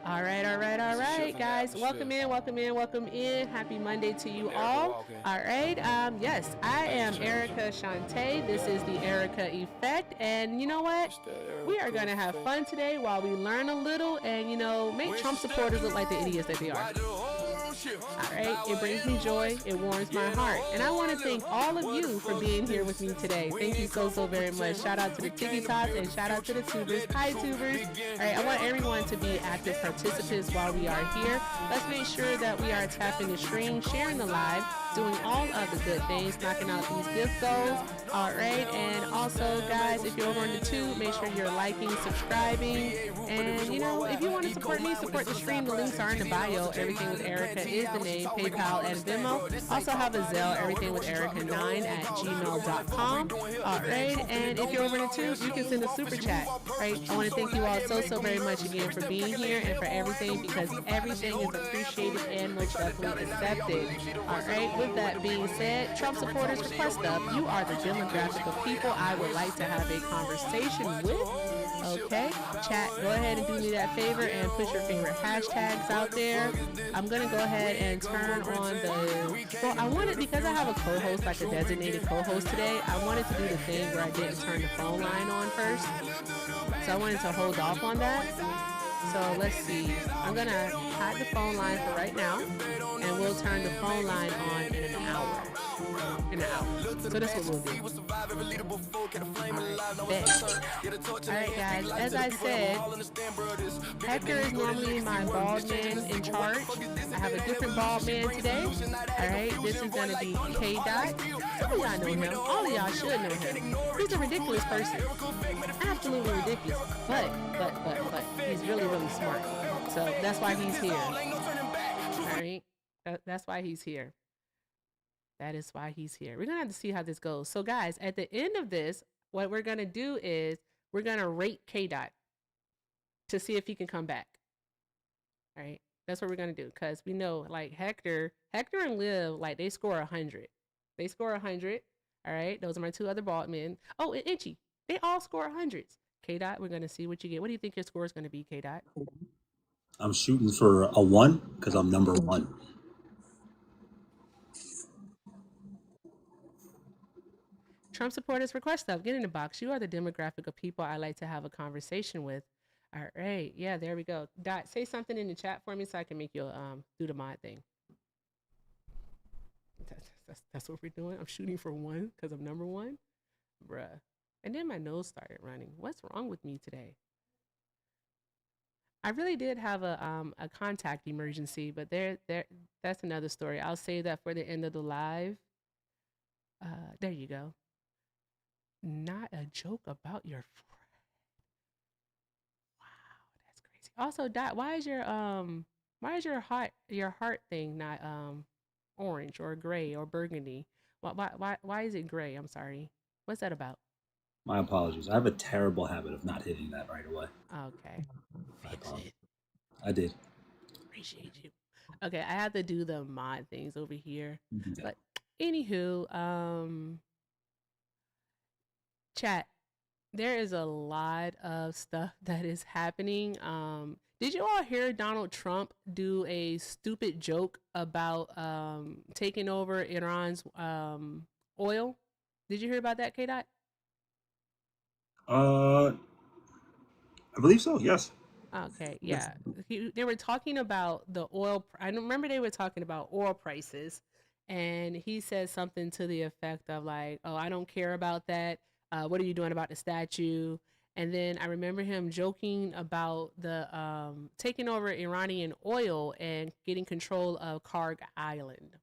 All right, guys. Welcome in. Happy Monday to you all. All right. Yes, I am Erica Shantae. This is the Erica Effect. And you know what? We are going to have fun today while we learn a little and, make Trump supporters look like the idiots that they are. All right. It brings me joy. It warms my heart. And I want to thank all of you for being here with me today. Thank you so very much. Shout out to the TikToks and shout out to the tubers. Hi, tubers. All right. I want everyone to be active participants while we are here. Let's make sure that we are tapping the stream, sharing the live, doing all of the good things, knocking out these gift goals. All right. And also, guys, if you're over on the tube, make sure you're liking, subscribing. And, if you want to support me, support the stream. The links are in the bio. Everything with Erica is the name, PayPal and Venmo. Also have a Zelle, everything with Erica9@gmail.com. All right. And if you're over on the tube, you can send a super chat. Right. I want to thank you all so very much again for being here and for everything, because everything is appreciated and most definitely accepted. All right. With that being said, Trump supporters, request up. You are the demographic of people I would like to have a conversation with. Okay, chat, go ahead and do me that favor and put your favorite hashtags out there. I'm going to go ahead and turn on I wanted, because I have a co-host, like a designated co-host today, I wanted to do the thing where I didn't turn the phone line on first. So I wanted to hold off on that. So let's see. I'm going to hide the phone line for right now, and we'll turn the phone line on in an hour. So that's what we'll do. Alright, guys, as I said, Hector is normally my bald man in charge. I have a different bald man today. Alright, this is going to be K-Dot. Some of y'all know him. All of y'all should know him. He's a ridiculous person. Absolutely ridiculous. But he's really smart. So that's why he's here. Alright, that's why he's here. That is why he's here. We're going to have to see how this goes. So, guys, at the end of this, what we're going to do is we're going to rate K-Dot to see if he can come back. All right. That's what we're going to do, because we know, like, Hector and Liv, like, they score 100. They score 100. All right. Those are my two other bald men. Oh, and Itchy. They all score 100s. K-Dot, we're going to see what you get. What do you think your score is going to be, K-Dot? I'm shooting for a 1 because I'm number 1. Trump supporters, request up. Get in the box. You are the demographic of people I like to have a conversation with. All right. Yeah, there we go. Dot, say something in the chat for me so I can make you do the mod thing. That's what we're doing. I'm shooting for 1 because I'm number 1. Bruh. And then my nose started running. What's wrong with me today? I really did have a contact emergency, but that's another story. I'll save that for the end of the live. There you go. Not a joke about your forehead. Wow, that's crazy. Also, Dot, why is your heart thing not orange or gray or burgundy? Why is it gray? I'm sorry. What's that about? My apologies. I have a terrible habit of not hitting that right away. Okay. Fix it. I did. Appreciate you. Okay, I have to do the mod things over here. Yeah. But anywho, chat, there is a lot of stuff that is happening. Did you all hear Donald Trump do a stupid joke about taking over Iran's oil? Did you hear about that, K Dot? Uh, I believe so. Yes. Okay, yeah. They were talking about the oil. I remember they were talking about oil prices, and he said something to the effect of like, "Oh, I don't care about that. What are you doing about the statue?" And then I remember him joking about the taking over Iranian oil and getting control of Kharg Island.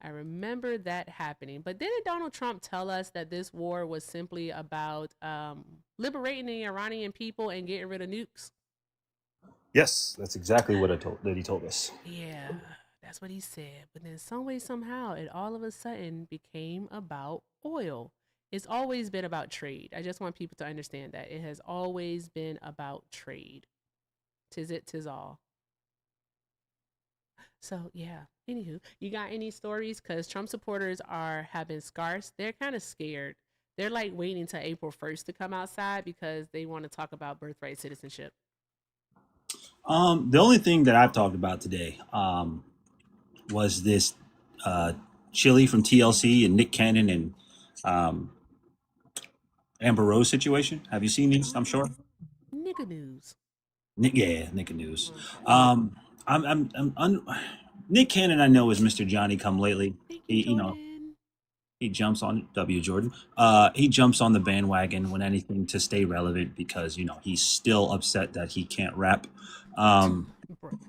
I remember that happening. But didn't Donald Trump tell us that this war was simply about liberating the Iranian people and getting rid of nukes? Yes, that's exactly what I told that he told us. Yeah, that's what he said. But then, some way, somehow, it all of a sudden became about oil. It's always been about trade. I just want people to understand that it has always been about trade. Tis it, tis all. So yeah. Anywho, you got any stories? Because Trump supporters have been scarce. They're kind of scared. They're like waiting till April 1st to come outside because they want to talk about birthright citizenship. The only thing that I've talked about today was this uh, Chili from TLC and Nick Cannon and um, Amber Rose situation. Have you seen these? I'm sure. Nigga news. Nick, yeah, Nick News. Okay. Um, Nick Cannon. I know is Mr. Johnny Come Lately. Thank you, He, you know, Jordan. he jumps on W Jordan. He jumps on the bandwagon when anything to stay relevant because he's still upset that he can't rap. Um, Bro.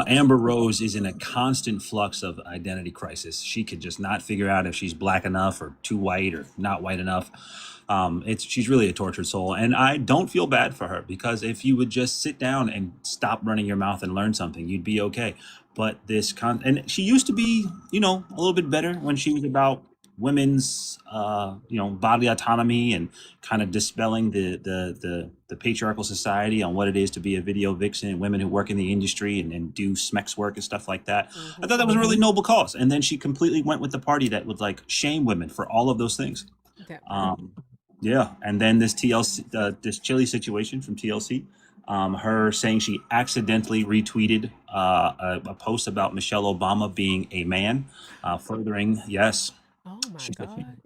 Amber Rose is in a constant flux of identity crisis. She could just not figure out if she's black enough or too white or not white enough. She's really a tortured soul, and I don't feel bad for her because if you would just sit down and stop running your mouth and learn something, you'd be okay. But and she used to be, a little bit better when she was about women's, bodily autonomy and kind of dispelling the patriarchal society on what it is to be a video vixen and women who work in the industry and do smex work and stuff like that. I Mm-hmm. thought that was a really noble cause. And then she completely went with the party that would like shame women for all of those things. That part. Um, yeah, and then this TLC, this Chili situation from TLC, her saying she accidentally retweeted a post about Michelle Obama being a man, furthering yes, Oh my she said God.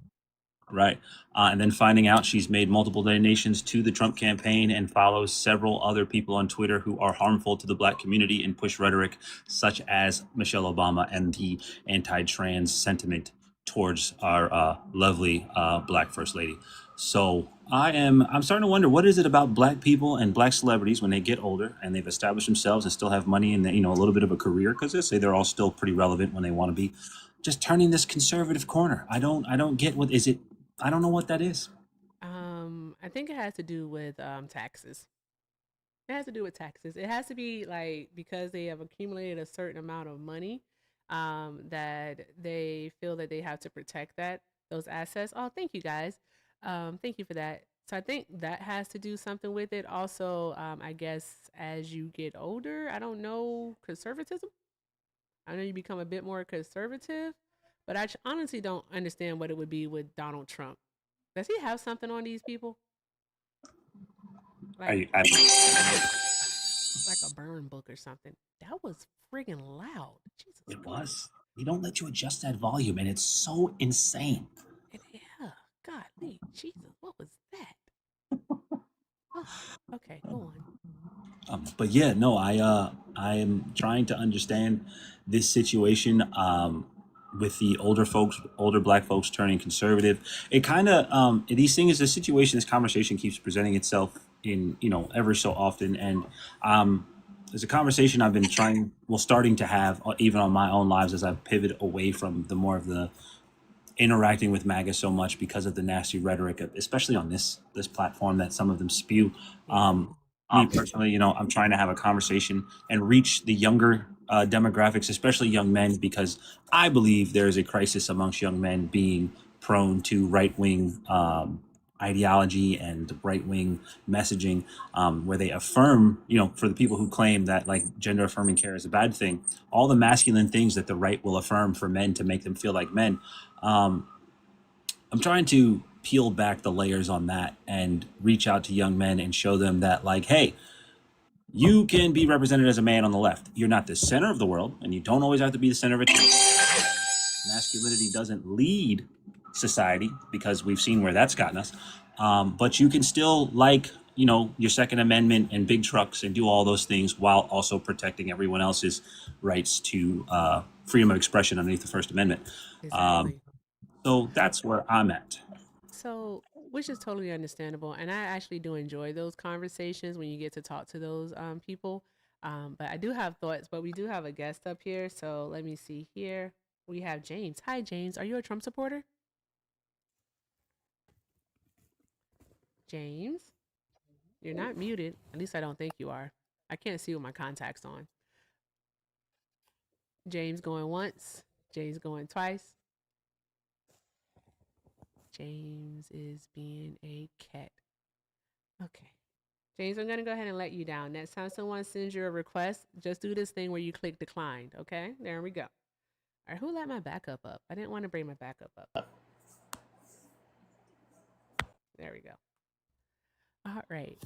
right, and then finding out she's made multiple donations to the Trump campaign and follows several other people on Twitter who are harmful to the Black community and push rhetoric such as Michelle Obama and the anti-trans sentiment towards our lovely Black First Lady. So I'm starting to wonder what is it about Black people and Black celebrities when they get older and they've established themselves and still have money and a little bit of a career because they say they're all still pretty relevant when they want to be, just turning this conservative corner. I don't get what is it. I don't know what that is. I think it has to do with taxes. It has to do with taxes. It has to be like because they have accumulated a certain amount of money, that they feel that they have to protect those assets. Oh, thank you guys. Thank you for that. So I think that has to do something with it. Also, I guess as you get older, I don't know, conservatism. I know you become a bit more conservative, but honestly don't understand what it would be with Donald Trump. Does he have something on these people? Like I like a burn book or something. That was friggin' loud. Jesus It Christ. was. You don't let you adjust that volume, and it's so insane. Yeah. Golly, Jesus, what was that? Oh, okay, go on. But yeah, no, I am trying to understand this situation with the older Black folks turning conservative. It kind of these things, the situation, this conversation keeps presenting itself in ever so often, and um, there's a conversation I've been starting to have even on my own lives as I pivot away from the more of the interacting with MAGA so much because of the nasty rhetoric, especially on this platform that some of them spew. Yeah. Me personally, I'm trying to have a conversation and reach the younger demographics, especially young men, because I believe there is a crisis amongst young men being prone to right wing ideology and right wing messaging, where they affirm, for the people who claim that like gender affirming care is a bad thing, all the masculine things that the right will affirm for men to make them feel like men. um, I'm trying to peel back the layers on that and reach out to young men and show them that, like, hey, you can be represented as a man on the left. You're not the center of the world, and you don't always have to be the center of attention. Masculinity doesn't lead society, because we've seen where that's gotten us. But you can still, like, your Second Amendment and big trucks and do all those things while also protecting everyone else's rights to freedom of expression underneath the First Amendment. Exactly. So that's where I'm at. So, which is totally understandable, and I actually do enjoy those conversations when you get to talk to those people. But I do have thoughts, but we do have a guest up here, so let me see here. We have James. Hi, James. Are you a Trump supporter? James, you're not muted. At least I don't think you are. I can't see with my contacts on. James going once. James going twice. James is being a cat. Okay. James, I'm going to go ahead and let you down. Next time someone sends you a request, just do this thing where you click declined. Okay? There we go. All right. Who let my backup up? I didn't want to bring my backup up. There we go. All right.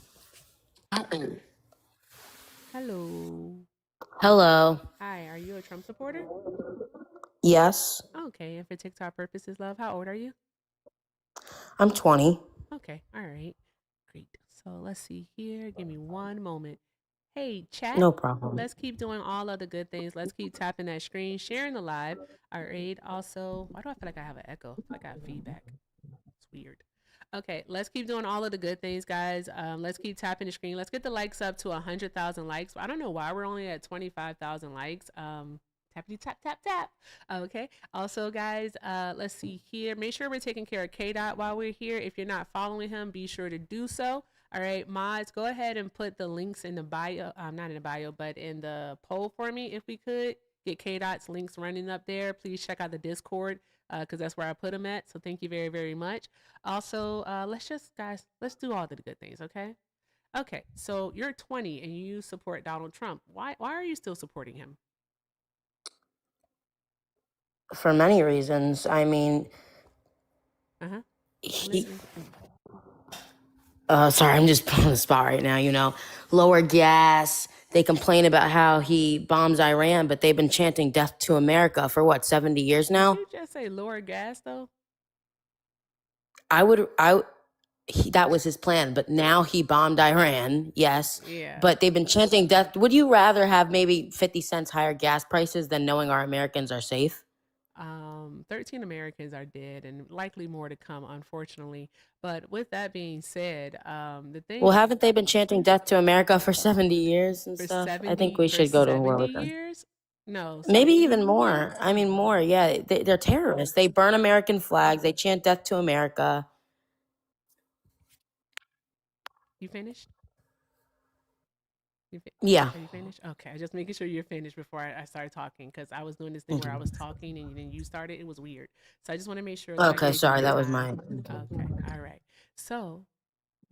Hello. Hello. Hi. Are you a Trump supporter? Yes, Okay. And for TikTok purposes, love, how old are you? I'm 20. Okay. All right. Great. So let's see here. Give me one moment. Hey, chat. No problem. Let's keep doing all of the good things. Let's keep tapping that screen, sharing the live. All right. Also, why do I feel like I have an echo? I feel like I have feedback. It's weird. Okay, let's keep doing all of the good things, guys. Let's keep tapping the screen. Let's get the likes up to 100,000 likes. I don't know why we're only at 25,000 likes. Tappity tap tap tap. Okay. Also, guys, let's see here. Make sure we're taking care of K Dot while we're here. If you're not following him, be sure to do so. All right, mods, go ahead and put the links in the bio. Not in the bio, but in the poll for me, if we could get K Dot's links running up there. Please check out the Discord, because that's where I put them at. So thank you very, very much. Also, let's do all the good things, okay? Okay, so you're 20 and you support Donald Trump. Why are you still supporting him? For many reasons. I mean, I'm he, listening. sorry, I'm just on the spot right now, lower gas. They complain about how he bombs Iran, but they've been chanting death to America for what, 70 years now? Did you just say lower gas though? That was his plan, but now he bombed Iran, yes. Yeah. But they've been chanting death. Would you rather have maybe 50 cents higher gas prices than knowing our Americans are safe? 13 Americans are dead and likely more to come, unfortunately. But with that being said, the thing. Well, haven't they been chanting death to America for 70 years and stuff? I think we should go to war with them. Years? No. Maybe even more. I mean, more. Yeah, they're terrorists. They burn American flags. They chant death to America. You finished? Yeah. Are you finished? Okay, just making sure you're finished before I started talking, because I was doing this thing where I was talking and then you started. It was weird. So I just want to make sure. Okay, sorry, that was mine. Okay, all right. So,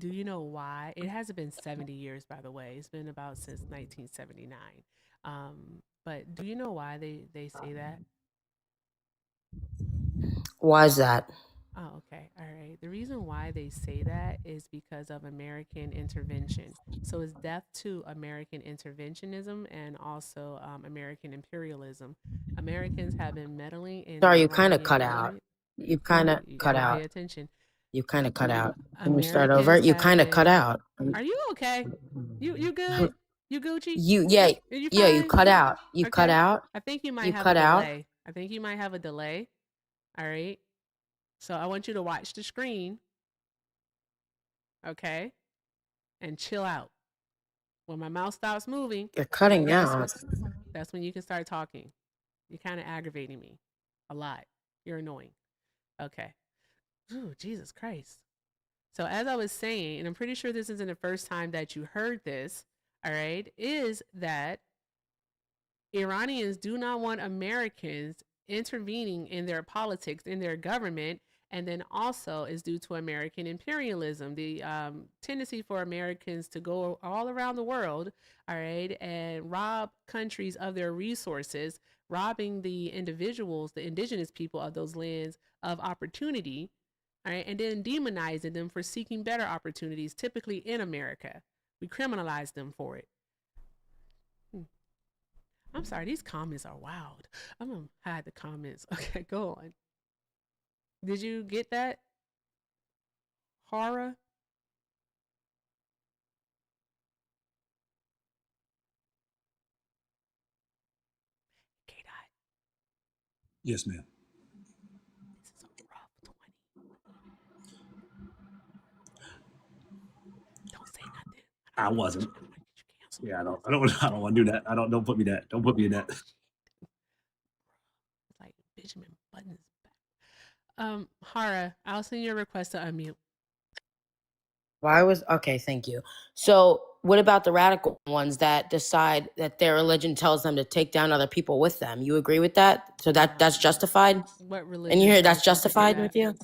do you know why? It hasn't been 70 years, by the way. It's been about since 1979. But do you know why they say that? Why is that? Oh, okay. All right. The reason why they say that is because of American intervention. So it's death to American interventionism and also American imperialism. Americans have been meddling in. Sorry, you kind of cut out. You kind of cut out. Pay attention. You kind of cut out. Can you start over? You kind of cut out. Are you okay? You good? You Gucci? You cut out. You cut out. I think you might have a delay. I think you might have a delay. All right. So I want you to watch the screen, okay, and chill out. When my mouth stops moving, you're cutting out. That's when you can start talking. You're kind of aggravating me a lot. You're annoying. Okay. Ooh, Jesus Christ. So as I was saying, and I'm pretty sure this isn't the first time that you heard this, all right, is that Iranians do not want Americans intervening in their politics, in their government, and then also is due to American imperialism, the tendency for Americans to go all around the world, all right, and rob countries of their resources, robbing the individuals, the indigenous people of those lands of opportunity, all right, and then demonizing them for seeking better opportunities, typically in America. We criminalize them for it. I'm sorry, these comments are wild. I'm gonna hide the comments. Okay, go on. Did you get that? Horror? K-Dot, Yes, ma'am. this is a rough 20. Don't say nothing. I wasn't. I don't want to get you canceled. Yeah, I don't want to do that. Don't put me that. Don't put me in that. It's like Benjamin Button's back. Hara, I'll send you a request to unmute. Okay, thank you. So what about the radical ones that decide that their religion tells them to take down other people with them? You agree with that? So that's justified? What religion? And you hear that's tells them to do justified that? with you?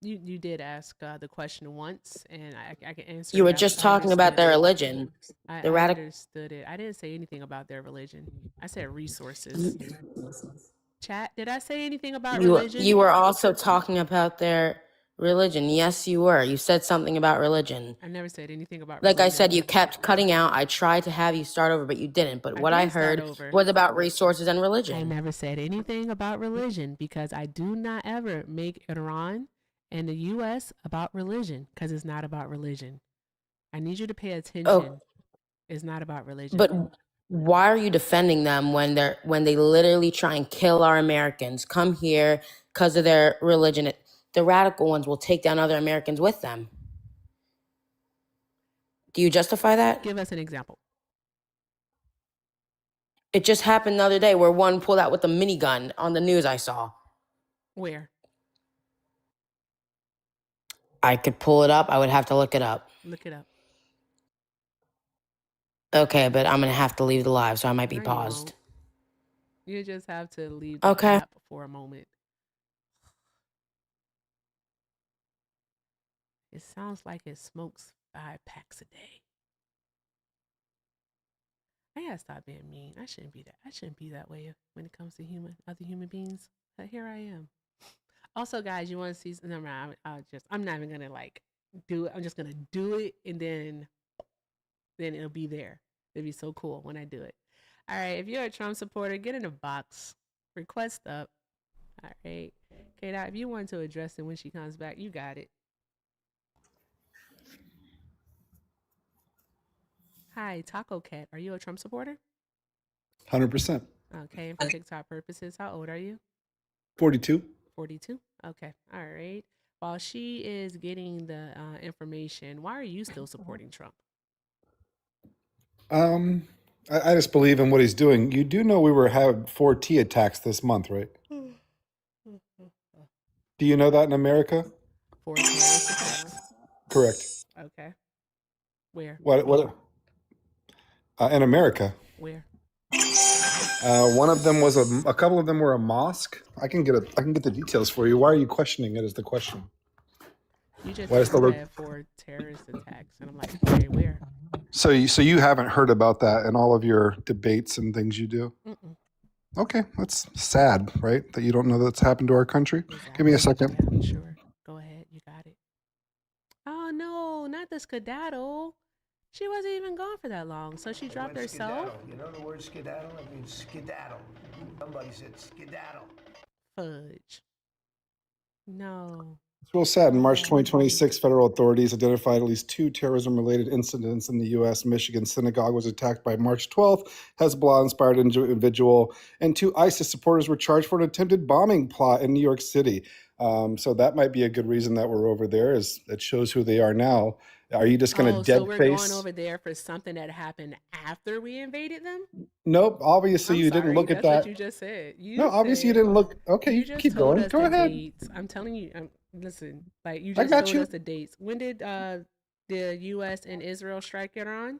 You did ask the question once, and I can answer. You were it. just I talking about understood their it. religion. I The radical. understood it. I didn't say anything about their religion. I said resources. Chat, did I say anything about religion? You were also talking about their religion. Yes, you were. You said something about religion. I never said anything about Like religion. I said, you kept cutting out. I tried to have you start over, but you didn't. But what I did start heard over. was about resources and I religion. never said anything about religion because I do not ever make Iran and the U.S. about religion because it's not about religion. I need you to pay attention. Oh, It's not about religion. but why are you defending them when they literally try and kill our Americans? Come here because of their religion. The radical ones will take down other Americans with them. Do you justify that? Give us an example. It just happened the other day where one pulled out with a minigun on the news I saw. Where? I could pull it up. I would have to look it up. Look it up. Okay, but I'm going to have to leave the live, so I might be No, paused. You just have to leave the Okay. app for a moment. It sounds like it smokes 5 packs a day. I gotta stop being mean. I shouldn't be that. I shouldn't be that way when it comes to other human beings. But here I am. Also, guys, you want to see? No, I'm not even gonna like do it. I'm just gonna do it, and then it'll be there. It'll be so cool when I do it. All right. If you're a Trump supporter, get in a box. Request up. All right. Okay, now if you want to address it when she comes back, you got it. Hi, Taco Cat. Are you a Trump supporter? 100%. Okay, and for TikTok purposes, how old are you? 42. 42? Okay, all right. While she is getting the information, why are you still supporting Trump? I just believe in what he's doing. You do know we were having 4T attacks this month, right? Do you know that in America? 4 terrorist attacks? Correct. Okay. Where? What? In America. Where? One of them was a couple of them were a mosque. I can get the details for you. Why are you questioning it? Is the question. You just Why is the said 4 terrorist attacks, and I'm like, okay, where? So you haven't heard about that in all of your debates and things you do? Mm-mm. Okay, that's sad, right? That you don't know that's happened to our country. Exactly. Give me a second. Yeah, sure. Go ahead. You got it. Oh, no, not the skedaddle. She wasn't even gone for that long, so she dropped herself. Skedaddle. You know the word skedaddle? It means skedaddle. Somebody said skedaddle. Fudge. No. It's real sad. In March 2026, federal authorities identified at least 2 terrorism-related incidents in the U.S. Michigan synagogue was attacked by March 12th. Hezbollah-inspired individual and 2 ISIS supporters were charged for an attempted bombing plot in New York City. So that might be a good reason that we're over there. Is it shows who they are now. Are you just going to dead so we're face? going over there for something that happened after we invaded them? Nope. Obviously, you didn't look at that. That's what you just said. Obviously you didn't look. Okay, You you just keep told going. us Go the ahead. dates. I'm telling you. Listen, like you I just got told you. us the dates. When did the U.S. and Israel strike Iran?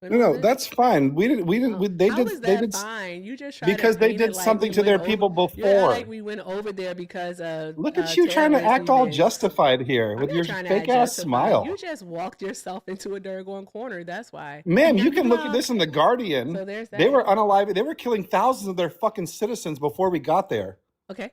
No, that's fine. We didn't. How is that fine? You just tried because to they paint did it like something we to their went people over, you act before. like we went over there because of Look at you trying to terrorist act all movements. justified here I'm with not your trying to fake act ass justified. smile. You just walked yourself into a Durgon corner. That's why. Ma'am, you can look at this in the Guardian. So there's that. They were unalive. They were killing thousands of their fucking citizens before we got there. Okay.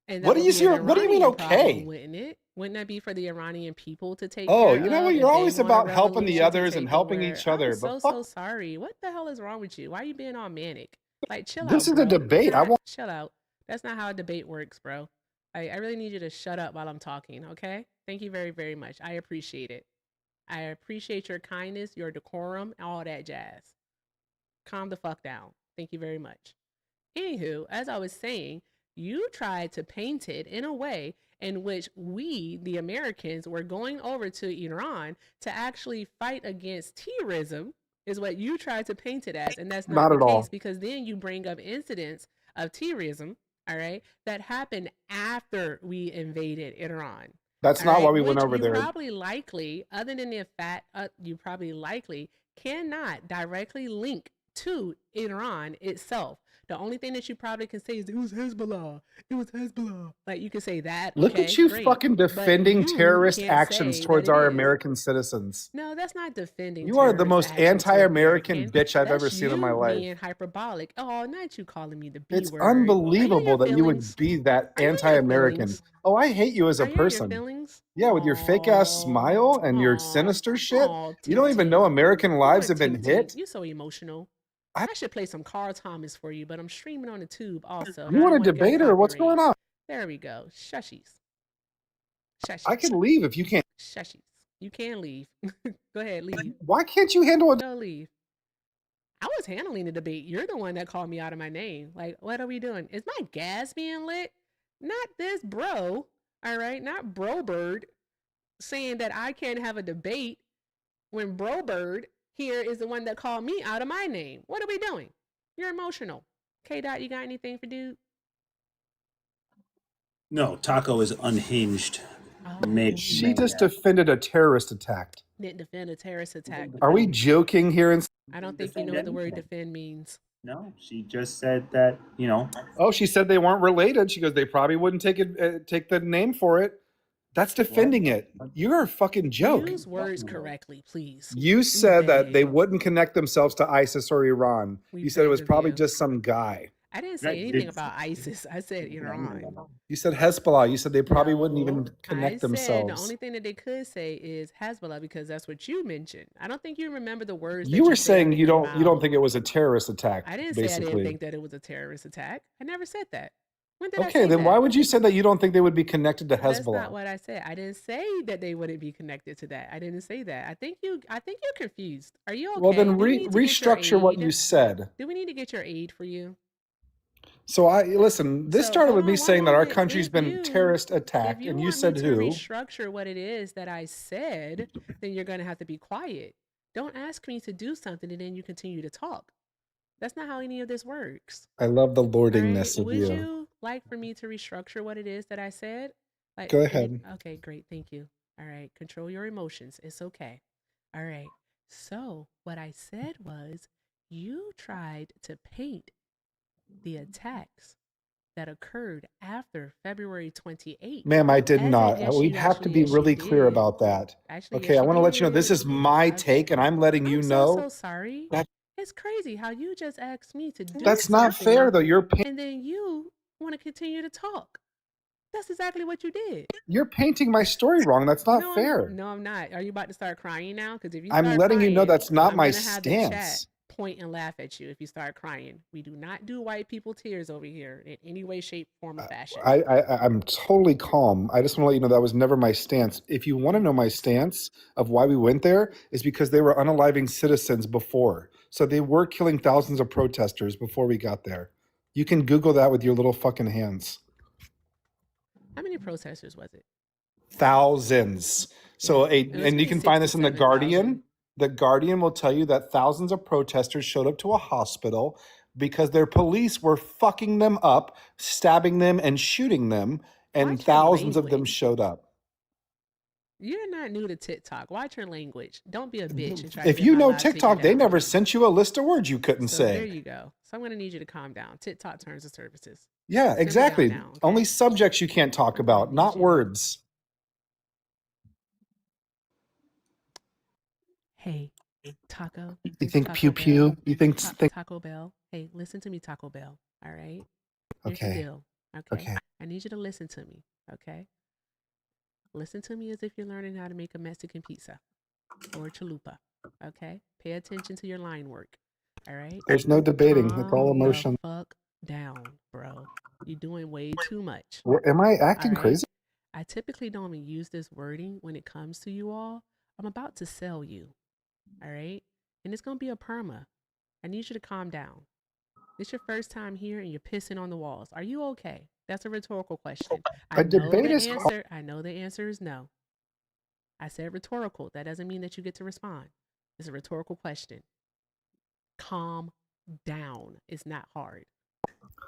And What that do would you be an see? What do you mean Iranian problem, okay? wouldn't it? Wouldn't that be for the Iranian people to take Oh, care you know what? of You're if they always want a about helping the revolution to others and take the helping world? each I'm other, but so fuck, sorry. What the hell is wrong with you? Why are you being all manic? Like, chill this out, is a bro. debate. I Not want. chill out. That's not how a debate works, bro. I really need you to shut up while I'm talking, okay? Thank you very, very much. I appreciate it. I appreciate your kindness, your decorum, all that jazz. Calm the fuck down. Thank you very much. Anywho, as I was saying, you tried to paint it in a way in which we, the Americans, were going over to Iran to actually fight against terrorism, is what you tried to paint it as. And that's not Not the at all. case, because then you bring up incidents of terrorism, all right, that happened after we invaded Iran. That's All not why right, we went which over you there. probably likely, other than the fact, you probably likely cannot directly link to Iran itself. The only thing that you probably can say is it was Hezbollah. It was Hezbollah. Like, you can say that. Look Okay, at you great. fucking But defending you terrorist can't actions say that towards it our is. American citizens. No, that's not defending You are the terrorist most actions to anti-American American. bitch I've ever That's seen in my you life. being hyperbolic. Oh, not you calling me the B It's word. Are you in unbelievable your that you would feelings? be that Are you in your anti-American. feelings? Oh, I hate you as a Are you in your person. feelings? Yeah, with your fake ass smile and your Aw, sinister shit. aw, You don't even Tink know Tink. American You lives are have been Tink Tink. hit. You're so emotional. I- I should play some Carl Thomas for you, but I'm streaming on the tube also. You want a to get a debate or what's going copyright. on? There we go. Shushies. Shushies. I can leave if you can't. Shushies. You can leave. Go ahead, leave. Why can't you handle a Go leave. I was handling the debate. You're the one that called me out of my name. Like, what are we doing? Is my gas being lit? Not this bro. All right, not Bro Bird saying that I can't have a debate when Bro Bird here is the one that called me out of my name. What are we doing? You're emotional. K Dot, you got anything for dude? No, Taco is unhinged. Oh, She just defended a terrorist attack. didn't defend a terrorist attack. Are we joking here? I don't think you know what the word defend means. No, she just said that, you know. Oh, she said they weren't related. She goes, they probably wouldn't take it, take the name for it. That's defending it. You're a fucking joke. Use words correctly, please. You said that they beg. wouldn't connect themselves to ISIS or Iran. We You said it beg was of probably you. just some guy. I didn't say anything about ISIS. I said Iran. You said Hezbollah. You said they probably wouldn't even No, connect I said themselves. the only thing that they could say is Hezbollah because that's what you mentioned. I don't think you remember the words. You that were said saying out of you your don't mouth. think it was a terrorist attack. I didn't say I basically. didn't think that it was a terrorist attack. I never said that. When did I Okay, say then that? why would you say that you don't think they would be connected to That's Hezbollah? not what I said. I didn't say that they wouldn't be connected to that. I didn't say that. I think you're confused. Are you okay? Well, then Do we need to get your restructure what you aid? said. Do we need to get your aid for you? So listen. This So, started hold with me on, one saying that our moment. country's If been you- terrorist If attacked, you and you want said me to who? restructure what it is that I said, then you're going to have to be quiet. Don't ask me to do something and then you continue to talk. That's not how any of this works. I love the All right? lordingness of Would you. you like for me to restructure what it is that I said? Like, Go ahead. Okay, great. Thank you. All right. Control your emotions. It's okay. All right. So, what I said was you tried to paint the attacks that occurred after February 28th. Ma'am, I did As not. yes, We'd you have to actually, be yes, you really clear did. about that. Actually, Okay, yes, I you want to let you know this did. is my Okay. take, and I'm letting you I'm know so sorry. that It's crazy how you just asked me to do that's not something, fair, though. You're and then you want to continue to talk. That's exactly what you did. painting my story wrong. That's not No, fair. No, I'm not. Are you about to start crying now? Because if you I'm start letting you know crying, that's not I'm my gonna have the chat stance. point and laugh at you if you start crying. We do not do white people tears over here in any way, shape, form, or fashion. I'm totally calm. I just want to let you know that was never my stance. If you want to know my stance of why we went there, is because they were unaliving citizens before. So they were killing thousands of protesters before we got there. You can Google that with your little fucking hands. How many protesters was it? Thousands. So It was and you between can find this in the 6,000 to Guardian. 7,000. The Guardian will tell you that thousands of protesters showed up to a hospital because their police were fucking them up, stabbing them and shooting them, and Watch your thousands of them language. showed up. You're not new to TikTok. Watch your language. Don't be a bitch and try If to get you my know live taken TikTok, they down. never sent you a list of words you couldn't So there say. you go. So I'm going to need you to calm down. TikTok terms of services. Yeah, Simmer down exactly. now, okay? Only subjects you can't talk about, Need not you. words. Hey, Taco. You think Taco pew Bell. pew? You think Taco Bell. Hey, listen to me, Taco Bell. All right. Here's the okay. deal. Okay. Okay. I need you to listen to me, okay? Listen to me as if you're learning how to make a Mexican pizza or a chalupa, okay? Pay attention to your line work, all right? There's no debating. It's all Calm the emotion. fuck down, bro. You're doing way too much. Am I All acting right? crazy? I typically don't even use this wording when it comes to you all. I'm about to sell you, all right? And it's going to be a perma. I need you to calm down. It's your first time here and you're pissing on the walls. Are you okay? That's a rhetorical question. I know the answer is no. I said rhetorical. That doesn't mean that you get to respond. It's a rhetorical question. Calm down. It's not hard.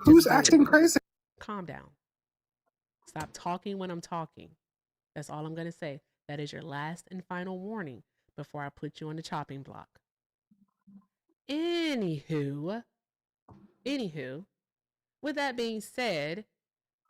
Who's acting crazy? Calm down. Stop talking when I'm talking. That's all I'm going to say. That is your last and final warning before I put you on the chopping block. Anywho, with that being said,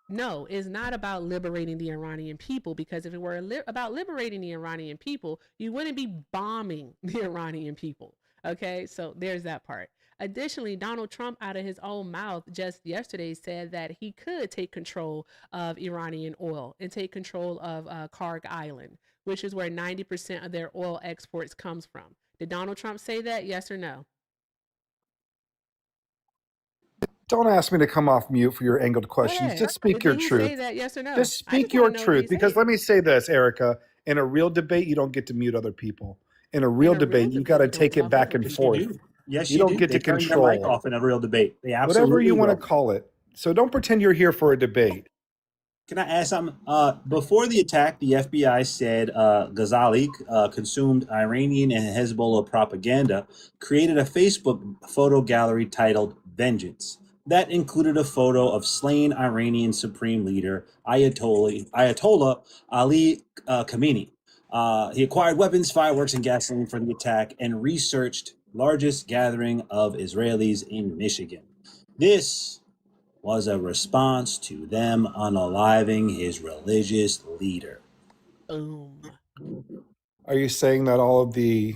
no, it's not about liberating the Iranian people, because if it were about liberating the Iranian people, you wouldn't be bombing the Iranian people. Okay, so there's that part. Additionally, Donald Trump, out of his own mouth just yesterday, said that he could take control of Iranian oil and take control of Kharg Island, which is where 90% of their oil exports comes from. Did Donald Trump say that? Yes or no? Don't ask me to come off mute for your angled questions. Just speak your truth. Did he say that? Yes or no? Just speak your truth. Because let me say this, Erica, in a real debate, you don't get to mute other people. In a real debate, you got to take it back and forth. Yes, you don't get to control. Turn their mic off in a real debate. They absolutely whatever you want to will. call it. So don't pretend you're here for a debate. Can I ask something? Before the attack, the FBI said Ghazali consumed Iranian and Hezbollah propaganda, created a Facebook photo gallery titled Vengeance. That included a photo of slain Iranian Supreme Leader Ayatollah Ali Khamenei. He acquired weapons, fireworks, and gasoline for the attack and researched largest gathering of Israelis in Michigan. This was a response to them unaliving his religious leader. Boom. Are you saying that all of the...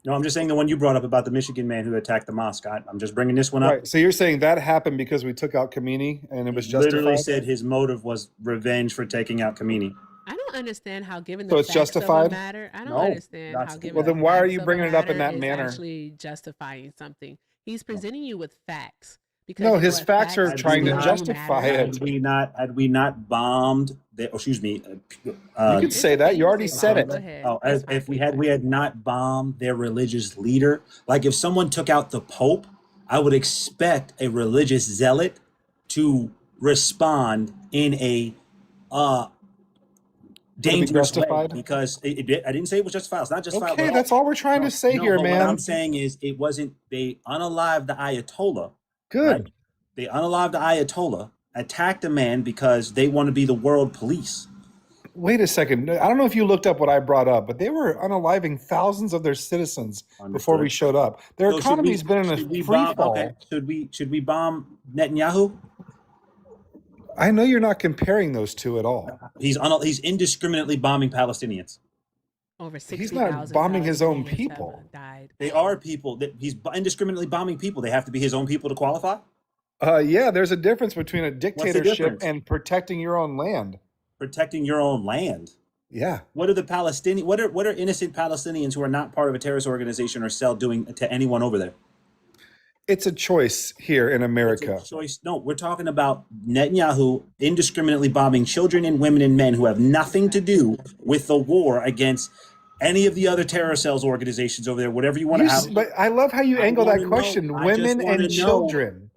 No, I'm just saying the one you brought up about the Michigan man who attacked the mosque. I'm just bringing this one up. Right. So you're saying that happened because we took out Khamenei and it was justified? Literally said his motive was revenge for taking out Khamenei. I don't understand how, given So the it's facts justified? of a matter, I don't understand how, given Well, then the why are facts you of a bringing it up in matter that is manner? actually justifying something. He's presenting you with facts. Because No, you know his what facts are facts trying to do justify matter. it. Had we not bombed, excuse me. You could say that. You already said it. Go ahead. Oh, It's if we fine. had not bombed their religious leader, like if someone took out the Pope, I would expect a religious zealot to respond in a dangerous way, because I didn't say it was justified. It's not justified. Okay, that's all we're trying to say here, man. What I'm saying is it wasn't. They unalived the Ayatollah. Good. Right? They unalived the Ayatollah, attacked a man because they want to be the world police. Wait a second. I don't know if you looked up what I brought up, but they were unaliving thousands of their citizens before we showed up. Their economy's been in a free fall. Okay. Should we bomb Netanyahu? I know you're not comparing those two at all. He's indiscriminately bombing Palestinians. Over 60,000 He's not bombing his own Palestinians people. have died. They are people that he's indiscriminately bombing people. They have to be his own people to qualify. Yeah, there's a difference between a dictatorship and protecting your own land. Protecting your own land. Yeah. What are the Palestinians? What are innocent Palestinians who are not part of a terrorist organization or cell doing to anyone over there? It's a choice here in America. It's a choice. No, we're talking about Netanyahu indiscriminately bombing children and women and men who have nothing to do with the war against any of the other terror cells organizations over there, whatever you want to have. But I love how you angle that question. Women and children.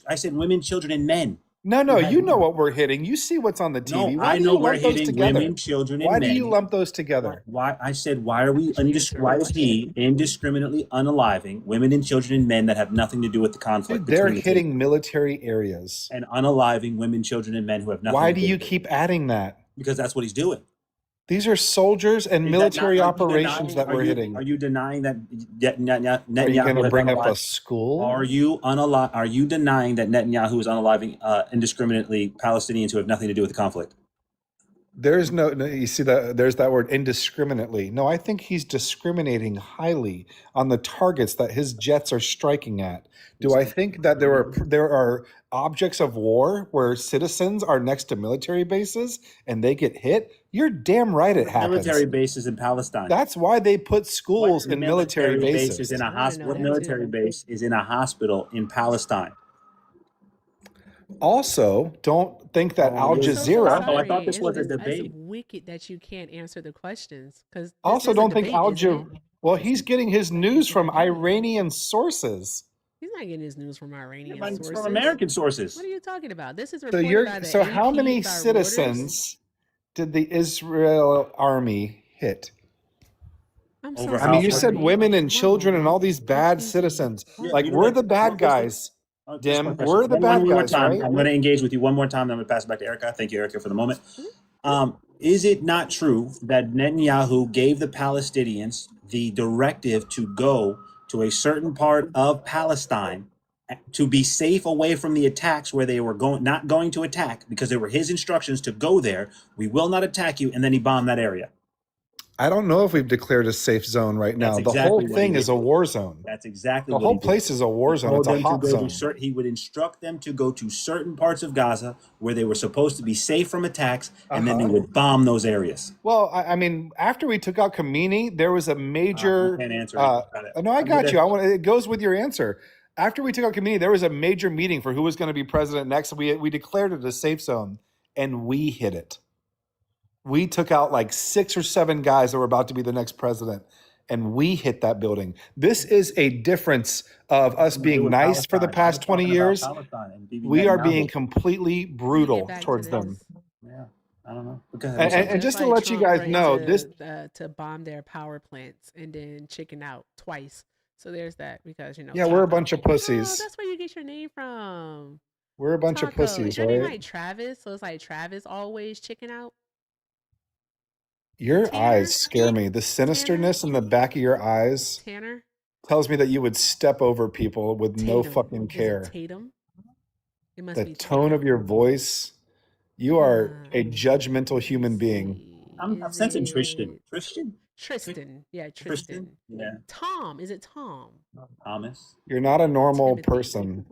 I said women, children, and men. No, you know what we're hitting. You see what's on the TV. No, Why I know we're hitting women, children, and men. Why do you lump those together? Why is he indiscriminately unaliving women and children and men that have nothing to do with the conflict? Dude, they're hitting military areas. And unaliving women, children, and men who have nothing Why to do do you with it. keep adding that? Because that's what he's doing. These are soldiers and military operations that we're hitting. Are you denying that Netanyahu? Are you going to bring up a school? Are you denying that Netanyahu is unaliving indiscriminately Palestinians who have nothing to do with the conflict? There's no, you see that there's that word indiscriminately. No, I think he's discriminating highly on the targets that his jets are striking at. Do I think that there are objects of war where citizens are next to military bases and they get hit? You're damn right it happens. Military bases in Palestine. That's why they put schools in military base is bases. in a I wanna know What that military too. base is in a hospital in Palestine? Also, don't think that Al I'm so Jazeera. Oh, I thought sorry. this was a It's debate. wicked that you can't answer the questions because this Also, is a don't think debate, Al isn't it? Jazeera. Well, he's getting his news from Iranian sources. He's not getting his news from Iranian It's sources. from American sources. What are you talking about? This is So reported by the so how AP many by Reuters. citizens did the Israel army hit? I'm Over so I mean, you how- said sorry. women and One children and moment. all these bad Excuse me. citizens. One Like, you know we're what? the bad What was guys. Just Dim, one question. we're the One bad more guys, time. right? I'm going to engage with you one more time. Then I'm going to pass it back to Erica. Thank you, Erica, for the moment. Is it not true that Netanyahu gave the Palestinians the directive to go to a certain part of Palestine to be safe away from the attacks where they were not going to attack because they were his instructions to go there? We will not attack you, and then he bombed that area. I don't know if we've declared a safe zone right now. That's The whole exactly what he thing is did. a war zone. That's exactly The what whole he did. place is a war zone. It's a hot zone. He would instruct them to go to certain parts of Gaza where they were supposed to be safe from attacks, and then they would bomb those areas. Well, I mean, after we took out Khomeini, there was a major. You can't answer it. No, I got you. It goes with your answer. After we took out Khomeini, there was a major meeting for who was going to be president next. We declared it a safe zone, and we hit it. We took out like 6 or 7 guys that were about to be the next president, and we hit that building. This is a difference of us being nice for the past 20 years. We are being completely brutal towards them. Yeah, I don't know. And just to let you guys know, this to bomb their power plants and then chicken out twice. So there's that because yeah, we're a bunch of Oh, pussies. that's where you get your name from. We're a bunch of Taco. pussies, Is your name right? like Travis? So it's like Travis always chicken out. Your Tanner? eyes scare me. The sinisterness in the back of your eyes Tanner. tells me that you would step over people with no Tatum. fucking Is it care. Tatum. It must The be tone Tatum. of your voice, you are a judgmental human being. I'm sensing Tristan. Tristan. Yeah, Tristan. Yeah. Tom. Is it Tom? Thomas. You're not a normal Timothy. person.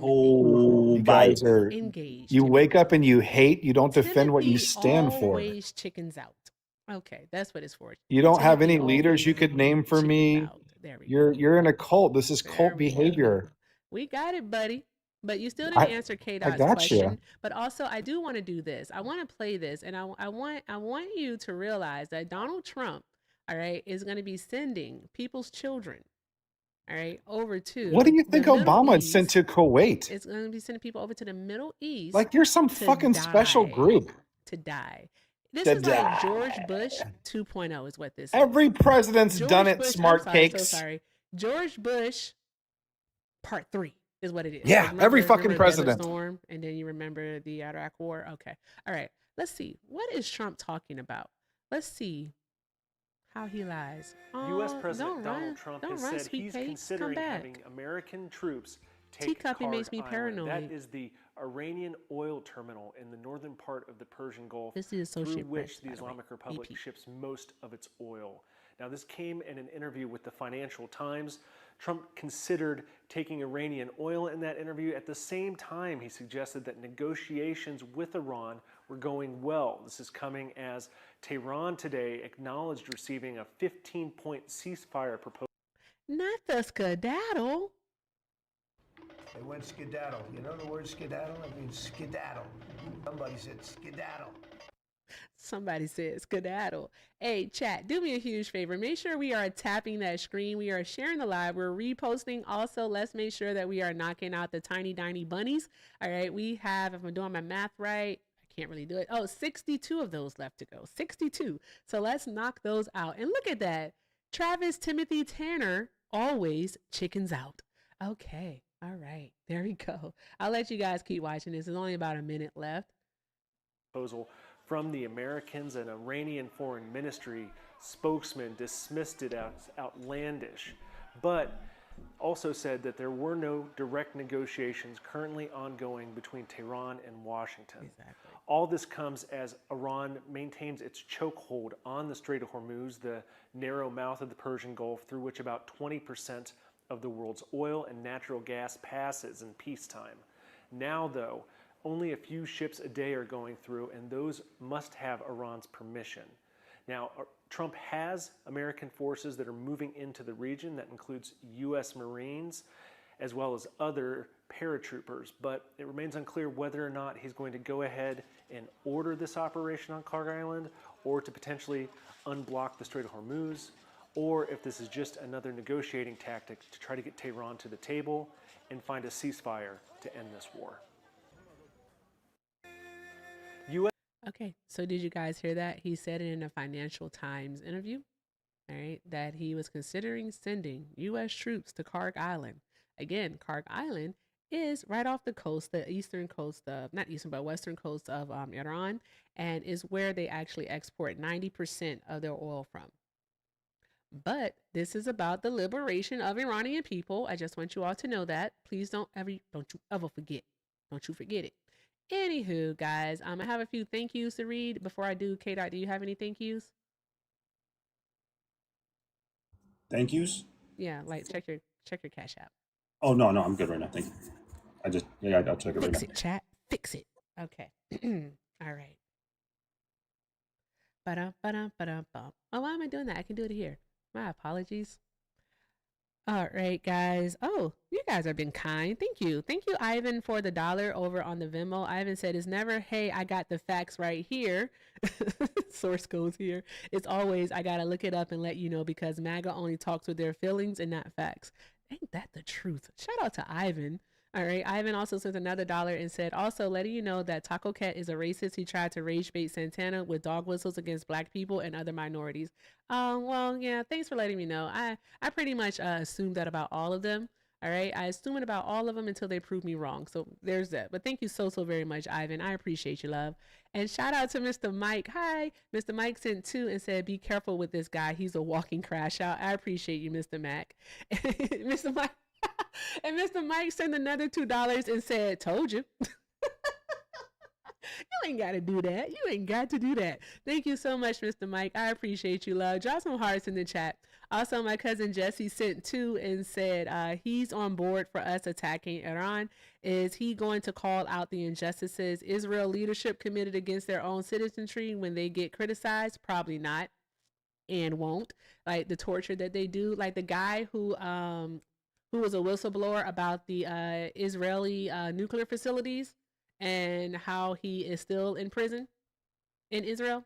Oh, You guys are. Engaged. You wake up and you hate. You don't defend what you Timothy stand for. always chickens out. Okay, that's what it's for. You don't have Timothy any leaders you always could name for chickens me. out. There we go. You're in a cult. This is There cult we go. behavior. We got it, buddy. But you still didn't I answer K-Dot's got question. you. But also, I do want to do this. I want to play this, and I want you to realize that Donald Trump, all right, is going to be sending people's children, all right, over to. What do you think the Middle Obama had sent East. to Kuwait? It's going to be sending people over to the Middle East. Like you're some to fucking special die. group. To die. This To is like die. George Bush 2.0 is what this is. Every president's George done it, Bush, smart I'm cakes. so sorry. George Bush Part 3 is what it is. Yeah, every fucking remember president. Desert Storm, and then you remember the Iraq War. Okay. All right. Let's see. What is Trump talking about? Let's see how he lies. U.S. President don't Donald run. Trump Don't has run, said sweet he's cakes. considering Come back. having American troops take Teacuppy Kharg makes me Island. paranoid. That is the Iranian oil terminal in the northern part of the Persian Gulf, This is through Associate which Press, the by the way. Islamic Republic AP. ships most of its oil. Now, this came in an interview with the Financial Times. Trump considered taking Iranian oil in that interview. At the same time, he suggested that negotiations with Iran were going well. This is coming as Tehran today acknowledged receiving a 15-point ceasefire proposal. Not the skedaddle. They went skedaddle. You know the word skedaddle? It means skedaddle. Somebody said skedaddle. Somebody said skedaddle. Hey, chat, do me a huge favor. Make sure we are tapping that screen. We are sharing the live. We're reposting. Also, let's make sure that we are knocking out the tiny bunnies. All right, we have, if I'm doing my math right, I can't really do it. Oh, 62 of those left to go. 62. So let's knock those out. And look at that. Travis Timothy Tanner always chickens out. Okay. All right. There we go. I'll let you guys keep watching this. There's only about a minute left. Proposal from the Americans. An Iranian foreign ministry spokesman dismissed it as outlandish. But also said that there were no direct negotiations currently ongoing between Tehran and Washington. Exactly. All this comes as Iran maintains its chokehold on the Strait of Hormuz, the narrow mouth of the Persian Gulf through which about 20% of the world's oil and natural gas passes in peacetime. Now, though, only a few ships a day are going through, and those must have Iran's permission. Now, Trump has American forces that are moving into the region. That includes U.S. Marines, as well as other paratroopers, but it remains unclear whether or not he's going to go ahead and order this operation on Kharg Island, or to potentially unblock the Strait of Hormuz, or if this is just another negotiating tactic to try to get Tehran to the table and find a ceasefire to end this war. Okay, so did you guys hear that? He said it in a Financial Times interview, all right, that he was considering sending U.S. troops to Kharg Island. Again, Kharg Island is right off the coast, the eastern coast of, not eastern, but western coast of Iran, and is where they actually export 90% of their oil from. But this is about the liberation of Iranian people. I just want you all to know that. Please don't you ever forget. Don't you forget it. Anywho, guys, I have a few thank yous to read before I do. K-Dot, do you have any thank yous? Thank yous? Yeah, like check your Cash App. Oh, no, I'm good right now. Thank you. I'll check it right now. Fix it, chat. Fix it. Okay. All right. Ba-dum. Oh, why am I doing that? I can do it here. My apologies. All right, guys. Oh, you guys have been kind. Thank you. Thank you, Ivan, for the $1 over on the Venmo. Ivan said, it's never, hey, I got the facts right here. Source goes here. It's always, I got to look it up and let you know, because MAGA only talks with their feelings and not facts. Ain't that the truth? Shout out to Ivan. All right. Ivan also sent another $1 and said, also letting you know that Taco Cat is a racist. He tried to rage bait Santana with dog whistles against black people and other minorities. Well, yeah, thanks for letting me know. I pretty much assumed that about all of them. All right. I assume it about all of them until they prove me wrong. So there's that. But thank you so very much, Ivan. I appreciate you, love. And shout out to Mr. Mike. Hi. Mr. Mike sent 2 and said, be careful with this guy. He's a walking crash out. I appreciate you, Mr. Mac. Mr. Mike. And Mr. Mike sent another $2 and said, told you. You ain't got to do that. You ain't got to do that. Thank you so much, Mr. Mike. I appreciate you, love. Drop some hearts in the chat. Also, my cousin Jesse sent 2 and said he's on board for us attacking Iran. Is he going to call out the injustices Israel leadership committed against their own citizenry when they get criticized? Probably not, and won't. Like the torture that they do. Like the guy who was a whistleblower about the Israeli nuclear facilities and how he is still in prison in Israel.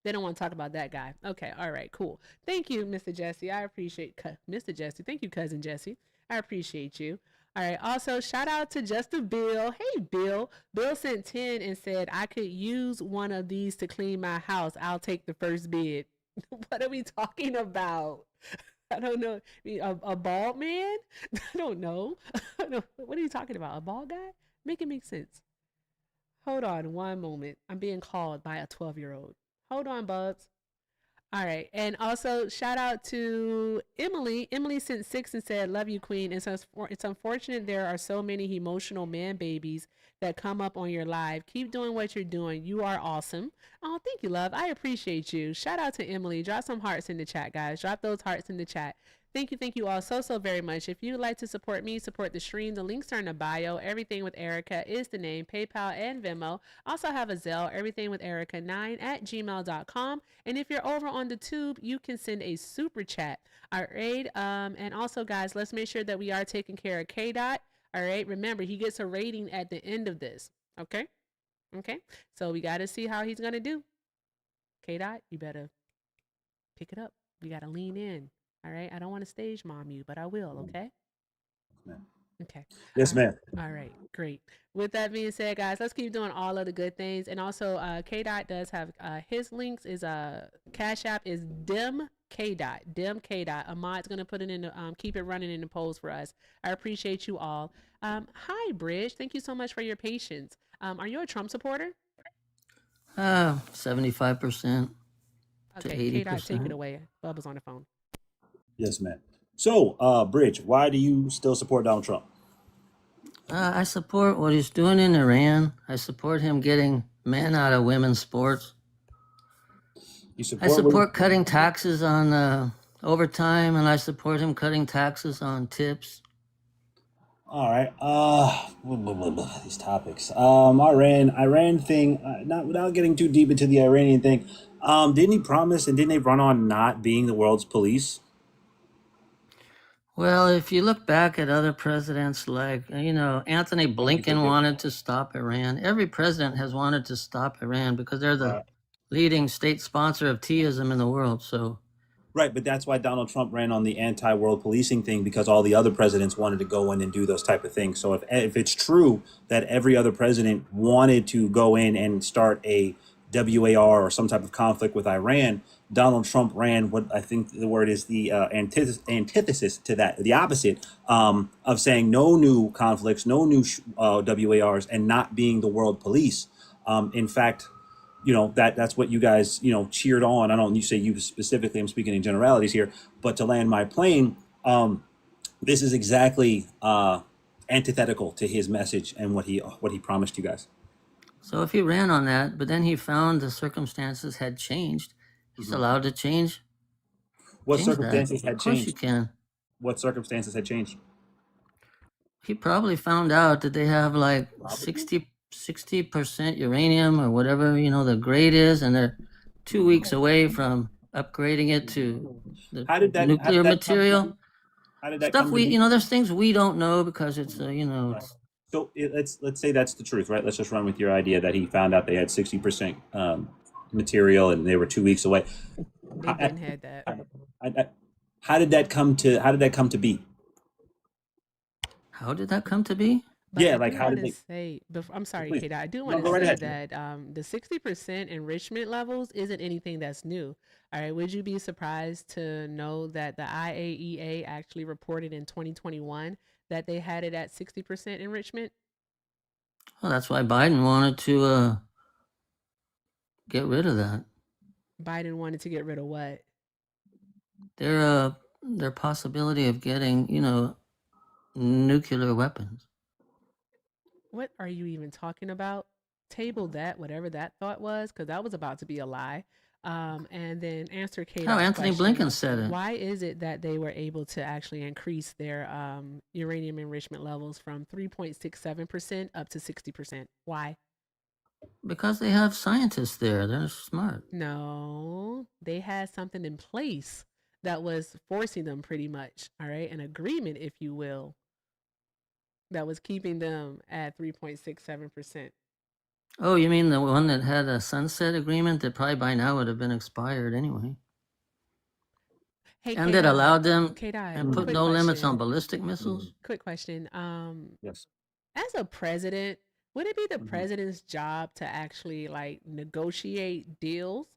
They don't want to talk about that guy. Okay, all right, cool. Thank you, Mr. Jesse. I appreciate Mr. Jesse. Thank you, cousin Jesse. I appreciate you. All right, also shout out to Justin Bill. Hey, Bill. Bill sent 10 and said, I could use one of these to clean my house. I'll take the first bid. What are we talking about? I don't know. I mean, a bald man? I don't know. What are you talking about? A bald guy? Make it make sense. Hold on one moment. I'm being called by a 12-year-old. Hold on, Bubs. All right. And also shout out to Emily. Emily sent 6 and said, love you, queen. And so it's unfortunate there are so many emotional man babies that come up on your live. Keep doing what you're doing. You are awesome. Oh, thank you, love. I appreciate you. Shout out to Emily. Drop some hearts in the chat, guys. Drop those hearts in the chat. Thank you all so very much. If you'd like to support me, support the stream, the links are in the bio. Everything with Erica is the name, PayPal and Venmo. Also have a Zelle, everythingwitherica9@gmail.com. And if you're over on the tube, you can send a super chat. All right. And also, guys, let's make sure that we are taking care of K-Dot. All right. Remember, he gets a rating at the end of this. Okay. Okay. So we got to see how he's going to do. K-Dot, you better pick it up. We got to lean in. All right. I don't want to stage mom you, but I will. Okay. Okay. Yes, ma'am. All right. Great. With that being said, guys, let's keep doing all of the good things. And also, K-Dot does have his links. Is Cash App is Dim K-Dot. Ahmad's gonna put it in the keep it running in the polls for us. I appreciate you all. Hi, Bridge. Thank you so much for your patience. Are you a Trump supporter? 75% to Okay, 80%. K-Dot, take it away. Bubba's on the phone. Yes, ma'am. So, Bridge, why do you still support Donald Trump? I support what he's doing in Iran. I support him getting men out of women's sports. You I support what? support cutting taxes on overtime, and I support him cutting taxes on tips. All right. These topics. Iran thing. Not without getting too deep into the Iranian thing. Didn't he promise and didn't they run on not being the world's police? Well, if you look back at other presidents, like, Anthony Blinken wanted to stop Iran. Every president has wanted to stop Iran because they're the leading state sponsor of teaism in the world. So, Right, but that's why Donald Trump ran on the anti-world policing thing, because all the other presidents wanted to go in and do those type of things. So if it's true that every other president wanted to go in and start a WAR or some type of conflict with Iran, Donald Trump ran what I think the word is the antithesis to that, the opposite, of saying no new conflicts, no new WARs, and not being the world police. In fact, that's what you guys cheered on. I don't, you say you specifically, I'm speaking in generalities here, but to land my plane, this is exactly antithetical to his message and what he promised you guys. so if he ran on that, but then he found the circumstances had changed, he's allowed to change. What Change that. circumstances had Of course you changed? can. What circumstances had changed? He probably found out that they have like 60% uranium or whatever, the grade is, and they're 2 weeks away from upgrading it to the nuclear material. How did that Stuff come to be? there's things we don't know because it's, it's, So let's say that's the truth, right? Let's just run with your idea that he found out they had 60% material and they were 2 weeks away. They didn't have that. How did that come to be? how did that come to be? But Yeah, I like do how want did to they? say, I'm sorry, Please. Kate, I do No, want to go right say ahead. that the 60% enrichment levels isn't anything that's new. All right, would you be surprised to know that the IAEA actually reported in 2021 that they had it at 60% enrichment? Well, that's why Biden wanted to get rid of that. Biden wanted to get rid of what? Their possibility of getting, nuclear weapons. What are you even talking about? Table that, whatever that thought was, because that was about to be a lie. And then answer Kate. How Anthony Blinken said it. Why is it that they were able to actually increase their uranium enrichment levels from 3.67% up to 60%? Why? Because they have scientists there. They're smart. No, they had something in place that was forcing them pretty much, all right, an agreement, if you will, that was keeping them at 3.67%. Oh, you mean the one that had a sunset agreement that probably by now would have been expired anyway? Hey, and that allowed them and put quick no limits on question. ballistic missiles? Quick question. Yes. As a president, would it be the president's job to actually like negotiate deals?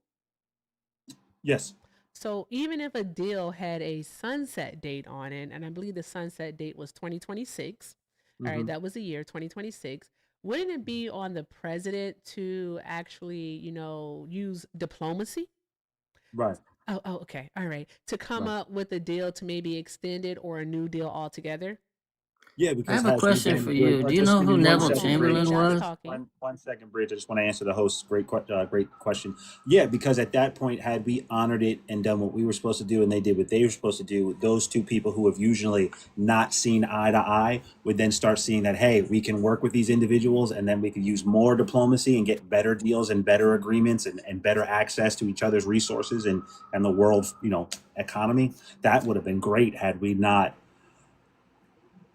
Yes. So even if a deal had a sunset date on it, and I believe the sunset date was 2026, all right, that was the year 2026. Wouldn't it be on the president to actually, use diplomacy? Right. Oh, okay. All right. To come up with a deal to maybe extend it or a new deal altogether? Yeah, I because have a question for you. Do you know who Neville Chamberlain was? One second, Bridge. I just want to answer the host's great question. Yeah, because at that point, had we honored it and done what we were supposed to do, and they did what they were supposed to do, those two people who have usually not seen eye to eye would then start seeing that, hey, we can work with these individuals, and then we could use more diplomacy and get better deals and better agreements and better access to each other's resources and the world, economy. That would have been great had we not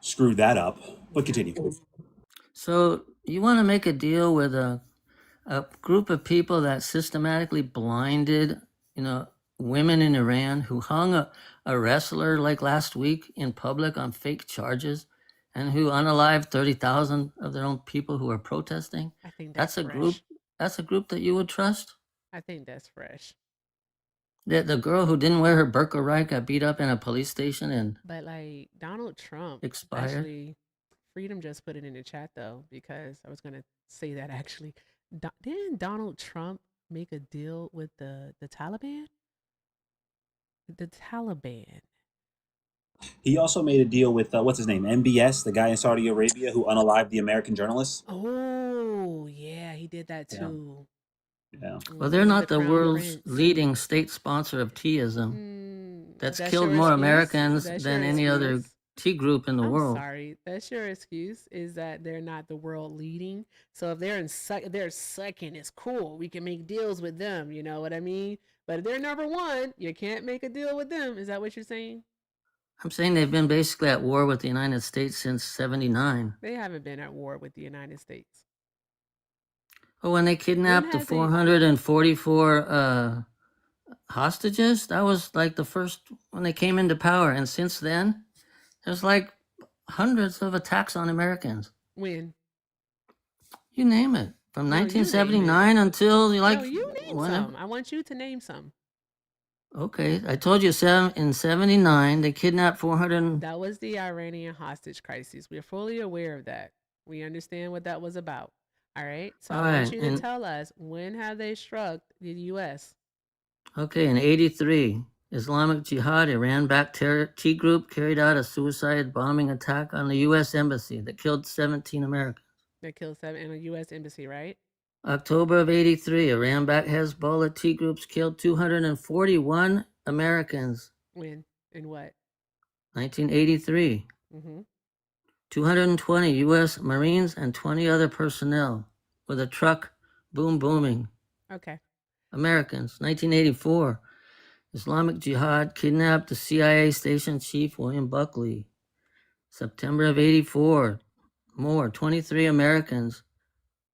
screwed that up. But continue. So you want to make a deal with a group of people that systematically blinded, women in Iran, who hung a wrestler like last week in public on fake charges, and who unalived 30,000 of their own people who are protesting? I think that's a fresh. group. That's a group that you would trust. I think that's fresh. The girl who didn't wear her burqa right got beat up in a police station and But like Donald Trump expired. Actually, Freedom just put it in the chat though, because I was gonna say that actually. Didn't Donald Trump make a deal with the Taliban? The Taliban. He also made a deal with what's his name, MBS, the guy in Saudi Arabia who unalived the American journalists. Oh, yeah, he did that Yeah, too. yeah. Well, they're The not the Crown world's Prince. leading state sponsor of teaism. That's That's killed your more excuse? Americans That's than your any other excuse? tea group in the I'm world. sorry. That's your excuse, is that they're not the world leading. So if they're second, it's cool. We can make deals with them. You know what I mean? But if they're number one, you can't make a deal with them. Is that what you're saying? I'm saying they've been basically at war with the United States since '79. They haven't been at war with the United States. Oh, when they When kidnapped the has a 444 hostages, that was like the first when they came into power. And since then, there's like hundreds of attacks on Americans. when? You name it. From No, you name it. 1979 until No, you name whenever. some. I want you to name some. Okay, I told you in '79 they kidnapped 400. That was the Iranian hostage crisis. We're fully aware of that. We understand what that was about. All right. So All I want right, you to and tell us, when have they struck the U.S.? okay, in '83, Islamic Jihad Iran-backed T group carried out a suicide bombing attack on the U.S. embassy that killed 17 Americans. That killed 7 in a U.S. embassy, right? October of '83, Iran-backed Hezbollah T groups killed 241 Americans. When and what? 1983, Mm-hmm. 220 U.S. Marines and 20 other personnel with a truck booming. Okay. Americans. 1984, Islamic Jihad kidnapped the CIA station chief William Buckley. September of '84, 23 Americans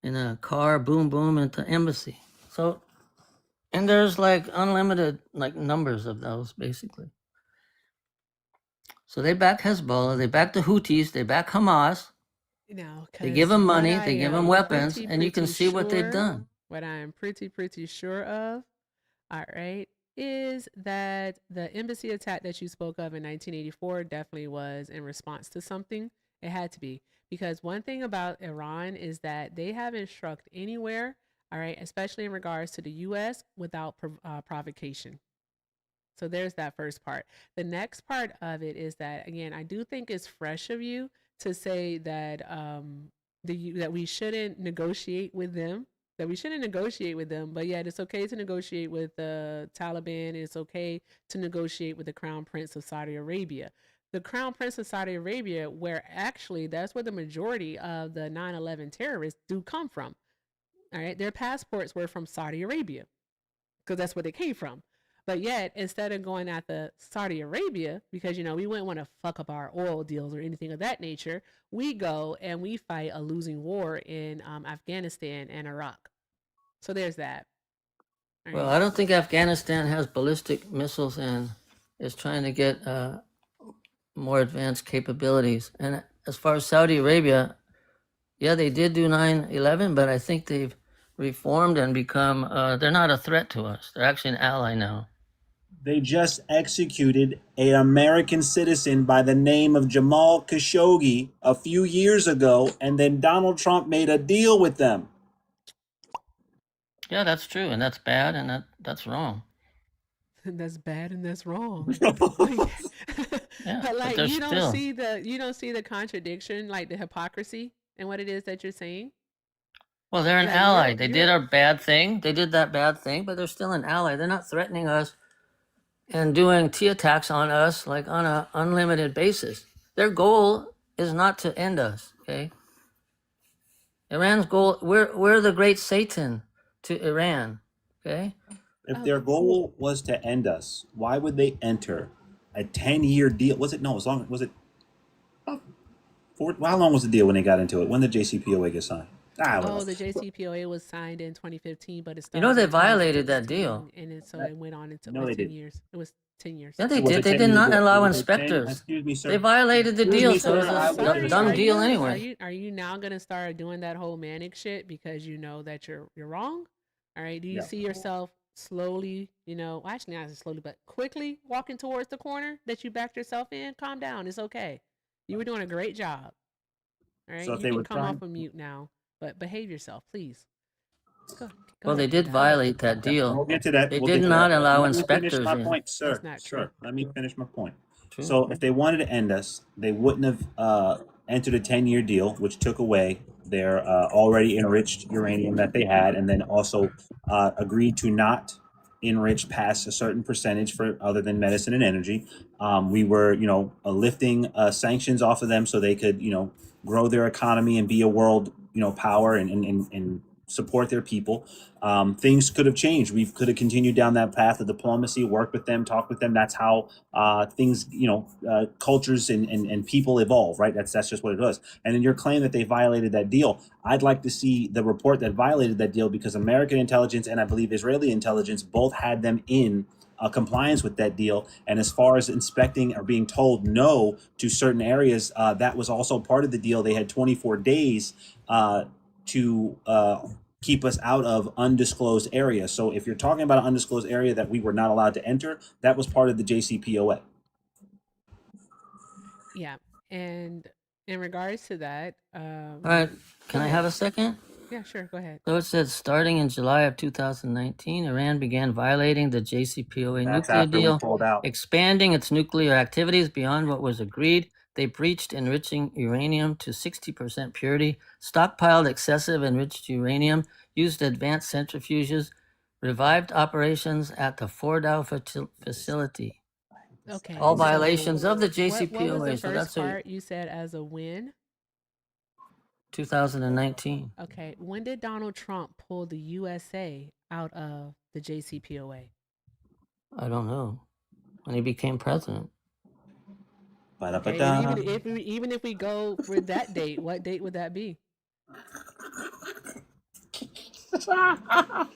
in a car boom into embassy. So, and there's like unlimited like numbers of those basically. So they back Hezbollah, they back the Houthis, they back Hamas. Now, They give them money, they give them weapons, pretty, and you can pretty see what they've sure, done. what I am pretty sure of, all right, is that the embassy attack that you spoke of in 1984 definitely was in response to something. It had to be, because one thing about Iran is that they haven't struck anywhere, all right, especially in regards to the U.S., without provocation. So there's that first part. The next part of it is that, again, I do think it's fresh of you to say that that we shouldn't negotiate with them. That we shouldn't negotiate with them, but yet it's okay to negotiate with the Taliban. It's okay to negotiate with the Crown Prince of Saudi Arabia. The Crown Prince of Saudi Arabia, where actually that's where the majority of the 9/11 terrorists do come from. All right, their passports were from Saudi Arabia because that's where they came from. But yet, instead of going at the Saudi Arabia, because, you know, we wouldn't want to fuck up our oil deals or anything of that nature, we go and we fight a losing war in Afghanistan and Iraq. So there's that. Well, I don't think Afghanistan has ballistic missiles and is trying to get more advanced capabilities. And as far as Saudi Arabia, yeah, they did do 9/11, but I think they've reformed and become, they're not a threat to us. They're actually an ally now. They just executed an American citizen by the name of Jamal Khashoggi a few years ago, and then Donald Trump made a deal with them. Yeah, that's true, and that's bad, and that's wrong. That's bad and that's wrong. Yeah, But like, there's you don't still. see the contradiction, like the hypocrisy in what it is that you're saying. Well, they're an Like, ally. They did a bad thing. They did that bad thing, but they're still an ally. They're not threatening us and doing T attacks on us like on an unlimited basis. Their goal is not to end us, okay? Iran's goal, we're the great Satan to Iran, okay? If their goal was to end us, why would they enter a 10-year deal? Was it? No, as long was it? How long was the deal when they got into it? When did JCPOA get signed? The JCPOA was signed in 2015, but it started. You know they violated that deal. And it went on into 10 years. It was 10 years. Yeah, they did. They did not allow inspectors. Excuse me, sir. They violated the deal, so it sir. was a dumb deal anyway. Are you now gonna start doing that whole manic shit because you know that you're wrong? All right. Do you see yourself slowly, actually not slowly, but quickly walking towards the corner that you backed yourself in? Calm down. It's okay. You were doing a great job. All right. So if you they can were come off of mute now, but behave yourself, please. Go Well, they ahead, did violate that deal. We'll get to that. They We'll did get to not that. allow Let me inspectors finish my in. point, sir. That's not true. Let me finish my point. true. So if they wanted to end us, they wouldn't have entered a 10-year deal, which took away their already enriched uranium that they had, and then also agreed to not enrich past a certain percentage for other than medicine and energy. We were, lifting sanctions off of them so they could, grow their economy and be a world, power and support their people. Things could have changed. We could have continued down that path of diplomacy, work with them, talk with them. That's how things, cultures and people evolve, right? That's just what it was. And then your claim that they violated that deal, I'd like to see the report that violated that deal, because American intelligence and I believe Israeli intelligence both had them in compliance with that deal. And as far as inspecting or being told no to certain areas, that was also part of the deal. They had 24 days to keep us out of undisclosed areas. So if you're talking about an undisclosed area that we were not allowed to enter, that was part of the JCPOA. Yeah. And in regards to that, All right, can I have a second? Yeah, sure. Go ahead. So it says, starting in July of 2019, Iran began violating the JCPOA nuclear deal, expanding its nuclear activities beyond what was agreed. They breached enriching uranium to 60% purity, stockpiled excessive enriched uranium, used advanced centrifuges, revived operations at the Fordow facility. Okay. All violations of the JCPOA. What was the So first that's part you said as a win? 2019. Okay. When did Donald Trump pull the USA out of the JCPOA? I don't know. When he became president. Okay. And even if we go for that date, what date would that be?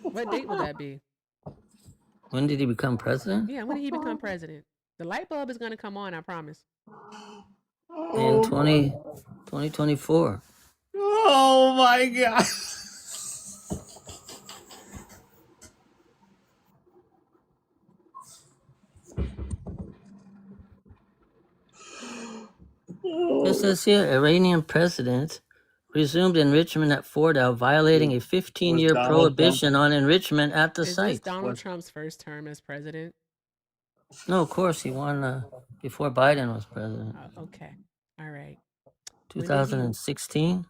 What date would that be? When did he become president? Yeah, when did he become president? The light bulb is going to come on, I promise. In 2024. Oh my God. It says here, Iranian president resumed enrichment at Fordow, violating a 15-year prohibition on enrichment at the site. Is this Donald Trump's first term as president? No, of course, he won before Biden was president. Okay. All right. 2016?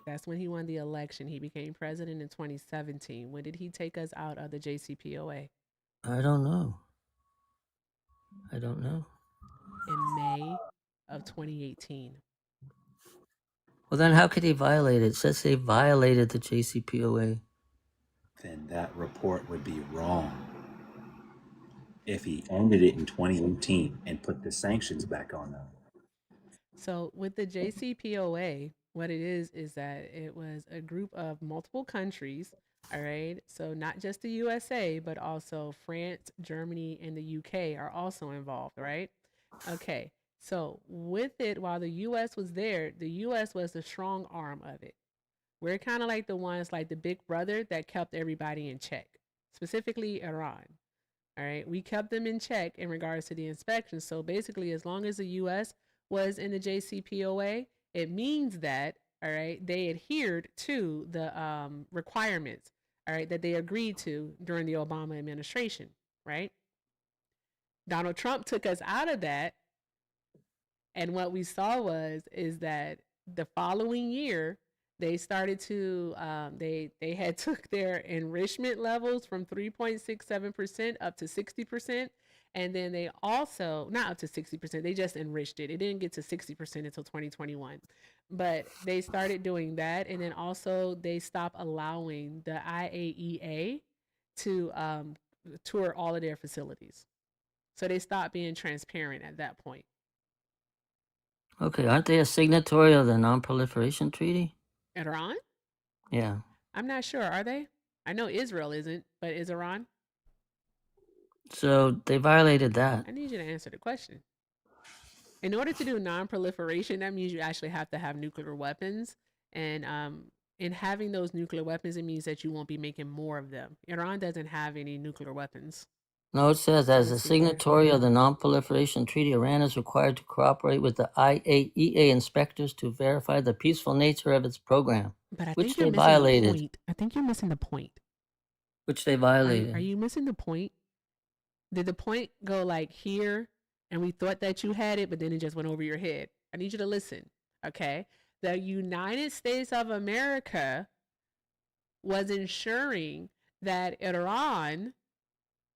That's when he won the election. He became president in 2017. When did he take us out of the JCPOA? I don't know. In May of 2018. Well, then how could he violate it? It says they violated the JCPOA. Then that report would be wrong if he ended it in 2018 and put the sanctions back on them. So with the JCPOA, what it is that it was a group of multiple countries, all right? So not just the USA, but also France, Germany, and the UK are also involved, right? Okay. So with it, while the US was there, the US was the strong arm of it. We're kind of like the ones like the big brother that kept everybody in check, specifically Iran. All right. We kept them in check in regards to the inspections. So basically, as long as the US was in the JCPOA, it means that, all right, they adhered to the requirements, all right, that they agreed to during the Obama administration, right? Donald Trump took us out of that. And what we saw is that the following year, they started to, they had took their enrichment levels from 3.67% up to 60%. And then they also, not up to 60%, they just enriched it. It didn't get to 60% until 2021. But they started doing that. And then also they stopped allowing the IAEA to tour all of their facilities. So they stopped being transparent at that point. Okay, aren't they a signatory of the Non-Proliferation Treaty? Iran? Yeah. I'm not sure. Are they? I know Israel isn't, but is Iran? So they violated that. I need you to answer the question. In order to do non-proliferation, that means you actually have to have nuclear weapons. And in having those nuclear weapons, it means that you won't be making more of them. Iran doesn't have any nuclear weapons. No, it says, as a signatory of the Non-Proliferation Treaty, Iran is required to cooperate with the IAEA inspectors to verify the peaceful nature of its program, but I which think you're they missing violated. The point. I think you're missing the point. Which they violated. Are you missing the point? Did the point go like here and we thought that you had it, but then it just went over your head. I need you to listen, okay? The United States of America was ensuring that Iran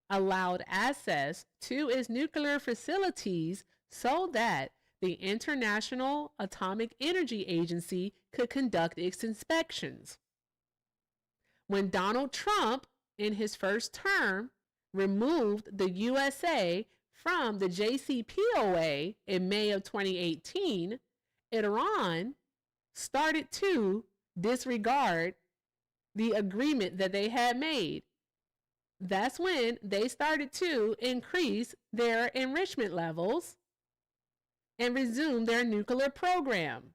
allowed access to its nuclear facilities so that the International Atomic Energy Agency could conduct its inspections. When Donald Trump, in his first term, removed the USA from the JCPOA in May of 2018, Iran started to disregard the agreement that they had made. That's when they started to increase their enrichment levels and resume their nuclear program.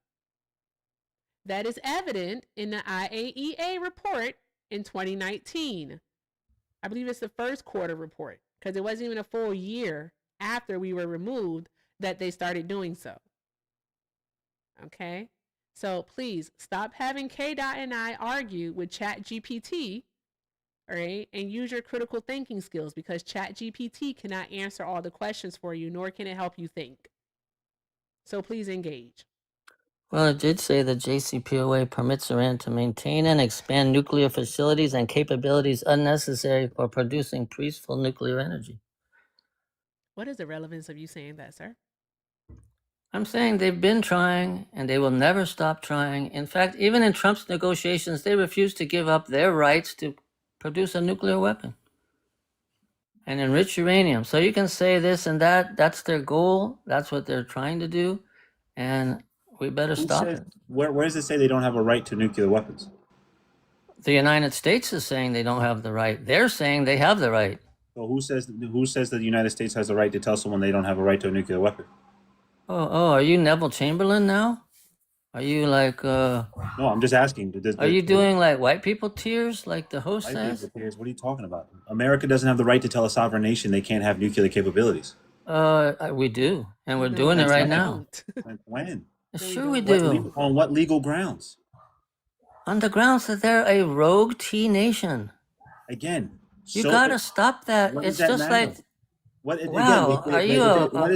That is evident in the IAEA report in 2019. I believe it's the first quarter report, because it wasn't even a full year after we were removed that they started doing so. Okay? So please stop having K-Dot and I argue with ChatGPT, all right, and use your critical thinking skills, because ChatGPT cannot answer all the questions for you, nor can it help you think. So please engage. Well, it did say the JCPOA permits Iran to maintain and expand nuclear facilities and capabilities unnecessary for producing peaceful nuclear energy. What is the relevance of you saying that, sir? I'm saying they've been trying and they will never stop trying. In fact, even in Trump's negotiations, they refused to give up their rights to produce a nuclear weapon and enrich uranium. So you can say this and that. That's their goal. That's what they're trying to do. And we better stop it. Where does it say they don't have a right to nuclear weapons? The United States is saying they don't have the right. They're saying they have the right. So who says that the United States has the right to tell someone they don't have a right to a nuclear weapon? Oh, are you Neville Chamberlain now? Are you like No, I'm just asking. Are you doing like white people tears like the host says? What are you talking about? America doesn't have the right to tell a sovereign nation they can't have nuclear capabilities. We do, and we're doing it right now. When? Sure we do. On what legal grounds? On the grounds that they're a rogue T nation. Again, you gotta stop that. It's just like, wow, are you what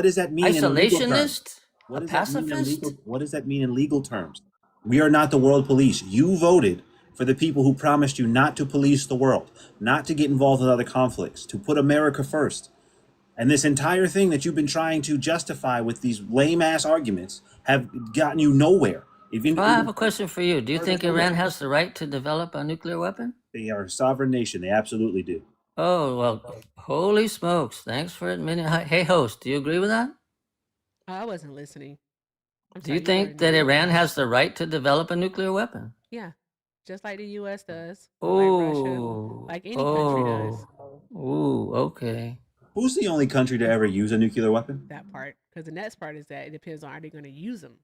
does that mean? Isolationist? A pacifist? What does that mean in legal terms? We are not the world police. You voted for the people who promised you not to police the world, not to get involved with other conflicts, to put America first. And this entire thing that you've been trying to justify with these lame-ass arguments have gotten you nowhere. I have a question for you. Do you think Iran has the right to develop a nuclear weapon? They are a sovereign nation. They absolutely do. Oh, well, holy smokes. Thanks for admitting. Hey, host, do you agree with that? I wasn't listening. Do you think that Iran has the right to develop a nuclear weapon? Yeah, just like the U.S. does. Oh, like Russia, like any country does. Ooh, okay. Who's the only country to ever use a nuclear weapon? That part, because the next part is that it depends on are they going to use them.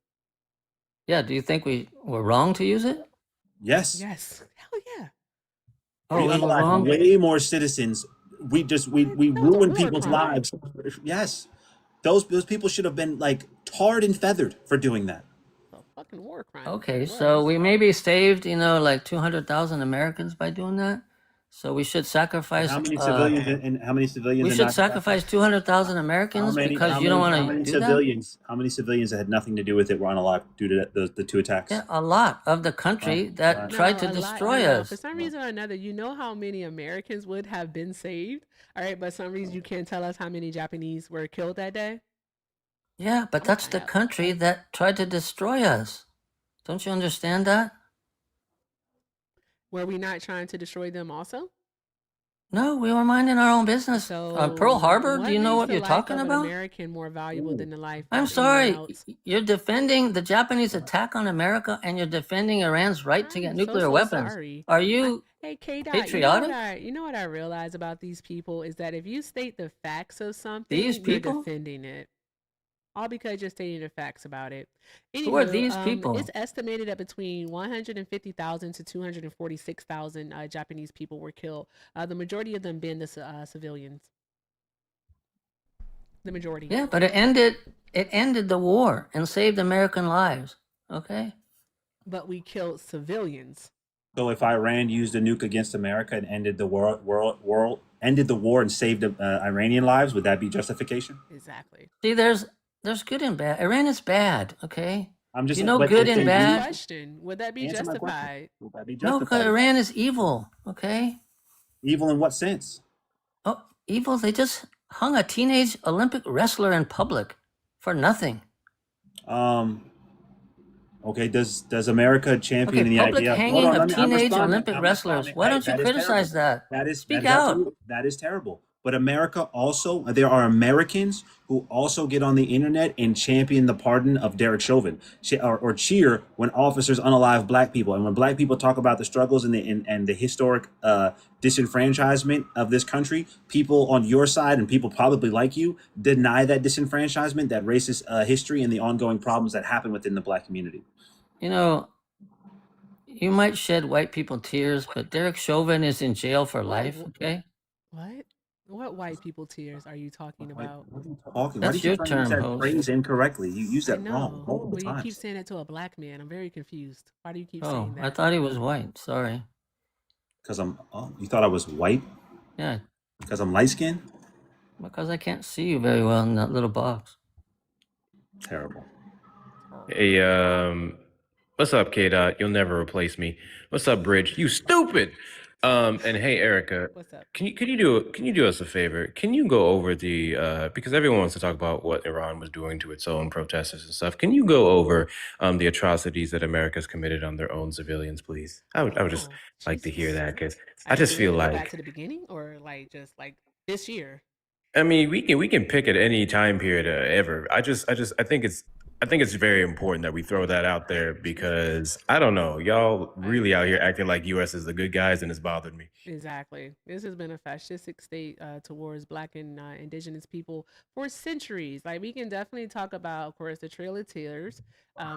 Yeah, do you think we were wrong to use it? Yes. Yes. Hell yeah. Oh, we were wrong. Way more citizens. We ruined people's lives. Yes. Those people should have been like tarred and feathered for doing that. A fucking war crime. Okay, so we maybe saved, like 200,000 Americans by doing that. So we should sacrifice. How many civilians? We should sacrifice 200,000 Americans because you don't want to do that. How many civilians that had nothing to do with it were unalive due to the two attacks? Yeah, a lot of the country that tried to destroy us. For some reason or another, you know how many Americans would have been saved. All right, but for some reason you can't tell us how many Japanese were killed that day. Yeah, but that's the country that tried to destroy us. Don't you understand that? Were we not trying to destroy them also? No, we were minding our own business. So Pearl Harbor, do you know what you're talking about? American more valuable than the life. I'm sorry, you're defending the Japanese attack on America and you're defending Iran's right to get nuclear weapons. Sorry. Are you patriotic? You know what I realize about these people is that if you state the facts of something, these people you're defending it. All because you're stating the facts about it. Anyway, who are these people? It's estimated that between 150,000 to 246,000 Japanese people were killed. The majority of them being the civilians. The majority. Yeah, but it ended the war and saved American lives. Okay. But we killed civilians. So if Iran used a nuke against America and ended the world ended the war and saved Iranian lives, would that be justification? Exactly. See, there's good and bad. Iran is bad, okay? I'm Do just you saying, know but good and Answer the bad? question. Would that be answer my question. justified? Would that be No, justified? Iran is evil, okay? Evil in what sense? Oh, evil, they just hung a teenage Olympic wrestler in public for nothing. Okay, does America champion Okay, the public idea? Hold hanging on, of I'm teenage responding. Olympic I'm wrestlers. responding. Why don't you That is criticize terrible. that? That Speak is out. absolutely, that is terrible. But America also, there are Americans who also get on the internet and champion the pardon of Derek Chauvin, or cheer when officers unalive black people. And when black people talk about the struggles and the historic disenfranchisement of this country, people on your side and people probably like you deny that disenfranchisement, that racist history, and the ongoing problems that happen within the black community. You know, you might shed white people tears, but Derek Chauvin is in jail for life, okay? What? What white people tears are you talking about? What are you talking? Why do That's you your keep trying to use term, that host. phrase incorrectly? You use I that wrong know. multiple Well, you keep times. saying it to a black man. I'm very confused. Why do you keep Oh, saying I that? thought he was white. Sorry. Because you thought I was white? Yeah, Because I'm light skinned? because I can't see you very well in that little box. Terrible. Hey, what's up, K. You'll never replace me. What's up, Bridge? You stupid. And hey, Erica, What's up? can you do us a favor? Can you go over the because everyone wants to talk about what Iran was doing to its own protesters and stuff. Can you go over the atrocities that America's committed on their own civilians, please? I would just Oh, like to hear Jesus. that because All I right, just do we feel want to go back like to the beginning or like just like this year? I mean, we can pick at any time period ever. I think it's very important that we throw that out there because I don't know, y'all really out here acting like U.S. is the good guys, and it's bothered me. Exactly. This has been a fascistic state towards Black and Indigenous people for centuries. Like, we can definitely talk about, of course, the Trail of Tears.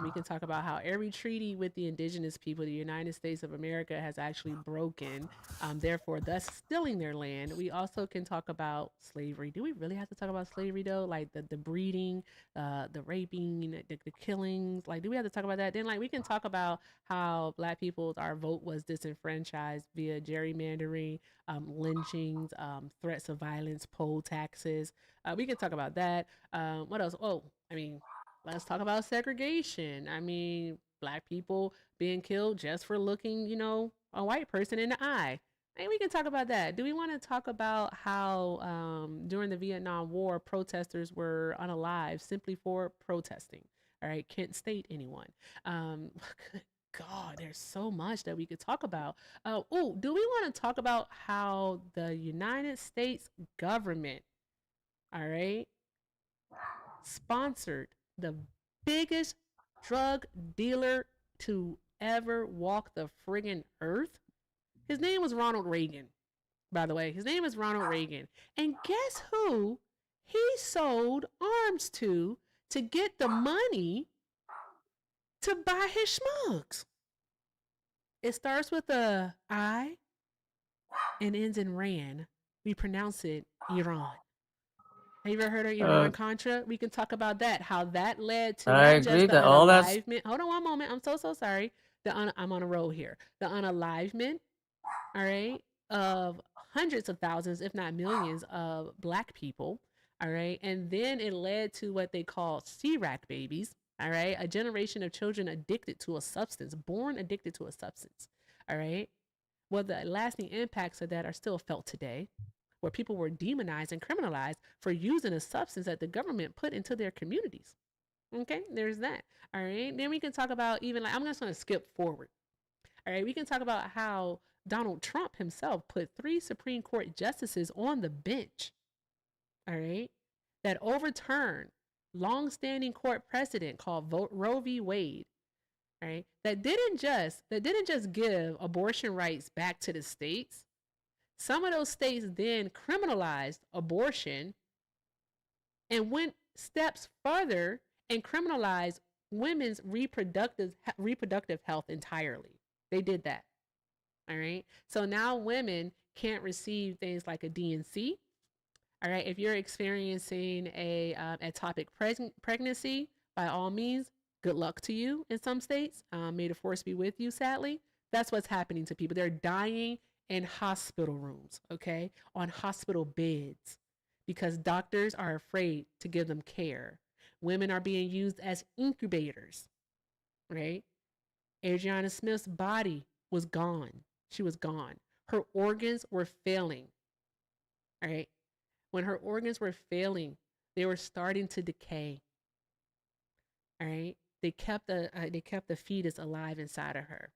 We can talk about how every treaty with the Indigenous people, the United States of America, has actually broken, therefore, thus stealing their land. We also can talk about slavery. Do we really have to talk about slavery, though? Like the breeding, the raping, the killings. Like, do we have to talk about that? Then, like, we can talk about how Black people, our vote was disenfranchised via gerrymandering, lynchings, threats of violence, poll taxes. We can talk about that. What else? Oh, I mean, let's talk about segregation. I mean, Black people being killed just for looking, a white person in the eye. And we can talk about that. Do we want to talk about how during the Vietnam War, protesters were unalived simply for protesting? All right, can't state anyone. Good God, there's so much that we could talk about. Oh, do we want to talk about how the United States government, all right, sponsored the biggest drug dealer to ever walk the friggin' earth? His name was Ronald Reagan, by the way. His name is Ronald Reagan. And guess who he sold arms to get the money to buy his schmugs? It starts with a I and ends in Ran. We pronounce it Iran. Have you ever heard of Iran Contra? We can talk about that. How that led to I not agree just the that all that's unalivement. Hold on one moment. I'm so sorry. I'm on a roll here. The unalivement, all right, of hundreds of thousands, if not millions, of Black people. All right, and then it led to what they call C-rack babies. All right, a generation of children addicted to a substance, born addicted to a substance. All right. Well, the lasting impacts of that are still felt today, where people were demonized and criminalized for using a substance that the government put into their communities. Okay, there's that. All right. Then we can talk about even like, I'm just going to skip forward. All right. We can talk about how Donald Trump himself put 3 Supreme Court justices on the bench. All right. That overturned long-standing court precedent called Roe v. Wade. Right? That didn't just give abortion rights back to the states. Some of those states then criminalized abortion and went steps further and criminalized women's reproductive health entirely. They did that. All right. So now women can't receive things like a DNC. All right. If you're experiencing a ectopic pregnancy, by all means, good luck to you in some states. May the force be with you, sadly. That's what's happening to people. They're dying in hospital rooms, okay, on hospital beds, because doctors are afraid to give them care. Women are being used as incubators, right? Adriana Smith's body was gone. She was gone. Her organs were failing, right? When her organs were failing, they were starting to decay, all right? They kept the fetus alive inside of her.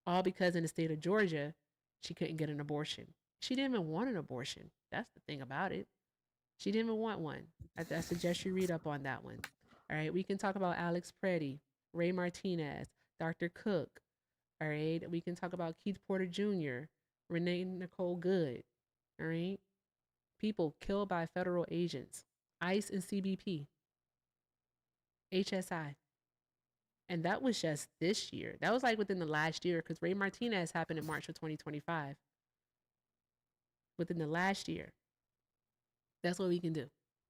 All because in the state of Georgia, she couldn't get an abortion. She didn't even want an abortion. That's the thing about it. She didn't even want one. I suggest you read up on that one. All right. We can talk about Alex Preddy, Ray Martinez, Dr. Cook. All right. We can talk about Keith Porter Jr., Renee Nicole Good. All right. People killed by federal agents, ICE and CBP, HSI. And that was just this year. That was like within the last year, because Ray Martinez happened in March of 2025. Within the last year. That's what we can do.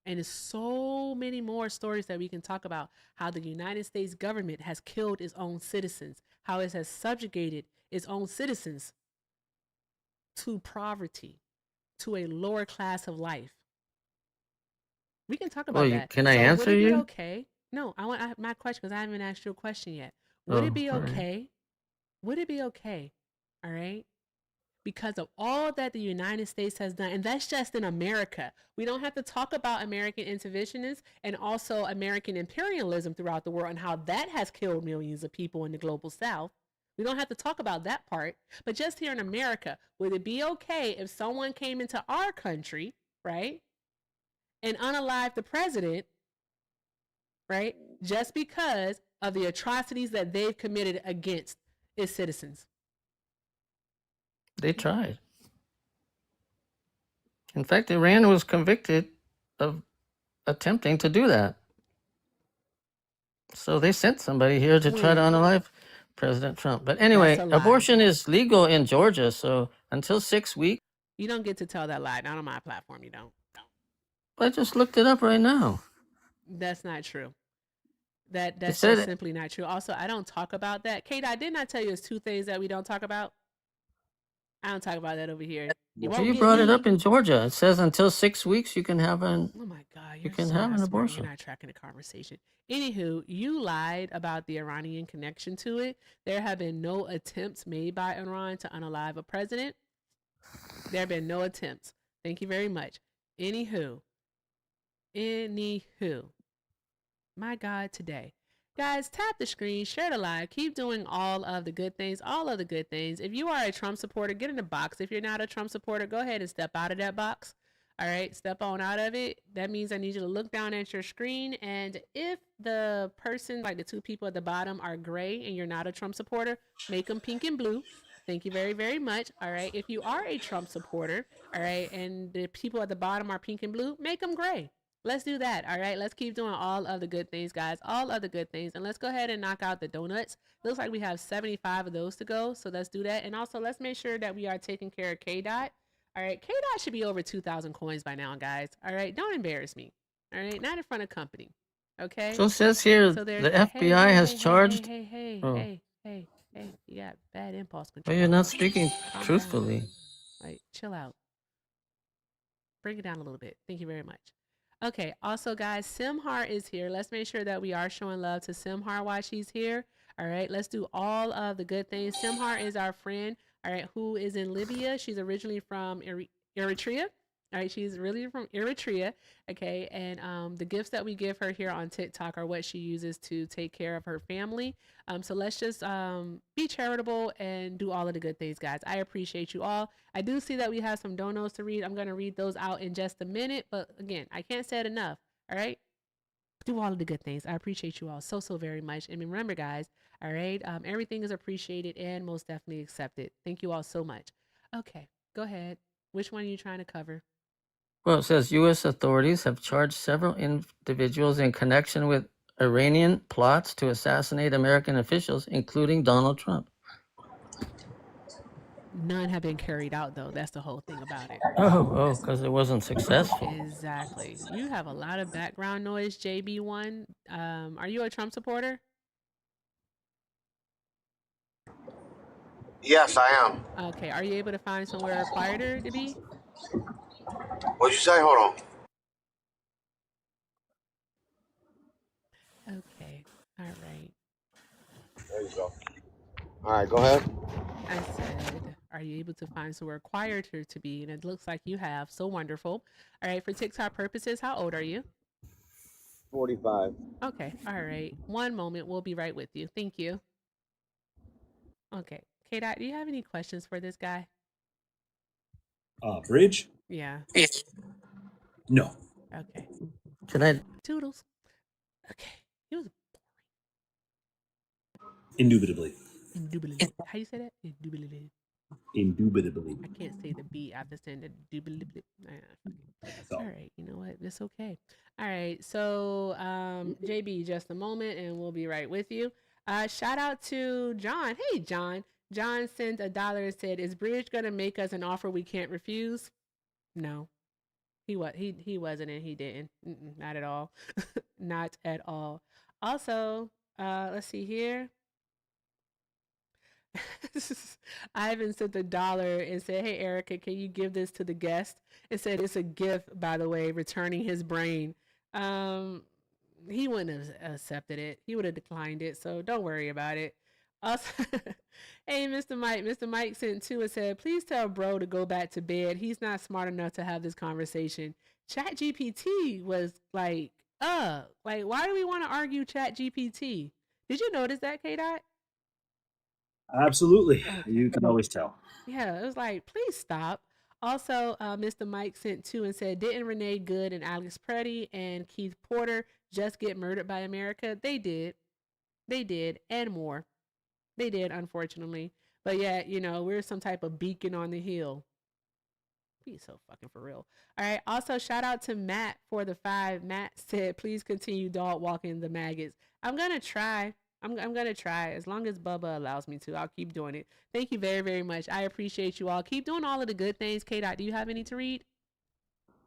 And there's so many more stories that we can talk about, how the United States government has killed its own citizens, how it has subjugated its own citizens to poverty, to a lower class of life. We can talk about that. Can I So answer would it be you? okay? No, I want my question, because I haven't asked you a question yet. Would it be all right. okay? Would it be okay? All right. Because of all that the United States has done, and that's just in America. We don't have to talk about American interventionism and also American imperialism throughout the world and how that has killed millions of people in the global South. We don't have to talk about that part. But just here in America, would it be okay if someone came into our country, right, and unalived the president, right, just because of the atrocities that they've committed against its citizens? They tried. In fact, Iran was convicted of attempting to do that. So they sent somebody here to try to When? unalive President Trump. But That's anyway, a lie. abortion is legal in Georgia. So until 6 weeks, You don't get to tell that lie. Not on my platform, you don't. I just looked it up right now. That's not true. It That's said just simply not true. Also, I don't talk about that. Kate, I did not tell you it's two things that we don't talk about. I don't talk about that over here. You well, won't you get brought it me. up in Georgia. It says until 6 weeks you can have an Oh my God, you you're can so have not an smart. abortion. You're not tracking the conversation. Anywho, you lied about the Iranian connection to it. There have been no attempts made by Iran to unalive a president. There have been no attempts. Thank you very much. Anywho, my God, today. Guys, tap the screen, share the live, keep doing all of the good things, all of the good things. If you are a Trump supporter, get in the box. If you're not a Trump supporter, go ahead and step out of that box. All right, step on out of it. That means I need you to look down at your screen. And if the person, like the two people at the bottom, are gray and you're not a Trump supporter, make them pink and blue. Thank you very, very much. All right, if you are a Trump supporter, all right, and the people at the bottom are pink and blue, make them gray. Let's do that. All right. Let's keep doing all of the good things, guys. All of the good things. And let's go ahead and knock out the donuts. Looks like we have 75 of those to go. So let's do that. And also, let's make sure that we are taking care of K-Dot. All right. K-Dot should be over 2,000 coins by now, guys. All right. Don't embarrass me. All right. Not in front of company. Okay. So it says here So there's the that. FBI has charged. Hey. You got bad impulse Well, control. you're not speaking Calm truthfully. down. Like, chill out. Bring it down a little bit. Thank you very much. Okay, also guys, Simhar is here. Let's make sure that we are showing love to Simhar while she's here. All right, let's do all of the good things. Simhar is our friend, all right, who is in Libya. She's originally from Eritrea. All right, she's really from Eritrea, okay, and the gifts that we give her here on TikTok are what she uses to take care of her family. So let's just be charitable and do all of the good things, guys. I appreciate you all. I do see that we have some donos to read. I'm going to read those out in just a minute, but again, I can't say it enough, all right? Do all of the good things. I appreciate you all so very much. And remember, guys, all right, everything is appreciated and most definitely accepted. Thank you all so much. Okay, go ahead. Which one are you trying to cover? Well, it says U.S. authorities have charged several individuals in connection with Iranian plots to assassinate American officials, including Donald Trump. None have been carried out, though. That's the whole thing about it. Oh, because it wasn't successful. Exactly. You have a lot of background noise, JB1. Are you a Trump supporter? Yes, I am. Okay, are you able to find somewhere quieter to be? What'd you say? Hold on. Okay, all right. There you go. All right, go ahead. I said, are you able to find somewhere quieter to be? And it looks like you have. So wonderful. All right, for TikTok purposes, how old are you? 45. Okay, all right. One moment, we'll be right with you. Thank you. Okay, K Dot, do you have any questions for this guy? Bridge? Yeah. No. Okay. Can I? Toodles. Okay. He was Indubitably. indubitably. How you say that? Indubitably. Indubitably. I can't say the B after saying the indubitably. That's all. All right. You know what? It's okay. All right. So, JB, just a moment, and we'll be right with you. Shout out to John. Hey, John. John sent $1 and said, "Is Bridge gonna make us an offer we can't refuse?" No. He wasn't, and he didn't. Not at all. Not at all. Also, let's see here. Ivan sent $1 and said, "Hey Erica, can you give this to the guest?" And said it's a gift, by the way, returning his brain. Um, he wouldn't have accepted it. He would have declined it. So don't worry about it. Also, hey, Mr. Mike. Mr. Mike sent 2 and said, "Please tell bro to go back to bed. He's not smart enough to have this conversation." Chat GPT was like, why do we want to argue Chat GPT? Did you notice that, K Dot? Absolutely. Okay. You can always tell. Yeah, it was like, please stop. Also, Mr. Mike sent 2 and said, "Didn't Renee Good and Alex Preddy and Keith Porter just get murdered by America?" They did. They did, and more. They did, unfortunately. But yeah, we're some type of beacon on the hill. Be so fucking for real. All right. Also, shout out to Matt for the 5. Matt said, "Please continue dog walking the maggots." I'm gonna try. I'm gonna try as long as Bubba allows me to. I'll keep doing it. Thank you very, very much. I appreciate you all. Keep doing all of the good things. K Dot, do you have any to read?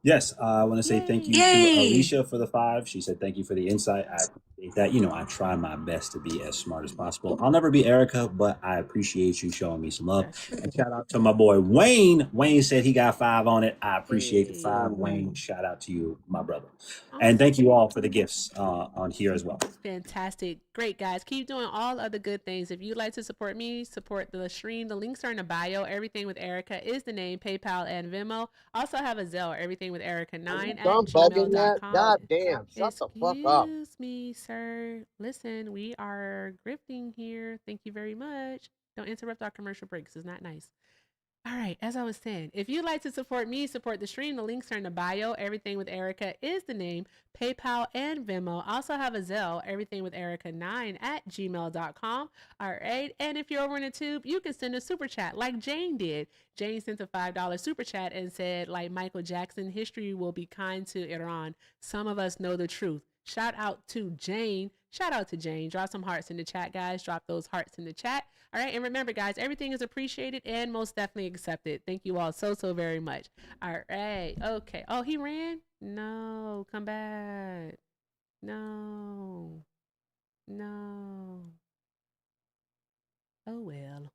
Yes, I want to say thank you to Alicia for the 5. She said thank you for the insight. I appreciate that. I try my best to be as smart as possible. I'll never be Erica, but I appreciate you showing me some love. That's true. And shout out to my boy Wayne. Wayne said he got 5 on it. I appreciate the 5, Hey. Wayne. Shout out to you, my brother. Awesome. And thank you all for the gifts on here as well. Fantastic. Great, guys. Keep doing all of the good things. If you'd like to support me, support the stream, the links are in the bio. Everything with Erica is the name, PayPal and Venmo. Also have a Zelle, everything with Erica9 at Done bugging yet? gmail.com. God damn. Shut the fuck up. Excuse me, sir. Listen, we are grifting here. Thank you very much. Don't interrupt our commercial breaks. It's not nice. All right, as I was saying, if you'd like to support me, support the stream, the links are in the bio. Everything with Erica is the name, PayPal and Venmo. Also have a Zelle, everything with Erica9 at gmail.com. All right, and if you're over in the tube, you can send a super chat like Jane did. Jane sent a $5 super chat and said, like Michael Jackson, history will be kind to Iran. Some of us know the truth. Shout out to Jane. Shout out to Jane. Drop some hearts in the chat, guys. Drop those hearts in the chat. All right. And remember, guys, everything is appreciated and most definitely accepted. Thank you all so, so very much. All right. Okay. Oh, he ran? No. Come back. No. No. Oh, well.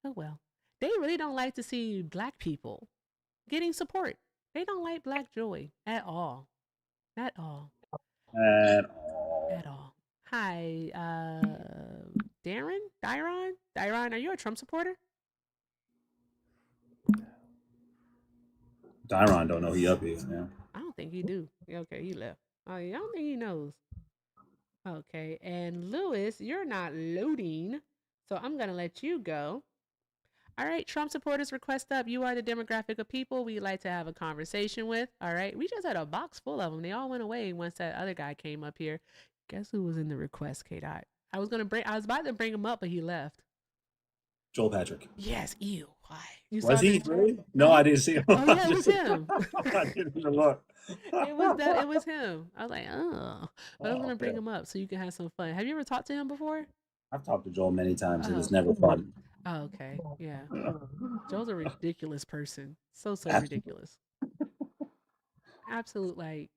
Oh, well. They really don't like to see Black people getting support. They don't like Black joy at all. At all. At all. Hi, Dyron, are you a Trump supporter? Dyron don't know he up here. Yeah. I don't think he do. Okay, he left. I don't think he knows. Okay, and Lewis, you're not loading, so I'm gonna let you go. All right, Trump supporters, request up. You are the demographic of people we'd like to have a conversation with. All right, we just had a box full of them. They all went away once that other guy came up here. Guess who was in the request, K Dot? I was about to bring him up, but he left. Joel Patrick. Yes, ew. Why? You Was he really? No, I didn't see him. Oh yeah, it was him. I didn't even look. It was him. I was like, oh. But I was gonna bring him up so you can have some fun. Have you ever talked to him before? I've talked to Joel many times. It was never fun. Oh, okay. Yeah. Joel's a ridiculous person. So ridiculous. Absolute, like,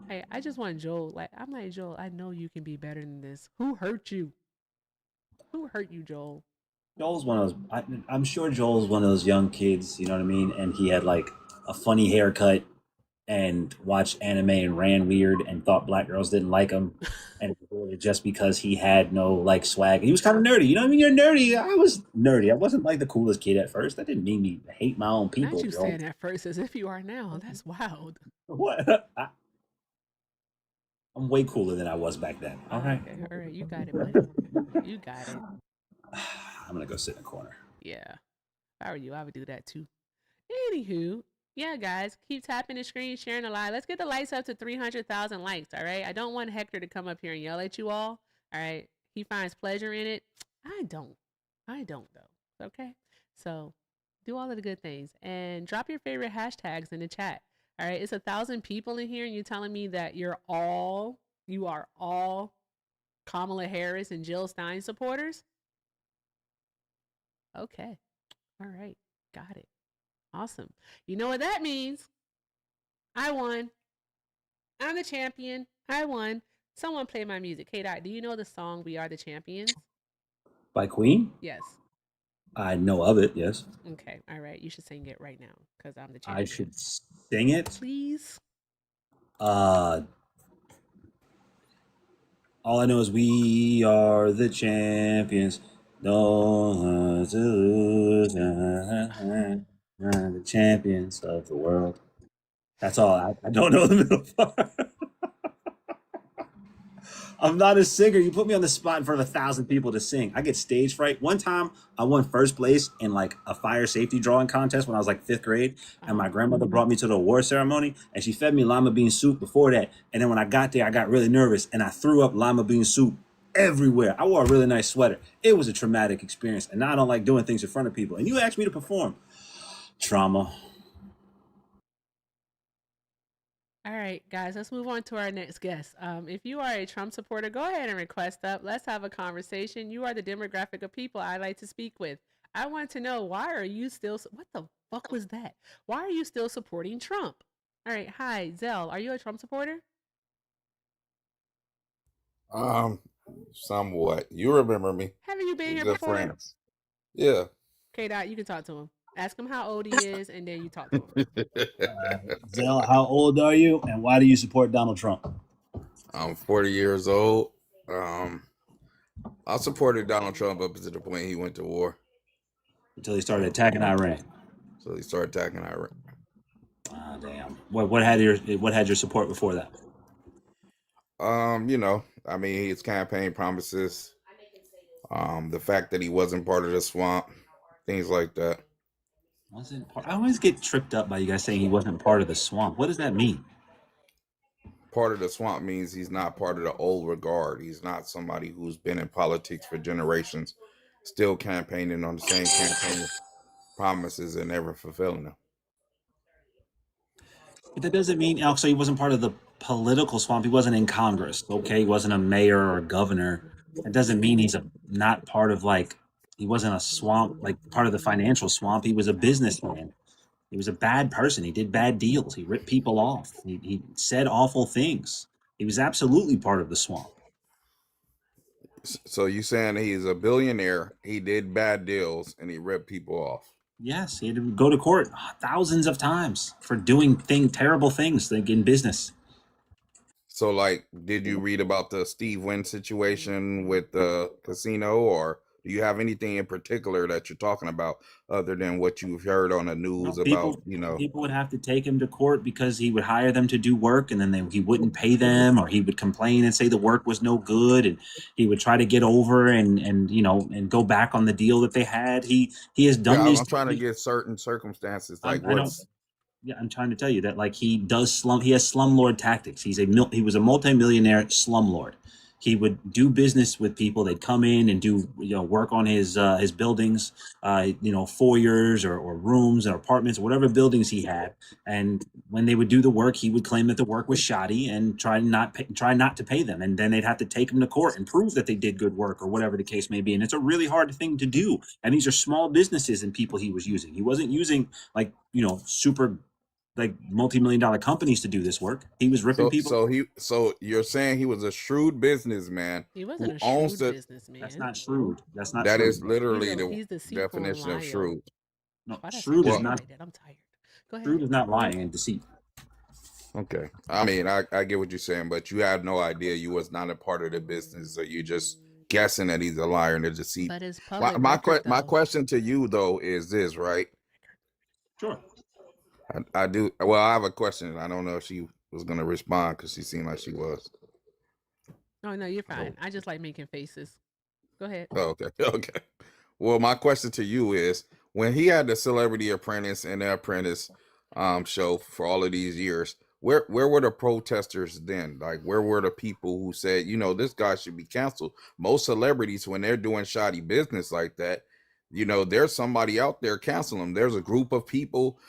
hey, I just want Joel. Like, I'm like, Joel, I know you can be better than this. Who hurt you? Who hurt you, Joel? Joel's one of those. I'm sure Joel's one of those young kids. You know what I mean? And he had like a funny haircut and watched anime and ran weird and thought black girls didn't like him. And it was really just because he had no like swag. He was kind of nerdy. You know what I mean? You're nerdy. I was nerdy. I wasn't like the coolest kid at first. That didn't mean me to hate my own people, Not you Joel. saying that first as if you are now. That's wild. What? I'm way cooler than I was back then. All right. Okay, all right. You got it, buddy. You got it. I'm gonna go sit in a corner. Yeah. If I were you, I would do that too. Anywho, yeah, guys, keep tapping the screen, sharing the live. Let's get the likes up to 300,000 likes, all right? I don't want Hector to come up here and yell at you all right? He finds pleasure in it. I don't. Though. Okay? So do all of the good things and drop your favorite hashtags in the chat. All right? It's 1,000 people in here and you're telling me that you are all Kamala Harris and Jill Stein supporters? Okay. All right. Got it. Awesome. You know what that means? I won. I'm the champion. I won. Someone play my music. K-Dot, do you know the song We Are the Champions? By Queen? Yes. I know of it, yes. Okay. All right. You should sing it right now because I'm the champion. I should sing it? Please. All I know is we are the champions. No one to lose. The champions of the world. That's all. I don't know the middle part. I'm not a singer. You put me on the spot in front of 1,000 people to sing. I get stage fright. One time I won first place in like a fire safety drawing contest when I was like 5th grade. And my grandmother brought me to the award ceremony and she fed me lima bean soup before that. And then when I got there, I got really nervous and I threw up lima bean soup everywhere. I wore a really nice sweater. It was a traumatic experience. And now I don't like doing things in front of people. And you asked me to perform. Trauma. All right, guys, let's move on to our next guest. If you are a Trump supporter, go ahead and request up. Let's have a conversation. You are the demographic of people I like to speak with. I want to know, why are you still, what the fuck was that? Why are you still supporting Trump? All right, hi, Zell, are you a Trump supporter? Somewhat. You remember me. Haven't you been here Good before? friends. Yeah. K-Dot, you can talk to him. Ask him how old he is, and then you talk to him. Zell, how old are you, and why do you support Donald Trump? I'm 40 years old. I supported Donald Trump up to the point he went to war. Until he started attacking Iran. So he started attacking Iran. Ah, damn. What had your support before that? His campaign promises, the fact that he wasn't part of the swamp, things like that. I always get tripped up by you guys saying he wasn't part of the swamp. What does that mean? Part of the swamp means he's not part of the old regard. He's not somebody who's been in politics for generations, still campaigning on the same campaign promises and never fulfilling them. But that doesn't mean, so he wasn't part of the political swamp. He wasn't in Congress, okay? He wasn't a mayor or a governor. That doesn't mean he's not part of, like, he wasn't a swamp, like part of the financial swamp. He was a businessman. He was a bad person. He did bad deals. He ripped people off. He said awful things. He was absolutely part of the swamp. So you saying he's a billionaire, he did bad deals, and he ripped people off? Yes, he had to go to court thousands of times for doing terrible things like in business. So, like, did you read about the Steve Wynn situation with the casino, or do you have anything in particular that you're talking about other than what you've heard on the news about, People would have to take him to court because he would hire them to do work and then he wouldn't pay them, or he would complain and say the work was no good, and he would try to get over and go back on the deal that they had. He has done this. I'm trying to get certain circumstances. Like, I'm trying to tell you that, like, he has slumlord tactics. He was a multimillionaire slumlord. He would do business with people. They'd come in and do work on his buildings, foyers or rooms or apartments, or whatever buildings he had. And when they would do the work, he would claim that the work was shoddy and try not to pay them. And then they'd have to take him to court and prove that they did good work or whatever the case may be. And it's a really hard thing to do. And these are small businesses and people he was using. He wasn't using super like multi-million-dollar companies to do this work. He was ripping people. So you're saying he was a shrewd businessman He who wasn't a owns shrewd the. businessman. That's not shrewd. That's not That shrewd. is literally He's the deceitful and definition of lying. shrewd. No, Why did I say shrewd is lying not. like that? I'm tired. Go ahead. Shrewd is not lying and deceit. Okay. I mean, I get what you're saying, but you had no idea you was not a part of the business, so you just guessing that he's a liar and a deceit. But it's public My record, question to you though is this, right? Sure. I do. Well, I have a question. I don't know if she was gonna respond because she seemed like she was. No, you're fine. I just like making faces. Go ahead. Oh, okay. Okay. Well, my question to you is, when he had the Celebrity Apprentice and the Apprentice show for all of these years, where were the protesters then? Like, where were the people who said, this guy should be canceled? Most celebrities, when they're doing shoddy business like that, there's somebody out there canceling them. There's a group of people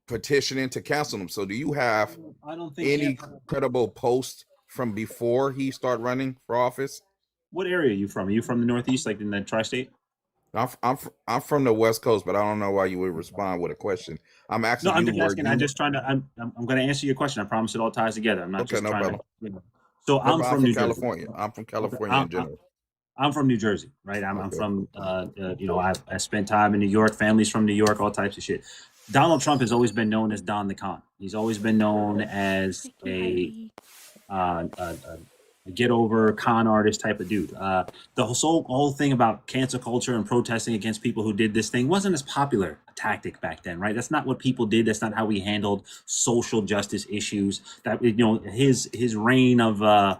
petitioning to cancel them. So do you have any credible post from before he started running for office? What area are you from? Are you from the Northeast, like in the tri-state? I'm from the West Coast, but I don't know why you would respond with a question. I'm asking. No, I'm just asking. I'm just trying to. I'm going to answer your question. I promise it all ties together. I'm not just trying to. So I'm from New California. Jersey. I'm from California in general. I'm from New Jersey, right? I'm from. I spent time in New York. Family's from New York. All types of shit. Donald Trump has always been known as Don the Con. He's always been known as a get over con artist type of dude. The whole thing about cancel culture and protesting against people who did this thing wasn't as popular a tactic back then, right? That's not what people did. That's not how we handled social justice issues. That his reign of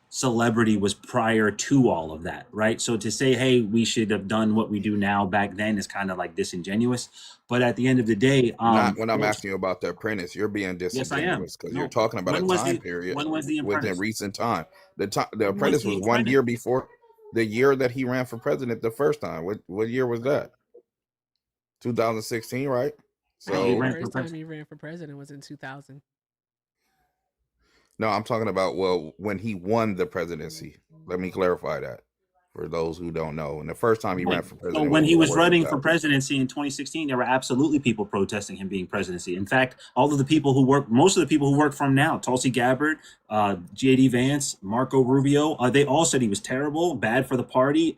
celebrity was prior to all of that, right? So to say, hey, we should have done what we do now back then is kind of like disingenuous. But at the end of the day, not when I'm asking you about The Apprentice, you're being disingenuous because you're talking about a time period. When was The Apprentice? Within recent time. The Apprentice was 1 year before the year that he ran for president the first time. What year was that? 2016, right? So the first time he ran for president was in 2000. No, I'm talking about, when he won the presidency. Let me clarify that for those who don't know. And the first time he ran for president. So when he was running for presidency in 2016, there were absolutely people protesting him being presidency. In fact, most of the people who work from now, Tulsi Gabbard, J.D. Vance, Marco Rubio, they all said he was terrible, bad for the party.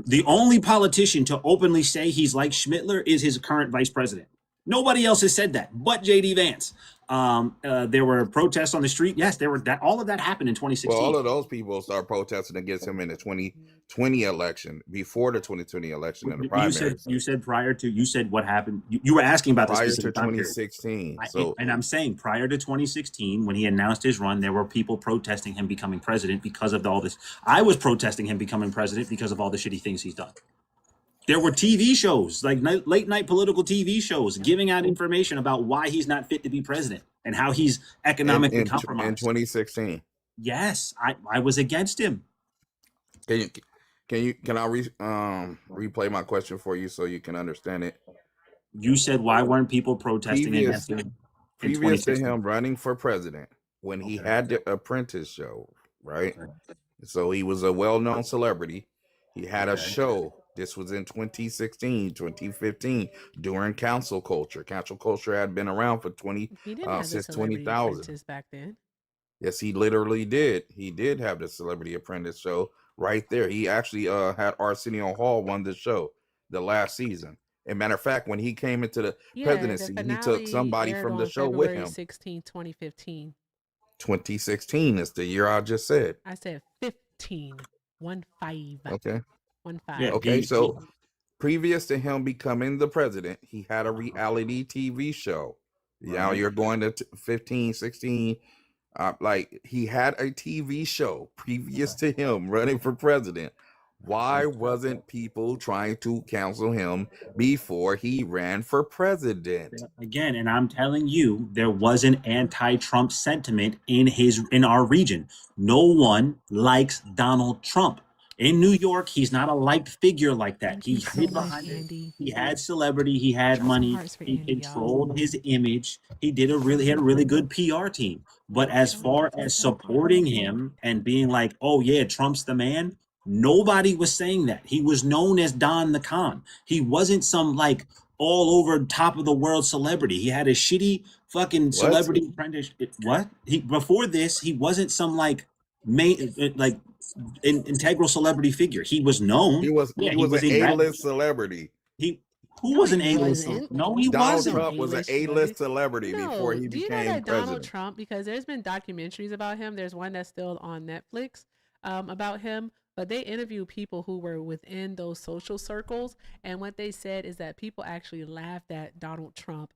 The only politician to openly say he's like Schmittler is his current vice president. Nobody else has said that but J.D. Vance. There were protests on the street. Yes, there were. All of that happened in 2016. Well, all of those people started protesting against him in the 2020 election, before the 2020 election in the primaries. You said what happened. You were asking about prior this to 2016. And I'm saying prior to 2016, when he announced his run, there were people protesting him becoming president because of all this. I was protesting him becoming president because of all the shitty things he's done. There were TV shows, like late night political TV shows, giving out information about why he's not fit to be president and how he's economically compromised. In 2016. Yes, I was against him. Can I replay my question for you so you can understand it? You said, why weren't people protesting against him? Previous to him running for president, when he had the Apprentice show, right? So he was a well-known celebrity. He had a show. This was in 2016, 2015, during cancel culture. Cancel culture had been around for since 20,000. Back then. Yes, he literally did. He did have the Celebrity Apprentice show right there. He actually had Arsenio Hall won the show the last season. As a matter of fact, when he came into the presidency, he took somebody from the show with him. 16, 2015. 2016 is the year I just said. I said 15. 15. Okay. 15. Yeah, okay, so previous to him becoming the president, he had a reality TV show. Right. Now you're going to 15, 16. Like, he had a TV show previous to him running for president. Why wasn't people trying to cancel him before he ran for president? Again, and I'm telling you, there was an anti-Trump sentiment in our region. No one likes Donald Trump. In New York, he's not a liked figure like that. He hid behind it. He had celebrity. He had money. He controlled his image. He had a really good PR team. But as far as supporting him and being like, oh yeah, Trump's the man, nobody was saying that. He was known as Don the Con. He wasn't some like all over top of the world celebrity. He had a shitty fucking celebrity apprenticeship. What? Before this, he wasn't some like integral celebrity figure. He was known. He was Yeah, he was an A-list celebrity. Who No, was an he A-list? wasn't. No, he Donald wasn't. Trump was an A-list celebrity before he Do you know became that Donald president. Trump, because there's been documentaries about him. There's one that's still on Netflix about him, but they interview people who were within those social circles, and what they said is that people actually laughed at Donald Trump.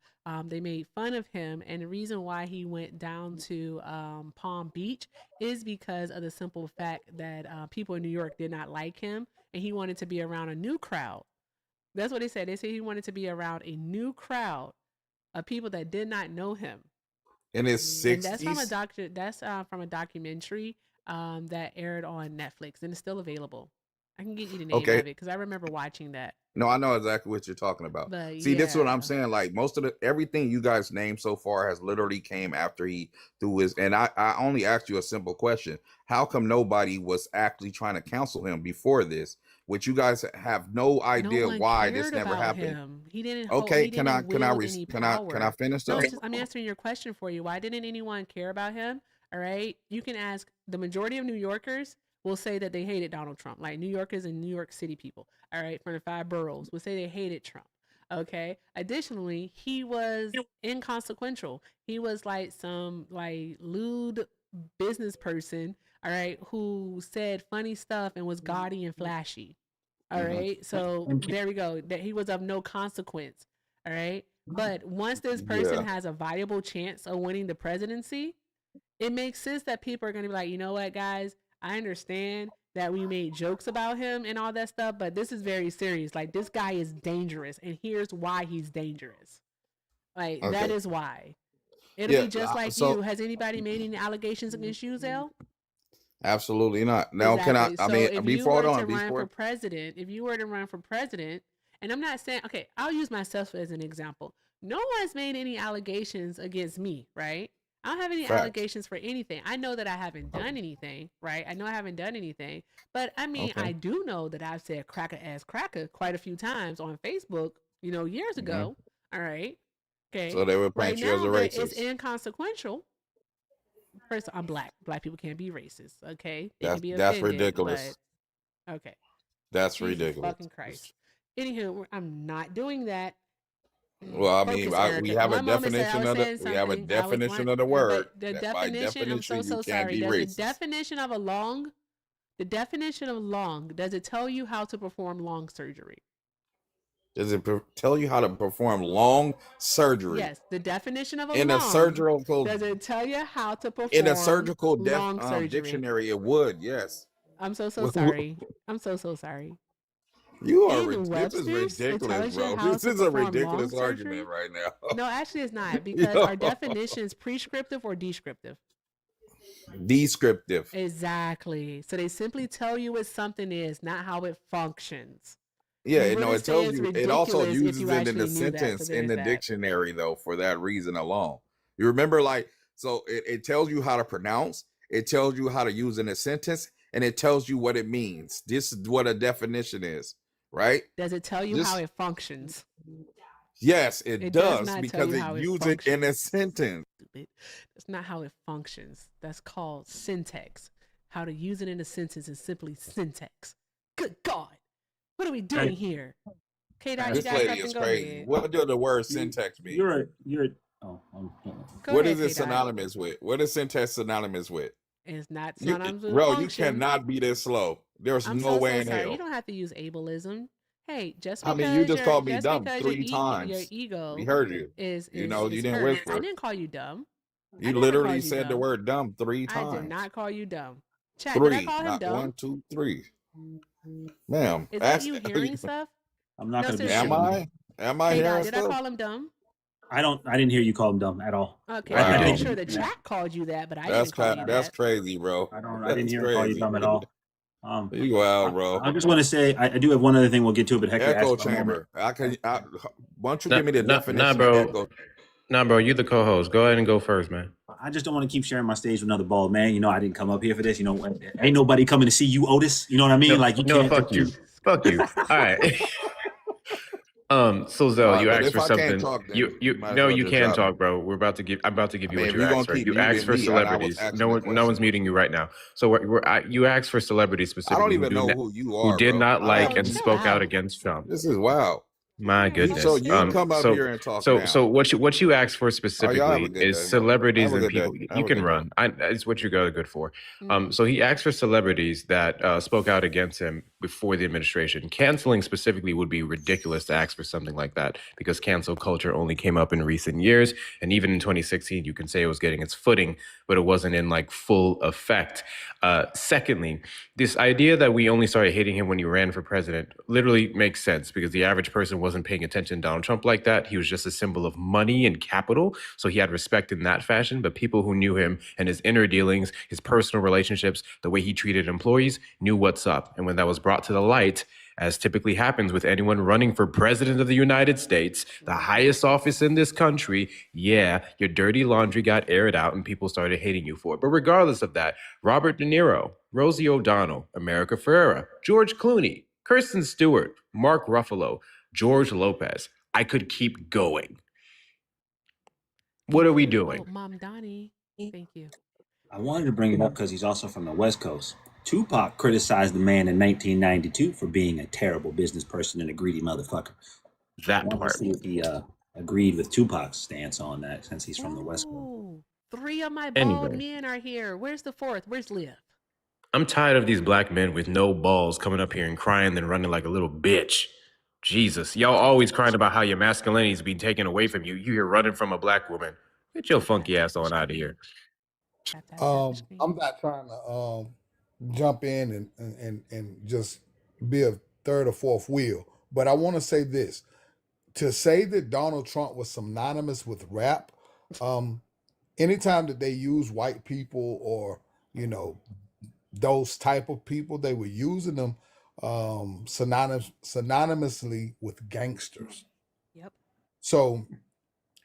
They made fun of him, and the reason why he went down to Palm Beach is because of the simple fact that people in New York did not like him, and he wanted to be around a new crowd. That's what they said. They said he wanted to be around a new crowd of people that did not know him. In his 60s? And that's from a documentary that aired on Netflix, and it's still available. I can get you the name of it because I remember watching that. No, I know exactly what you're talking about. But See, this is what I'm saying. Like most of everything you guys named so far has literally came after he threw his. And I only asked you a simple question: how come nobody was actually trying to counsel him before this? Which you guys have no idea why this never happened. Him. He didn't. Okay, he can I finish though? I'm answering your question for you. Why didn't anyone care about him? All right, you can ask the majority of New Yorkers will say that they hated Donald Trump. Like New Yorkers and New York City people, all right, from the 5 boroughs will say they hated Trump. Okay. Additionally, he was inconsequential. He was like some like lewd business person, all right, who said funny stuff and was gaudy and flashy. All right. So there we go. That he was of no consequence. All right. But once this person has a viable chance of winning the presidency, it makes sense that people are going to be like, you know what, guys, I understand that we made jokes about him and all that stuff, but this is very serious. Like, this guy is dangerous, and here's why he's dangerous. Like, that is why. It'll be just like you. Has anybody made any allegations against you, Zell? Absolutely not. Now, exactly. I mean, if you were to run for president, and I'm not saying, okay, I'll use myself as an example. No one's made any allegations against me, right? I don't have any allegations for anything. I know that I haven't done anything, right? I know I haven't done anything, but I mean, I do know that I've said cracker ass cracker quite a few times on Facebook, years ago. All right. Okay. So they would paint you as a racist. It's inconsequential. First, I'm black. Black people can't be racist. Okay. That's ridiculous. But, okay. That's Jesus ridiculous. Fucking Christ. Anywho, I'm not doing that. Well, I mean, we have a definition of it. We have a definition of the word. The definition. I'm so sorry. Does the definition of long, does it tell you how to perform long surgery? Does it tell you how to perform long surgery? Yes, the definition of in a surgical. Does it tell you how to perform in a surgical dictionary? It would. Yes. I'm so sorry. I'm so sorry. You are. This is ridiculous, bro. This is a ridiculous argument right now. No, actually, it's not, because our definition is prescriptive or descriptive. Descriptive. Exactly. So they simply tell you what something is, not how it functions. Yeah, it tells you. It also uses it in the sentence in the dictionary, though, for that reason alone. You remember, so it tells you how to pronounce. It tells you how to use in a sentence, and it tells you what it means. This is what a definition is. Right? Does it tell you how it functions? Yes, it does, because it uses it in a sentence. That's not how it functions. That's called syntax. How to use it in a sentence is simply syntax. Good God. What are we doing here? K-Dot, this lady is crazy. What does the word syntax mean? What is it synonymous with? What is syntax synonymous with? It's not synonymous with function. You cannot be this slow. There's no way in hell. You don't have to use ableism. Hey, just because you just called me dumb 3 times. Your ego. We heard you. You didn't whisper. I didn't call you dumb. You literally said the word dumb 3 times. I did not call you dumb. Chat, 3. Did I call him not dumb? 1, 2, 3. Ma'am. Is that you hearing stuff? I'm not going to be. Am I hearing stuff? Did I call him dumb? I didn't hear you call him dumb at all. Okay, I'm pretty sure the chat called you that, but I didn't call you that. That's crazy, bro. I didn't hear him call you dumb at all. You go out, bro. I just want to say I do have one other thing we'll get to, but Hector echo chamber. Why don't you give me the definition? Nah, bro. You the co-host. Go ahead and go first, man. I just don't want to keep sharing my stage with another bald man. I didn't come up here for this. Ain't nobody coming to see you, Otis. You know what I mean? No, fuck you. Fuck you. All right. So All Zell, right, you but asked if for I can't something. talk, then You might as no, well you just can drop me. talk, bro. I'm about to give I you mean, what if you you're gonna asked for. keep You asked muting for me, and I was celebrities. asking a No one's question. muting you right now. So you asked for celebrities I don't specifically even know who you who are, did bro. not I like Bro, and haven't. chill spoke out out. against Trump. This is wild. My Yeah, hold So on, goodness. you chill. come up here and talk So now. what you asked for Oh, y'all have a specifically good is day. celebrities Have a and good day. people you Have a can good day. run. It's what you got good for. Mm-hmm. So he asked for celebrities that spoke out against him before the administration. Canceling specifically would be ridiculous to ask for something like that because cancel culture only came up in recent years, and even in 2016, you can say it was getting its footing, but it wasn't in like full effect. Secondly, this idea that we only started hating him when he ran for president literally makes sense because the average person wasn't paying attention to Donald Trump like that. He was just a symbol of money and capital. So he had respect in that fashion. But people who knew him and his inner dealings, his personal relationships, the way he treated employees, knew what's up. And when that was brought to the light, as typically happens with anyone running for president of the United States, the highest office in this country, yeah, your dirty laundry got aired out and people started hating you for it. But regardless of that, Robert De Niro, Rosie O'Donnell, America Ferrera, George Clooney, Kristen Stewart, Mark Ruffalo, George Lopez. I could keep going. What are we doing? Oh, Mom Donnie. Thank you. I wanted to bring it up because he's also from the West Coast. Tupac criticized the man in 1992 for being a terrible business person and a greedy motherfucker. That I wanted part. to see if he agreed with Tupac's stance on that since he's from the West Coast. Oh, 3 of my bald men are here. Where's the 4th? Where's Liv? I'm tired of these black men with no balls coming up here and crying then running like a little bitch. Jesus, y'all always crying about how your masculinity is being taken away from you. You here running from a black woman. Get your funky ass on out of here. I'm not trying to jump in and just be a third or fourth wheel, but I want to say this: to say that Donald Trump was synonymous with rap, anytime that they use white people or those type of people, they were using them synonymously with gangsters. Yep. So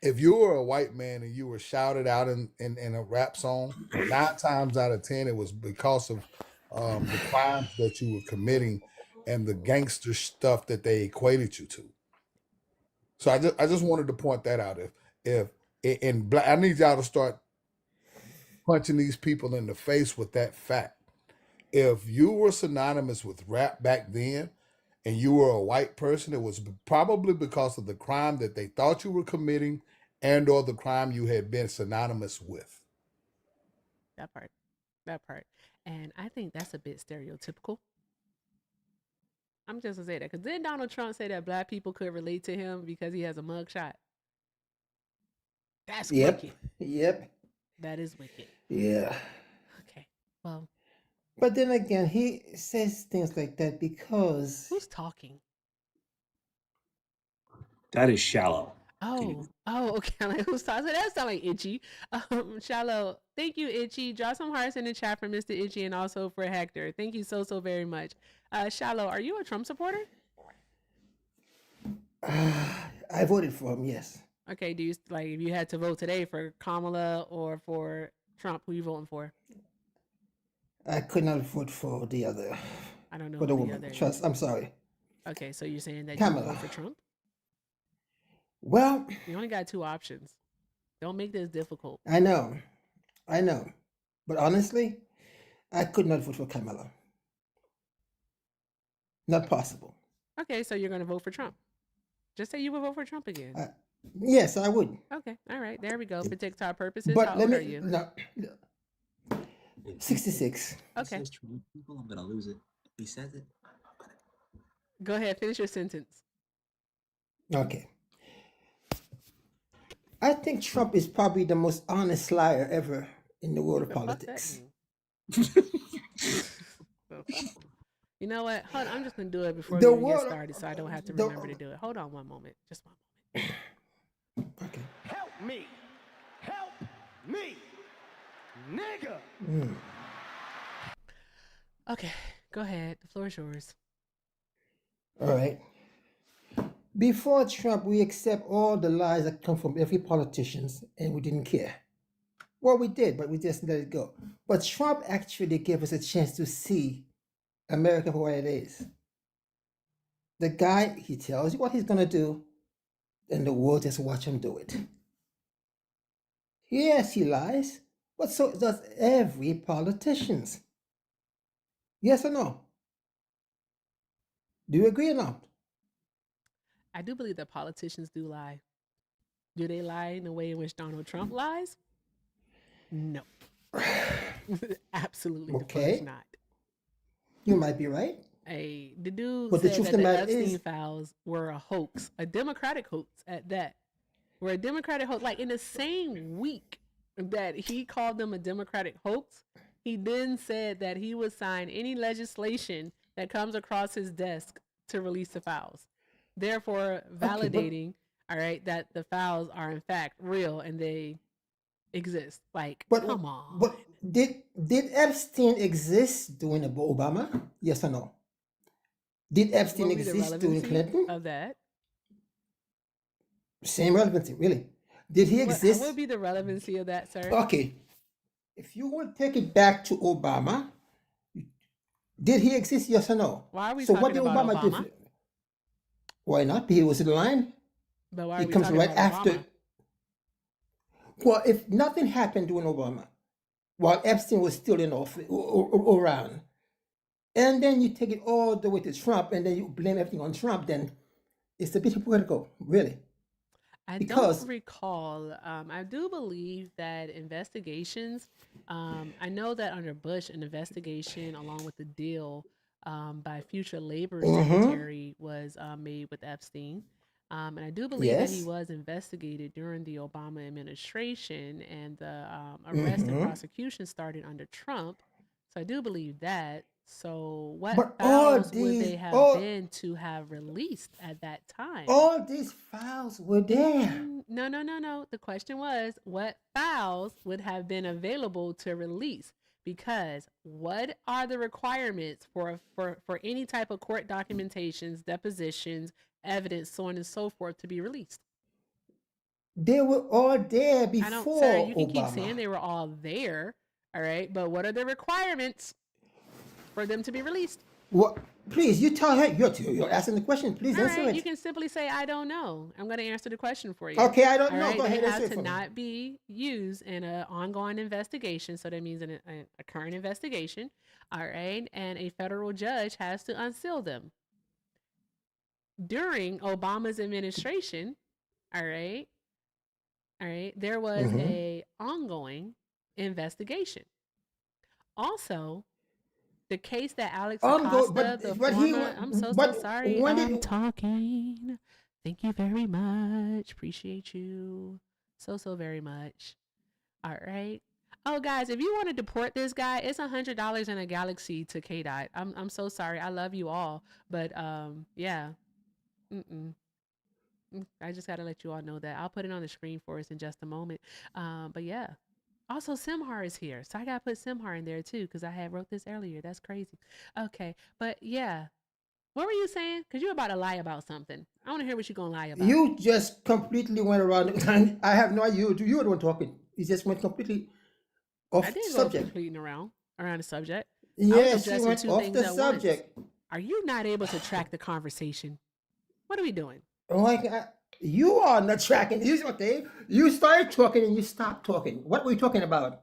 if you were a white man and you were shouted out in a rap song, 9 times out of 10, it was because of the crimes that you were committing and the gangster stuff that they equated you to. So I just wanted to point that out. If in black, I need y'all to start punching these people in the face with that fact. If you were synonymous with rap back then and you were a white person, it was probably because of the crime that they thought you were committing and or the crime you had been synonymous with. That part. And I think that's a bit stereotypical. I'm just gonna say that because didn't Donald Trump say that black people could relate to him because he has a mugshot? That's wicked. Yep. That is wicked. Yeah. Okay. Well, But then again, he says things like that because who's talking? That is shallow. Oh, okay. I'm like, who's talking? That sounds like Itchy. Shallow. Thank you, Itchy. Draw some hearts in the chat for Mr. Itchy and also for Hector. Thank you so very much. Shallow, are you a Trump supporter? I voted for him, yes. Okay, do you like if you had to vote today for Kamala or for Trump, who you voting for? I could not vote for the other. I don't know For the who woman. other is. Trust. I'm sorry. Okay, so you're saying that you Kamala. vote for Trump? Well, You only got 2 options. Don't make this difficult. I know. But honestly, I could not vote for Kamala. Not possible. Okay, so you're gonna vote for Trump. Just say you would vote for Trump again. Yes, I would. Okay, all right, there we go. For TikTok purposes, But how let old me are you? no. 66. Okay, People, I'm gonna lose it. He says it. go ahead. Finish your sentence. Okay. I think Trump is probably the most honest liar ever in the world of The fuck that politics. mean? The fuck? You know what? Hold on, I'm just gonna do it before The we even get world- started, so I don't have to the- remember to do it. Hold on one moment. Just one moment. Okay. Help me! Help me! Nigga! Okay, go ahead. The floor is yours. All right. Before Trump, we accept all the lies that come from every politician, and we didn't care. Well, we did, but we just let it go. But Trump actually gave us a chance to see America for what it is. The guy, he tells you what he's going to do, and the world just watch him do it. Yes, he lies, but so does every politician. Yes or no? Do you agree or not? I do believe that politicians do lie. Do they lie in the way in which Donald Trump lies? No. Absolutely the fudge Okay, not. you might be right. The dude But the said truth that of the the matter Epstein is, files were a hoax, a Democratic hoax at that. Were a Democratic hoax. Like in the same week that he called them a Democratic hoax, he then said that he would sign any legislation that comes across his desk to release the files, therefore okay, validating, all right, that the files are in fact real and they exist. Like, but come on. but did Epstein exist during Obama? Yes or no? Did Epstein What would be the exist during relevancy Clinton? of that? Same relevancy, really. Did he What exist? would be the relevancy of that, sir? Okay, if you will take it back to Obama, did he exist? Yes or no? Why are we So what talking did about Obama do? Obama? Why not? He was in line. But why He are we comes talking right about after. Obama? Well, if nothing happened during Obama, while Epstein was still in office or around, and then you take it all the way to Trump, and then you blame everything on Trump, then it's a bit hypocritical, really. I Because don't recall. I do believe that investigations, I know that under Bush, an investigation along with the deal by future labor secretary was made with Epstein. And I do believe that he yes, was investigated during the Obama administration, and the arrest and prosecution started under Trump. So I do believe that. So what but files would they have been to have released at that time? all these files were there. No, no, no, no. The question was, what files would have been available to release? Because what are the requirements for any type of court documentations, depositions, evidence, so on and so forth to be released? They were all there I don't, sir, before you can keep saying Obama. they were all there, all right, but what are the requirements for them to be released? What? Please, you tell her. You're asking the question. Please All answer right, it. you can simply say, I don't know. I'm going to answer the question for you. Okay, I don't All know. right, Go they ahead, answer have it to for me. not be used in an ongoing investigation. So that means in a current investigation. All right, and a federal judge has to unseal them. During Obama's administration, all right, there was Mm-hmm. a ongoing investigation. Also, the case that Alex Ongo, Acosta, the but he former, I'm so but sorry. when I'm did talking. Thank you very much. Appreciate you so very much. All right. Oh, guys, if you want to deport this guy, it's $100 in a galaxy to KDOT. I'm so sorry. I love you all, but yeah. Mm-mm. I just got to let you all know that. I'll put it on the screen for us in just a moment. But yeah. Also, Simhar is here. So I got to put Simhar in there too because I had wrote this earlier. That's crazy. Okay. But yeah. What were you saying? Because you're about to lie about something. I want to hear what you're going to lie about. you just completely went around? I have no idea. You were the one talking. You just went completely I off did go subject. completing around the subject. I was Yes, you addressing went two off things the at once. subject. Are you not able to track the conversation? What are we doing? You are not tracking. Okay. You started talking and you stopped talking. What were you talking about?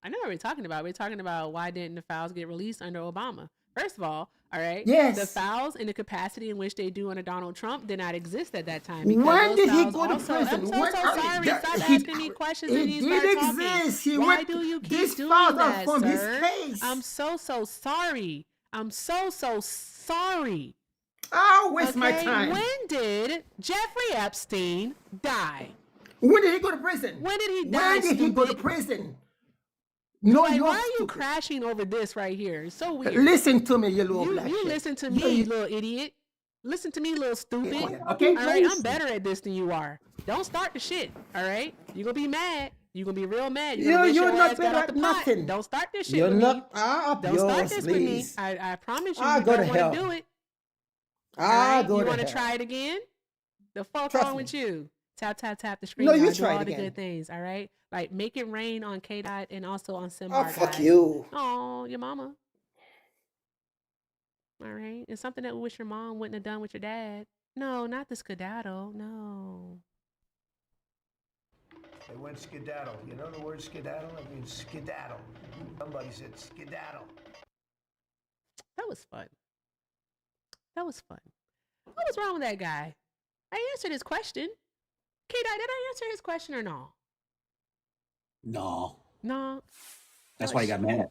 I know what we're talking about. We're talking about why didn't the files get released under Obama? First of all right, the Yes. files in the capacity in which they do under Donald Trump did not exist at that time. When those did he files go to also, prison? I'm so sorry. Stop asking me questions and It you did start talking. exist. He Why went. do you keep These doing files are that, from his sir? case. I'm so sorry. I'm so sorry. I'll waste my time. When did Jeffrey Epstein die? When did he go to prison? When did he die? When did he go to stupid? prison? No, Like, you're why are you stupid. crashing over this right here? It's so weird. Listen to me, you little black You shit. listen to me, you little idiot. Listen to me, little stupid. Okay? All right, I'm better at this than you are. Don't start the shit. All right, you're gonna be mad. You're gonna be real mad. You're your not ass got better out the at pot. nothing. Don't start this shit You're with not. me. Up Don't yours, start this with me. please. I promise you, I'll you go to don't want hell. to do it. I'll go You to want to hell. try it again? The fuck Trust wrong me. with you? Tap the screen. No, you y'all. Do try all it the again. good things. All right, like make it rain on KDOT and also on Oh, Simhar. fuck guys. you. Oh, your mama. All right. It's something that we wish your mom wouldn't have done with your dad. No, not the skedaddle. No. They went skedaddle. You know the word skedaddle? It means skedaddle. Somebody said skedaddle. That was fun. That was fun. What was wrong with that guy? I answered his question. K-Dot, did I answer his question or no? No. No. That's why he got mad.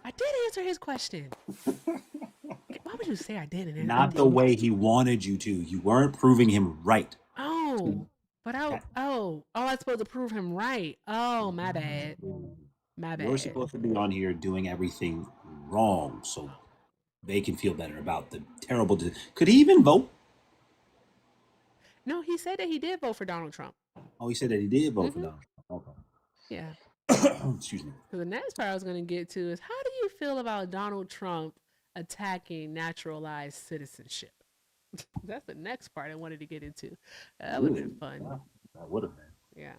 I did answer his question. Why would you say I didn't? Not the way he wanted you to. You weren't proving him right. Oh, but I was supposed to prove him right. Oh, my bad. My bad. You're supposed to be on here doing everything wrong so they can feel better about the terrible. Could he even vote? No, he said that he did vote for Donald Trump. Oh, he said that he did vote for Donald Trump. Okay. Yeah. Excuse me. So the next part I was going to get to is, how do you feel about Donald Trump attacking naturalized citizenship? That's the next part I wanted to get into. That would have been fun. That would have been. Yeah.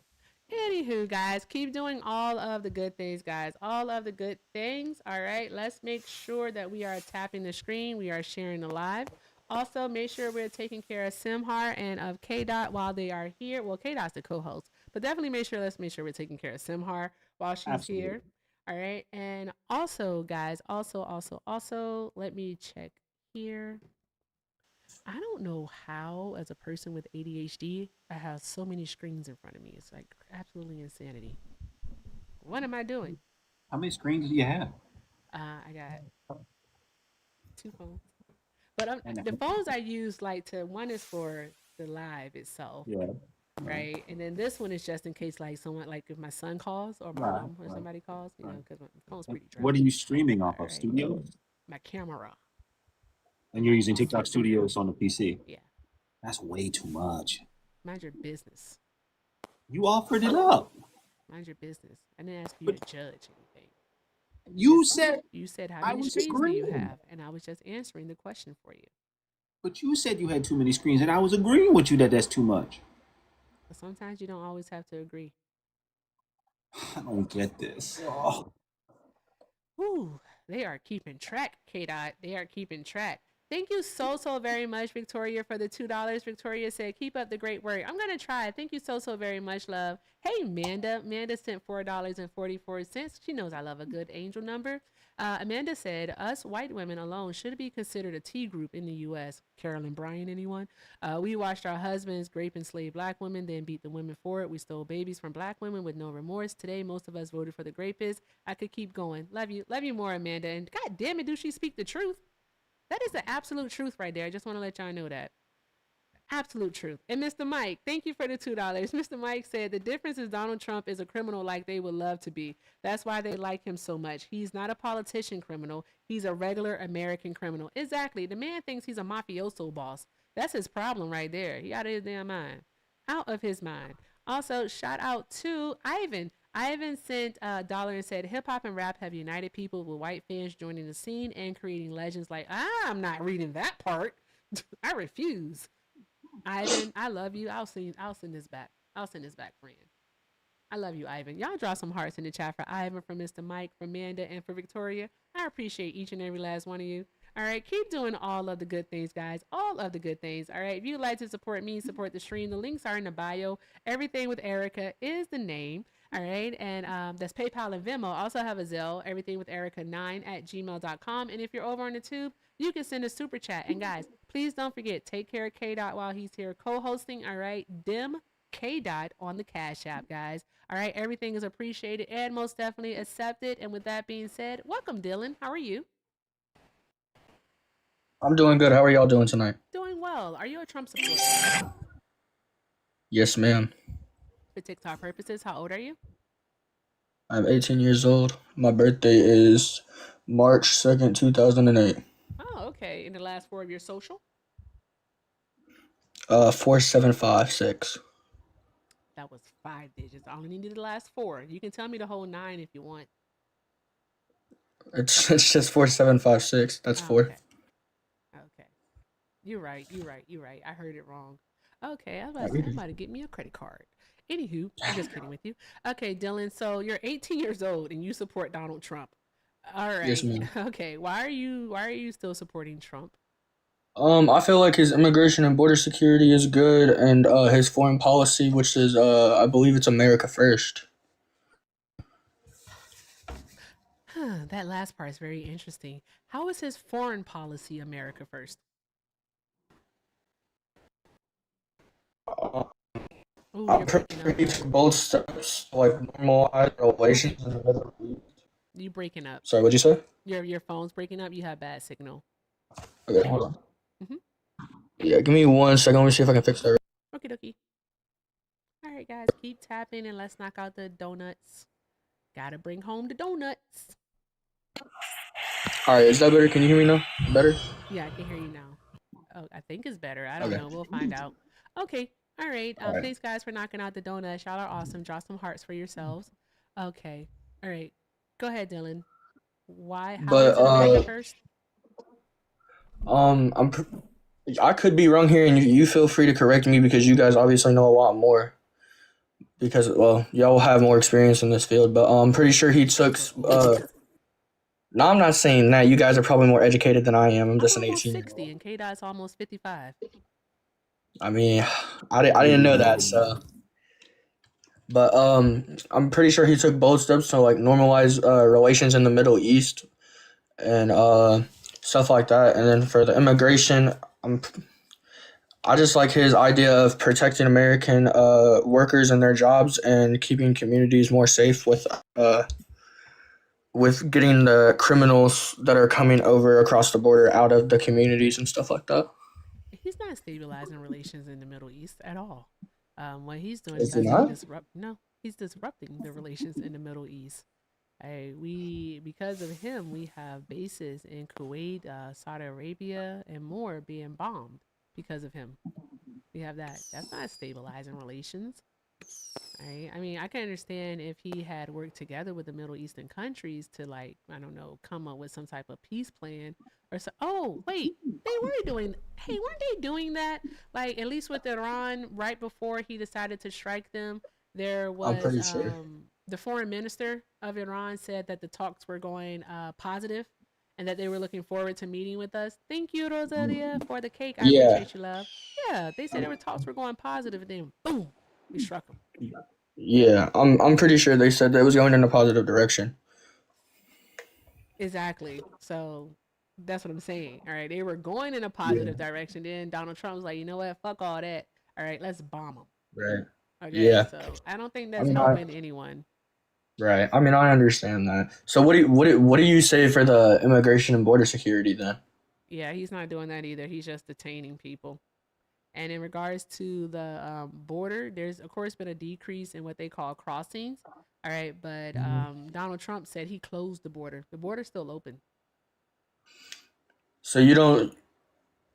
Anywho, guys, keep doing all of the good things, guys. All of the good things. All right. Let's make sure that we are tapping the screen. We are sharing the live. Also, make sure we're taking care of Simhar and of K-Dot while they are here. Well, K-Dot's the co-host, but definitely let's make sure we're taking care of Simhar while she's here. All right. And also, guys, also, let me check here. I don't know how, as a person with ADHD, I have so many screens in front of me. It's like absolutely insanity. What am I doing? How many screens do you have? I got 2 phones. But the phones I use, one is for the live itself. Yeah. Right. And then this one is just in case, someone, if my son calls or my mom or somebody calls, because my phone's pretty dry. What are you streaming off of? Studios? My camera. And you're using TikTok Studios on the PC? Yeah. That's way too much. Mind your business. You offered it up. Mind your business. I didn't ask you to judge anything. You said how many screens do you have? And I was just answering the question for you. But you said you had too many screens, and I was agreeing with you that that's too much. But sometimes you don't always have to agree. I don't get this. Oh. Ooh, they are keeping track, K-Dot. They are keeping track. Thank you so very much, Victoria, for the $2. Victoria said, keep up the great work. I'm going to try. Thank you so very much, love. Hey, Amanda. Amanda sent $4.44. She knows I love a good angel number. Amanda said, us white women alone should be considered a T group in the U.S. Carolyn Bryan, anyone? We watched our husbands grape enslaved black women, then beat the women for it. We stole babies from black women with no remorse. Today, most of us voted for the rapists. I could keep going. Love you. Love you more, Amanda. And God damn it, do she speak the truth? That is the absolute truth right there. I just want to let y'all know that. Absolute truth. And Mr. Mike, thank you for the $2. Mr. Mike said, the difference is Donald Trump is a criminal like they would love to be. That's why they like him so much. He's not a politician criminal. He's a regular American criminal. Exactly. The man thinks he's a mafioso boss. That's his problem right there. He out of his damn mind. Out of his mind. Also, shout out to Ivan. Ivan sent a $1 and said, hip hop and rap have united people with white fans joining the scene and creating legends like, I'm not reading that part. I refuse. Ivan, I love you. I'll send this back. I'll send this back, friend. I love you, Ivan. Y'all draw some hearts in the chat for Ivan, for Mr. Mike, for Amanda, and for Victoria. I appreciate each and every last one of you. All right, keep doing all of the good things, guys. All of the good things. All right, if you'd like to support me, support the stream, the links are in the bio. Everything with Erica is the name. All right, and that's PayPal and Venmo. Also have a Zelle, everything with Erica9@gmail.com. And if you're over on the tube, you can send a super chat. And guys, please don't forget, take care of K-Dot while he's here co-hosting. All right, dim K-Dot on the Cash App, guys. All right, everything is appreciated and most definitely accepted. And with that being said, welcome, Dylan. How are you? I'm doing good. How are y'all doing tonight? Doing well. Are you a Trump supporter? Yes, ma'am. For TikTok purposes, how old are you? I'm 18 years old. My birthday is March 2nd, 2008. Oh, okay. In the last 4 of your social? 4756. That was 5 digits. I only needed the last 4. You can tell me the whole 9 if you want. It's just 4756. That's 4. Okay. You're right. I heard it wrong. Okay, I'm about to get me a credit card. Anywho, I'm just kidding with you. Okay, Dylan, so you're 18 years old and you support Donald Trump. All Yes, right. ma'am. Okay. Why are you still supporting Trump? I feel like his immigration and border security is good, and his foreign policy, which is I believe it's America first. Huh, that last part is very interesting. How is his foreign policy America first? Uh, Oh, I'm you're pretty breaking sure up. he took both steps to like normalize relations in the Middle East. You breaking up. Sorry, what'd you say? Your phone's breaking up. You have bad signal. Okay, hold on. Mhm. Yeah, give me 1 second. Let me see if I can fix that. Okie dokie. All right, guys, keep tapping and let's knock out the donuts. Gotta bring home the donuts. All right, is that better? Can you hear me now? Better? Yeah, I can hear you now. Oh, I think it's better. I don't Okay. know. We'll find out. Okay. All right. All right. Thanks, guys, for knocking out the donuts. Y'all are awesome. Draw some hearts for yourselves. Okay. All right. Go ahead, Dylan. Why? How But is it America first? I'm I could be wrong here, and you feel free to correct me because you guys obviously know a lot more. Because well, y'all have more experience in this field, but I'm pretty sure he took. No, I'm not saying that. You guys are probably more educated than I am. I'm I'm just an almost 18. 60 and K Dot's almost 55. I mean, I didn't know that. So, but I'm pretty sure he took both steps to like normalize relations in the Middle East and stuff like that. And then for the immigration, I just like his idea of protecting American workers and their jobs and keeping communities more safe with getting the criminals that are coming over across the border out of the communities and stuff like that. He's not stabilizing relations in the Middle East at all. What he's doing is Is he actually not? he's disrupting the relations in the Middle East. Because of him, we have bases in Kuwait, Saudi Arabia, and more being bombed because of him. We have that. That's not stabilizing relations. Right? I mean, I can understand if he had worked together with the Middle Eastern countries to like, I don't know, come up with some type of peace plan or so. Oh, wait, they were doing. Hey, weren't they doing that? Like at least with Iran, right before he decided to strike them, there I'm was pretty sure. the foreign minister of Iran said that the talks were going positive and that they were looking forward to meeting with us. Thank you, Rosalia, for the cake. I Yeah, appreciate you, love. Yeah, they said their talks were going positive, and then boom, we struck them. yeah. I'm pretty sure they said that it was going in a positive direction. Exactly. So that's what I'm saying. All right. They were going in a Yeah. positive direction. Then Donald Trump was like, you know what? Fuck all that. All right. Let's bomb them. Right. Okay. Yeah. So I don't think I that's mean, helping anyone. right. I mean, I understand that. So what do you say for the immigration and border security then? Yeah. He's not doing that either. He's just detaining people. And in regards to the border, there's, of course, been a decrease in what they call crossings. All right. But Donald Trump said he closed the border. The border's still open. So you don't.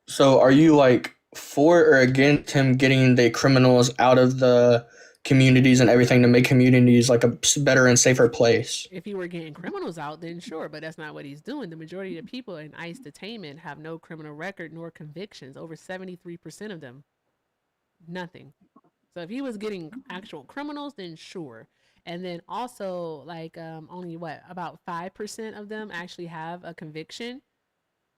So are you like for or against him getting the criminals out of the communities and everything to make communities like a better and safer place? If he were getting criminals out, then sure, but that's not what he's doing. The majority of the people in ICE detainment have no criminal record nor convictions. Over 73% of them, nothing. So if he was getting actual criminals, then sure. And then also, like, only what, about 5% of them actually have a conviction.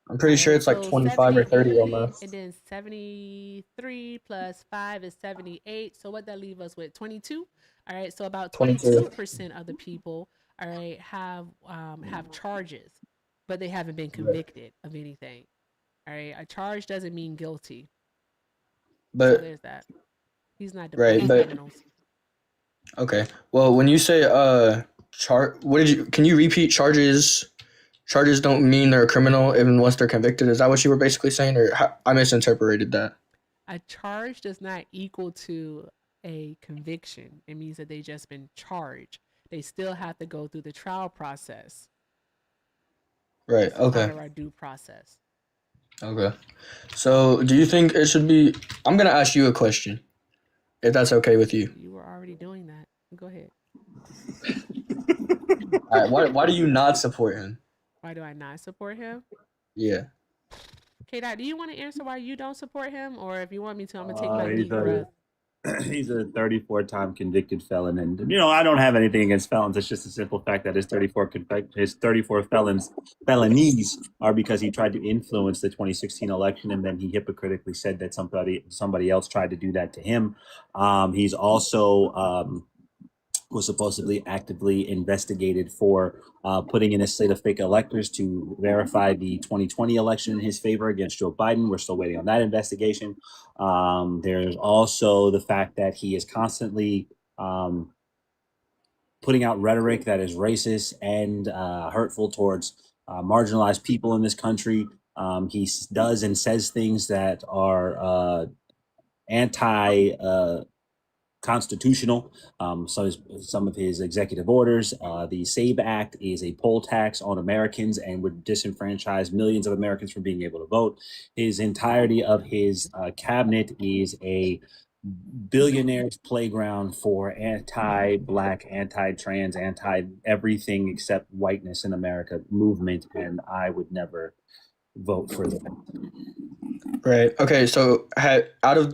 I'm All pretty sure right, it's like so 25 or 30 78, almost. and then 73 plus 5 is 78. So what that leave us with? 22. All right, so about 22. 22% of the people, all right, have charges, but they haven't been convicted of anything. All right, a charge doesn't mean guilty. So But there's that. He's not right, deporting but criminals. okay. Well, when you say what did you can you repeat charges? Charges don't mean they're a criminal even once they're convicted. Is that what you were basically saying, or I misinterpreted that? A charge does not equal to a conviction. It means that they just been charged. They still have to go through the trial process. Right. It's a part Okay. of our due process. Okay. So, do you think it should be? I'm gonna ask you a question, if that's okay with you. You were already doing that. Go ahead. All right. Why do you not support him? Why do I not support him? Yeah. K Dot, do you want to answer why you don't support him? Or if you want me to, I'm going to take my deep breath. He's a 34-time convicted felon, and I don't have anything against felons. It's just a simple fact that his 34 felonies are because he tried to influence the 2016 election, and then he hypocritically said that somebody else tried to do that to him. He's also was supposedly actively investigated for putting in a slate of fake electors to verify the 2020 election in his favor against Joe Biden. We're still waiting on that investigation. There's also the fact that he is constantly putting out rhetoric that is racist and hurtful towards marginalized people in this country. He does and says things that are anti constitutional. So some of his executive orders, the SAVE Act is a poll tax on Americans and would disenfranchise millions of Americans from being able to vote. His entirety of his cabinet is a billionaire's playground for anti-black, anti-trans, anti-everything except whiteness in America movement, and I would never vote for that. Right. Okay. So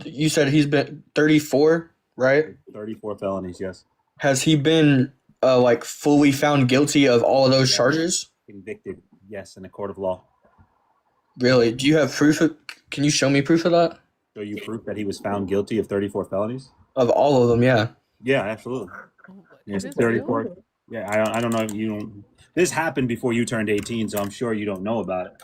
you said he's been 34, right? 34 felonies, yes. Has he been like fully found guilty of all of those charges? Convicted, yes, in a court of law. Really? Do you have proof? Can you show me proof of that? Show you proof that he was found guilty of 34 felonies? Of all of them, yeah. Yeah, absolutely. Yes, 34. Yeah, I don't know if you don't. This happened before you turned 18, so I'm sure you don't know about it.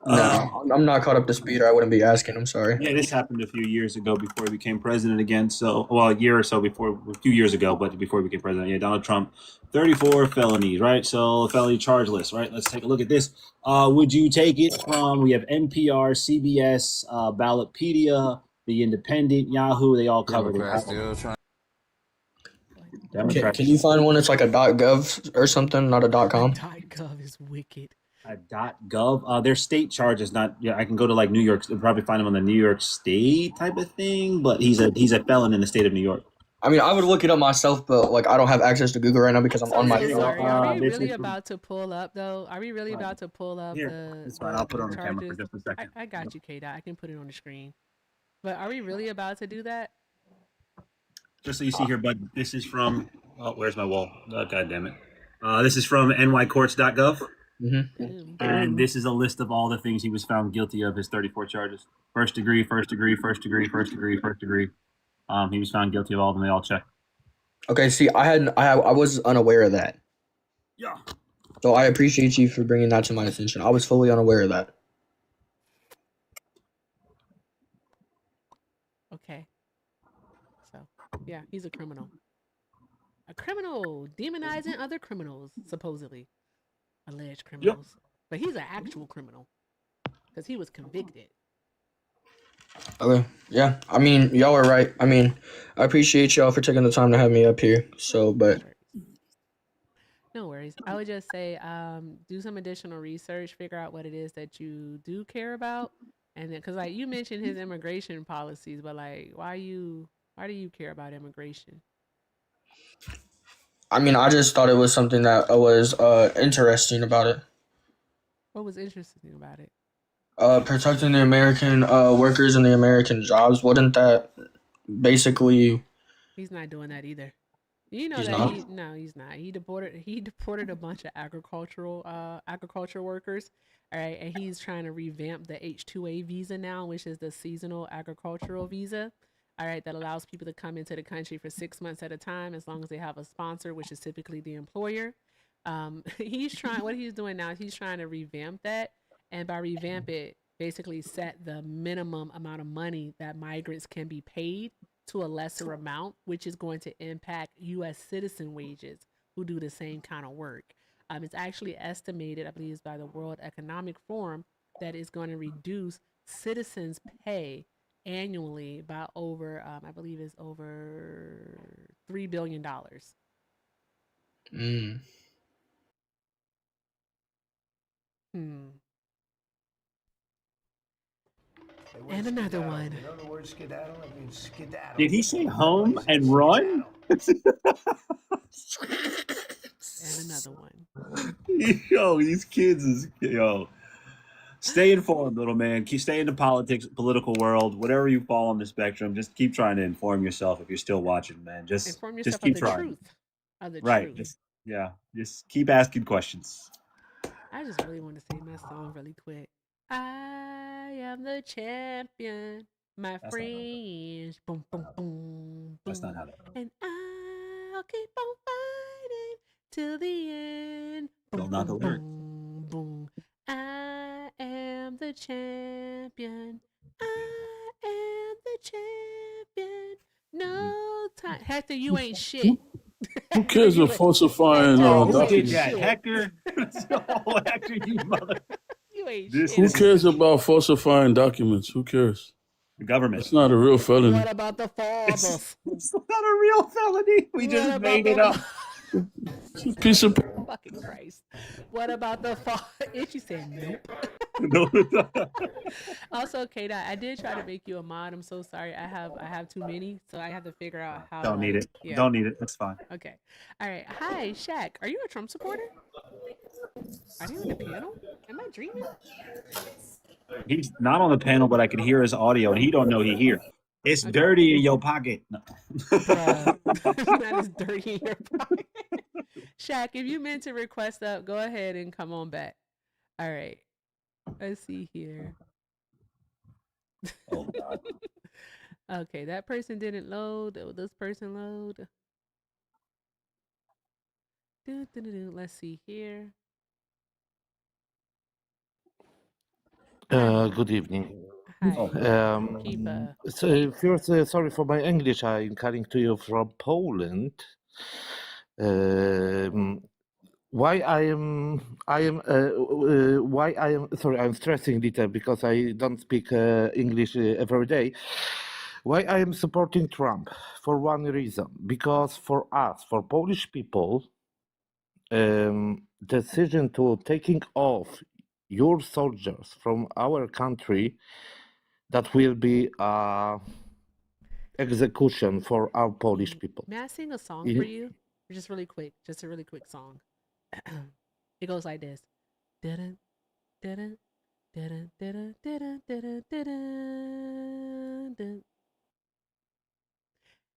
No, I'm not caught up to speed, or I wouldn't be asking. I'm sorry. Yeah, this happened a few years ago before he became president again. So, well, a year or so before, a few years ago, but before he became president. Yeah, Donald Trump, 34 felonies, right? So, felony charge list, right? Let's take a look at this. Would you take it from, we have NPR, CBS, Ballotpedia, The Independent, Yahoo, they all covered it. Can you find one that's like a .gov or something, not a .com? .gov is wicked. A .gov. Their state charges not. Yeah, I can go to like New York. Probably find him on the New York State type of thing. But he's a felon in the state of New York. I mean, I would look it up myself, but like I don't have access to Google right now because I'm on my phone. Are we really about to pull up though? Are we really about to pull up That's fine. I'll put it on the camera for just a second. I got you, K. I can put it on the screen. But are we really about to do that? Just so you see here, bud. This is from. Oh, where's my wall? Oh, God damn it. This is from nycourts.gov. Mm-hmm. And this is a list of all the things he was found guilty of, his 34 charges. First degree. He was found guilty of all of them. They all check. Okay, see, I was unaware of that. Yeah. So I appreciate you for bringing that to my attention. I was fully unaware of that. Okay. So, yeah, he's a criminal. A criminal demonizing other criminals, supposedly. Alleged criminals. Yep. But he's an actual criminal because he was convicted. Okay. Yeah. I mean, y'all are right. I mean, I appreciate y'all for taking the time to have me up here. So, but. No worries. I would just say do some additional research, figure out what it is that you do care about. And then, because like you mentioned his immigration policies, but like, why do you care about immigration? I mean, I just thought it was something that was interesting about it. What was interesting about it? Protecting the American workers and the American jobs. Wasn't that basically? He's not doing that either. You know he's that not? No, he's not. He deported a bunch of agriculture workers. All right, and he's trying to revamp the H-2A visa now, which is the seasonal agricultural visa. All right, that allows people to come into the country for 6 months at a time as long as they have a sponsor, which is typically the employer. What he's doing now is he's trying to revamp that, and by revamp it, basically set the minimum amount of money that migrants can be paid to a lesser amount, which is going to impact U.S. citizen wages who do the same kind of work. It's actually estimated, I believe it's by the World Economic Forum, that is going to reduce citizens' pay annually by over, I believe it's over $3 billion. Mm. And another one. You know the word skedaddle? I mean skedaddle. Did he say home and run? And another one. Yo, these kids is Stay informed, little man. Stay in the political world, whatever you fall on the spectrum. Just keep trying to inform yourself. If you're still watching, man, just Inform yourself keep of the trying. truth. Of the Right. truth. Just keep asking questions. I just really want to sing that song really quick. I am the champion, my friends. Boom, boom, boom, That's not boom. how that. And I'll keep on fighting till the end. Still Boom, not the boom, lyrics. boom, boom. I am the champion. I am the champion. No time. Hector, you ain't shit. Who cares of falsifying Hector, you ain't documents? shit. Hector? Hector, you mother. You ain't This- shit. Who cares about falsifying documents? Who cares? The government. It's not a real felony. What about the fathers? It's not a real felony. We just What made it about up. It's a piece of Fucking Christ. What about the Itchy said nope. No. Also, Kata, I did try to make you a mod. I'm so sorry. I have too many, so I have to figure out how Don't need it. Yeah. Don't need it. That's fine. Okay. All right. Hi, Shaq. Are you a Trump supporter? Are you on the panel? Am I dreaming? He's not on the panel, but I can hear his audio, and he don't know he here. It's dirty in your pocket. No. Bruh, it's not as dirty in your pocket. Shaq, if you meant to request up, go ahead and come on back. All right. Let's see here. Oh, God. Okay, that person didn't load. Will this person load? Let's see here. Good evening. Hi. So first, sorry for my English. I'm coming to you from Poland. Why I am sorry, I'm stressing little because I don't speak English every day. Why I am supporting Trump? For one reason, because for us, for Polish people, decision to taking off your soldiers from our country, that will be execution for our Polish people. May I sing a song for you? Just really quick. Just a really quick song. It goes like this. Dun, dun, dun, dun, dun, dun, dun, dun.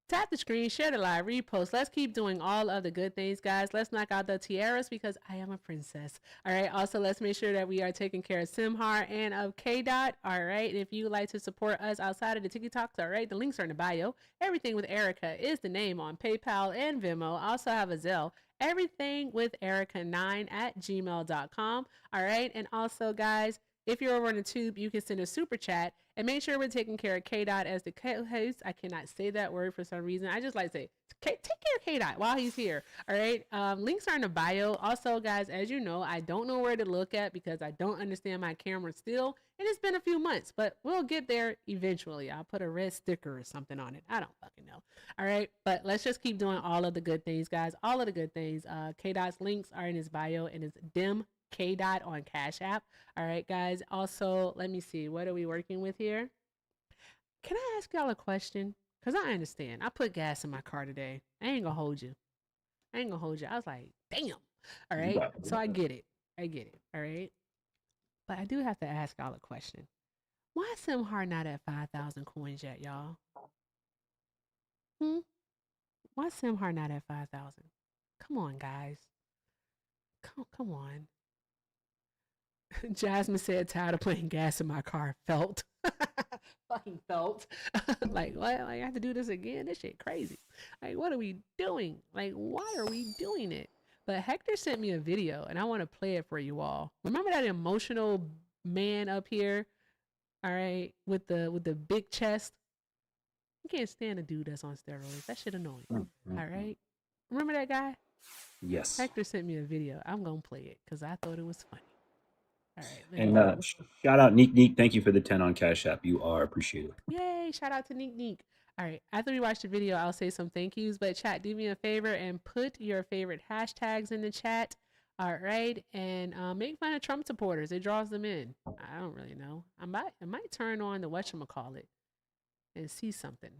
Tap the screen, share the live, repost. Let's keep doing all other good things, guys. Let's knock out the tiaras because I am a princess. All right. Also, let's make sure that we are taking care of Simhar and of K-Dot. All right. And if you would like to support us outside of the TikToks, all right, the links are in the bio. Everything with Erica is the name on PayPal and Venmo. I also have a Zelle. Everything with Erica9@gmail.com. All right. And also, guys, if you're over on the tube, you can send a super chat. And make sure we're taking care of K-Dot as the co-host. I cannot say that word for some reason. I just like to say, take care of K-Dot while he's here. All right. Links are in the bio. Also, guys, as you know, I don't know where to look at because I don't understand my camera still. And it's been a few months, but we'll get there eventually. I'll put a red sticker or something on it. I don't fucking know. All right. But let's just keep doing all of the good things, guys. All of the good things. K-Dot's links are in his bio and it's dim K-Dot on Cash App. All right, guys. Also, let me see. What are we working with here? Can I ask y'all a question? Because I understand. I put gas in my car today. I ain't going to hold you. I was like, damn. All right. So I get it. All right. But I do have to ask y'all a question. Why is Simhar not at 5,000 coins yet, y'all? Why is Simhar not at 5,000? Come on, guys. Come on. Jasmine said, tired of putting gas in my car. Felt. Fucking felt. Like, what? Like, I have to do this again? This shit crazy. Like, what are we doing? Like, why are we doing it? But Hector sent me a video, and I want to play it for you all. Remember that emotional man up here? All right, with the big chest? You can't stand a dude that's on steroids. That shit annoying. All right? Remember that guy? Yes. Hector sent me a video. I'm going to play it because I thought it was funny. All right. And shout out Neek. Thank you for the 10 on Cash App. You are appreciated. Yay. Shout out to Neek. All right. After we watch the video, I'll say some thank yous. But chat, do me a favor and put your favorite hashtags in the chat. All right. And make fun of Trump supporters. It draws them in. I don't really know. I might turn on the whatchamacallit and see something.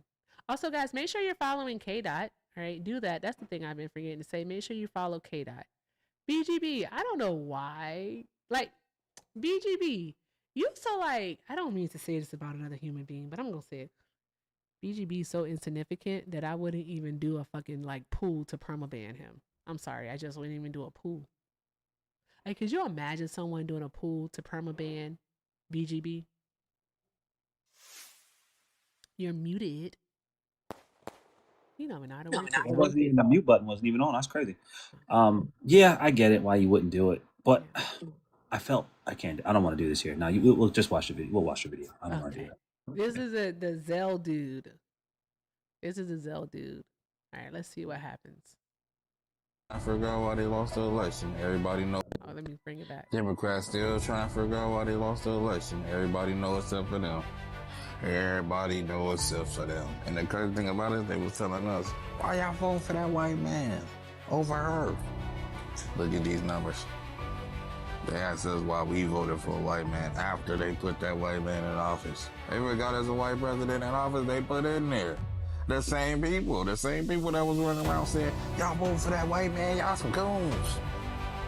Also, guys, make sure you're following K-Dot. All right. Do that. That's the thing I've been forgetting to say. Make sure you follow K-Dot. BGB. I don't know why. Like, BGB, You so like, I don't mean to say this about another human being, but I'm gonna say it. BGB is so insignificant that I wouldn't even do a fucking like pool to permaban him. I'm sorry, I just wouldn't even do a pool. Like, could you imagine someone doing a pool to permaban BGB? You're muted. You know, I don't want to. It wasn't even the mute button wasn't even on. That's crazy. Yeah, I get it why you wouldn't do it, but I don't want to do this here. Now we'll just watch the video. We'll watch the video. I don't want to do that. This is the Zell dude. This is the Zell dude. All right, let's see what happens. I forgot why they lost the election. Everybody know. Oh, let me bring it back. Democrats still trying to figure out why they lost the election. Everybody knows except for them. Everybody knows except for them. And the crazy thing about it, they was telling us, why y'all voting for that white man over her? Look at these numbers. They asked us why we voted for a white man after they put that white man in office. They forgot as a white president in office, they put in there. The same people that was running around saying, y'all vote for that white man, y'all some goons.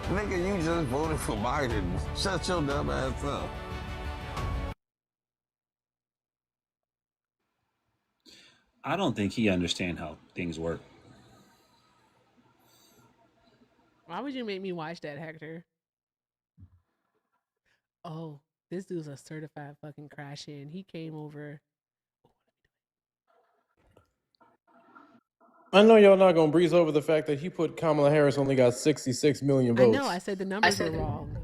Nigga, you just voted for Biden. Shut your dumb ass up. I don't think he understands how things work. Why would you make me watch that, Hector? Oh, this dude's a certified fucking crash in. He came over. I know y'all not gonna breeze over the fact that he put Kamala Harris only got 66 million votes. I know, I said the numbers were wrong.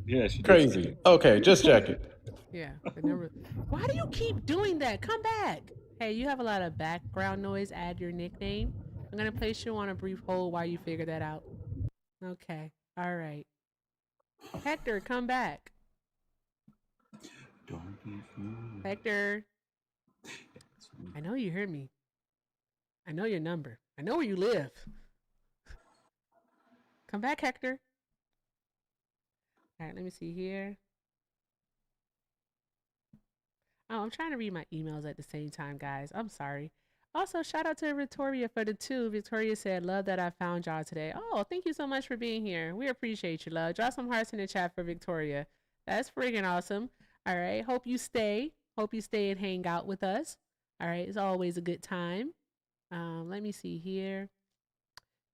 Yeah, she crazy. Okay, just check it. Yeah, the number. Why do you keep doing that? Come back. Hey, you have a lot of background noise. Add your nickname. I'm gonna place you on a brief hold while you figure that out. Okay. All right. Hector, come back. Hector. I know you heard me. I know your number. I know where you live. Come back, Hector. All right, let me see here. Oh, I'm trying to read my emails at the same time, guys. I'm sorry. Also, shout out to Victoria for the 2. Victoria said, love that I found y'all today. Oh, thank you so much for being here. We appreciate you, love. Drop some hearts in the chat for Victoria. That's friggin' awesome. All right. Hope you stay. Hope you stay and hang out with us. All right. It's always a good time. Let me see here.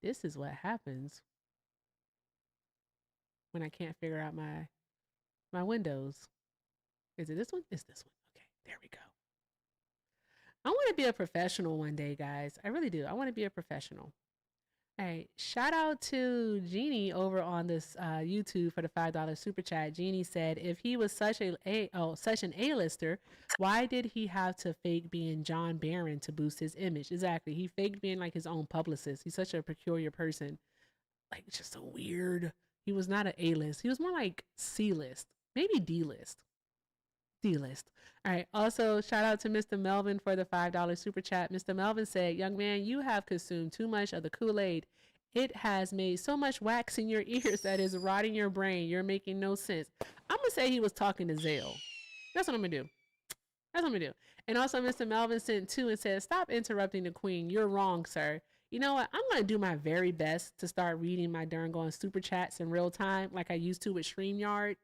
This is what happens when I can't figure out my windows. Is it this one? It's this one. Okay, there we go. I want to be a professional one day, guys. I really do. I want to be a professional. All right. Shout out to Jeannie over on this YouTube for the $5 super chat. Jeannie said, if he was such an A-lister, why did he have to fake being John Barron to boost his image? Exactly. He faked being like his own publicist. He's such a peculiar person. Like, just so weird. He was not an A-list. He was more like C-list, maybe D-list. D-list. All right. Also, shout out to Mr. Melvin for the $5 super chat. Mr. Melvin said, young man, you have consumed too much of the Kool-Aid. It has made so much wax in your ears that is rotting your brain. You're making no sense. I'm going to say he was talking to Zale. That's what I'm going to do. That's what I'm going to do. And also, Mr. Melvin sent 2 and said, stop interrupting the queen. You're wrong, sir. You know what? I'm going to do my very best to start reading my darn going super chats in real time like I used to with StreamYard.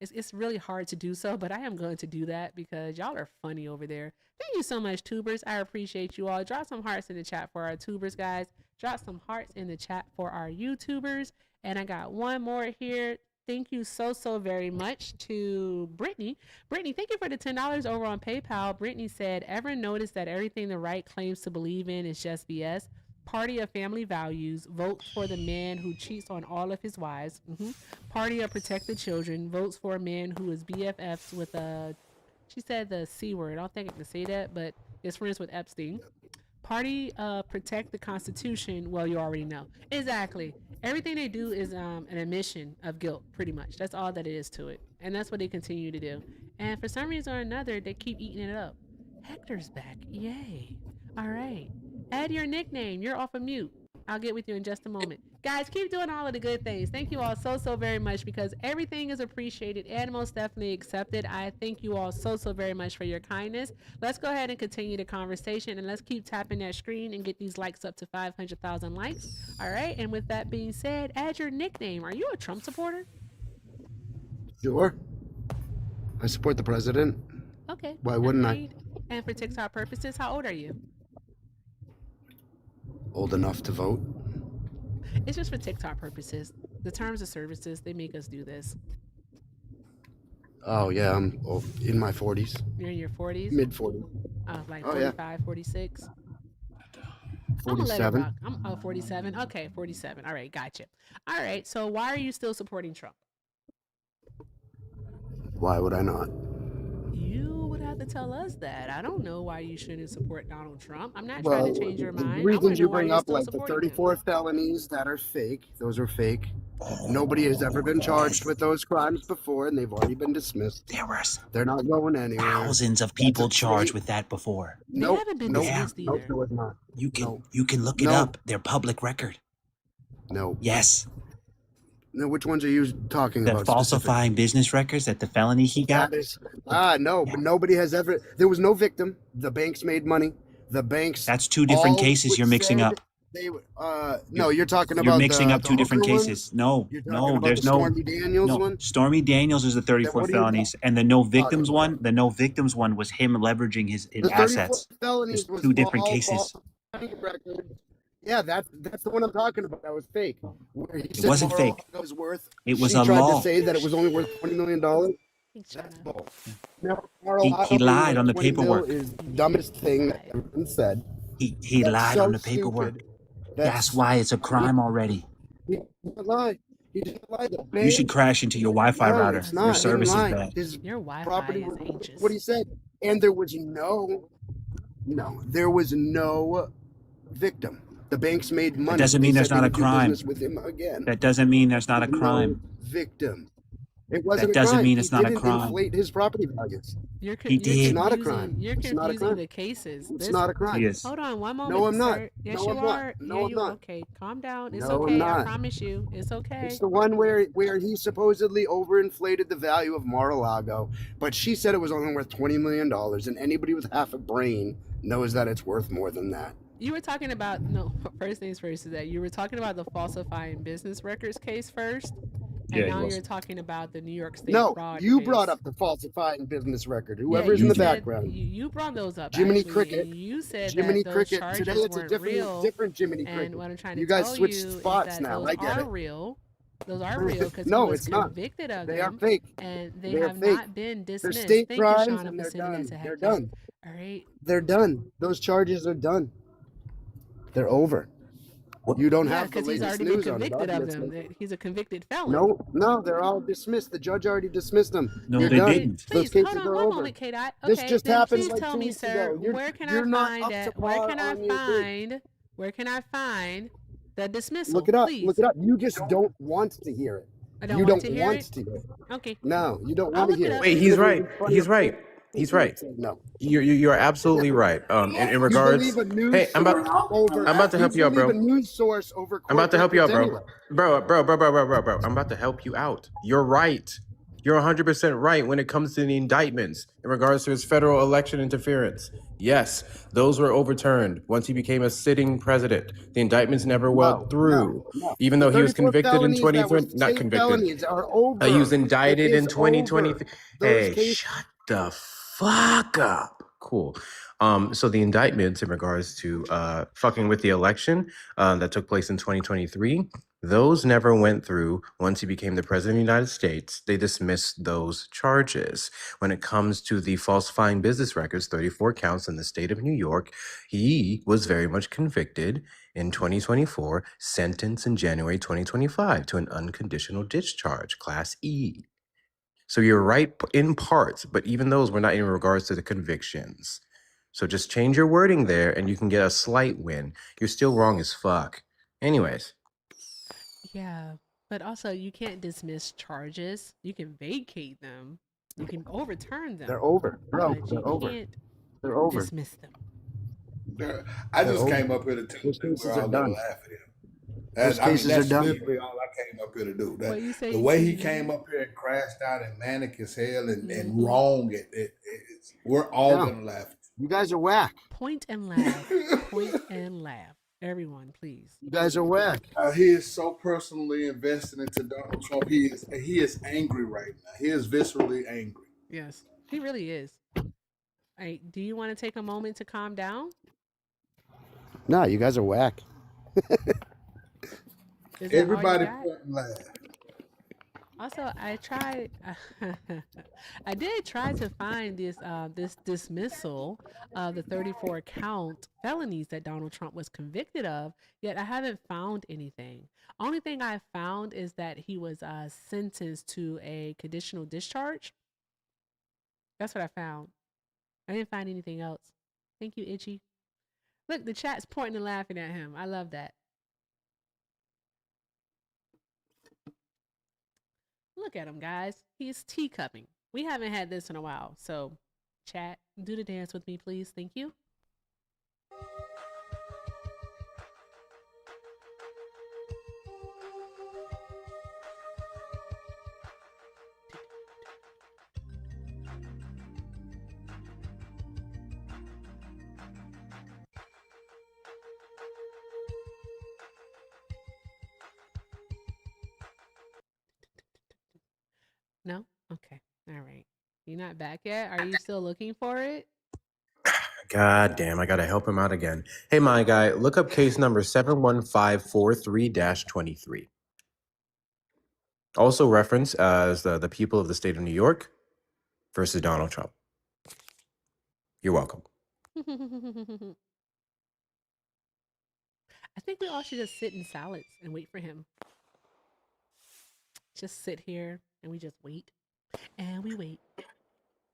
It's really hard to do so, but I am going to do that because y'all are funny over there. Thank you so much, tubers. I appreciate you all. Drop some hearts in the chat for our tubers, guys. Drop some hearts in the chat for our YouTubers. And I got one more here. Thank you so very much to Brittany. Brittany, thank you for the $10 over on PayPal. Brittany said, ever notice that everything the right claims to believe in is just BS? Party of family values, vote for the man who cheats on all of his wives. Party of protect the children, votes for a man who is BFFs with she said the C word. I don't think I can say that, but is friends with Epstein. Party protect the Constitution. Well, you already know. Exactly. Everything they do is an admission of guilt, pretty much. That's all that it is to it. And that's what they continue to do. And for some reason or another, they keep eating it up. Hector's back. Yay. All right. Add your nickname. You're off of mute. I'll get with you in just a moment. Guys, keep doing all of the good things. Thank you all so very much because everything is appreciated and most definitely accepted. I thank you all so very much for your kindness. Let's go ahead and continue the conversation and let's keep tapping that screen and get these likes up to 500,000 likes. All right. And with that being said, add your nickname. Are you a Trump supporter? Sure. I support the president. Okay. Why wouldn't I? Agreed. And for TikTok purposes, how old are you? Old enough to vote. It's just for TikTok purposes. The terms of services, they make us do this. Oh, yeah, I'm in my 40s. You're in your 40s? Mid 40s. Like Oh, 45, yeah. 46? 47. I'm gonna let it rock. 47. Okay, 47. All right, gotcha. All right, so why are you still supporting Trump? Why would I not? You would have to tell us that. I don't know why you shouldn't support Donald Trump. I'm not Well, trying to change your the mind. I want reasons to you know why bring you're up, still like the supporting 34 felonies that are fake, those are fake. Nobody has ever been charged with those crimes before, and they've already been dismissed. They're not going anywhere. Thousands of people charged with that before. They haven't been dismissed Nope, either. no, it's not. You can look it up. They're public record. No. Yes. No, which ones are you talking The about? falsifying business records at the felony he got. That is, no, but nobody has ever. There was no victim. The banks made money. The banks. That's two different all cases you're mixing up. They, no, you're talking about. You're mixing up the two different hooker cases. ones? No, You're talking no, about there's the no. Stormy Daniels No, one. Stormy Daniels is the 34 what are you felonies, and the no victims one. The no victims one was him leveraging his The 34 assets. felonies There's was two different all cases. false records. Yeah, that's the one I'm talking about. That was fake. Where he said wasn't fake. Mar-a-Lago was worth. It was she a tried law. to say that it was only worth $20 million. That's bull. He lied on the 20 mil paperwork. is the dumbest thing that ever been said. He That's lied so on the paperwork. stupid. That's why it's a crime already. He didn't lie. He didn't lie. The You should bank- crash into your Wi-Fi No, router. it's Your not. He service is didn't lie. bad. His Your Wi-Fi property is was anxious. what he said, and there was there was no victim. The banks made money. That doesn't They mean said there's they not a would do crime. business with him again. That doesn't mean there's not a crime. No victim. It wasn't That a doesn't crime. mean He it's not a didn't crime. inflate his property values. You're He you're did. It's not a confusing- crime. You're It's not a confusing crime. the cases. It's This- not a crime. He is. Hold on one moment, No, I'm not. sir. Yes, No, you I'm not. are. No, Yeah, I'm you not. okay. Calm down. It's No, I'm okay. I not. promise you. It's okay. It's the one where he supposedly overinflated the value of Mar-a-Lago, but she said it was only worth $20 million, and anybody with half a brain knows that it's worth more than that. You were talking about first things first is that you were talking about the falsifying business records case first, and Yeah, he now was. you're talking about the New York State No, fraud you case. brought up the falsifying business record. Yeah, Whoever's you in the said- background. You brought those up. Jiminy actually, Cricket. and you said Jiminy that those Cricket. charges Today it's a weren't real. different Jiminy And Cricket. what I'm trying to You guys tell switched you spots is that now. those I get are it. real. Those are real because No, he was it's not. convicted of They are them, fake. and they They're have fake. not been They're dismissed. state Thank you, crimes, Shauna, and for they're sending that done. to They're Hector. done. All right. They're done. Those charges are done. They're over. You don't Yeah, have the because he's latest already been news on it. convicted of obviously. them. He's a convicted felon. No, they're all dismissed. The judge already dismissed them. No, You're they done. didn't. Those Please, cases hold on are one over. moment, K-Dot. This Okay, just then happened please like tell 2 me, weeks sir, ago. where can you're I not find up that? to Where par can I on your thing. find? Where can I find the dismissal? Look it up. Please. Look it up. You just don't want to hear it. I don't You want don't to hear want it? to hear it. Okay. No, you don't I'll want to look it hear up. it. Wait, Even he's if it right. was funny He's or right. fake, He's you would right. say no. You're absolutely right. In You regards, believe a news hey, I'm source about over. to help you out, believe bro. a news source over. I'm about to help you out, corporate bro. anyway. Bro. I'm about to help you out. You're right. You're 100% right when it comes to the indictments in regards to his federal election interference. Yes, those were overturned once he became a sitting president. The indictments never went through, even though The he was 34 convicted in felonies that were 2020. Not state convicted. felonies are over. He was It indicted is in 2020. over. Those Hey, cases. shut the fuck up. Cool. So the indictments in regards to fucking with the election that took place in 2023, those never went through. Once he became the president of the United States, they dismissed those charges. When it comes to the falsifying business records, 34 counts in the state of New York, he was very much convicted in 2024, sentenced in January 2025 to an unconditional discharge, Class E. So you're right in parts, but even those were not in regards to the convictions. So just change your wording there and you can get a slight win. You're still wrong as fuck. Anyways. Yeah, but also you can't dismiss charges. You can vacate them. You can overturn them. They're over, bro. But They're you over. can't They're over. dismiss them. I They're just over. came up here to tell Those you cases we're are all gonna done. laugh at him. Those I mean, cases are that's done. literally all I came up here to do. What you say? The You way said he you came up here and crashed out and manic as hell and Mhm. wrong, we're all No. gonna laugh. You guys are whack. Point and laugh. Point and laugh. Everyone, please. You guys are whack. He is so personally invested into Donald Trump. He is angry right now. He is viscerally angry. Yes, he really is. Do you want to take a moment to calm down? No, you guys are whack. Is that all you Everybody got? point and laugh. Also, I tried. I did try to find this dismissal of the 34 count felonies that Donald Trump was convicted of. Yet I haven't found anything. Only thing I found is that he was sentenced to a conditional discharge. That's what I found. I didn't find anything else. Thank you, Itchy. Look, the chat's pointing and laughing at him. I love that. Look at him, guys. He's teacupping. We haven't had this in a while. So, chat, do the dance with me, please. Thank you. No? Okay. All right. You're not back yet? Are you still looking for it? God damn, I gotta help him out again. Hey, my guy, look up case number 71543-23. Also reference as the people of the state of New York versus Donald Trump. You're welcome. I think we all should just sit in silence and wait for him. Just sit here and we just wait. And we wait.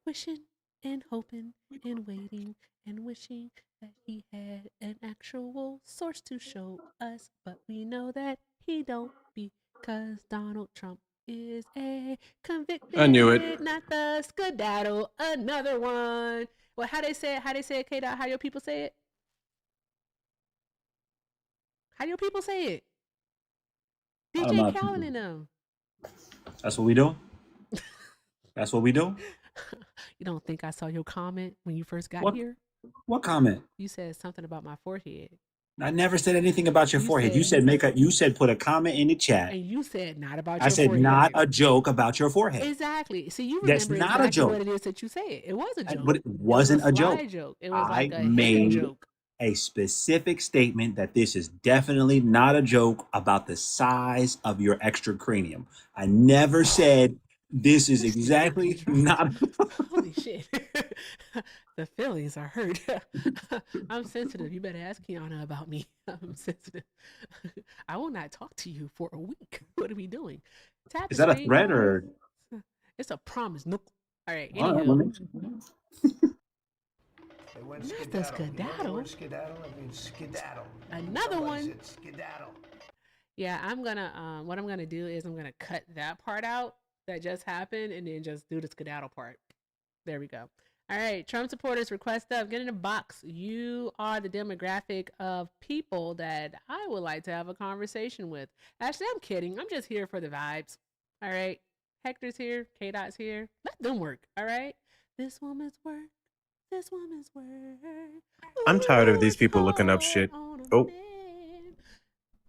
Wishing and hoping and waiting and wishing that he had an actual source to show us. But we know that he don't because Donald Trump is a convicted. I knew it. Not the skedaddle. Another one. Well, how they say it, K-Dot? How your people say it? How your people say it? DJ Calvin and them. That's what we do? That's what we do? You don't think I saw your comment when you first got here? What comment? You said something about my forehead. I never said anything about your forehead. You said put a comment in the chat. And you said not about your forehead. I said not a joke about your forehead. Exactly. See, you remember That's not exactly a joke. what it is that you said. It was a joke. But it wasn't a joke. It was like a made joke. A specific statement that this is definitely not a joke about the size of your extracranium. I never said this is exactly not. Holy shit. The feelings are hurt. I'm sensitive. You better ask Kiana about me. I'm sensitive. I will not talk to you for a week. What are we doing? Is that a threat or? It's a promise. Nope. All right. All right, They went Not the skedaddle. You know the skedaddle. word skedaddle? It means skedaddle. Another Somebody one. said skedaddle. Yeah, I'm gonna what I'm gonna do is I'm gonna cut that part out that just happened and then just do the skedaddle part. There we go. All right, Trump supporters request up. Get in a box. You are the demographic of people that I would like to have a conversation with. Actually, I'm kidding. I'm just here for the vibes. All right. Hector's here. K-Dot's here. Let them work. All right. This woman's work. This woman's work. I'm tired of these people looking up shit. Oh.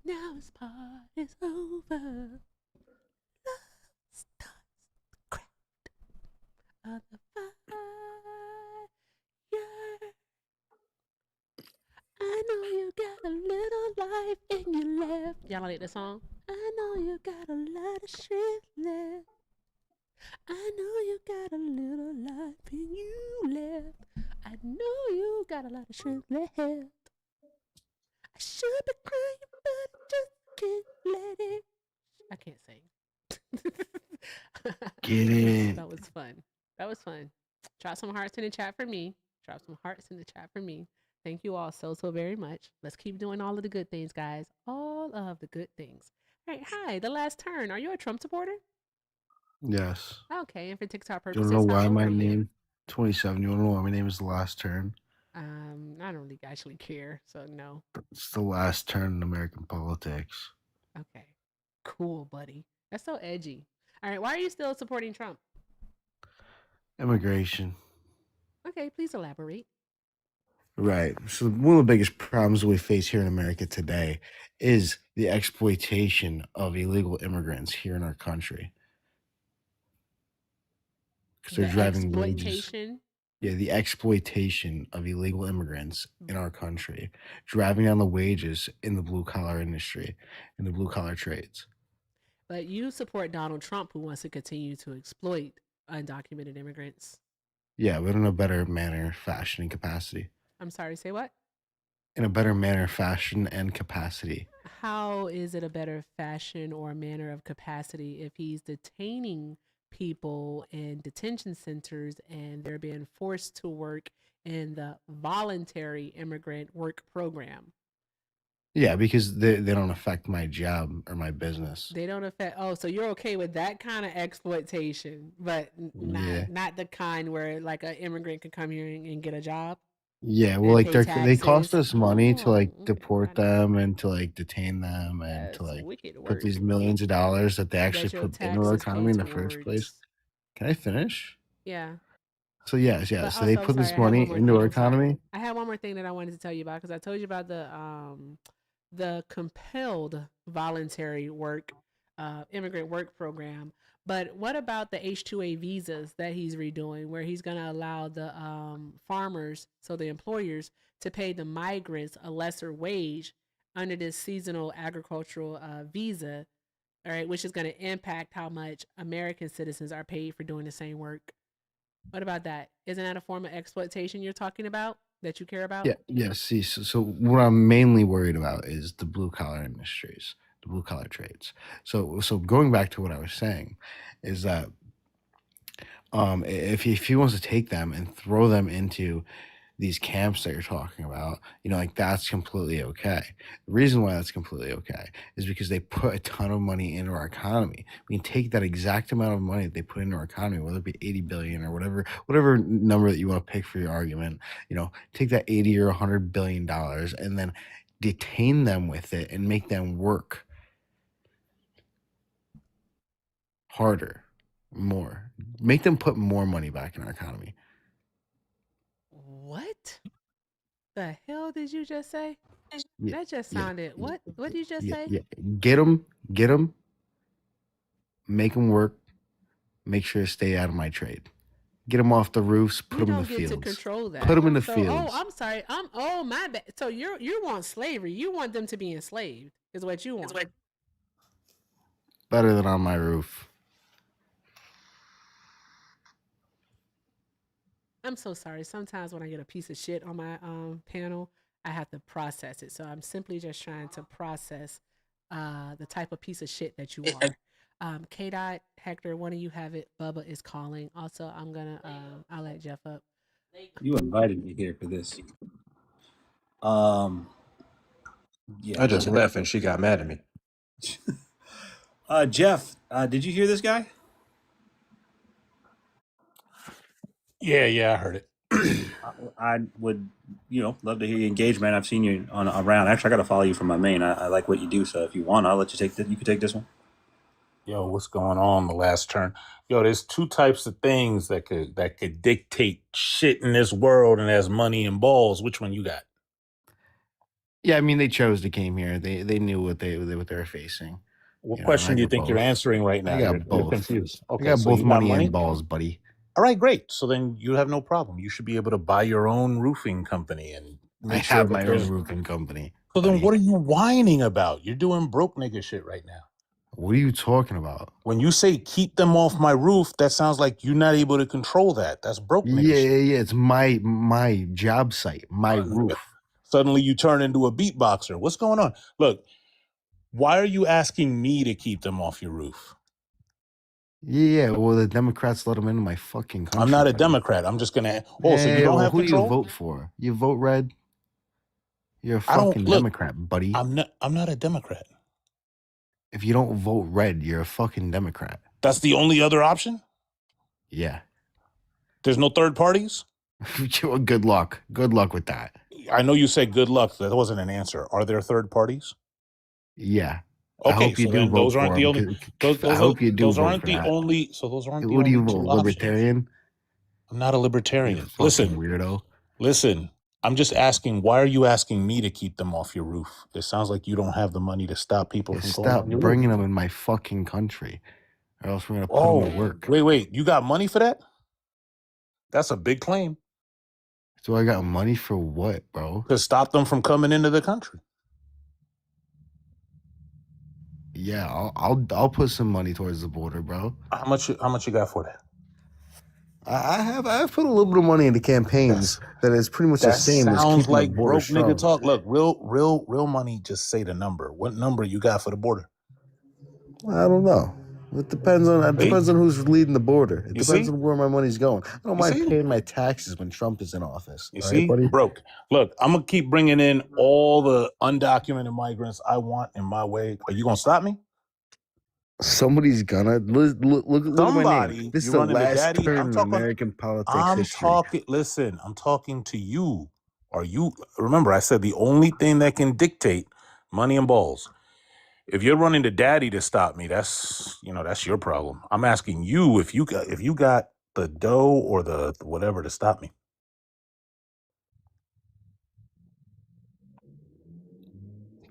Now his part is over. Let's touch the craft of the fire. I know you got a little life in you left. Y'all like the song? I know you got a lot of strength left. I know you got a little life in you left. I know you got a lot of strength left. I should be crying, but I just can't let it. I can't sing. Get it. That was fun. That was fun. Drop some hearts in the chat for me. Drop some hearts in the chat for me. Thank you all so very much. Let's keep doing all of the good things, guys. All of the good things. All right. Hi, the last turn. Are you a Trump supporter? Yes. Okay. And for TikTok You purposes, don't know why how old my are you? name 27. You don't know why my name is the last turn. I don't really actually care, so no. It's the last turn in American politics. Okay. Cool, buddy. That's so edgy. All right. Why are you still supporting Trump? Immigration. Okay. Please elaborate. Right. So one of the biggest problems we face here in America today is the exploitation of illegal immigrants here in our country. because they're The driving wages. exploitation. Yeah, the exploitation of illegal immigrants in our country, driving down the wages in the blue collar industry, in the blue collar trades. But you support Donald Trump, who wants to continue to exploit undocumented immigrants. Yeah, but in a better manner, fashion, and capacity. I'm sorry, say what? In a better manner, fashion, and capacity. How is it a better fashion or manner of capacity if he's detaining people in detention centers and they're being forced to work in the voluntary immigrant work program? Yeah, because they don't affect my job or my business. They don't affect. Oh, so you're okay with that kind of exploitation, but Yeah. not the kind where like an immigrant could come here and get a job. Yeah, well, And like pay they cost taxes. us money to like Oh, deport them and to like detain them and to that's like wicked put work these millions of dollars that they actually that your put into our taxes pay economy in the first place. towards. Can I finish? Yeah. So yes, yeah. But So they also, I'm put sorry, this I have one money more into thing. our I'm sorry. economy. I have one more thing that I wanted to tell you about because I told you about the compelled voluntary work immigrant work program. But what about the H-2A visas that he's redoing, where he's going to allow the farmers, so the employers, to pay the migrants a lesser wage under this seasonal agricultural visa, all right, which is going to impact how much American citizens are paid for doing the same work? What about that? Isn't that a form of exploitation you're talking about that you care about? Yeah, yeah. See, so what I'm mainly worried about is the blue collar industries, the blue collar trades. So going back to what I was saying, is that if he wants to take them and throw them into these camps that you're talking about, like that's completely okay. The reason why that's completely okay is because they put a ton of money into our economy. We can take that exact amount of money that they put into our economy, whether it be 80 billion or whatever number that you want to pick for your argument, take that 80 or 100 billion dollars and then detain them with it and make them work harder, more, make them put more money back in our economy. What the hell did you just say? Yeah, That just yeah, sounded, what did you just yeah, say? yeah. Get them, make them work, make sure to stay out of my trade. Get them off the roofs, put We them in don't the get to fields. control that. Put them in the So, fields. I'm sorry. Oh, my bad. So you want slavery. You want them to be enslaved is what you want. Better than on my roof. I'm so sorry. Sometimes when I get a piece of shit on my panel, I have to process it. So I'm simply just trying to process the type of piece of shit that you are. K-Dot, Hector, one of you have it. Bubba is calling. Also, I'm gonna I'll let Jeff up. You invited me here for this. Yeah. I just left and she got mad at me. Jeff, did you hear this guy? Yeah, I heard it. I would, love to hear your engagement. I've seen you around. Actually, I got to follow you from my main. I like what you do. So if you want, I'll let you take this. You can take this one. Yo, what's going on the last turn? Yo, there's two types of things that could dictate shit in this world, and there's money and balls. Which one you got? Yeah, I mean they chose to came here. They knew what they were facing. What question do you think you're answering right now? I got You're both. confused. I Okay, got so both you got money money and balls, buddy. All right, great. So then you have no problem. You should be able to buy your own roofing company and I make sure have that my there's. own roofing company. So then what are you whining about? You're doing broke nigga shit right now. What are you talking about? When you say keep them off my roof, that sounds like you're not able to control that. That's broke nigga shit. Yeah. It's my job site, my roof. Suddenly you turn into a beatboxer. What's going on? Look, why are you asking me to keep them off your roof? Yeah. Well, the Democrats let them into my fucking country. I'm not a buddy. Democrat. I'm just gonna. Oh, so you don't have who control? do you vote for? You vote red. You're a fucking Democrat, buddy. I'm not a Democrat. If you don't vote red, you're a fucking Democrat. That's the only other option? Yeah. There's no third parties? Good luck. Good luck with that. I know you said good luck. That wasn't an answer. Are there third parties? Yeah. Okay, I hope you so do then vote those aren't for the them. only. Those I hope you do those vote aren't for the that. only. So those aren't the What do only you two vote? options. Libertarian? I'm not a libertarian. You fucking weirdo. Listen. I'm just asking. Why are you asking me to keep them off your roof? It sounds like you don't have the money to stop people Yeah, from going stop on your bringing roof. them in my fucking country, or else we're gonna put them to work. Wait. You got money for that? That's a big claim. So I got money for what, bro? To stop them from coming into the country. Yeah, I'll put some money towards the border, bro. How much you got for that? I've put a little bit of money into campaigns that is pretty much the That same as sounds keeping the like border broke nigga strong. talk. Look, real money. Just say the number. What number you got for the border? I don't know. It depends on who's leading the border. It You depends see? on where my money's going. I don't You mind see? paying my taxes when Trump is in office. You All see, right, buddy? broke. Look, I'm gonna keep bringing in all the undocumented migrants I want in my way. Are you gonna stop me? Somebody's gonna look at my name. Somebody, This is you the run into last daddy. turn in American politics history. Listen, I'm talking to you. Are you? Remember, I said the only thing that can dictate money and balls. If you're running to daddy to stop me, that's your problem. I'm asking you if you got the dough or the whatever to stop me.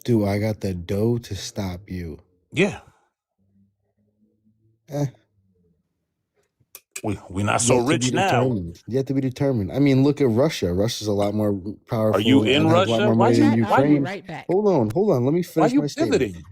Do I got the dough to stop you? Yeah. We're not so rich now. Yet to be determined. I mean, look at Russia. Russia's a lot more powerful. Are you in and has Russia? a lot more Why money you- than why you- Ukraine. Right back. Hold on. Let me Why finish you my statement. pivoting?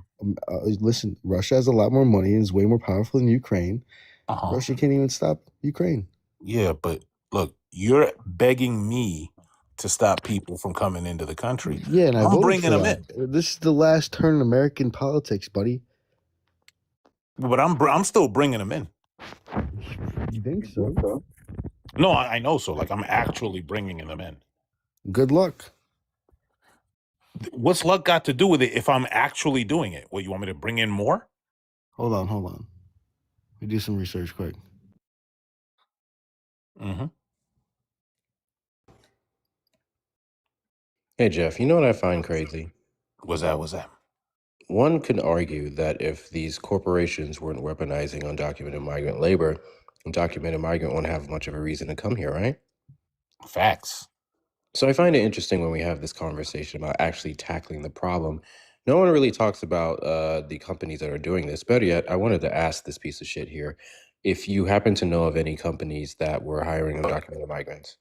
Listen, Russia has a lot more money and is way more powerful than Ukraine. Uh-huh. Russia can't even stop Ukraine. Yeah, but look, you're begging me to stop people from coming into the country. Yeah, and I I'm voted bringing for them that. in. This is the last turn in American politics, buddy. But I'm still bringing them in. You think so? No, I know so. Like, I'm actually bringing them in. Good luck. What's luck got to do with it if I'm actually doing it? What, you want me to bring in more? Hold on. Let me do some research quick. Mm-hmm. Hey, Jeff, you know what I find crazy? What's that? One could argue that if these corporations weren't weaponizing undocumented migrant labor, undocumented migrant won't have much of a reason to come here, right? Facts. So I find it interesting when we have this conversation about actually tackling the problem. No one really talks about the companies that are doing this. Better yet, I wanted to ask this piece of shit here if you happen to know of any companies that were hiring undocumented migrants.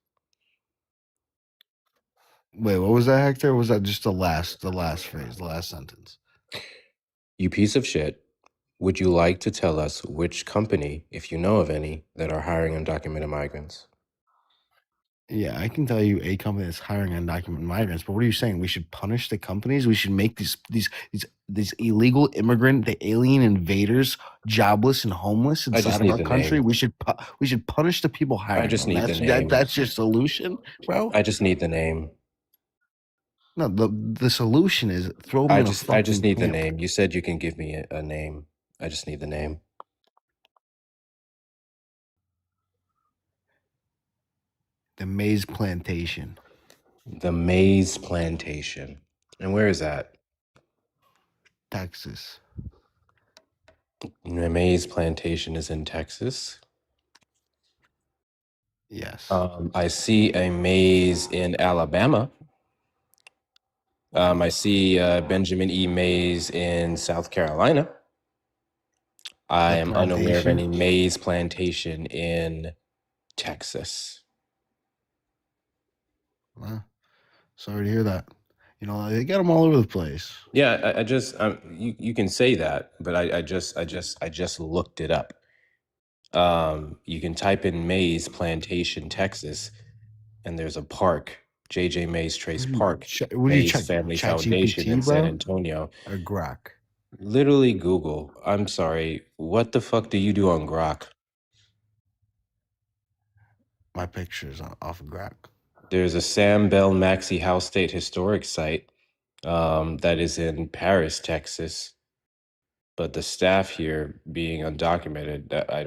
Wait, what was that, Hector? Or was that just the last phrase, the last sentence? You piece of shit. Would you like to tell us which company, if you know of any, that are hiring undocumented migrants? Yeah, I can tell you a company that's hiring undocumented migrants, but what are you saying? We should punish the companies? We should make these illegal immigrant, the alien invaders, jobless and homeless inside of our country? Name. We should punish the people hiring. I just them. need the name. That's your solution, bro? I just need the name. No, the solution is throw them in a fucking I just need the camp. name. You said you can give me a name. I just need the name. The maize plantation. The maize plantation. And where is that? Texas. The maize plantation is in Texas? Yes. I see a maize in Alabama. I see Benjamin E. Mays in South Carolina. I am unaware of any maize plantation in Texas. Well, sorry to hear that. You know, they got them all over the place. Yeah, I just you can say that, but I just looked it up. You can type in Mays Plantation, Texas, and there's a park, J.J. Mays Trace Park, Mays Family Foundation in San Antonio. Or Grok. Literally Google. I'm sorry. What the fuck do you do on Grok? My pictures off of Grok. There's a Sam Bell Maxey House State Historic Site that is in Paris, Texas. But the staff here being undocumented, I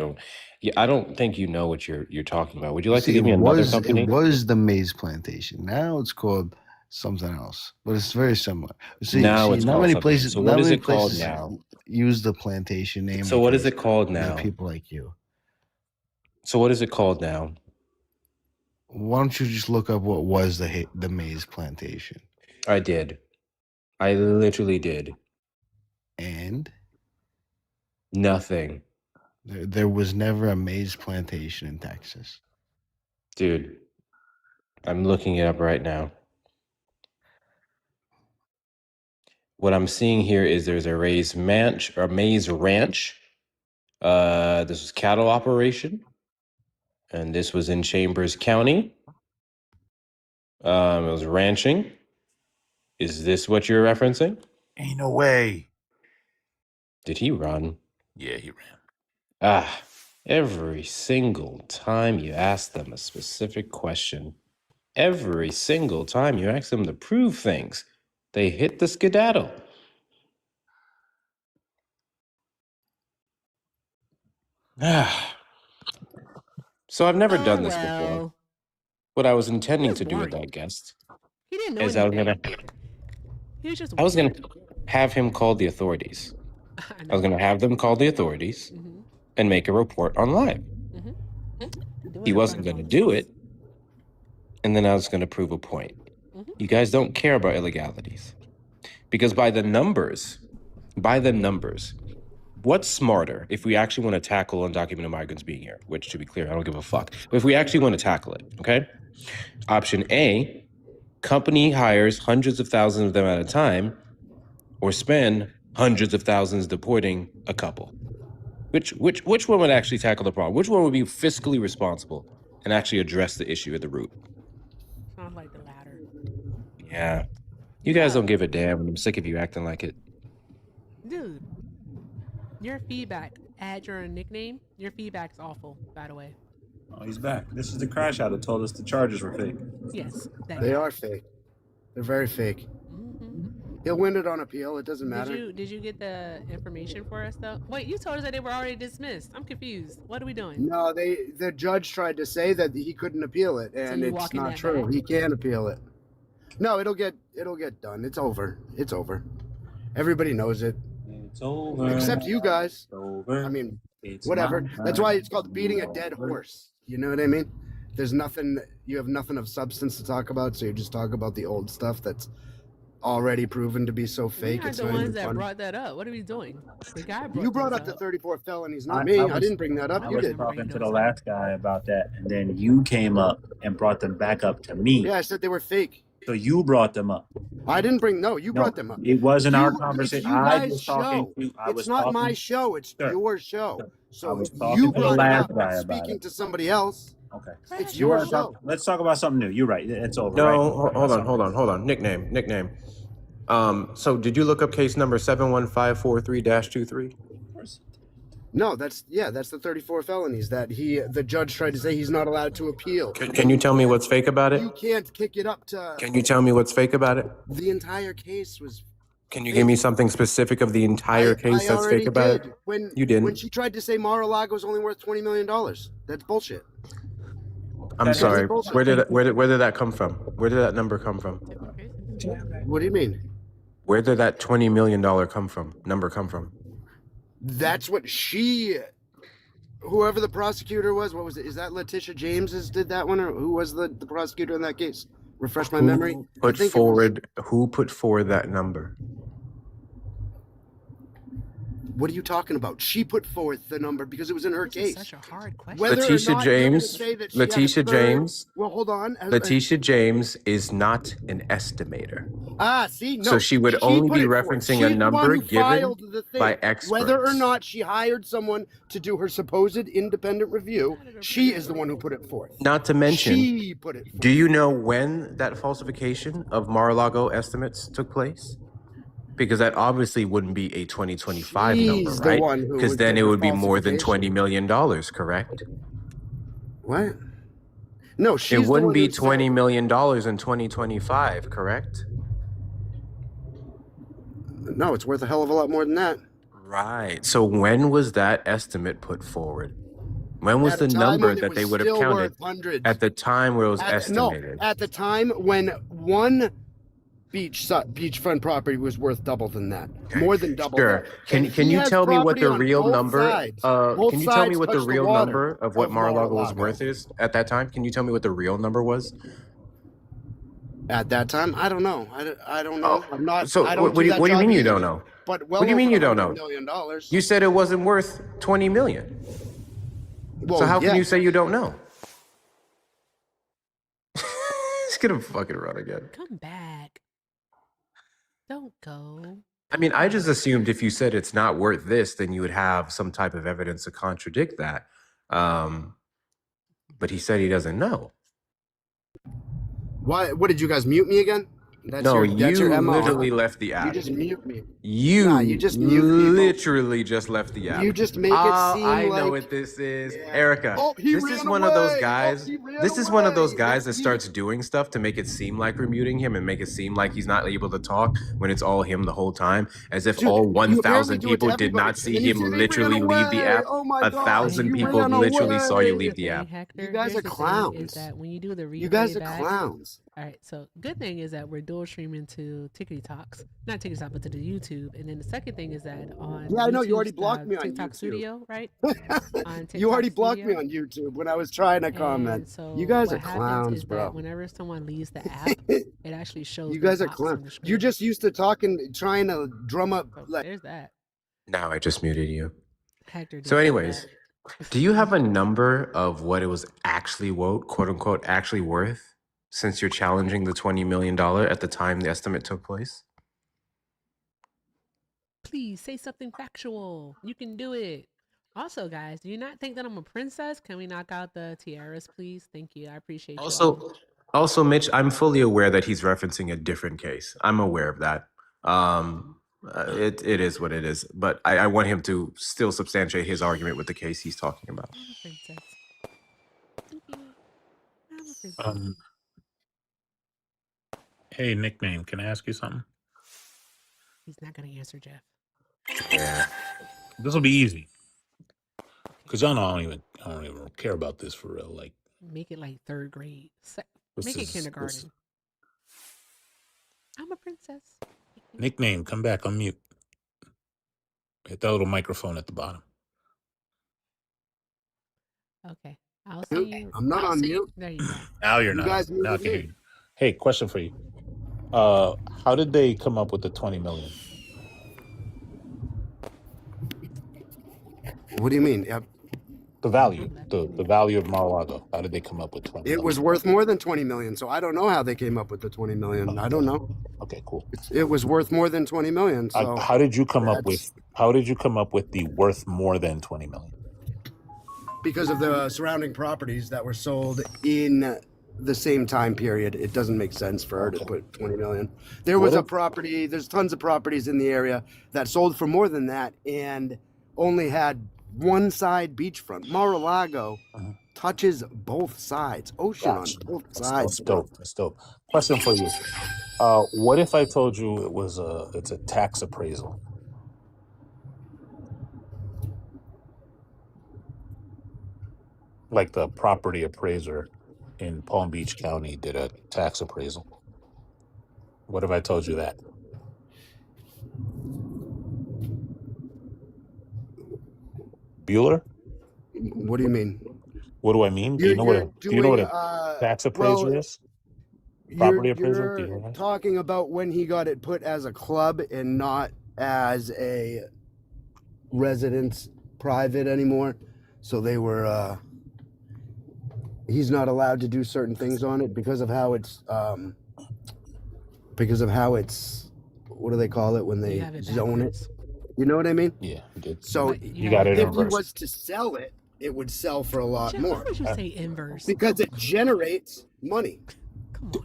don't think you know what you're talking about. Would you like to give me another company? It was the maize plantation. Now it's called something else, but it's very similar. See, now it's not called many something. places. So what is it called places now? Use the plantation name. So what is it called now? People like you. So what is it called now? Why don't you just look up what was the maize plantation? I did. I literally did. And? Nothing. There was never a maize plantation in Texas. Dude, I'm looking it up right now. What I'm seeing here is there's a maize ranch. This was cattle operation, and this was in Chambers County. It was ranching. Is this what you're referencing? Ain't no way. Did he run? Yeah, he ran. Ah, every single time you ask them a specific question, every single time you ask them to prove things, they hit the skedaddle. Ah. So I've never done this before. What I was intending to do with that guest He didn't know is anything. He was just. I was gonna have him call the authorities. I was gonna have them call the authorities and make a report on live. He wasn't gonna do it, and then I was gonna prove a point. You guys don't care about illegalities. Because by the numbers, what's smarter if we actually want to tackle undocumented migrants being here, which, to be clear, I don't give a fuck. But if we actually want to tackle it, okay? Option A, company hires hundreds of thousands of them at a time, or spend hundreds of thousands deporting a couple. Which one would actually tackle the problem? Which one would be fiscally responsible and actually address the issue at the root? Sounds like the latter. Yeah. You guys don't give a damn, and I'm sick of you acting like it. Dude, your feedback, add your nickname, your feedback's awful, by the way. Oh, he's back. This is the crash out that told us the charges were fake. Yes. They are fake. They're very fake. He'll win it on appeal. It doesn't matter. Did you get the information for us though? Wait, you told us that they were already dismissed. I'm confused. What are we doing? No, the judge tried to say that he couldn't appeal it, and you're it's walking not that true. back? He can appeal it. No, it'll get done. It's over. It's over. Everybody knows it. It's over. Except you guys. It's over. I mean, It's whatever. not That's why it's called beating a dead horse. You know what I mean? There's nothing. You have nothing of substance to talk about, so you just talk about the old stuff that's already proven to be so fake. We are It's the not ones even that fun. brought that up. What are we doing? The guy You brought this up the 34 felonies, not I me. I was- didn't bring that up. I You was did. talking to the last guy about that, and then you came up and brought them back up to me. Yeah, I said they were fake. So you brought them up. I didn't bring. No, you brought them up. It wasn't our It's conversation. you I guys' was talking show. to. I was It's not my talking- show. It's Sure. your show. I So was if talking you to the brought it last up guy about speaking it. to somebody else. Okay. It's You your wanna talk- show. Let's talk about something new. You're right. It's over. No, right? hold on. Nickname. So did you look up case number 71543-23? No, that's the 34 felonies that the judge tried to say he's not allowed to appeal. Can you tell me what's fake about it? You can't kick it up to. Can you tell me what's fake about it? The entire case was. Can you give me something specific of the entire case that's fake about did. it? When You didn't. When she tried to say Mar-a-Lago is only worth $20 million. That's bullshit. I'm That's sorry. bullshit. Where did that come from? Where did that number come from? What do you mean? Where did that $20 million number come from? That's what whoever the prosecutor was, what was it? Is that Letitia James did that one, or who was the prosecutor in that case? Refresh my memory. Who put forward that number? What are you talking about? She put forth the number because it was in her case. Such a hard question. Whether or Letitia not you're gonna James. say that she had a Letitia third- James. Well, hold on. Letitia James is not an estimator. See, no. So she would only put be it forth. referencing She's a the one number who given filed the thing. by experts. Whether or not she hired someone to do her supposed independent review, she is the one who put it forth. Not to mention, She put it forth. do you know when that falsification of Mar-a-Lago estimates took place? Because that obviously wouldn't be a 2025 She's number, the right? one who Because would then do it the would be more than falsification. $20 million, correct? What? No, she's It the wouldn't one be who said- $20 million in 2025, correct? No, it's worth a hell of a lot more than that. Right. So when was that estimate put forward? When was At the a time number when it that was they would have still counted worth hundreds. at the time where it was No, estimated? at the time when one beachfront property was worth double than that, more than double. Sure. That. Can And can he you has tell me what property the on real both number? sides. Both Can you tell me sides what the touch real water number of what Mar-a-Lago was Mar-a-Lago. worth is at that time? Can you tell me what the real number was? At that time, I don't know. I don't know. I'm not. So I don't what do you mean you don't know? But well What do you mean over you don't $100 know? million. You said it wasn't worth 20 million. Well, So how can yeah. you say you don't know? He's gonna fucking run again. Come back. Don't go. I mean, I just assumed if you said it's not worth this, then you would have some type of evidence to contradict that. But he said he doesn't know. Why? What did you guys mute me again? That's No, that's your you MO, huh? literally left the You app. just mute me. You Nah, you just mute people. literally just left the app. You just make it seem I like know what this is. Erica, Oh, he this ran is one of those away. guys. He ran This is one of those away. guys that starts doing stuff to make it seem like we're muting him and make it seem like he's not able to talk when it's all him the whole time, as if Dude, all you apparently 1,000 do it to people did everybody. not see And you him say they literally ran leave the away. app. Oh my gosh, 1,000 you people ran literally saw you away. leave the app. Hector, You guys here's are the thing, clowns. is that when you do the replay You guys are back, clowns. all right, so good thing is that we're dual streaming to Tickety Talks, not Tickety Talk, but to the YouTube. And then the second thing is that on Yeah, I know. You already YouTube's, blocked me on TikTok YouTube. Studio, right? On You already TikTok blocked me Studio. on YouTube when I was trying to And comment. so You guys what are happens clowns, is bro. that whenever someone leaves the app, it actually shows You their guys are box on the clowns. screen. You're just used to talking, trying to drum up So like. there's that. Now I just muted you. Hector did So, say anyways, that. do you have a number of what it was actually, quote unquote, actually worth since you're challenging the $20 million at the time the estimate took place? Please say something factual. You can do it. Also, guys, do you not think that I'm a princess? Can we knock out the tiaras, please? Thank you. I appreciate you all. Also, Mitch, I'm fully aware that he's referencing a different case. I'm aware of that. It is what it is. But I want him to still substantiate his argument with the case he's talking about. I'm a princess. Thank you. I'm a princess. Hey, nickname, can I ask you something? He's not gonna answer, Jeff. Yeah. This will be easy. Because y'all know I don't even care about this for real. Like, Make it like third grade. this Make it is- kindergarten. I'm a princess. nickname, come back, unmute. Hit that little microphone at the bottom. Okay. I'll see you. I'm not on mute. There you go. Now you're You not. guys Now I muted can hear me. you. Hey, question for you. How did they come up with the 20 million? What do you mean? The value, the value of Mar-a-Lago. How did they come up with 20 It million? was worth more than 20 million, so I don't know how they came up with the 20 million. I don't know. Okay, cool. It was worth more than 20 million. So How did you come up with? How did you come up with the worth more than 20 million? because of the surrounding properties that were sold in the same time period, it doesn't make sense for her to put 20 million. There was a property, there's tons of properties in the area that sold for more than that and only had one side beachfront. Mar-a-Lago touches both sides, ocean on both sides. That's dope. That's dope. Question for you. What if I told you it's a tax appraisal? Like the property appraiser in Palm Beach County did a tax appraisal. What if I told you that? Bueller? What do you mean? What do I mean? Do you know what a tax appraiser is? Property appraiser? Do you know You're that? talking about when he got it put as a club and not as a residence private anymore. So they were he's not allowed to do certain things on it because of how it's what do they call it when they zone it? You know what I mean? Yeah, you did. So You got it in if he reverse. was to sell it, it would sell for a lot Jeff, more. why would you say inverse? Because it generates money.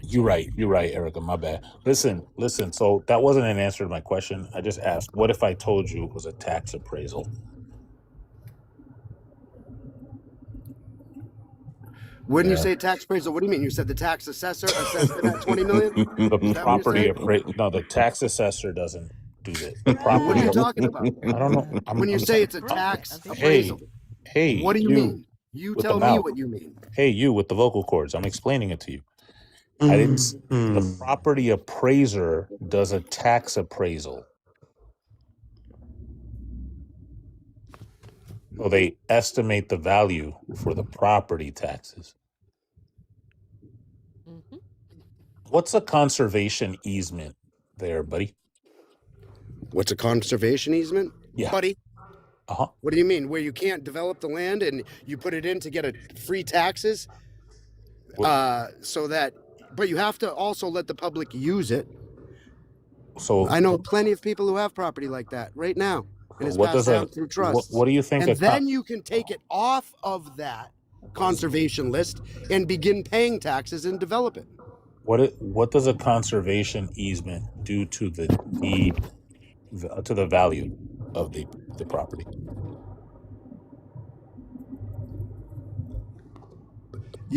You're right, Erica. My bad. Listen. So that wasn't an answer to my question. I just asked, what if I told you it was a tax appraisal? When you say tax appraisal, what do you mean? You said the tax assessor assessed it at 20 million? The property appraisal. No, the tax assessor doesn't do that. The property. What are you talking about? I don't know. When you say it's a tax Hey, appraisal, hey. what do you mean? You with tell the me mouth. what you mean. Hey, you with the vocal cords. I'm explaining it to you. I didn't. The property appraiser does a tax appraisal. So they estimate the value for the property taxes. What's a conservation easement there, buddy? What's a conservation easement? Yeah. Buddy? Uh-huh. What do you mean? Where you can't develop the land and you put it in to get a free taxes so that but you have to also let the public use it. So I know plenty of people who have property like that right now, and it's what passed does a down through trusts. what do you think And then you can take it off of that conservation list and begin paying taxes and develop it. what does a conservation easement do to the deed to the value of the property?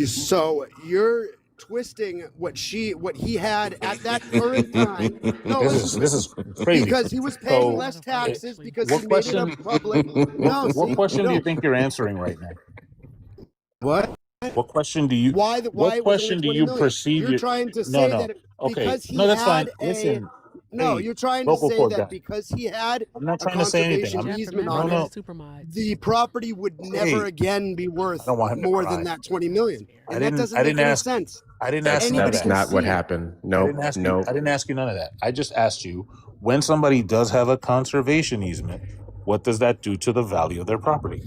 So you're twisting what he had at that current time. No, This is crazy. because he was paying So, less taxes because what he made it question? a public. No, What see, question do no. you think you're answering right now? What? What question do you? Why What it was only question do 20 you million? perceive? You're trying to No, say no. that Okay, because he no, that's fine. had Listen, no, hey, you're trying to vocal say cord that guy. because he had I'm not a trying to say anything. conservation I'm, easement no, on no. it, the property would never Hey, again be I worth don't want him to more cry. than that 20 million. I And that didn't. doesn't I make didn't any ask. sense. I didn't ask none of Anybody that. can Not what see it. happened. I Nope. didn't ask you. Nope. I didn't ask you none of that. I just asked you when somebody does have a conservation easement, what does that do to the value of their property?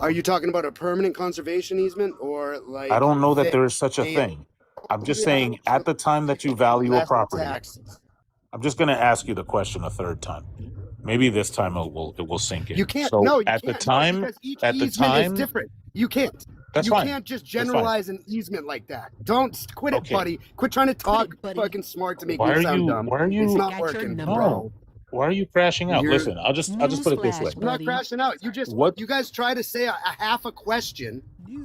Are you talking about a permanent conservation easement or like I don't know that they there is such a pay thing. I'm just saying at the time that you value a less property, taxes? I'm just going to ask you the question a third time. Maybe this time it will sink in. You can't. So No, you at the can't. No, time, because each at the easement is time, different. You can't. that's You fine. can't just That's fine. generalize an easement like that. Don't quit it, Okay. buddy. Quit trying to talk fucking smart to make Why me are sound you? dumb. Why are It's you? not working, No. bro. Why are you crashing out? You're- Listen, I'll just put it this way. I'm not crashing out. You guys try to say a half a question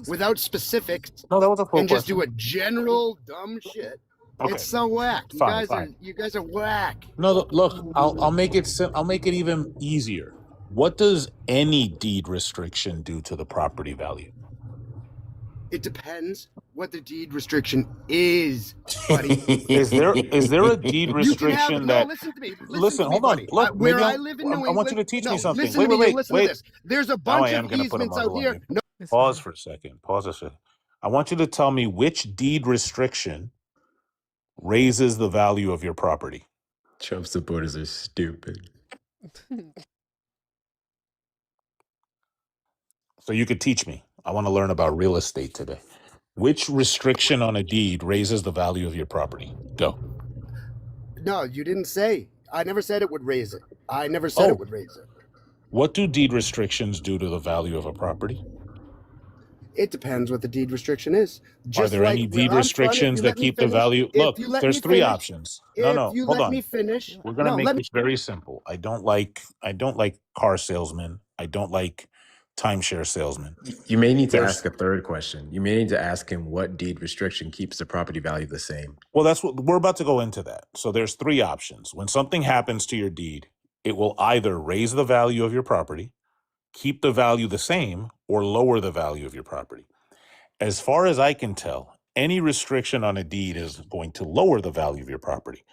without specifics No, that was a full and just do question. a general dumb shit. Okay. It's so whack. Fine. You guys are whack. No, look, I'll make it I'll make it even easier. What does any deed restriction do to the property value? It depends what the deed restriction is, buddy. Is there a deed You can have restriction no. that? Listen to me. Listen, to me, hold on. buddy. Look, Where maybe I live in New England. I want you to teach me something. Listen to me and listen Wait. to this. There's a Now bunch I am of going to put a easements out muzzle on here. you. No, Pause for a second. Pause a second. I want you to tell me which deed restriction raises the value of your property. Trump supporters are stupid. So you could teach me. I want to learn about real estate today. Which restriction on a deed raises the value of your property? Go. no, you didn't say. I never said it would raise it. I never said Oh. it would raise it. What do deed restrictions do to the value of a property? It depends what the deed restriction is. Are there any deed restrictions that keep the value? Look, there's three options. No, hold on. Let me finish. We're going to No, make let me. this very simple. I don't like car salesmen. I don't like timeshare salesmen. You may need to There's- ask a third question. You may need to ask him what deed restriction keeps the property value the same. Well, that's what we're about to go into that. So there's three options. When something happens to your deed, it will either raise the value of your property, keep the value the same, or lower the value of your property. As far as I can tell, any restriction on a deed is going to lower the value of your property.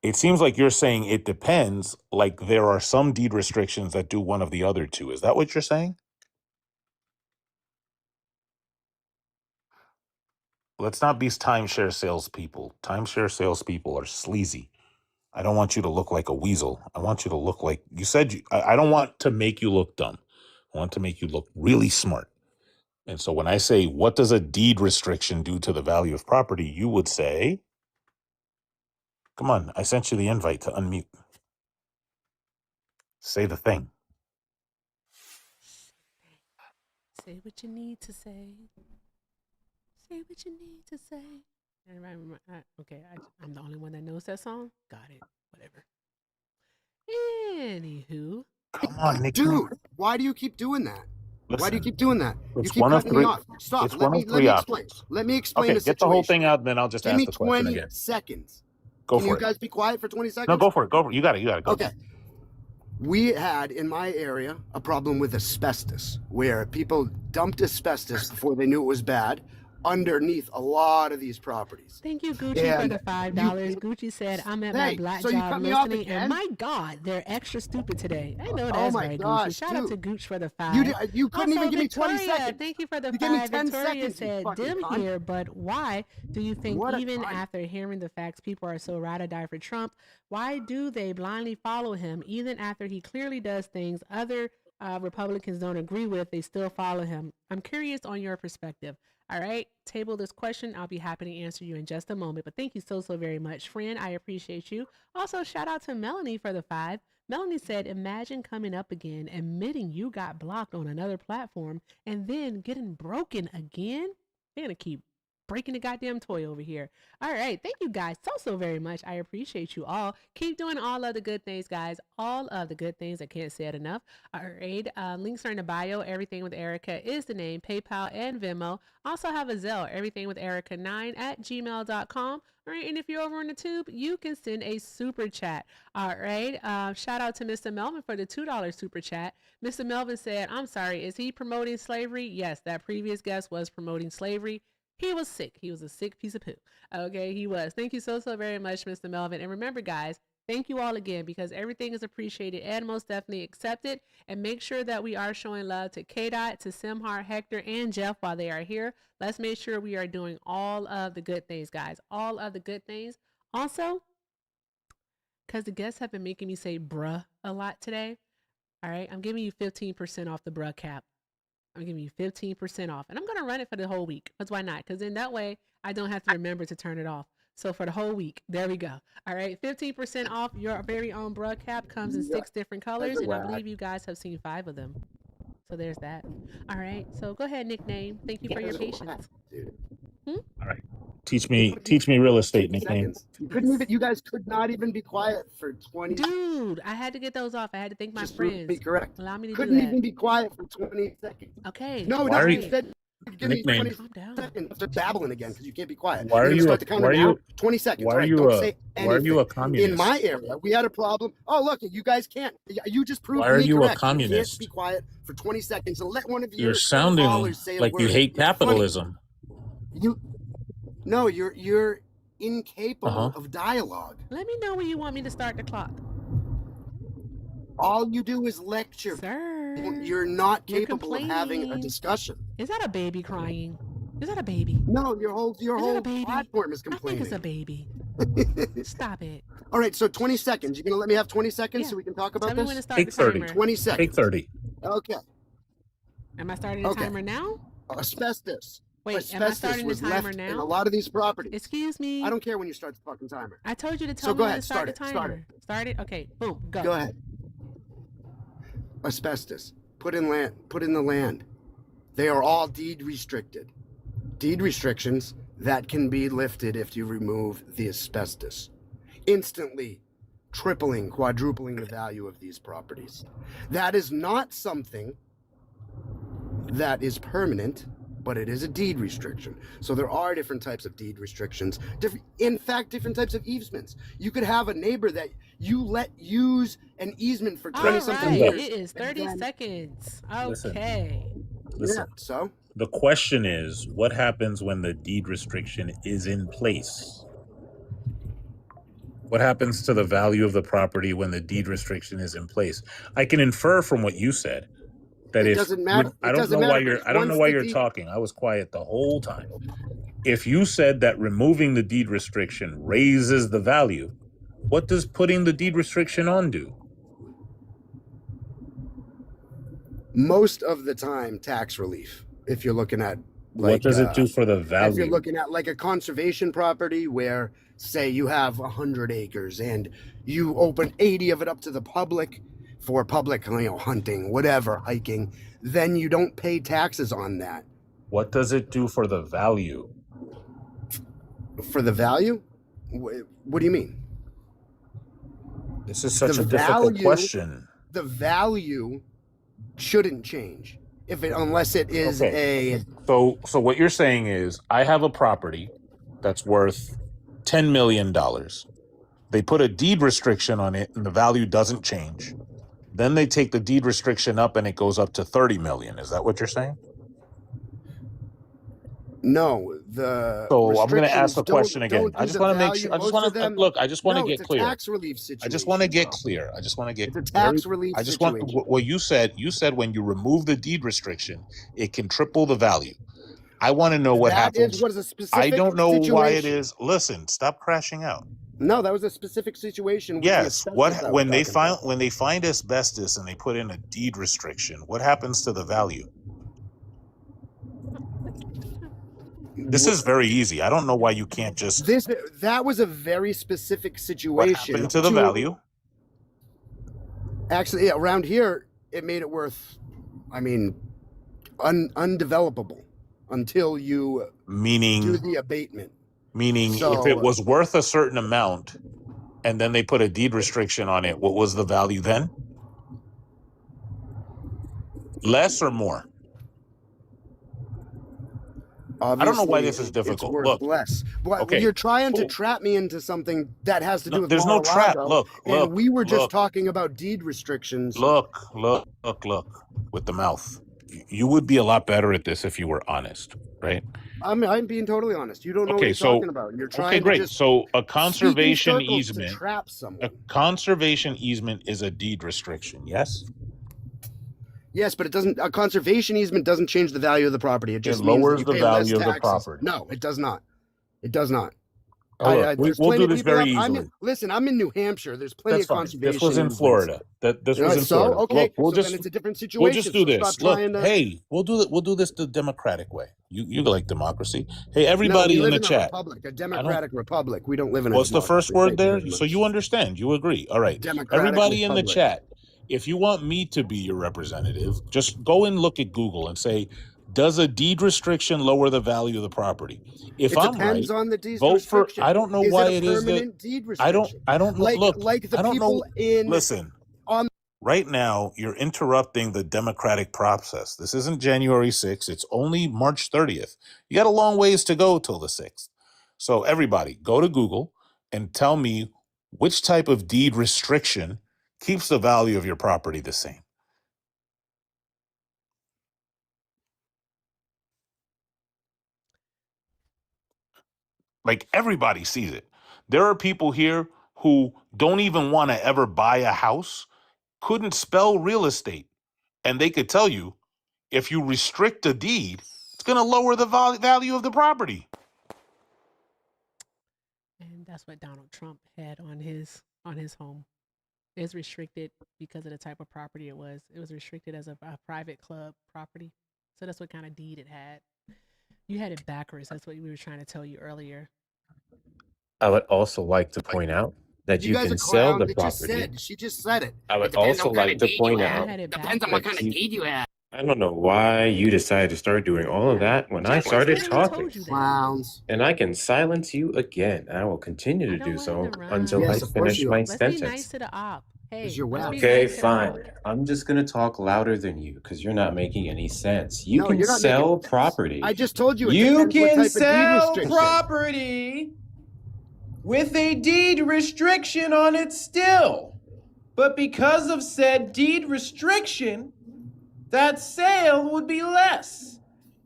It seems like you're saying it depends, like there are some deed restrictions that do one of the other two. Is that what you're saying? Let's not be timeshare salespeople. Timeshare salespeople are sleazy. I don't want you to look like a weasel. I want you to look like you said. I don't want to make you look dumb. I want to make you look really smart. And so when I say, what does a deed restriction do to the value of property? You would say, come on, I sent you the invite to unmute. Say the thing. Say what you need to say. Say what you need to say. Okay, I'm the only one that knows that song. Got it. Whatever. Anywho. Come on, Nick. Dude, why do you keep doing that? Why do you keep doing that? You It's keep one of cutting me three. off. Stop. It's Let one me of three explain. options. Let me explain Okay, the get the whole situation. thing out, then I'll just Give ask me the question 20 again. seconds. Go Can for you it. guys be quiet for 20 seconds? No, go for it. Go for it. You got it. Go. Okay. We had in my area a problem with asbestos, where people dumped asbestos before they knew it was bad underneath a lot of these properties. Thank you, Gucci, for the $5. Gucci said, I'm at my black so you job cut me off listening, again? and my God, they're extra stupid today. I know Oh that's my right, gosh, Gucci. Shout out to dude. Gooch for the $5. You couldn't Also, even give me 20 Victoria, seconds. thank you for the You gave me 5. 10 Victoria seconds, you said, fucking dim cunt. here, but why do you think What a even cunt. after hearing the facts, people are so ride or die for Trump? Why do they blindly follow him, even after he clearly does things other Republicans don't agree with, they still follow him. I'm curious on your perspective. All right, table this question. I'll be happy to answer you in just a moment. But thank you so very much, friend. I appreciate you. Also, shout out to Melanie for the 5. Melanie said, imagine coming up again, admitting you got blocked on another platform, and then getting broken again. They're going to keep breaking the goddamn toy over here. All right. Thank you guys so very much. I appreciate you all. Keep doing all of the good things, guys. All of the good things. I can't say it enough. All right. Links are in the bio. Everything with Erica is the name. PayPal and Venmo. Also have a Zelle. Everything with Erica9@gmail.com. All right. And if you're over on the tube, you can send a super chat. All right. Shout out to Mr. Melvin for the $2 super chat. Mr. Melvin said, I'm sorry, is he promoting slavery? Yes, that previous guest was promoting slavery. He was sick. He was a sick piece of poo. Okay, he was. Thank you so very much, Mr. Melvin. And remember, guys, thank you all again, because everything is appreciated and most definitely accepted. And make sure that we are showing love to K-Dot, to Simhar, Hector, and Jeff while they are here. Let's make sure we are doing all of the good things, guys. All of the good things. Also, because the guests have been making me say bruh a lot today. All right, I'm giving you 15% off the bruh cap. I'm giving you 15% off, and I'm going to run it for the whole week. Because why not? Because then that way I don't have to remember to turn it off. So for the whole week, there we go. All right, 15% off your very own bruh cap. Comes in 6 different colors, and I believe you guys have seen 5 of them. So there's that. All right, so go ahead, nickname. Thank you for your patience. All right. Teach me real estate, nickname. You guys could not even be quiet for 20 seconds. Dude, I had to get those off. I had to thank my friends. Be correct. Allow me to Couldn't do that. even be quiet for 20 seconds. Okay. No, Why are you- instead, give me Nickname. 20 seconds. Start babbling again because you can't be quiet. Why are You're gonna you start a- the counter why are now. you- 20 seconds. why All are right, you don't a- say why are you a anything. communist? In my area, we had a problem. Oh, look, you guys can't. You just proved Why are me you a correct. You communist? can't be quiet for 20 seconds and let one of You're your sounding callers say a like you word. hate It's funny. capitalism. No, you're incapable of dialogue. Let me know when you want me to start the clock. All you do is lecture. Sir, you're not you're capable of having a complaining. discussion. Is that a baby crying? Is that a baby? No, your whole Is that a baby? platform is I think complaining. it's a baby. Stop it. All right, so 20 seconds. You're gonna let me have 20 seconds so we can talk about Tell me this? when to start Take the 30. timer. 20 seconds. Take 30. Okay. Am I starting the Okay. timer now? Asbestos. Wait, am I Asbestos starting the was timer left now? in a lot of these properties. Excuse me. I don't care when you start the fucking timer. I told you to tell So me go when ahead, to start the start it, timer. start Start it? Okay, boom, go. Go ahead. Asbestos. Put in the land. They are all deed restricted. Deed restrictions that can be lifted if you remove the asbestos. Instantly tripling, quadrupling the value of these properties. That is not something that is permanent, but it is a deed restriction. So there are different types of deed restrictions. In fact, different types of easements. You could have a neighbor that you let use an easement for 20-something All right, years. it is 30 seconds. Listen. Okay. Listen. So? The question is, what happens when the deed restriction is in place? What happens to the value of the property when the deed restriction is in place? I can infer from what you said that It if doesn't matter. I It don't doesn't know why matter, you're but I don't know once why the you're deed- talking. I was quiet the whole time. If you said that removing the deed restriction raises the value, what does putting the deed restriction on do? Most of the time, tax relief. If you're looking at What does it do for the if you're value? looking at like a conservation property where, say, you have 100 acres and you open 80 of it up to the public for public, hunting, whatever, hiking, then you don't pay taxes on that. What does it do for the value? For the value? What do you mean? This is such The a difficult value- question. The value shouldn't change unless it is a So what you're saying is, I have a property that's worth $10 million. They put a deed restriction on it and the value doesn't change. Then they take the deed restriction up and it goes up to 30 million. Is that what you're saying? No, the So I'm going to restrictions ask the question again. don't I do just the want to make value. sure. I just Most want of to them- look. I just want to No, get it's a clear. tax relief situation. I just want to get clear. I just want to get. It's a tax relief I just want. situation. Well, you said when you remove the deed restriction, it can triple the value. I want to know what That happens. is what is a specific I don't know why it situation. is. Listen, stop crashing out. No, that was a specific situation with the Yes. asbestos that we're When they talking about. find asbestos and they put in a deed restriction, what happens to the value? This is very easy. I don't know why you can't just. That was a very specific situation. What happened to the value? Actually, yeah, around here, it made it worth, I mean, undevelopable until you do the abatement. Meaning, So, if it was worth a certain amount, and then they put a deed restriction on it, what was the value then? Less or more? I don't know why this is difficult. It's worth Look, less. But okay, you're trying to trap me into something that has to do with there's no trap. Mar-a-Lago, and we were just Look. talking about deed restrictions. Look with the mouth. You would be a lot better at this if you were honest, right? I'm being totally honest. You don't know what you're talking about. You're trying great. to just So a speak in conservation circles easement, to trap someone. a conservation easement is a deed restriction, yes? Yes, but it doesn't. A conservation easement doesn't change the value of the property. It just lowers means the that you pay less value of the taxes. property. No, it does not. It does not. Oh, look, we'll do this very easily. Listen, I'm in New Hampshire. There's plenty That's of fine. conservation. This was in easements. Florida. This was in Florida. Okay, Look, then it's a different situation. We'll just do so this. stop Look, trying to- hey, we'll do this the democratic way. You like democracy. Hey, everybody No, we in live the a chat. republic, a democratic republic. We don't live in a What's the first democracy. word Thank you there? very So much. you understand. You agree. All right. Democratic Everybody in the republic. chat, if you want me to be your representative, just go and look at Google and say, does a deed restriction lower the value of the property? If It I'm depends right, on the deed vote for. restriction. I don't know Is why it it a is that permanent deed I don't know. Look, like the I don't people know. in Listen, on right now you're interrupting the democratic process. This isn't January 6th. It's only March 30th. You got a long ways to go till the 6th. So everybody, go to Google and tell me which type of deed restriction keeps the value of your property the same. Like, everybody sees it. There are people here who don't even want to ever buy a house, couldn't spell real estate, and they could tell you if you restrict a deed, it's going to lower the value of the property. And that's what Donald Trump had on his home. It's restricted because of the type of property it was. It was restricted as a private club property. So that's what kind of deed it had. You had it backwards. That's what we were trying to tell you earlier. I would also like to point out that you guys can are sell the clowns. property. She just said it. I would It depends also on what kind like of to deed point you out have. Depends on what kind of deed you have. I don't know why you decided to start doing all of that when I started talking. Clowns. And I can silence you again. I will continue to do so until Yes, I of course finish you my will. Let's be sentence. nice to the op. Hey, Because you're let's well. be Okay, nice to the op. fine. I'm just gonna talk louder than you because you're not making any sense. You No, can you're not sell making- property. I just told you. It You depends what can type of deed sell restriction. property with a deed restriction on it still. But because of said deed restriction, that sale would be less.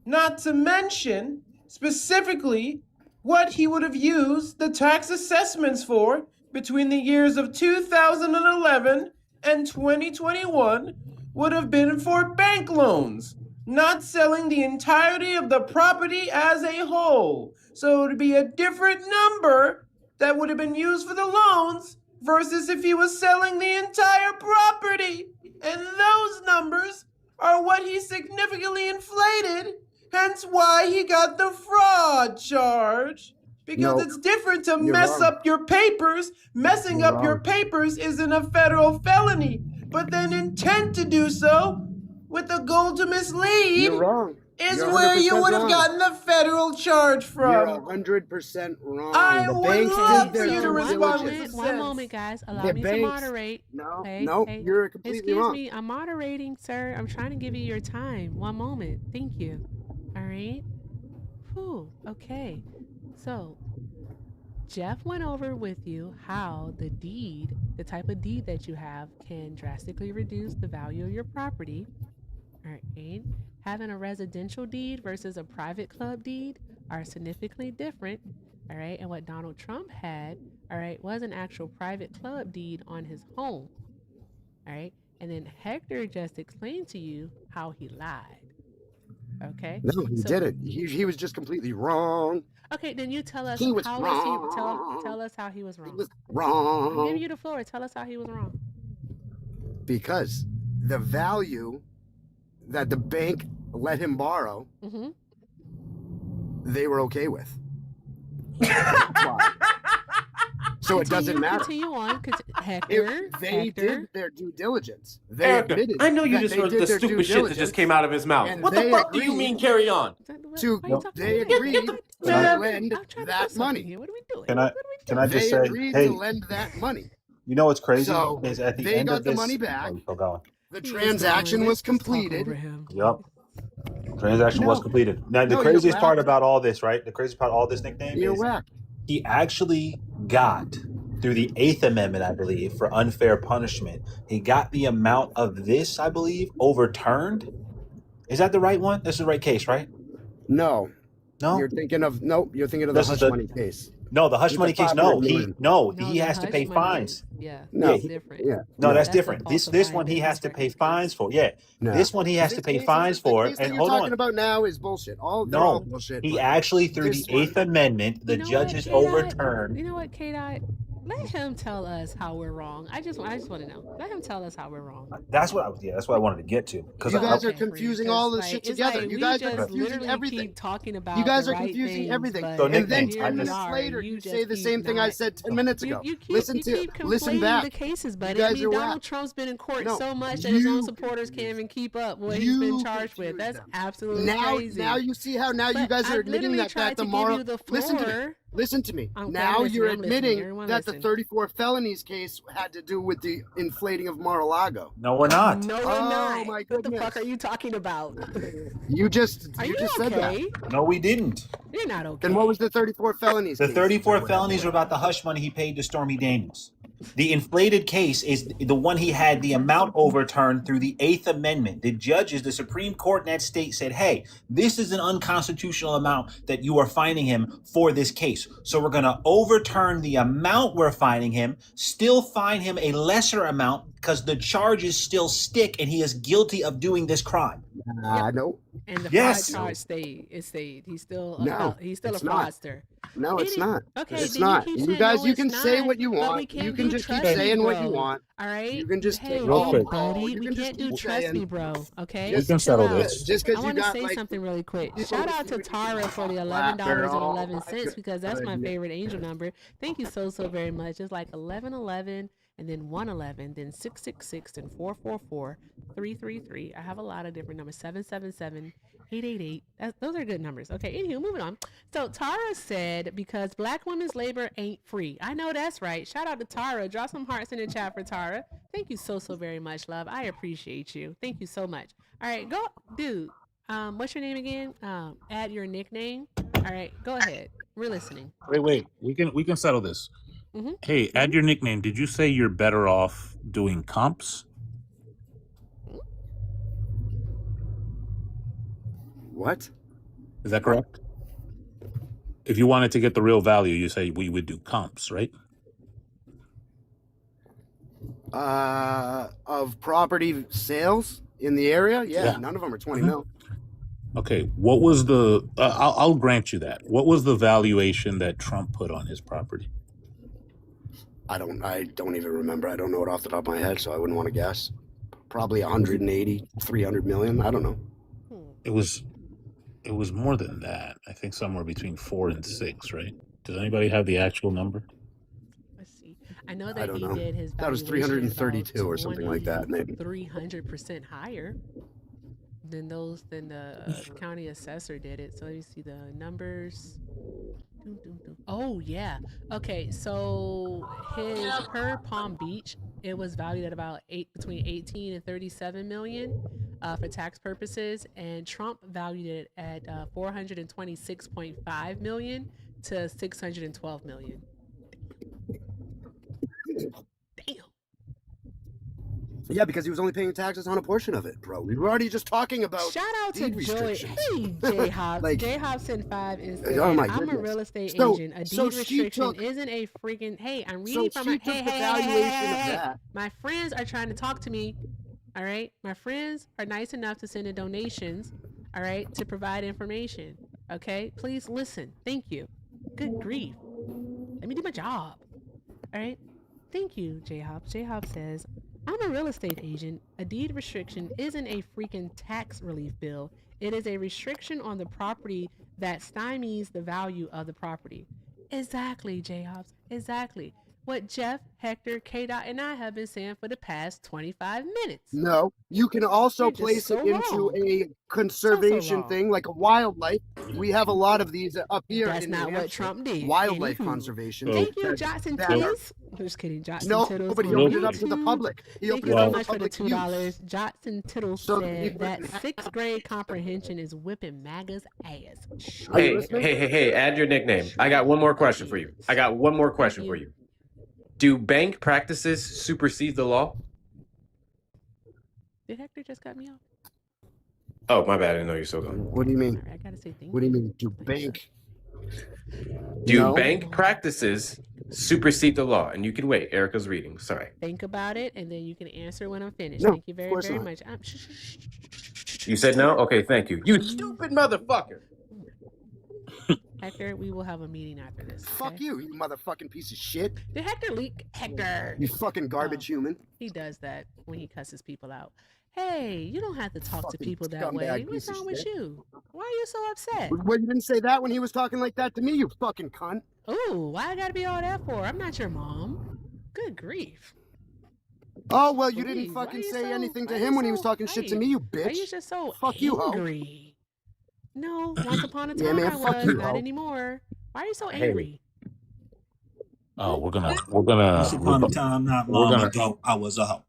Not to mention, specifically, what he would have used the tax assessments for between the years of 2011 and 2021 would have been for bank loans, not selling the entirety of the property as a whole. So it would be a different number that would have been used for the loans versus if he was selling the entire property. And those numbers are what he significantly inflated, hence why he got the fraud charge. Because No, it's different to you're mess wrong. up your papers. Messing You're up your wrong. papers isn't a federal felony, but then intent to do so with the goal to mislead You're wrong. is You're where you 100% would have wrong. gotten the federal charge You're from. 100% wrong. I The would banks love did for their you to due respond diligence. with a One sense. moment, guys. Allow The me to banks. moderate. No, Hey, no, hey. you're completely Excuse wrong. me. I'm moderating, sir. I'm trying to give you your time. One moment. Thank you. All right. Whew. Okay. So, Jeff went over with you how the deed, the type of deed that you have, can drastically reduce the value of your property. All right. Having a residential deed versus a private club deed are significantly different. All right. And what Donald Trump had, all right, was an actual private club deed on his home. All right. And then Hector just explained to you how he lied. Okay. No, he So didn't. He was just completely wrong. okay, then you tell us He was how was he tell us how he was wrong. He was I'm giving wrong you the floor. Tell us how he was wrong. because the value that the bank let him borrow, Mm-hmm. they were okay with. So it doesn't matter. Continue on, Hector. They Hector. did their due diligence. They Erica, admitted I know you that just they heard did the their due stupid shit that just diligence, came out of his mouth. and What the they fuck do you agreed mean carry on? They agreed to lend that money. What are we doing? Can I just They say, agreed hey, to lend that money. you know what's crazy So is at the they end got of the this. money back. Oh, go going. The transaction was completed. Yep. Transaction was completed. Now the craziest part about all this, right? The craziest part of all this nickname is he actually got through the 8th Amendment, I believe, for unfair punishment. He got the amount of this, I believe, overturned. Is that the right one? That's the right case, right? No. No. You're thinking of the hush money case. No, the hush With money the case. 500 No, million. he has to pay fines. That's different. No, that's different. This one he has to pay fines for. Yeah. No. This one he has to pay fines for. The case that And you're hold talking on. about now is bullshit. They're all bullshit. He but actually, through the this one- 8th Amendment, the judges overturned. You know what, K-Dot? Let him tell us how we're wrong. I just want to know. Let him tell us how we're wrong. That's what I wanted to get to. You guys are confusing all this shit together. Like you guys we are just confusing literally everything. keep talking about You guys the are right confusing things, everything. but So, And then nicknames, 10 minutes later, you say the same thing I said 10 minutes ago. You keep listen back. the cases, but You I guys mean, are Donald whack. Trump's been in court No, so much that his own supporters can't even keep up with what he's been charged with. That's absolutely crazy. Now you see how now you But guys are I admitting literally that tried to the give moral. you the Listen to me. floor. Listen to me. Okay, Now I'm listening, you're I'm listening. admitting Everyone that listen. the 34 felonies case had to do with the inflating of Mar-a-Lago. No, we're not. No, we're not. My what the fuck are you talking about? You just Are you said that. okay? No, we didn't. You're not okay. Then what was the 34 felonies? The case? 34 felonies were about the hush money he paid to Stormy Daniels. The inflated case is the one he had the amount overturned through the 8th Amendment. The judges, the Supreme Court in that state said, hey, this is an unconstitutional amount that you are fining him for this case. So we're going to overturn the amount we're fining him, still fine him a lesser amount because the charges still stick and he is guilty of doing this crime. No. And the Yes. fraud charge stayed. It stayed. He's still No, a it's not. fraudster. No, it's not. Okay, It's then not. you keep You saying, guys, no, you it's can say not, what you but we want. can't You can do just keep trust me, saying what bro. you want. All right. You can just hey, Real quick. buddy, you we can just can't do keep trust saying- me, bro. Okay. We can settle Chill out. this. Just because I you want to got say like something really quick. you Shout know, out to Tara for the Black girl. $11.11 because that's my favorite angel number. Thank you so very much. It's like 1111 and then 111, then 666, then 444, 333. I have a lot of different numbers. 777, 888. Those are good numbers. Okay, anywho, moving on. So Tara said, because black women's labor ain't free. I know that's right. Shout out to Tara. Drop some hearts in the chat for Tara. Thank you so very much, love. I appreciate you. Thank you so much. All right, go, dude. What's your name again? Add your nickname. All right, go ahead. We're listening. Wait. We can settle this. Mm-hmm. Hey, add your nickname. Did you say you're better off doing comps? What? Is that correct? If you wanted to get the real value, you say we would do comps, right? Of property sales in the area? Yeah. None of them are 20 mil. Okay, what was the? I'll grant you that. What was the valuation that Trump put on his property? I don't even remember. I don't know it off the top of my head, so I wouldn't want to guess. Probably 180, 300 million. I don't know. It was more than that. I think somewhere between 4 and 6, right? Does anybody have the actual number? Let's see. I know I that don't he know. did his That was valuation 332 or something like that, maybe. 300% higher than the county assessor did it. So let me see the numbers. Oh yeah. Okay, so his per Palm Beach, it was valued at about between 18 and 37 million for tax purposes, and Trump valued it at 426.5 million to 612 million. Damn. Yeah, because he was only paying taxes on a portion of it, bro. We were already just talking about Shout out to deed Joy. restrictions. Hey, J Hobbs. Like- J Hobbs sent 5 and said, Oh my I'm a goodness. real estate So- agent. A deed so she restriction took- isn't a freaking. Hey, I'm So reading from she my. took Hey, the hey, valuation hey, of hey. that. My friends are trying to talk to me. All right, my friends are nice enough to send in donations. all right, to provide information. Okay, please listen. Thank you. Good grief. Let me do my job. All right. Thank you, J-Hop. J-Hop says, I'm a real estate agent. A deed restriction isn't a freaking tax relief bill. It is a restriction on the property that stymies the value of the property. Exactly, J-Hops. Exactly. What Jeff, Hector, K-Dot, and I have been saying for the past 25 minutes. No, you can also You're just place it so into wrong. a conservation wrong. thing, like a wildlife. We have a lot of these up here That's in not New what Hampshire. Trump did. Wildlife Anywho. conservation. Thank you, Jotson that are- Tittles. I'm just kidding. Jotson No, Tittles but he on opened it up to the YouTube. public. He Thank opened you it so up to much for the public use. $2. Jotson Tittles So that said people that can have- 6th grade comprehension is whipping MAGA's ass. Are you Hey, listening? hey, add your nickname. I got one more question for you. For you. Do bank practices supersede the law? Did Hector just cut me off? Oh, my bad. I didn't know you were still going. What do you mean? All right, I gotta say thank What do you. you mean? Do bank? Do No. bank practices supersede the law? And you can wait. Erica's reading. Sorry. Think about it, and then you can answer when I'm finished. No, Thank you very, of course very not. much. You said no? Okay, thank you. You stupid motherfucker. Hector, we will have a meeting after this. Fuck you, you motherfucking piece of shit. Did Hector leak? Hector. You fucking garbage human. He does that when he cusses people out. Hey, you don't have to talk to people that way. scumbag What's piece of wrong with shit. you? Why are you so upset? Well, you didn't say that when he was talking like that to me, you fucking cunt. Ooh, why I gotta be all that for? I'm not your mom. Good grief. Oh, well, you Please, didn't why fucking are you say so- anything to why are him you when he was so talking shit to hype? me, you Why are you bitch. just so Fuck you, ho. angry? No, once upon a Yeah, time man, I fuck was, you, not ho. anymore. Why are you so Hey. angry? Oh, we're gonna Once upon a time, not we're long gonna- ago, I was a hoe.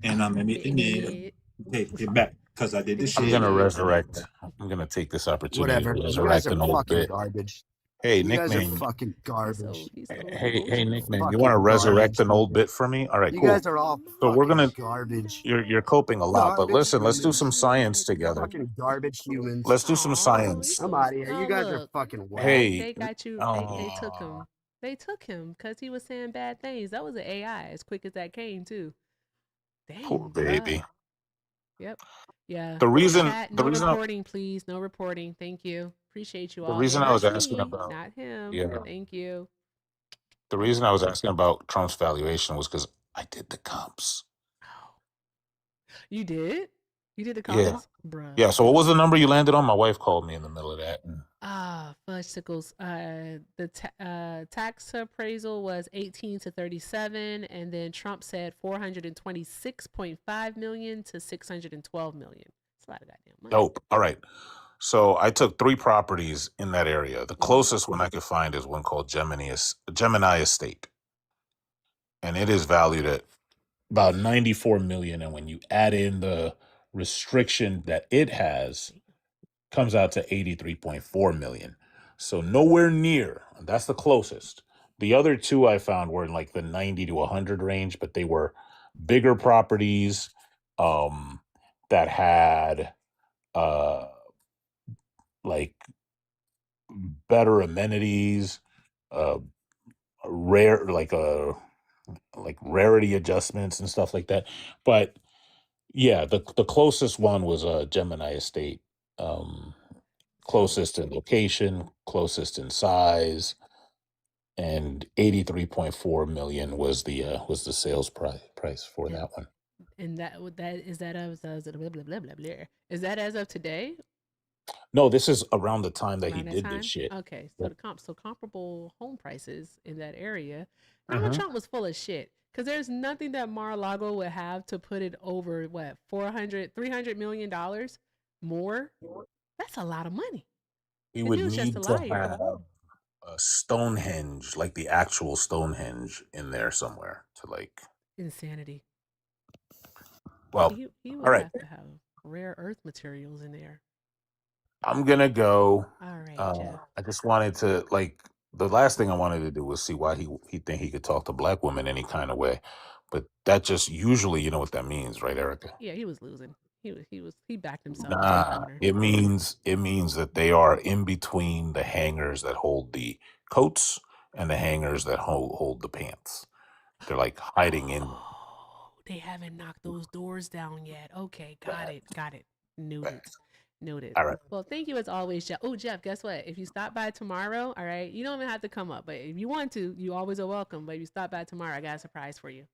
And I'm in it. Take it back because I did the shit. I'm gonna resurrect. I'm gonna take this opportunity Whatever. to You guys resurrect are an old fucking bit. garbage. Hey, You guys are nickname. fucking garbage. Hey, nickname. You Fucking want to resurrect garbage. an old bit for me? All right, You cool. guys are all So we're fucking gonna. garbage. You're coping a lot, but Garbage listen, let's do humans. some science together. Fucking garbage humans. Let's do some science. I'm out of here. Oh, You guys are look. fucking whack. Hey, They got you. They took him. They took him because he was saying bad things. That was an AI as quick as that came too. Dang. poor baby. God. Yep. Yeah. The reason- Chat, the no reason I- reporting, please. No reporting. Thank you. Appreciate you The all. reason And I was that's asking me, about- not him. Yeah. Thank you. The reason I was asking about Trump's valuation was because I did the comps. You did? You did the Yeah. comps? Bruh. Yeah. So what was the number you landed on? My wife called me in the middle of that. And Fudgesicles. The tax appraisal was 18 to 37, and then Trump said 426.5 million to 612 million. It's a lot of goddamn money. Dope. All right. So I took 3 properties in that area. The closest one I could find is one called Gemini Estate. And it is valued at about 94 million. And when you add in the restriction that it has, comes out to 83.4 million. So nowhere near. That's the closest. The other 2 I found were in like the 90 to 100 range, but they were bigger properties that had like better amenities, rare like rarity adjustments and stuff like that. But yeah, the closest one was Gemini Estate. Closest in location, closest in size, and 83.4 million was the sales price for that one. And that is that as of blah, blah, blah, blah, blah. Is that as of today? No, this is around the time that he Around that did time? this shit. Okay, so Yep. comparable home prices in that area. Donald Trump was full of shit because there's nothing that Mar-a-Lago would have to put it over what $300 million more. That's a lot of money. We The would dude's just need a to liar. have a Stonehenge, like the actual Stonehenge, in there somewhere to like. Insanity. Well, He would all right. have to have rare earth materials in there. I'm gonna go. All right, Jeff. I just wanted to like the last thing I wanted to do was see why he think he could talk to black women any kind of way, but that just usually you know what that means, right, Erica? Yeah, he was losing. He backed himself into a Nah, corner. it means that they are in between the hangers that hold the coats and the hangers that hold the pants. They're like hiding in. They haven't knocked those doors down yet. Okay, got it. Noted. Noted. All right. Well, thank you as always, Jeff. Oh, Jeff, guess what? If you stop by tomorrow, all right, you don't even have to come up, but if you want to, you always are welcome. But if you stop by tomorrow, I got a surprise for you.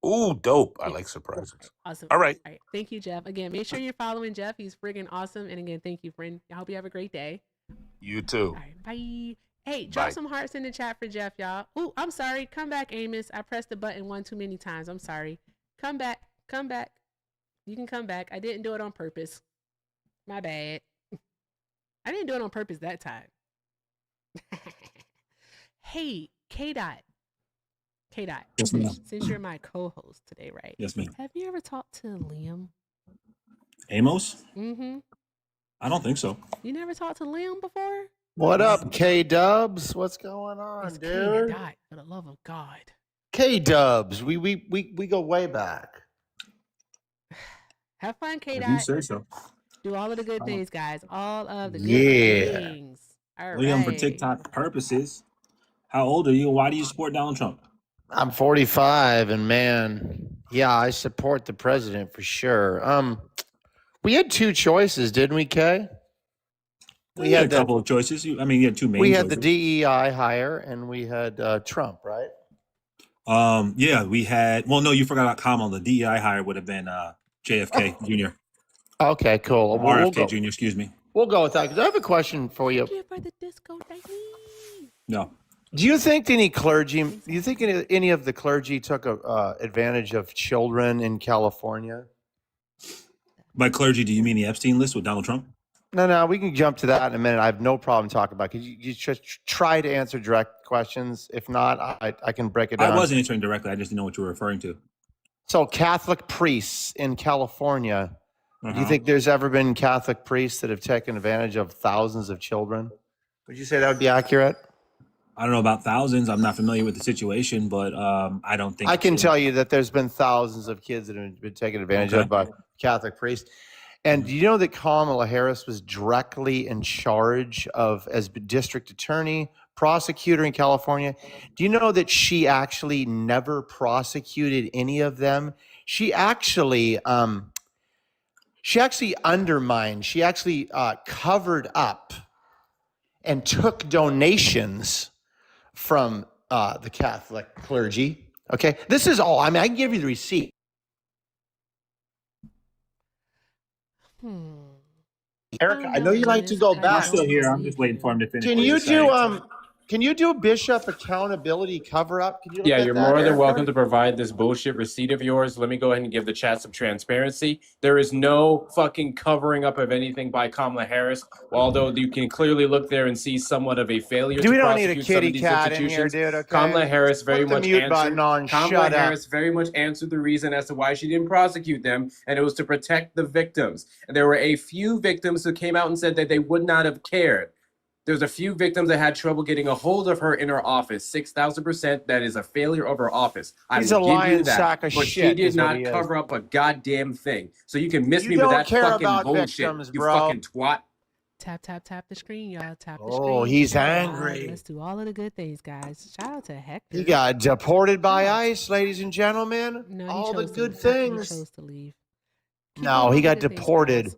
Ooh, dope. I Yes. like surprises. Awesome. All right. All right. Thank you, Jeff. Again, make sure you're following Jeff. He's friggin' awesome. And again, thank you, friend. I hope you have a great day. You too. All right. Bye. Hey, drop some hearts in the chat for Jeff, y'all. Ooh, I'm sorry. Come back, Amos. I pressed the button one too many times. I'm sorry. Come back. Come back. You can come back. I didn't do it on purpose. My bad. I didn't do it on purpose that time. Hey, K-Dot. K-Dot. Yes, ma'am. Since you're my co-host today, right? Yes, ma'am. Have you ever talked to Liam? Amos? Mm-hmm. I don't think so. You never talked to Liam before? What up, K-Dubs? What's going on, It's dude? K-Dot, for the love of God. K-Dubs, we go way back. Have fun, If you K-Dot. say so. Do all of the good things, guys. All of the good Yeah. things. All Liam, for right. TikTok purposes, how old are you? Why do you support Donald Trump? I'm 45, and man, yeah, I support the president for sure. We had two choices, didn't we, Kay? We had a couple of choices. You had two main We choices. had the DEI hire, and we had Trump, right? Yeah, we had. Well, no, you forgot about Kamala. The DEI hire would have been JFK Jr. Okay, cool. Or RFK Jr. Excuse me. We'll go with that because I have a question for you. For the disco No. Do you think any clergy? Do you think any of the clergy took advantage of children in California? By clergy, do you mean the Epstein list with Donald Trump? No, we can jump to that in a minute. I have no problem talking about it. You just try to answer direct questions. If not, I can break it down. I wasn't answering directly. I just didn't know what you were referring to. So Catholic priests in California, do you think there's ever been Catholic priests that have taken advantage of thousands of children? Would you say that would be accurate? I don't know about thousands. I'm not familiar with the situation, but I don't think I can tell you that there's been thousands of kids that have been taken advantage of by Catholic priests. And do you know that Kamala Harris was directly in charge of, as district attorney, prosecutor in California? Do you know that she actually never prosecuted any of them? She actually undermined, she actually covered up and took donations from the Catholic clergy. Okay, this is all. I mean, I can give you the receipt. Erica, I know you like to go back. I'm still here. I'm just waiting for him to finish. Can you do bishop accountability cover up? Can you look Yeah, at you're that, more than Erica? welcome to provide this bullshit receipt of yours. Let me go ahead and give the chat some transparency. There is no fucking covering up of anything by Kamala Harris, although you can clearly look there and see somewhat of a failure to We don't need a prosecute some of kitty these cat in here, institutions. dude, okay? Kamala Harris very Put the much mute button on. answered. Kamala Shut up. Harris very much answered the reason as to why she didn't prosecute them, and it was to protect the victims. And there were a few victims who came out and said that they would not have cared. There's a few victims that had trouble getting a hold of her in her office. 6,000%. That is a failure of her office. He's I a will give you lying that. sack of but shit she did is what not he is. cover up a goddamn thing. So you can miss You me with don't that care fucking about bullshit. victims, You bro. fucking twat. Tap, tap, tap the screen, y'all. Tap the screen. Oh, he's All right, angry. let's do all of the good things, guys. Shout out to Hector. He got deported by ICE, ladies and gentlemen. No, he All the chose to good leave. things. He chose to leave. Keep No, doing all he the got good things, deported. guys.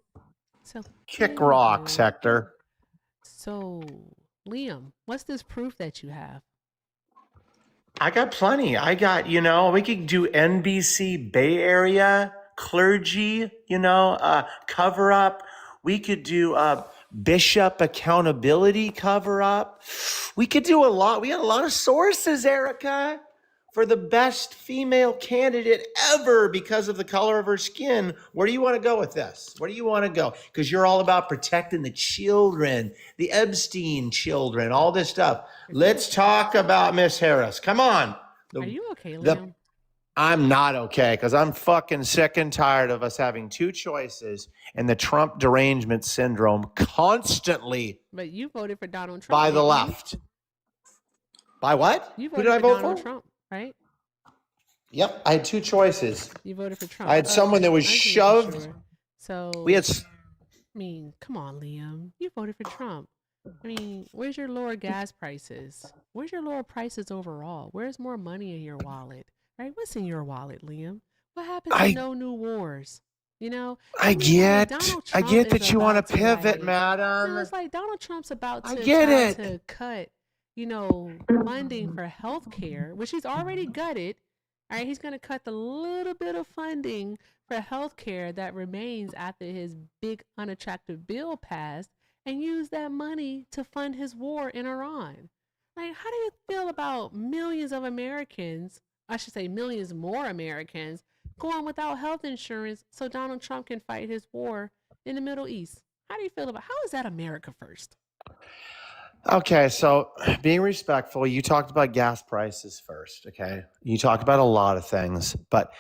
So, Kick rocks, Hector. So, Liam, what's this proof that you have? I got plenty. I got, we could do NBC Bay Area clergy, cover up. We could do bishop accountability cover up. We could do a lot. We got a lot of sources, Erica, for the best female candidate ever because of the color of her skin. Where do you want to go with this? Where do you want to go? Because you're all about protecting the children, the Epstein children, all this stuff. Let's talk about Miss Harris. Come on. Are you okay, Liam? I'm not okay because I'm fucking sick and tired of us having two choices and the Trump derangement syndrome constantly But you voted for Donald Trump. by the didn't you? left. By what? You Who voted did I for vote Donald for? Trump, right? Yep, I had two choices. You voted for Trump. I had someone that was I just making shoved. sure. So We had I mean, come on, Liam. You voted for Trump. I mean, where's your lower gas prices? Where's your lower prices overall? Where's more money in your wallet? Right? What's in your wallet, Liam? What happens to no new wars? You know, I Donald Trump get is that you want to about to pivot, no, madam. it's like Donald Trump's about I to get try it. to cut, funding for health care, which he's already gutted. All right, he's going to cut the little bit of funding for health care that remains after his big unattractive bill passed and use that money to fund his war in Iran. Like, how do you feel about millions of Americans, I should say millions more Americans, going without health insurance so Donald Trump can fight his war in the Middle East? How do you feel about how is that America first? Okay, so being respectful, you talked about gas prices first, okay? You talked about a lot of things, but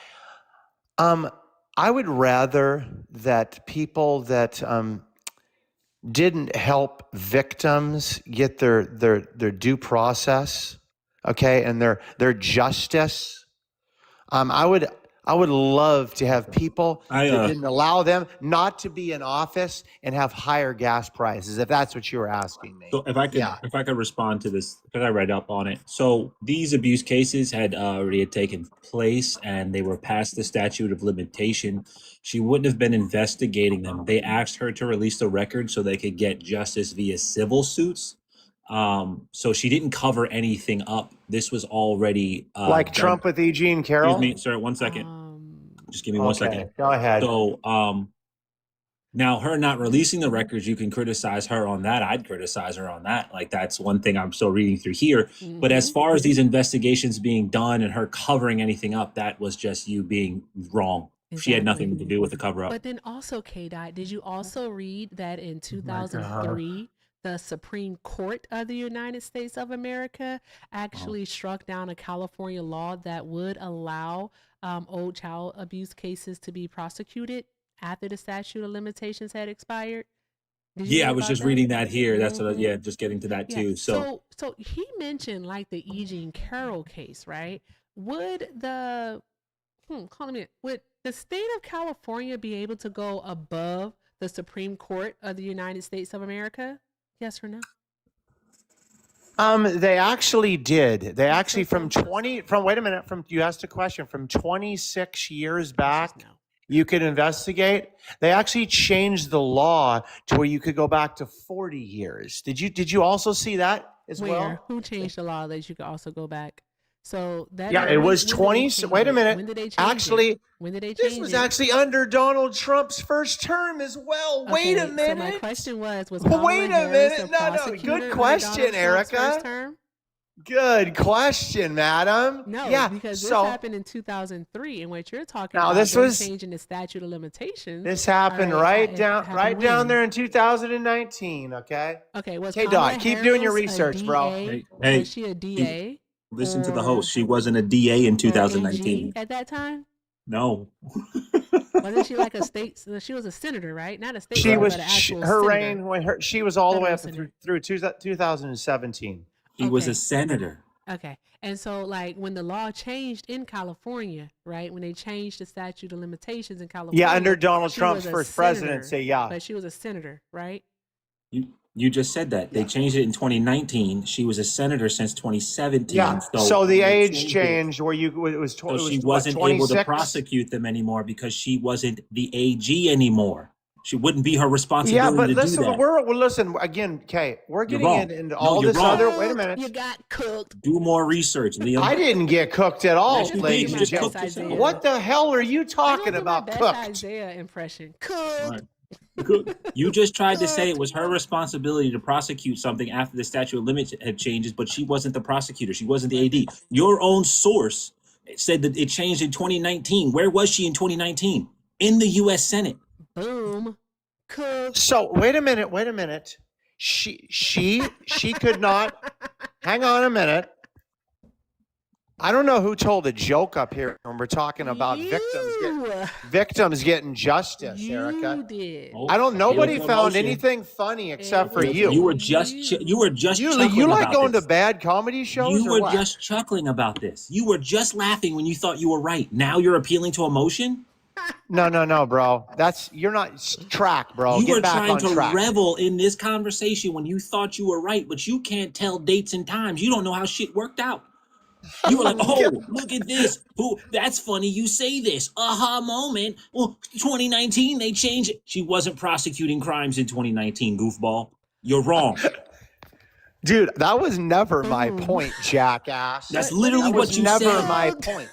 I would rather that people that didn't help victims get their due process, okay, and their justice. I would love to have people that didn't allow them not to be in office and have higher gas prices, if that's what you were asking me. So if I could respond to this, because I read up on it. So these abuse cases had already taken place and they were past the statute of limitation. She wouldn't have been investigating them. They asked her to release the record so they could get justice via civil suits. So she didn't cover anything up. This was already like done. Trump with E. Jean Carroll. Excuse me, sir. 1 second. Just give me 1 second. Go ahead. So now her not releasing the records, you can criticize her on that. I'd criticize her on that. Like, that's one thing I'm still reading through here. But as far as these investigations being done and her covering anything up, that was just you being wrong. Exactly. She had nothing to do with the cover up. But then also, K-Dot, did you also read that in 2003, the Supreme Court of the United States of America actually struck down a California law that would allow old child abuse cases to be prosecuted after the statute of limitations had expired? I was just reading that here. That's what just getting to that too. So he mentioned like the E. Jean Carroll case, right? Would the would the state of California be able to go above the Supreme Court of the United States of America? Yes or no? They actually did. They actually you asked a question from 26 years back. You could investigate. They actually changed the law to where you could go back to 40 years. Did you also see that as well? Who changed the law that you could also go back? So that it was 20. Wait a minute. When did they change actually, it? When did they change this was actually under Donald Trump's first term as well. Wait a minute. So my question was wait a minute. No. Good question, Erica. Good question, madam. No, because this happened in 2003, and what you're talking about this was changing the statute of limitations. This happened down there in 2019. Okay. Okay. Dot, keep doing your research, bro. Hey, was she a DA? Listen to the host. She wasn't a DA in 2019 at that time. No. Wasn't she like a state? She was a senator, right? Not a state. She was. But an actual her senator. reign when she was all the way up through 2017. He was a senator. Okay. And so like when the law changed in California, right? When they changed the statute of limitations in California. Yeah, under Donald Trump's first presidency, But she was a senator, right? You just said that. They changed it in 2019. She was a senator since 2017. Yeah. So the age changed where she wasn't able to prosecute them anymore because she wasn't the AG anymore. She wouldn't be her responsibility to do that. Listen again, Kay. We're getting into all this other. Wait a minute. You got cooked. Do more research, Liam. I didn't get cooked at all, ladies and gentlemen. What the hell are you talking about? Cooked. Isaiah impression. Cooked. You just tried to say it was her responsibility to prosecute something after the statute of limits had changes, but she wasn't the prosecutor. She wasn't the AD. Your own source said that it changed in 2019. Where was she in 2019? In the U.S. Senate. Boom. Cooked. So wait a minute. She could not. Hang on a minute. I don't know who told a joke up here when we're talking about victims getting justice, Erica. You did. Nobody found anything funny except for you. You were just chuckling. You like going to bad comedy shows? You were just chuckling about this. You were just laughing when you thought you were right. Now you're appealing to emotion? No, bro. You're not track, bro. You were trying to revel in this conversation when you thought you were right, but you can't tell dates and times. You don't know how shit worked out. You were like, oh, look at this. That's funny you say this. Aha moment. Well, 2019, they changed it. She wasn't prosecuting crimes in 2019, goofball. You're wrong. Dude, that was never my point, jackass. That's literally what you said. That was never my point.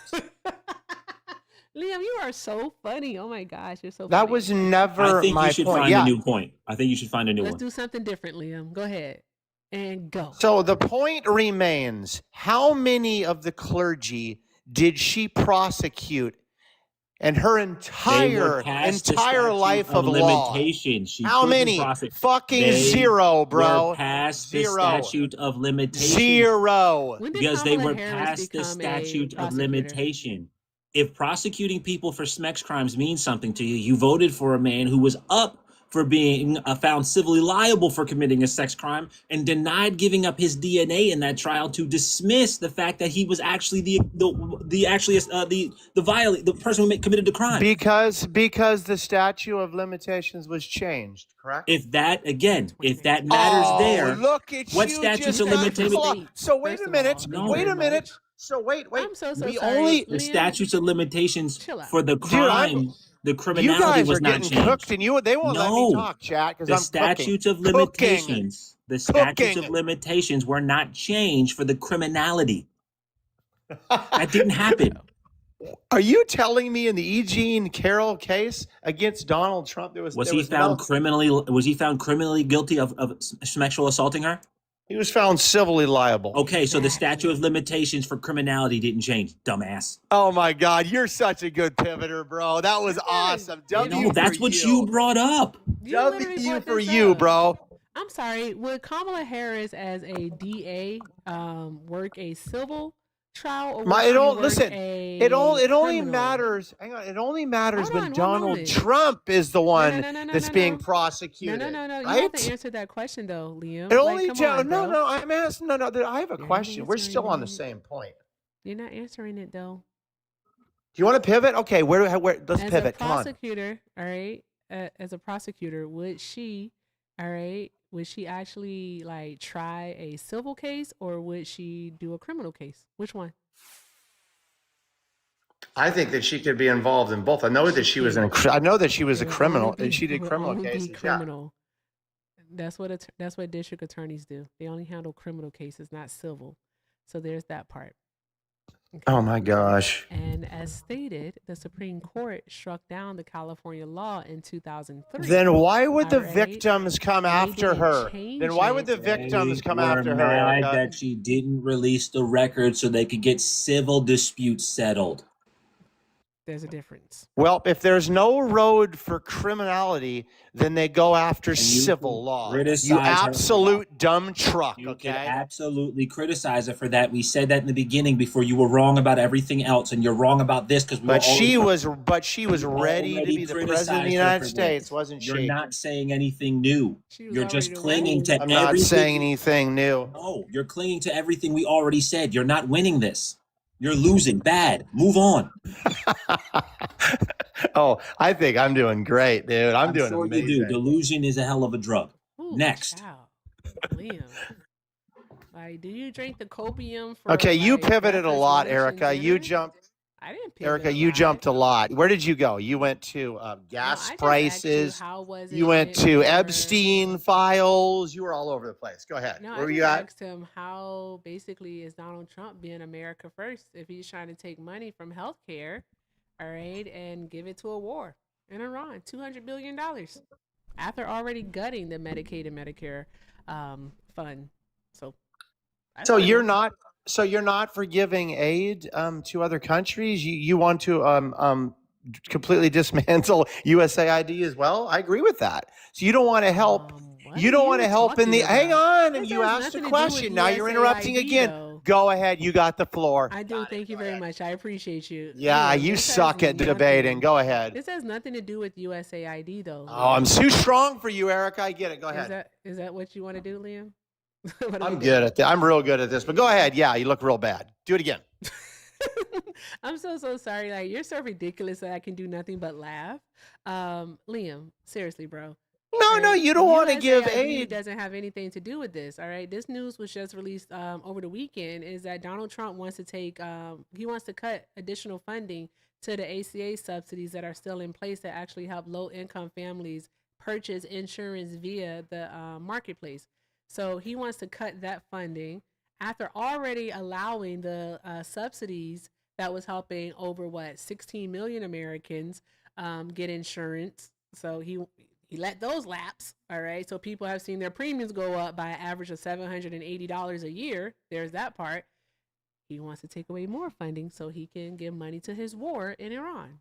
Liam, you are so funny. Oh my gosh, you're so funny. That was never my point. I think you should find a new point. I think you should find a new one. Let's do something different, Liam. Go ahead and go. So the point remains, how many of the clergy did she prosecute in her entire life of law? How many? Fucking zero, bro. Past the statute of limitation. Zero. Because they were past the statute of limitation. If prosecuting people for sex crimes means something to you, you voted for a man who was up for being found civilly liable for committing a sex crime and denied giving up his DNA in that trial to dismiss the fact that he was actually the person who committed the crime. Because the statute of limitations was changed, correct? If that matters there, look at what you statutes of just limitation? So wait a minute. Wait a minute. So wait. I'm so the sorry. only The statutes of limitations for the Dude, crime, the criminality you guys was are not getting changed. cooked, and they won't let me talk, chat, because The I'm statutes of limitations, the statutes of limitations were not changed for the criminality. That didn't happen. Are you telling me in the E. Jean Carroll case against Donald Trump Was he found criminally guilty of sexual assaulting her? He was found civilly liable. Okay, so the statute of limitations for criminality didn't change, dumbass. Oh my God, you're such a good pivoter, bro. That was awesome. No, that's what you brought up. W for you, bro. I'm sorry. Would Kamala Harris as a DA work a civil trial, or it only matters. Hang on, it only matters when Donald Trump is the one that's being prosecuted. No. Right? You have to answer that question though, Liam. It only I'm asking. No. I have a question. We're still on the same point. You're not answering it though. Do you want to pivot? Okay, where let's pivot. Come on. As a prosecutor, all right. As a prosecutor, would she actually like try a civil case, or would she do a criminal case? Which one? I think that she could be involved in both. I know that she was a criminal, and she did criminal cases. Criminal. Yeah. That's what district attorneys do. They only handle criminal cases, not civil. So there's that part. Okay. Oh my gosh. And as stated, the Supreme Court struck down the California law in 2003. Then why would the victims come after her? Then why would the victims come after her? Mad that she didn't release the record so they could get civil disputes settled. There's a difference. Well, if there's no road for criminality, then they go after civil law. You absolute dumb truck. You can absolutely criticize her for that. We said that in the beginning before. You were wrong about everything else, and you're wrong about this because she was ready to be the president of the United States, wasn't she? You're not saying anything new. You're just clinging to everything. I'm not saying anything new. No, you're clinging to everything we already said. You're not winning this. You're losing bad. Move on. Oh, I think I'm doing great, dude. I'm doing sure amazing. You do. Delusion is a hell of a drug. Ooh, next. Wow. Liam. Like, do you drink the copium for Okay, you pivoted a lot, Erica. You jumped. I didn't pivot. Erica, you jumped a lot. Where did you go? You went to gas prices. You went to Epstein files. You were all over the place. Go ahead. No, Where were I you at? asked him how basically is Donald Trump being America first if he's trying to take money from healthcare, all right, and give it to a war in Iran, $200 billion after already gutting the Medicaid and Medicare fund. So you're not. So you're not for giving aid to other countries? You want to completely dismantle USAID as well? I agree with that. So you don't want to help. You don't want to help in the. Hang on, and you asked a question. Now you're interrupting again. Go ahead. You got the floor. I do. Thank you very much. I appreciate you. Yeah, you suck at debating. Go ahead. This has nothing to do with USAID though. Oh, I'm too strong for you, Erica. I get it. Go ahead. Is that what you want to do, Liam? I'm good at that. I'm real good at this. But go ahead. Yeah, you look real bad. Do it again. I'm so sorry. Like, you're so ridiculous that I can do nothing but laugh. Liam, seriously, bro. No, you don't want to give USAID aid. doesn't have anything to do with this. All right, this news was just released over the weekend. Is that Donald Trump wants to take he wants to cut additional funding to the ACA subsidies that are still in place that actually help low income families purchase insurance via the marketplace. So he wants to cut that funding after already allowing the subsidies that was helping over 16 million Americans get insurance. So he let those lapse. All right. So people have seen their premiums go up by an average of $780 a year. There's that part. He wants to take away more funding so he can give money to his war in Iran.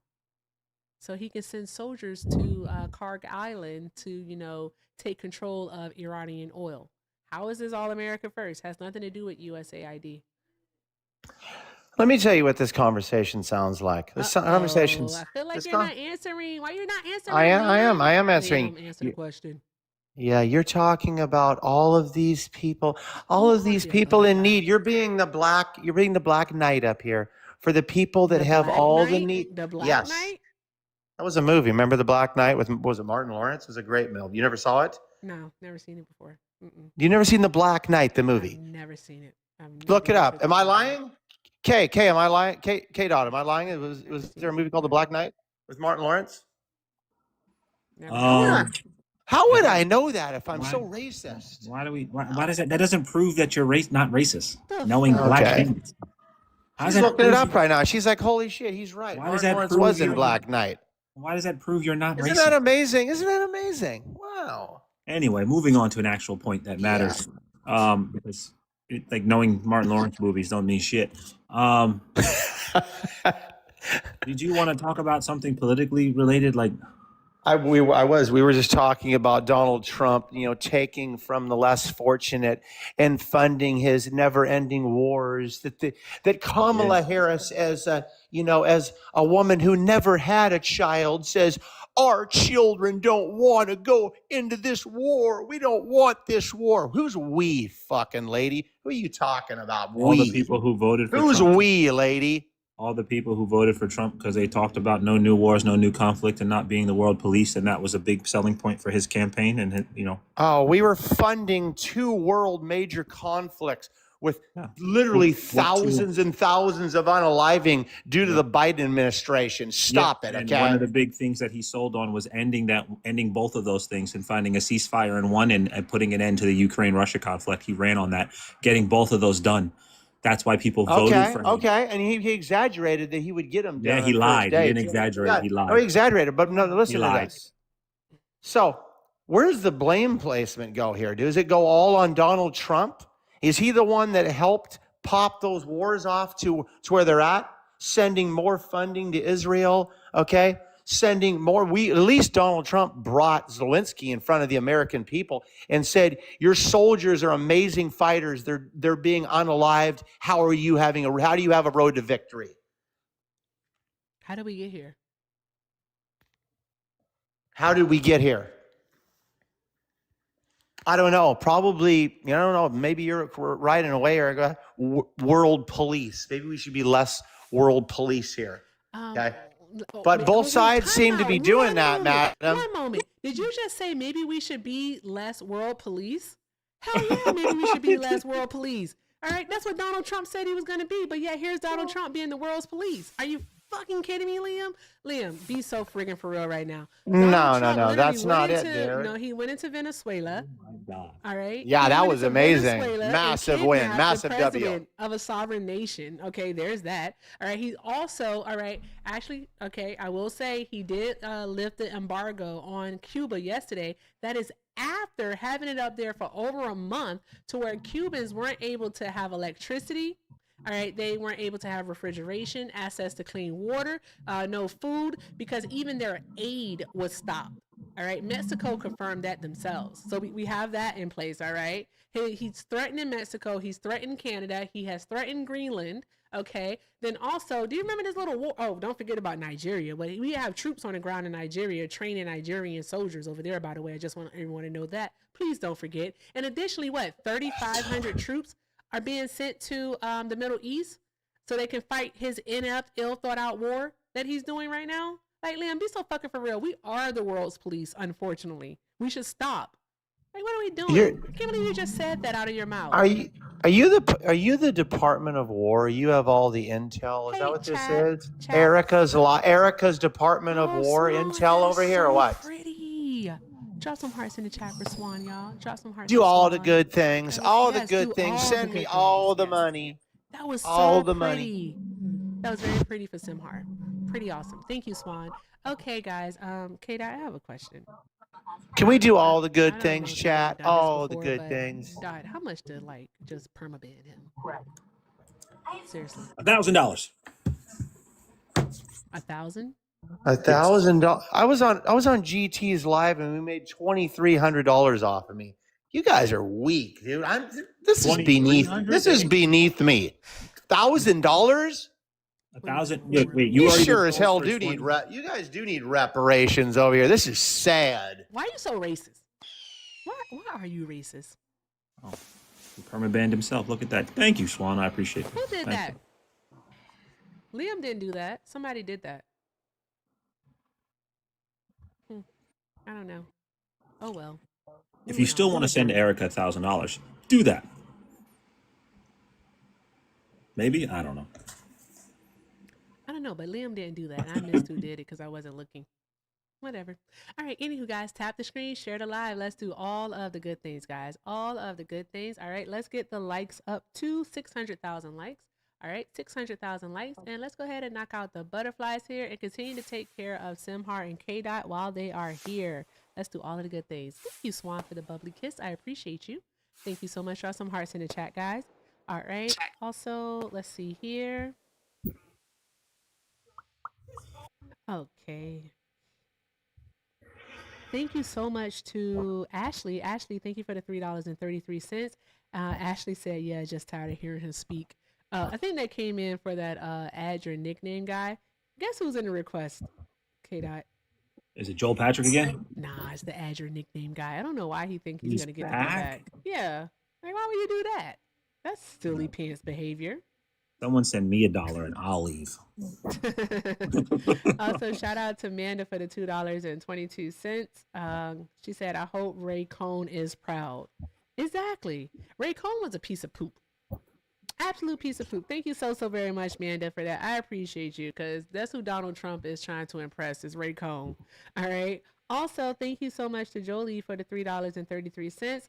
So he can send soldiers to Kharg Island to, take control of Iranian oil. How is this all America first? Has nothing to do with USAID. Let me tell you what this conversation sounds like. This conversation's. I feel like you're not answering. Why you're not answering? I am answering. Answer the question. Yeah, you're talking about all of these people, in need. You're being the black knight up here for the people that have all the need. The Black Knight? That was a movie. Remember The Black Knight was it Martin Lawrence? It was a great film. You never saw it? No, never seen it before. You never seen The Black Knight, the movie? I've never seen it. Look it up. Am I lying? K, am I lying? K dot, am I lying? Was there a movie called The Black Knight with Martin Lawrence? How would I know that if I'm so racist? Why does that doesn't prove that you're not racist? Knowing black things. She's looking it up right now. She's like, holy shit, he's right. Why does Martin that Lawrence prove was in you're- Black Knight. Why does that prove you're not racist? Isn't that amazing? Isn't that amazing? Wow. Anyway, moving on to an actual point that matters. Because knowing Martin Lawrence movies don't mean shit. Did you want to talk about something politically related? We were just talking about Donald Trump, taking from the less fortunate and funding his never-ending wars. That Kamala Harris, as a woman who never had a child, says our children don't want to go into this war. We don't want this war. Who's we, fucking lady? Who are you talking about? All the people who voted for Who's Trump. we, lady? All the people who voted for Trump because they talked about no new wars, no new conflict, and not being the world police, and that was a big selling point for his campaign. And we were funding 2 world major conflicts with literally thousands and thousands of unaliving due to the Biden administration. Stop it, and okay? one of the big things that he sold on was ending both of those things and finding a ceasefire in one and putting an end to the Ukraine-Russia conflict. He ran on that, getting both of those done. That's why people voted for him. Okay, and he exaggerated that he would get them done. Yeah, he lied. He didn't exaggerate. He lied. No, he exaggerated, but no, listen to this. So, where does the blame placement go here? Does it go all on Donald Trump? Is he the one that helped pop those wars off to where they're at? Sending more funding to Israel, okay? Sending more. At least Donald Trump brought Zelensky in front of the American people and said, your soldiers are amazing fighters. They're being unalived. How do you have a road to victory? How did we get here? How did we get here? I don't know. Probably, I don't know. Maybe you're right in a way, Erica. World police. Maybe we should be less world police here. Okay. But both sides seem to be doing that, madam. One moment. Did you just say maybe we should be less world police? Hell yeah, maybe we should be less world police. All right, that's what Donald Trump said he was going to be. But yeah, here's Donald Trump being the world's police. Are you fucking kidding me, Liam? Liam, be so friggin' for real right now. No, that's not it, dude. No, he went into Venezuela. Oh my God. All right. Yeah, that was amazing. Massive win, massive W. Of a sovereign nation. Okay, there's that. All right. He's also, all right, actually, okay, I will say he did lift the embargo on Cuba yesterday. That is after having it up there for over a month to where Cubans weren't able to have electricity. All right, they weren't able to have refrigeration, access to clean water, no food, because even their aid was stopped. All right, Mexico confirmed that themselves. So we have that in place, all right? He's threatening Mexico. He's threatened Canada. He has threatened Greenland, okay? Then also, do you remember this little war? Oh, don't forget about Nigeria. But we have troops on the ground in Nigeria training Nigerian soldiers over there, by the way. I just want everyone to know that. Please don't forget. And additionally, 3,500 troops are being sent to the Middle East so they can fight his inept, ill-thought-out war that he's doing right now. Like, Liam, be so fucking for real. We are the world's police, unfortunately. We should stop. Like, what are we doing? You're, I can't believe you just said that out of your mouth. are you the Department of War? You have all the intel. Is that what this is? Erica's Department of War intel over here, or what? Pretty. Drop some hearts in the chat for Swan, y'all. Drop some hearts. Do for all Swan. the good things. All the good things. Send me all the money. That was all so the pretty. money. That was very pretty for Simhar. Pretty awesome. Thank you, Swan. Okay, guys. Kate, I have a question. Can we do all the good things, chat? All the good things. Dot, how much to like just permaban him? Seriously. $1,000. $1,000? $1,000. I was on GT's live and we made $2,300 off of me. You guys are weak, dude. This is beneath me. $1,000? 1,000. Wait, you sure as hell do need you guys do need reparations over here. This is sad. Why are you so racist? Why are you racist? Oh, he permabanned himself. Look at that. Thank you, Swan. I appreciate it. Who did that? Liam didn't do that. Somebody did that. I don't know. Oh well. If you still want to send Erica $1,000, do that. Maybe, I don't know. I don't know, but Liam didn't do that. I missed who did it because I wasn't looking. Whatever. All right, anywho, guys, tap the screen, share the live. Let's do all of the good things, guys. All of the good things. All right, let's get the likes up to 600,000 likes. All right, 600,000 likes. And let's go ahead and knock out the butterflies here and continue to take care of Simhar and K-Dot while they are here. Let's do all of the good things. Thank you, Swan, for the bubbly kiss. I appreciate you. Thank you so much. Draw some hearts in the chat, guys. All right. Also, let's see here. Okay. Thank you so much to Ashley. Ashley, thank you for the $3.33. Ashley said, yeah, just tired of hearing him speak. I think that came in for that add your nickname guy. Guess who's in the request? K-Dot. Is it Joel Patrick again? Nah, it's the add your nickname guy. I don't know why he thinks he's going to get that back. Yeah. Like, why would you do that? That's silly pants behavior. Someone send me $1 and I'll leave. Also, shout out to Amanda for the $2.22. She said, I hope Ray Cohn is proud. Exactly. Ray Cohn was a piece of poop. Absolute piece of poop. Thank you so very much, Amanda, for that. I appreciate you because that's who Donald Trump is trying to impress is Ray Cohn. All right. Also, thank you so much to Jolie for the $3.33.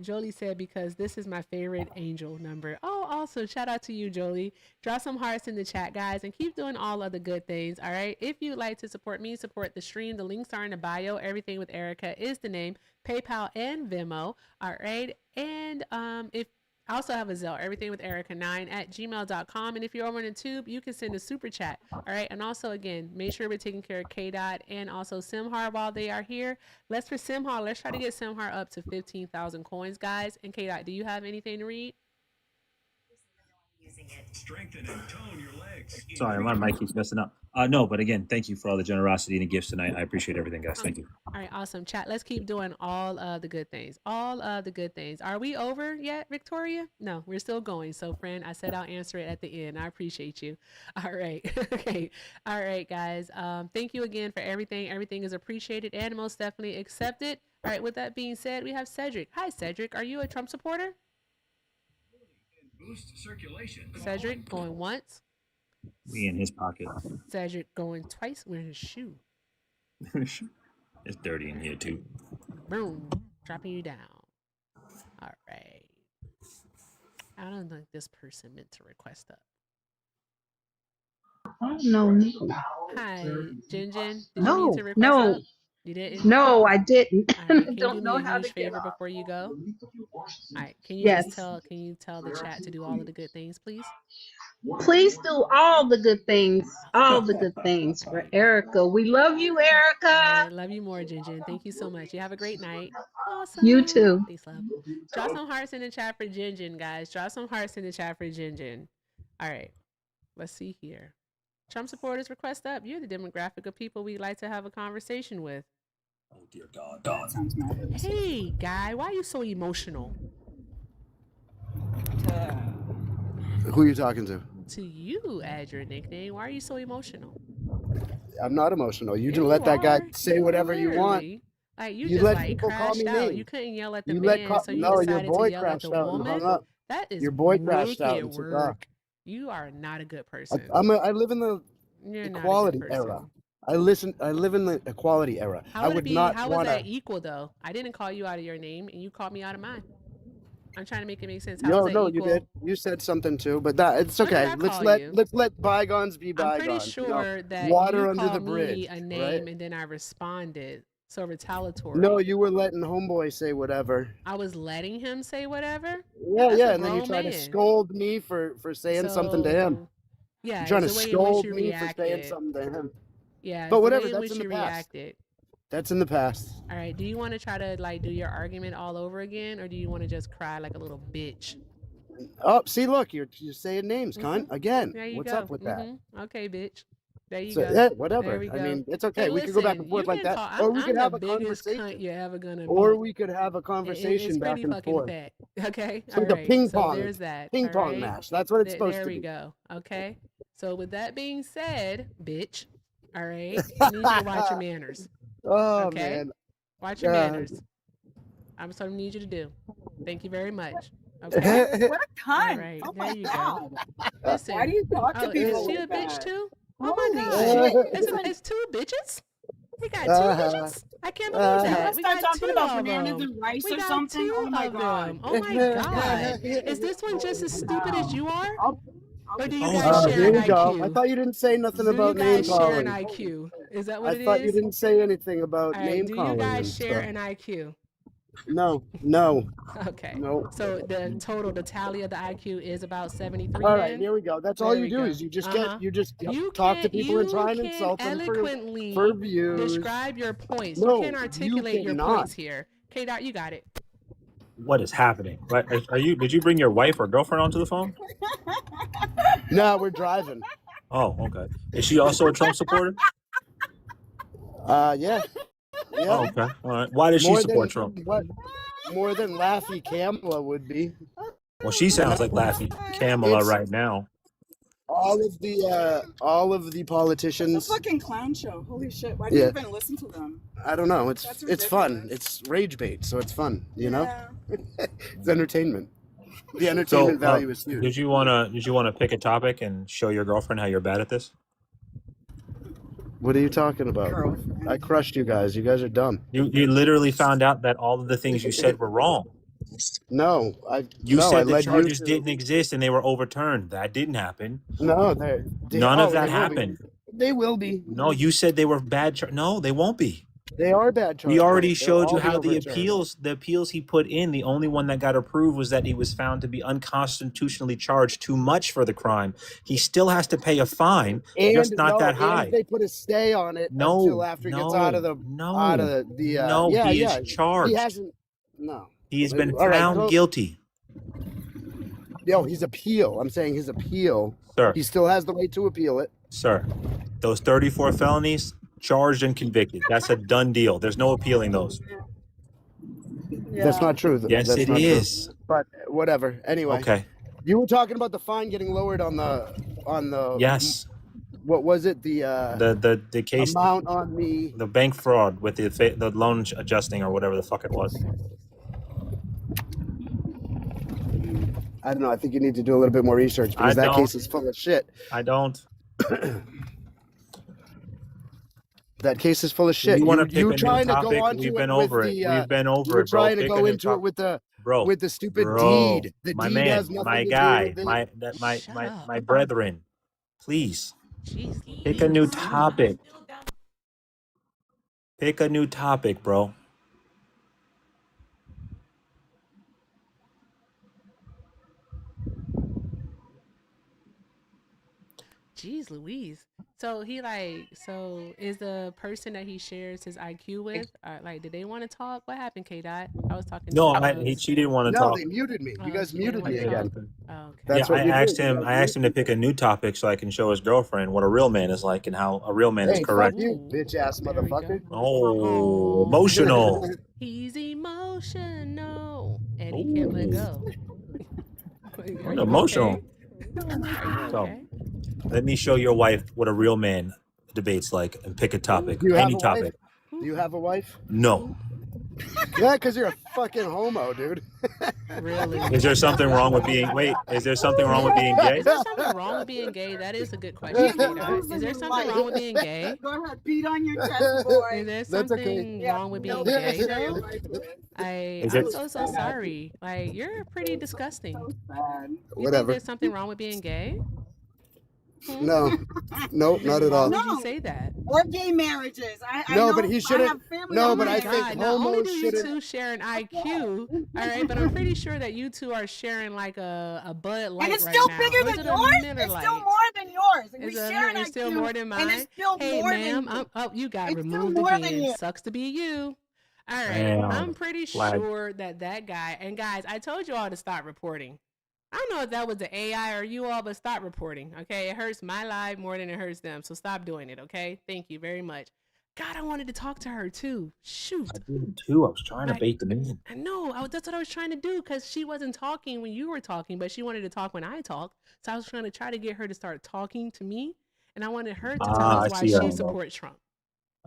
Jolie said, because this is my favorite angel number. Oh, also, shout out to you, Jolie. Draw some hearts in the chat, guys, and keep doing all of the good things. All right. If you'd like to support me, support the stream, the links are in the bio. Everything with Erica is the name, PayPal and Venmo. All right. And if I also have a Zelle, everythingwitherica9@gmail.com. And if you're over on the tube, you can send a super chat. All right. And also, again, make sure we're taking care of K-Dot and also Simhar while they are here. Let's try to get Simhar up to 15,000 coins, guys. And K-Dot, do you have anything to read? Strengthen and tone your legs. Sorry, my mic keeps messing up. No, but again, thank you for all the generosity and the gifts tonight. I appreciate everything, guys. Thank you. All right, awesome. Chat, let's keep doing all of the good things. All of the good things. Are we over yet, Victoria? No, we're still going. So, friend, I said I'll answer it at the end. I appreciate you. All right. Okay. All right, guys. Thank you again for everything. Everything is appreciated and most definitely accepted. All right, with that being said, we have Cedric. Hi, Cedric. Are you a Trump supporter? Boost circulation. Cedric going once. Me in his pocket. Cedric going twice. Wearing his shoe. It's dirty in here too. Boom. Dropping you down. All right. I don't think this person meant to request up. No. Hi, Jin. Did No, you mean to request no. up? You didn't? No, I didn't. All right, can you Don't do know me a how huge to get favor off. before you go? All right, can you Yes. just can you tell the chat to do all of the good things, please? Please do all the good things. All the good things for Erica. We love you, All Erica. right, love you more, Jin. Thank you so much. You have a great night. Awesome. You too. Peace, love. Drop some hearts in the chat for Jin, guys. Drop some hearts in the chat for Jin. All right, let's see here. Trump supporters request up. You're the demographic of people we'd like to have a conversation with. Oh, dear God. Hey, guy, why are you so emotional? Who are you talking to? To you, add your nickname. Why are you so emotional? I'm not emotional. You can let that guy say whatever you want. Literally. Like you You just let like people call me crashed out. You names. couldn't yell at the You let man, so you no, your decided to boy yell at the crashed out and hung woman. up. That is Your boy crashed out wicked and took off. work. You are not a good I, person. I live in the You're not a good equality era. person. I live in the equality era. How I would it would be? not How was want that to. equal though? I didn't call you out of your name, and you called me out of mine. I'm trying to make it make sense. How was No, that no, you equal? did. You said something too, but that it's What did okay. I call you? Let's let bygones be I'm pretty bygones. You know, sure that water you under the called me bridge, a right? name and then I responded. So retaliatory. No, you were letting homeboy say whatever. I was letting him say whatever. Yeah, That's yeah, a and then you grown tried to man. scold me for saying something to him. So yeah, You're trying it's to the way in which scold you me for saying reacted. something to him. Yeah, But it's the whatever, way in that's which in the you past. reacted. That's in the past. All right. Do you want to try to like do your argument all over again, or do you want to just cry like a little bitch? Oh, see, look, you're saying names, cunt. Again. There you What's go. up with that? Okay, bitch. There you So, go. yeah, There whatever. we I go. mean, it's Hey, okay. We could go back listen, and forth you like can that. call. Or we could I'm have the a biggest cunt conversation. you're ever gonna Or meet. we could have a It's conversation back pretty and fucking forth. fat. Okay. It's All like a right. ping So pong. there's that. Ping All pong right. match. That's what it's supposed There to we be. go. Okay. So with that being said, bitch. All right. I need you to watch your manners. Oh, Okay. man. Watch your manners. I'm just what I need you to do. Thank you very much. Okay. What a cunt. All right. Oh There my you God. go. Listen. Why do you talk to people Is she like a bitch that? too? Oh Holy my God. shit. It's two bitches? We got two bitches? I can't believe You that. want to We start got talking two about of bananas them. and rice We or got something? two Oh my of God. them. Oh my God. Is this one just as stupid as you are? Or do you guys share Here an we go. I IQ? thought you didn't say nothing Do you about name guys share an calling. IQ? Is that what I it thought you is? didn't say anything about All right. name Do you calling guys and share stuff. an IQ? No. Okay. No. So the tally of the IQ is about 73 All right, then? here we go. That's all There you we do go. is you just You talk to people and you try and can insult them for eloquently views. describe your points. No, You can't articulate your cannot. points here. K-Dot, you got it. What is happening? What, are you? Did you bring your wife or girlfriend onto the phone? No, we're driving. Oh, okay. Is she also a Trump supporter? Yeah. Oh, okay. All right. Why does she support Trump? More than Laffy Kamala would be. Well, she sounds like Laffy Kamala right now. All of the politicians. It's a fucking clown show. Holy shit. Why do you even listen to them? I don't know. It's That's fun. It's rage bait, so it's fun. You know, Yeah. it's entertainment. The entertainment value is huge. Did you wanna pick a topic and show your girlfriend how you're bad at this? What are you talking about? I crushed you guys. You guys are dumb. You literally found out that all of the things you said were wrong. No, You I said the led charges you to- didn't exist and they were overturned. That didn't happen. No, None of that happened. They will be. No, you said they were bad. No, they won't be. They are bad charges. We already They'll showed you all be how the overturned. appeals he put in, the only one that got approved was that he was found to be unconstitutionally charged too much for the crime. He still has to pay a fine, just not that high. And they put a stay on it until after he gets out of the he is charged. He hasn't. No. He's been All right, found guilty. No, his appeal. I'm saying his appeal. Sir. He still has the right to appeal it. Sir, those 34 felonies, charged and convicted. That's a done deal. There's no appealing those. That's not true. Yes, That's it not true. is. But whatever. Anyway. Okay. You were talking about the fine getting lowered on the. Yes. What was it? The case amount on the bank fraud with the loan adjusting or whatever the fuck it was. I don't know. I think you need to do a little bit more research because that case is full of shit. I don't. That case is full of shit. You want to pick you a new trying to topic? go on We've to been it over with it. the, We've been over you were it, bro. trying to Pick go a new into it topic. with the stupid Bro, deed. The my deed man, has nothing my to guy, do with it. my brethren, please pick a new topic. Pick a new topic, bro. Jeez Louise. So is the person that he shares his IQ with, did they want to talk? What happened, K-Dot? I was talking No, to she didn't want to No, talk. they muted me. You guys she didn't muted me wanna again. talk. Oh, okay. That's I what you asked do. him. I asked him to pick a new topic so I can show his girlfriend what a real man is like and how a real man is Hey, correct. fuck you, bitch ass motherfucker. Oh, emotional. He's emotional and he can't let go. Are you Emotional. okay? Are you So, okay? let me show your wife what a real man debates like and pick a topic. You have Any a wife? topic. Do you have a wife? No. Yeah, because you're a fucking homo, dude. Really? Is there something wrong with being? Wait, is there something wrong with being gay? Is there something wrong with being gay? That is a good You're question, K. losing Is there your something life. wrong with being gay? Go ahead, beat on your chest, boy. Is there That's okay. something Yeah, wrong with no being gay share your though? life with. Is I'm it? so sorry. Like you're pretty disgusting. So sad. You think Whatever. there's something wrong with being gay? No. Nope, not Then at why all. would you say that? Or gay marriages. I No, know, but he I shouldn't. have family No, Oh but my I members. think God! Not only homos do you shouldn't. two share an IQ, all right, but I'm pretty sure that you two are sharing like a Bud Light And it's right still now. bigger Or is than it a yours. Miller It's still Lite? more than yours. And we Is share an it's still IQ, more than and it's mine? still Hey, more ma'am, than you. you got It's still removed more than again. you. Sucks to be you. All right, Damn. I'm pretty Flag. sure that guy. And guys, I told you all to stop reporting. I don't know if that was the AI or you all, but stop reporting, okay? It hurts my life more than it hurts them, so stop doing it, okay? Thank you very much. God, I wanted to talk to her too. Shoot. I did too. I was trying to Like, bait them in. I know. That's what I was trying to do because she wasn't talking when you were talking, but she wanted to talk when I talked. So I was trying to get her to start talking to me, and I wanted her to tell us I why see your she angle. supports Trump.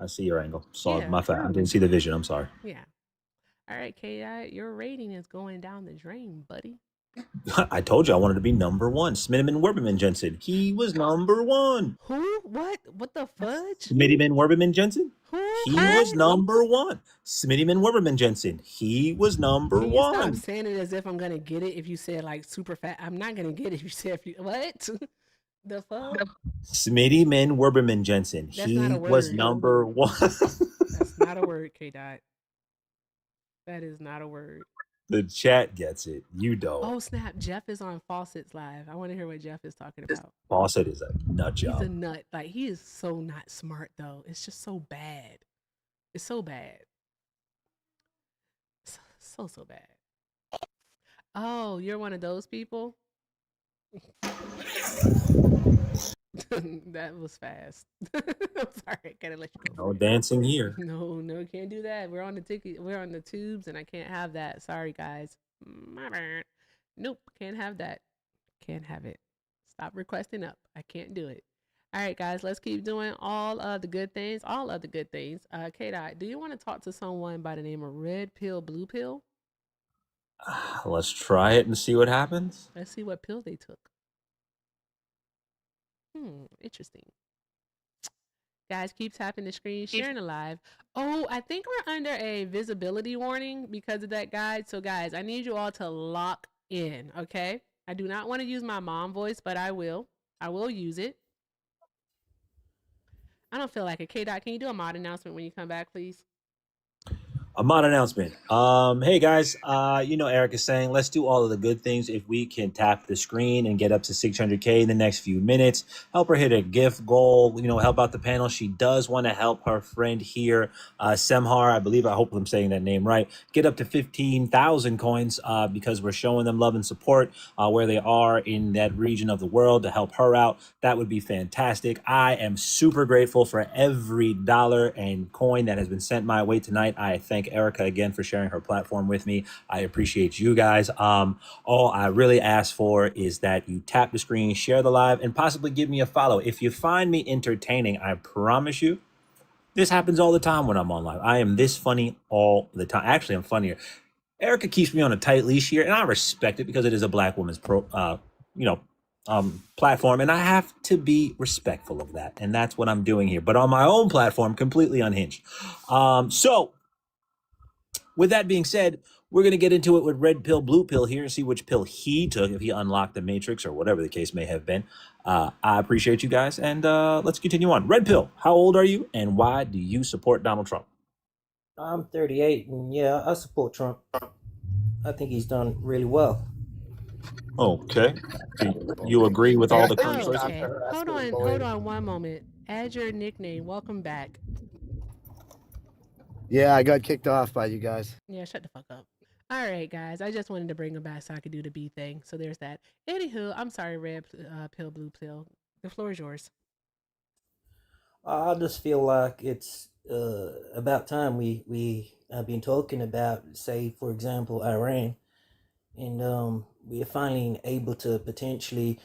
I see your angle. Sorry, Yeah, my fault. I true. didn't see the vision. I'm sorry. Yeah. All right, Ki, your rating is going down the drain, buddy. I told you I wanted to be number one. Smittyman Werberman Jensen. He was number one. Who? What? What the fudge? Smittyman Werberman Jensen. Who? He was number one. Smittyman Werberman Jensen. He was number Can you stop one. saying it as if I'm gonna get it if you say it like super fat? I'm not gonna get it if you say what? The fuck? Smittyman Werberman Jensen. That's He not a was word. number one. That's not a word, K. That is not a word. The chat gets it. You don't. Oh snap! Jeff is on Fawcett's live. I want to hear what Jeff is talking about. Fawcett is a nut He's job. a nut. Like he is so not smart though. It's just so bad. It's so bad. So bad. Oh, you're one of those people? That was fast. I'm sorry, I gotta let you go. No dancing here. No, can't do that. We're on the ticket. We're on the tubes, and I can't have that. Sorry, guys. My bad. Nope, can't have that. Can't have it. Stop requesting up. I can't do it. All right, guys, let's keep doing all of the good things. All of the good things. K-Dot, do you want to talk to someone by the name of Red Pill, Blue Pill? Let's try it and see what happens. Let's see what pill they took. Interesting. Guys, keep tapping the screen, sharing the live. Oh, I think we're under a visibility warning because of that, guys. So, guys, I need you all to lock in, okay? I do not want to use my mom voice, but I will. I will use it. I don't feel like it. K-Dot, can you do a mod announcement when you come back, please? A mod announcement. Hey guys, Eric is saying let's do all of the good things. If we can tap the screen and get up to 600K in the next few minutes, help her hit a gift goal, help out the panel. She does want to help her friend here, Semhar, I hope I'm saying that name right, get up to 15,000 coins because we're showing them love and support where they are in that region of the world to help her out. That would be fantastic. I am super grateful for every dollar and coin that has been sent my way tonight. I thank Erica again for sharing her platform with me. I appreciate you guys. All I really ask for is that you tap the screen, share the live, and possibly give me a follow. If you find me entertaining, I promise you, this happens all the time when I'm on live. I am this funny all the time. Actually, I'm funnier. Erica keeps me on a tight leash here, and I respect it because it is a Black woman's platform, and I have to be respectful of that, and that's what I'm doing here. But on my own platform, completely unhinged. So with that being said, we're going to get into it with Red Pill, Blue Pill here and see which pill he took, if he unlocked the Matrix or whatever the case may have been. I appreciate you guys, and let's continue on. Red Pill, how old are you, and why do you support Donald Trump? I'm 38, and yeah, I support Trump. I think he's done really well. Okay. You agree with all the current choices? Okay. Hold on one moment. Add your nickname. Welcome back. Yeah, I got kicked off by you guys. Yeah, shut the fuck up. All right, guys. I just wanted to bring him back so I could do the B thing. So there's that. Anywho, I'm sorry, Red Pill, Blue Pill. The floor is yours. I just feel like it's about time we have been talking about, say, for example, Iran, and we are finally able to potentially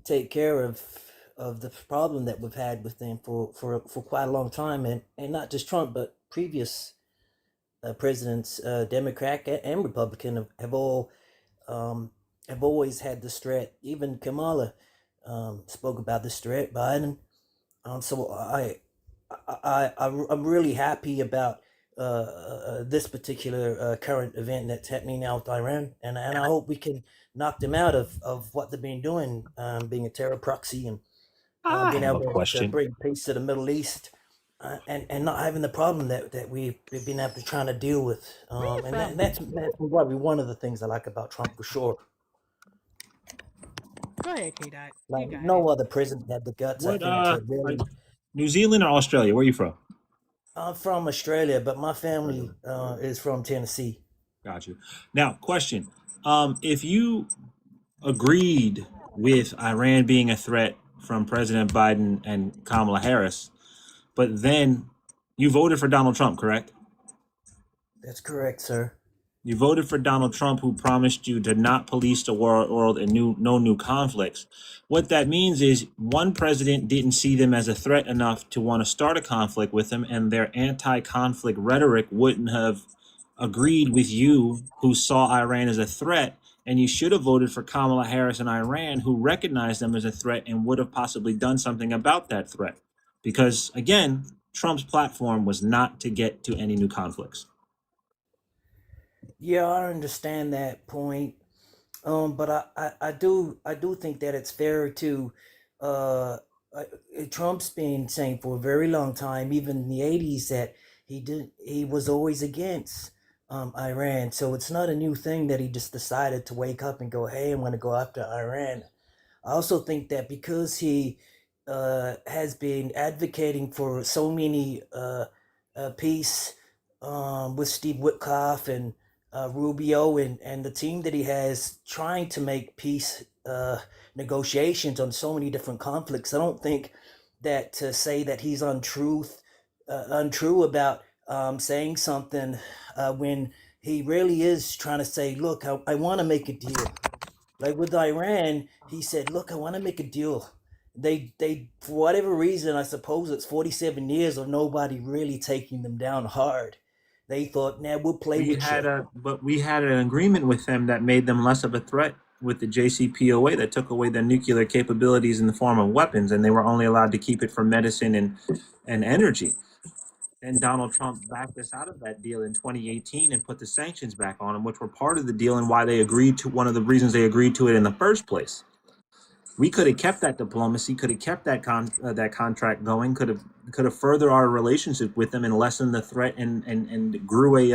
take care of of the problem that we've had with them for quite a long time, and not just Trump, but previous presidents, Democrat and Republican, have all have always had this threat. Even Kamala spoke about this threat. Biden. So I'm really happy about this particular current event that's happening now with Iran, and I hope we can knock them out of what they've been doing, being a terror proxy, and I being have a able to question. bring peace to the Middle East, and not having the problem that we've been able to trying to deal with. That's probably one of the things I like about Trump for sure. Go ahead, K Dot. You Like got it. no other president had the guts, I What think, to really. New Zealand or Australia? Where are you from? I'm from Australia, but my family is from Tennessee. Got you. Now, question. If you agreed with Iran being a threat from President Biden and Kamala Harris, but then you voted for Donald Trump, correct? That's correct, sir. You voted for Donald Trump, who promised you to not police the world and no new conflicts. What that means is one president didn't see them as a threat enough to want to start a conflict with them, and their anti-conflict rhetoric wouldn't have agreed with you, who saw Iran as a threat. And you should have voted for Kamala Harris and Iran, who recognized them as a threat and would have possibly done something about that threat. Because, again, Trump's platform was not to get to any new conflicts. Yeah, I understand that point. But I do think that it's fair to Trump's been saying for a very long time, even in the 80s, that he was always against Iran. So it's not a new thing that he just decided to wake up and go, hey, I'm going to go after Iran. I also think that because he has been advocating for so many peace with Steve Witkoff and Rubio and the team that he has trying to make peace negotiations on so many different conflicts, I don't think that to say that he's untrue about saying something when he really is trying to say, look, I want to make a deal. Like with Iran, he said, look, I want to make a deal. They for whatever reason, I suppose it's 47 years of nobody really taking them down hard. They thought, nah, we'll play with you. But we had an agreement with them that made them less of a threat with the JCPOA, that took away their nuclear capabilities in the form of weapons, and they were only allowed to keep it for medicine and energy. And Donald Trump backed us out of that deal in 2018 and put the sanctions back on them, which were part of the deal and why they agreed to, one of the reasons they agreed to it in the first place. We could have kept that diplomacy, could have kept that contract going, could have furthered our relationship with them and lessened the threat and grew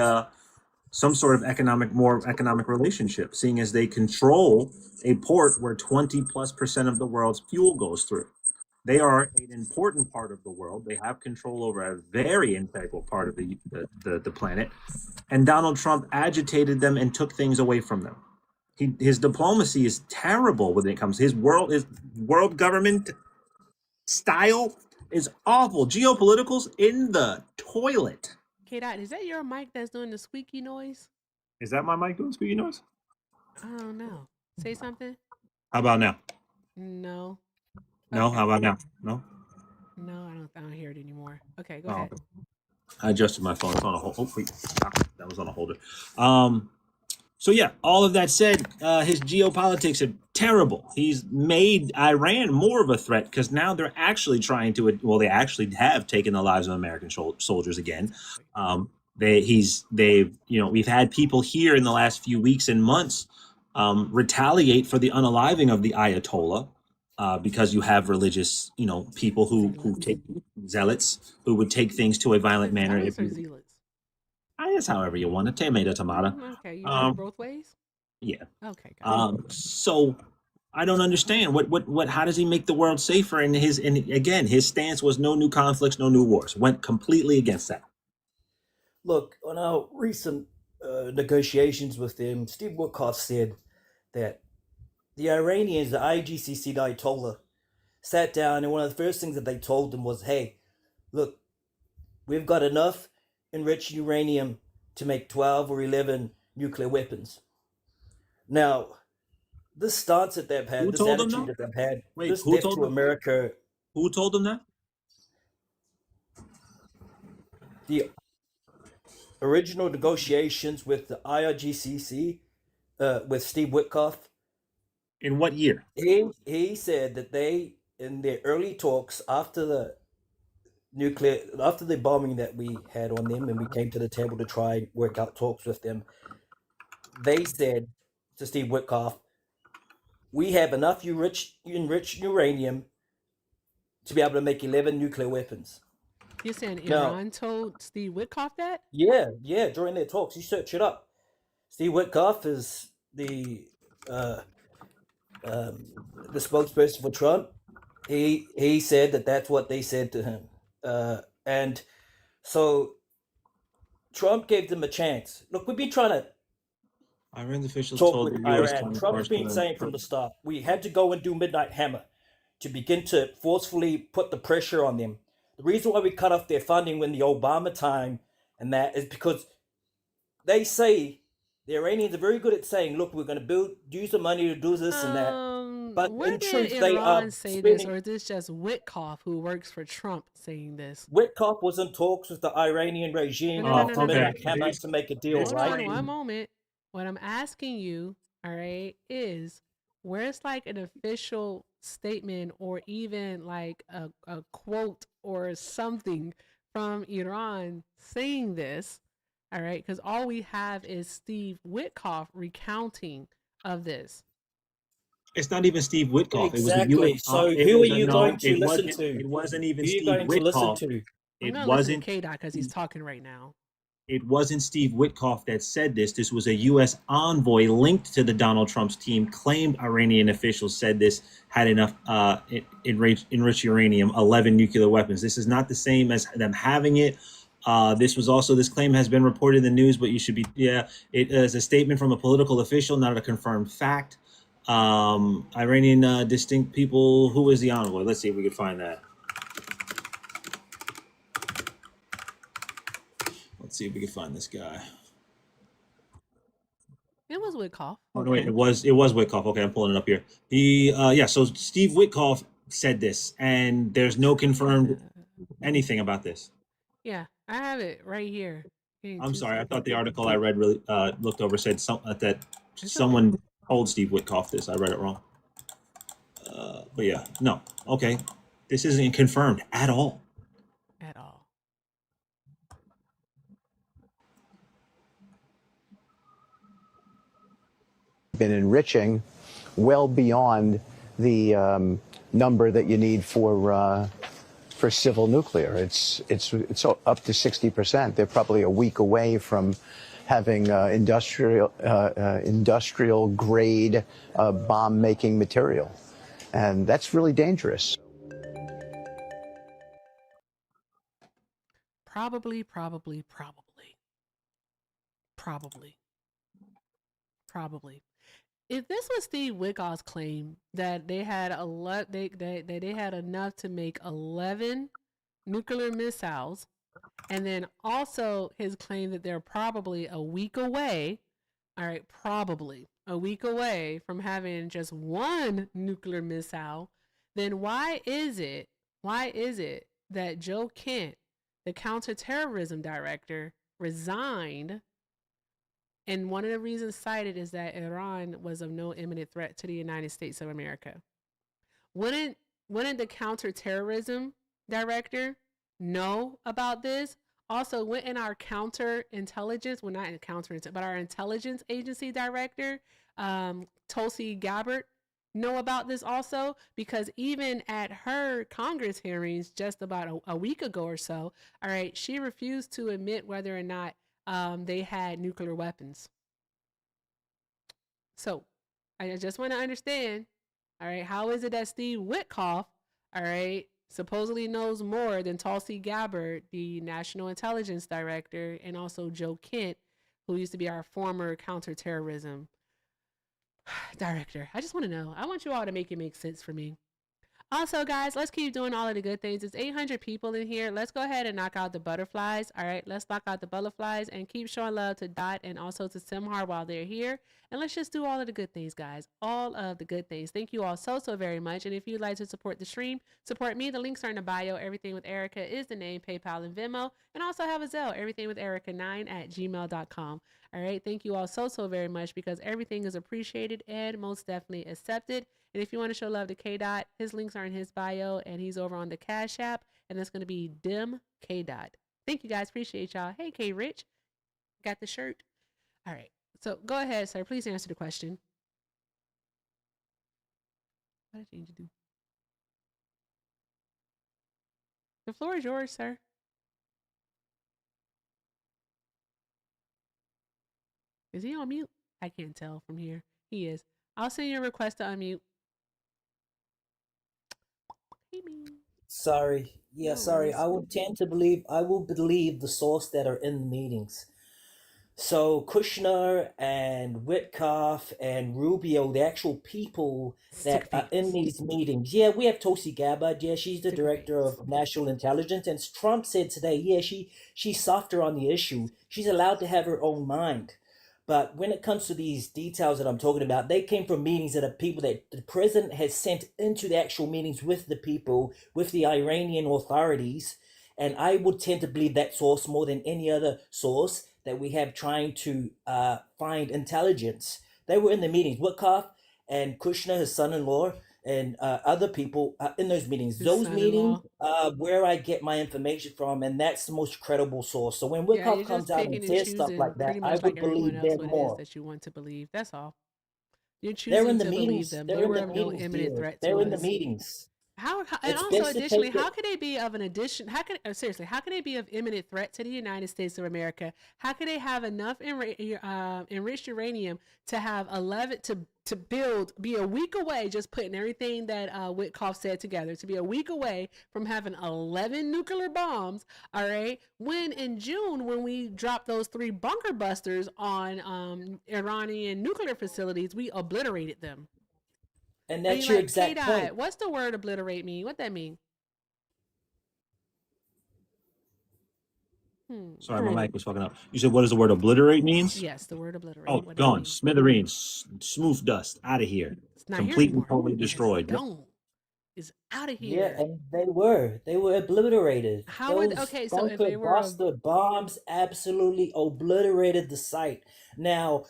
some sort of more economic relationship, seeing as they control a port where 20+% of the world's fuel goes through. They are an important part of the world. They have control over a very integral part of the planet. And Donald Trump agitated them and took things away from them. His diplomacy is terrible when it comes. His world government style is awful. Geopolitical's in the toilet. K Dot, is that your mic that's doing the squeaky noise? Is that my mic doing squeaky noise? I don't know. Say something. How about now? No. No. Okay. How about now? No. No, I don't hear it anymore. Okay, go ahead. I adjusted my phone. It's on a hold. Oh, wait. That was on a holder. So yeah, all of that said, his geopolitics are terrible. He's made Iran more of a threat because now they're actually trying to. Well, they actually have taken the lives of American soldiers again. We've had people here in the last few weeks and months retaliate for the unaliving of the Ayatollah because you have religious, people who take zealots who would take things to a violent manner. Zealots or zealots? I guess however you want it. Tomato, tomato. Okay, you have it both ways? Yeah. Okay, got it. So I don't understand what how does he make the world safer? And again, his stance was no new conflicts, no new wars. Went completely against that. Look, on our recent negotiations with him, Steve Witkoff said that the Iranians, the IGCC, the Ayatollah, sat down, and one of the first things that they told them was, hey, look, we've got enough enriched uranium to make 12 or 11 nuclear weapons. Now, this stance that they've had, Who this told them attitude though? that they've had, Wait, this who death told to them? America, Who told them that? the original negotiations with the IRGCC, with Steve Witkoff. In what year? He said that they, in their early talks after the bombing that we had on them, and we came to the table to try and work out talks with them, they said to Steve Witkoff, we have enough enriched uranium to be able to make 11 nuclear weapons. You're saying Now, Iran told Steve Witkoff that? yeah, during their talks, you search it up. Steve Witkoff is the spokesperson for Trump. He said that that's what they said to him, and so Trump gave them a chance. Look, we've been trying to Iran's officials talk told with the U.S. Iran. Trump's been saying from the start, we had to go and do Midnight Hammer to begin to forcefully put the pressure on them. The reason why we cut off their funding when the Obama time and that is because they say the Iranians are very good at saying, look, we're going to use the money to do this and that. But Where in did truth, they are Iran say this, spending. or is this just Witkoff who works for Trump saying this? Witkoff was in talks with the Iranian regime No. to Midnight Hammer to make a deal, Hold right? on one moment. What I'm asking you, all right, is where's like an official statement or even like a quote or something from Iran saying this, all right? Because all we have is Steve Witkoff recounting of this. It's not even Steve Witkoff. Exactly. So who are you going to listen to? It wasn't even Who are you Steve going to listen Witkoff. to? I'm gonna listen to K-Dot because he's talking right now. It wasn't Steve Witkoff that said this. This was a U.S. envoy linked to the Donald Trump's team, claimed Iranian officials said this had enough enriched uranium, 11 nuclear weapons. This is not the same as them having it. This claim has been reported in the news, but it is a statement from a political official, not a confirmed fact. Iranian distinct people. Who is the envoy? Let's see if we can find that. Let's see if we can find this guy. It was Witkoff. Oh no, wait, it was Witkoff. Okay, I'm pulling it up here. So Steve Witkoff said this, and there's no confirmed anything about this. Yeah, I have it right here. I'm sorry, I thought the article I read really looked over said that someone told Steve Witkoff this. I read it wrong. But yeah, no. Okay, this isn't confirmed at all. At all. Been enriching well beyond the number that you need for civil nuclear. It's up to 60%. They're probably a week away from having industrial grade bomb making material, and that's really dangerous. Probably. If this was Steve Witkoff's claim that they had they had enough to make 11 nuclear missiles, and then also his claim that they're probably a week away, all right, probably a week away from having just one nuclear missile, then why is it that Joe Kent, the counterterrorism director, resigned? And one of the reasons cited is that Iran was of no imminent threat to the United States of America. Wouldn't the counterterrorism director know about this? Also, wouldn't our counterintelligence, well, not counterintelligence, but our intelligence agency director, Tulsi Gabbard, know about this also? Because even at her Congress hearings just about a week ago or so, all right, she refused to admit whether or not they had nuclear weapons. So I just want to understand, all right, how is it that Steve Witkoff, all right, supposedly knows more than Tulsi Gabbard, the National Intelligence Director, and also Joe Kent, who used to be our former counterterrorism director? I just want to know. I want you all to make it make sense for me. Also, guys, let's keep doing all of the good things. It's 800 people in here. Let's go ahead and knock out the butterflies. All right, let's knock out the butterflies and keep showing love to Dot and also to Simhar while they're here. And let's just do all of the good things, guys. All of the good things. Thank you all so very much. And if you'd like to support the stream, support me. The links are in the bio. Everything with Erica is the name, PayPal and Venmo. And also have a Zelle, everythingwitherica9@gmail.com. All right, thank you all so very much because everything is appreciated and most definitely accepted. And if you want to show love to K Dot, his links are in his bio and he's over on the Cash App, and it's going to be Dim K Dot. Thank you guys. Appreciate y'all. Hey, K Rich. Got the shirt. All right. So go ahead, sir. Please answer the question. What did you need to do? The floor is yours, sir. Is he on mute? I can't tell from here. He is. I'll send you a request to unmute. Sorry. Yeah, sorry. I will believe the source that are in the meetings. So Kushner and Witkoff and Rubio, the actual people that are in these meetings. Yeah, we have Tulsi Gabbard. Yeah, she's the director of national intelligence. And Trump said today, yeah, she's softer on the issue. She's allowed to have her own mind. But when it comes to these details that I'm talking about, they came from meetings that are people that the president has sent into the actual meetings with the people, with the Iranian authorities. And I would tend to believe that source more than any other source that we have trying to find intelligence. They were in the meetings. Witkoff and Kushner, his son-in-law, and other people in those meetings. Those meetings where I get my information from, and that's the most credible source. So when Witkoff comes out and says stuff like that, I would believe them more. That you want to believe. That's all. You're They're choosing in the to believe meetings. them. They're They in were the of no meetings, imminent dear. threat to They're in the us. meetings. And It's also, best to additionally, take how it. could they be of an addition? Seriously, how can they be of imminent threat to the United States of America? How could they have enough enriched uranium to have 11 to build, be a week away, just putting everything that Witkoff said together, to be a week away from having 11 nuclear bombs? All right, when in June, when we dropped those 3 bunker busters on Iranian nuclear facilities, we obliterated them. And that's your exact K-Dot, point. what's the word obliterate mean? What that mean? Sorry, my mic was fucking up. You said, what does the word obliterate means? Yes, the word obliterate. Oh, What gone. Smithereens. Smooth dust. Out of here. It's not here Completely, anymore. totally destroyed. Yep. Gone. Is out of Yeah, here. and they were obliterated. How would Those so if bunker they were buster bombs absolutely obliterated the site. Now,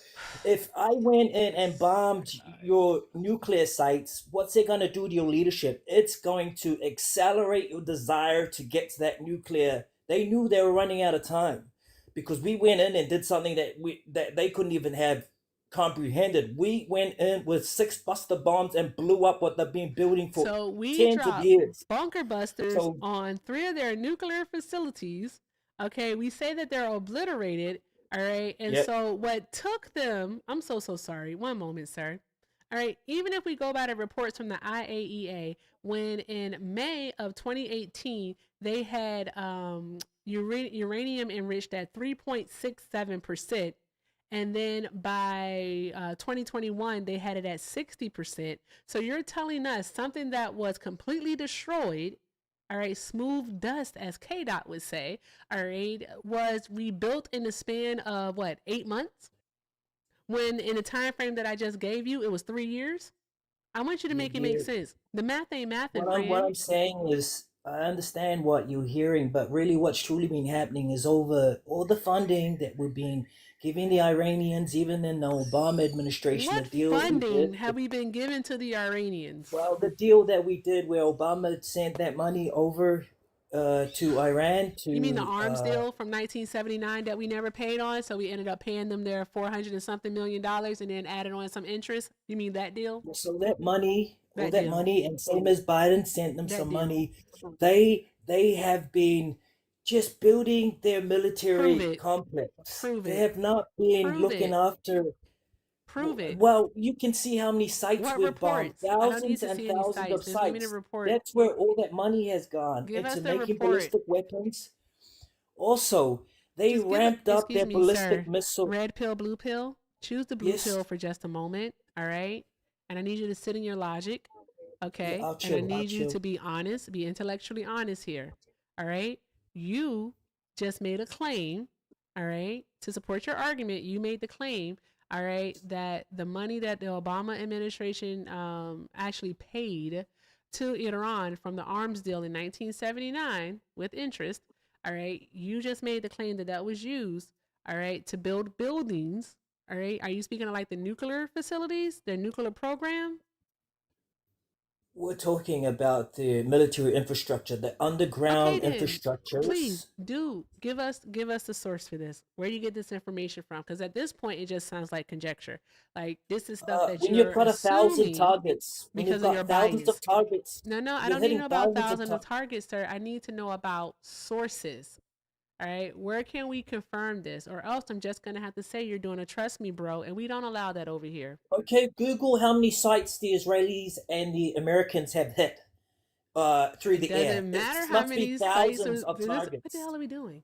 if I went in and bombed your nuclear sites, what's it gonna do to your leadership? It's going to accelerate your desire to get to that nuclear. They knew they were running out of time because we went in and did something that they couldn't even have comprehended. We went in with 6 buster bombs and blew up what they've been building for so we tens of dropped years. bunker busters So on 3 of their nuclear facilities. Okay, we say that they're obliterated. All right, and Yep. so what took them? I'm so sorry. One moment, sir. All right, even if we go by the reports from the IAEA, when in May of 2018 they had uranium enriched at 3.67%, and then by 2021 they had it at 60%. So you're telling us something that was completely destroyed, all right, smooth dust, as K Dot would say, all right, was rebuilt in the span of what, 8 months? When in the time frame that I just gave you, it was 3 years. I want you to make it make sense. The math ain't mathing, what friend. I'm saying is, I understand what you're hearing, but really what's truly been happening is over all the funding that we've been giving the Iranians, even in the Obama administration, What the deal we funding did. have we been given to the Iranians? Well, the deal that we did where Obama sent that money over to Iran to. You mean the arms deal from 1979 that we never paid on, so we ended up paying them their $400 and something million and then added on some interest? You mean that deal? So that money, all That that deal. money, and same as Biden sent them That some deal. money, they have been just building their Prove military it. complex. Prove They it. have not been Prove looking it. after. Prove it. Well, you can see how many sites What we've bombed, reports? I don't need thousands to and see any thousands of sites. Just give me the sites. report. That's where all that money has gone Give us into the making report. ballistic weapons. Also, they Just give it. ramped up Excuse their me, ballistic sir. missile. Red pill, blue pill. Choose the blue Yes. pill for just a moment. All right. And I need you to sit in your logic. okay? I'll And I chill. I'll need you to chill. be honest, be intellectually honest here. All right? You just made a claim, all right? To support your argument, you made the claim, all right, that the money that the Obama administration actually paid to Iran from the arms deal in 1979 with interest, all right? You just made the claim that that was used, all right, to build buildings, all right? Are you speaking of like the nuclear facilities, their nuclear program? We're talking about the military infrastructure, the Okay, underground then please infrastructures. do give us the source for this. Where do you get this information from? Because at this point, it just sounds like conjecture. Like this is stuff that When you've you're got 1,000 assuming targets, when you've because of your got thousands of bias. targets, No, I you're don't need to hitting know about thousands of thousands of targets. targets, sir. I need to know about sources. All right, where can we confirm this? Or else I'm just gonna have to say you're doing a trust me, bro, and we don't allow that over here. Okay, Google how many sites the Israelis and the Americans have hit through It the air. doesn't It matter how must be many sites or thousands of what the targets. hell are we doing?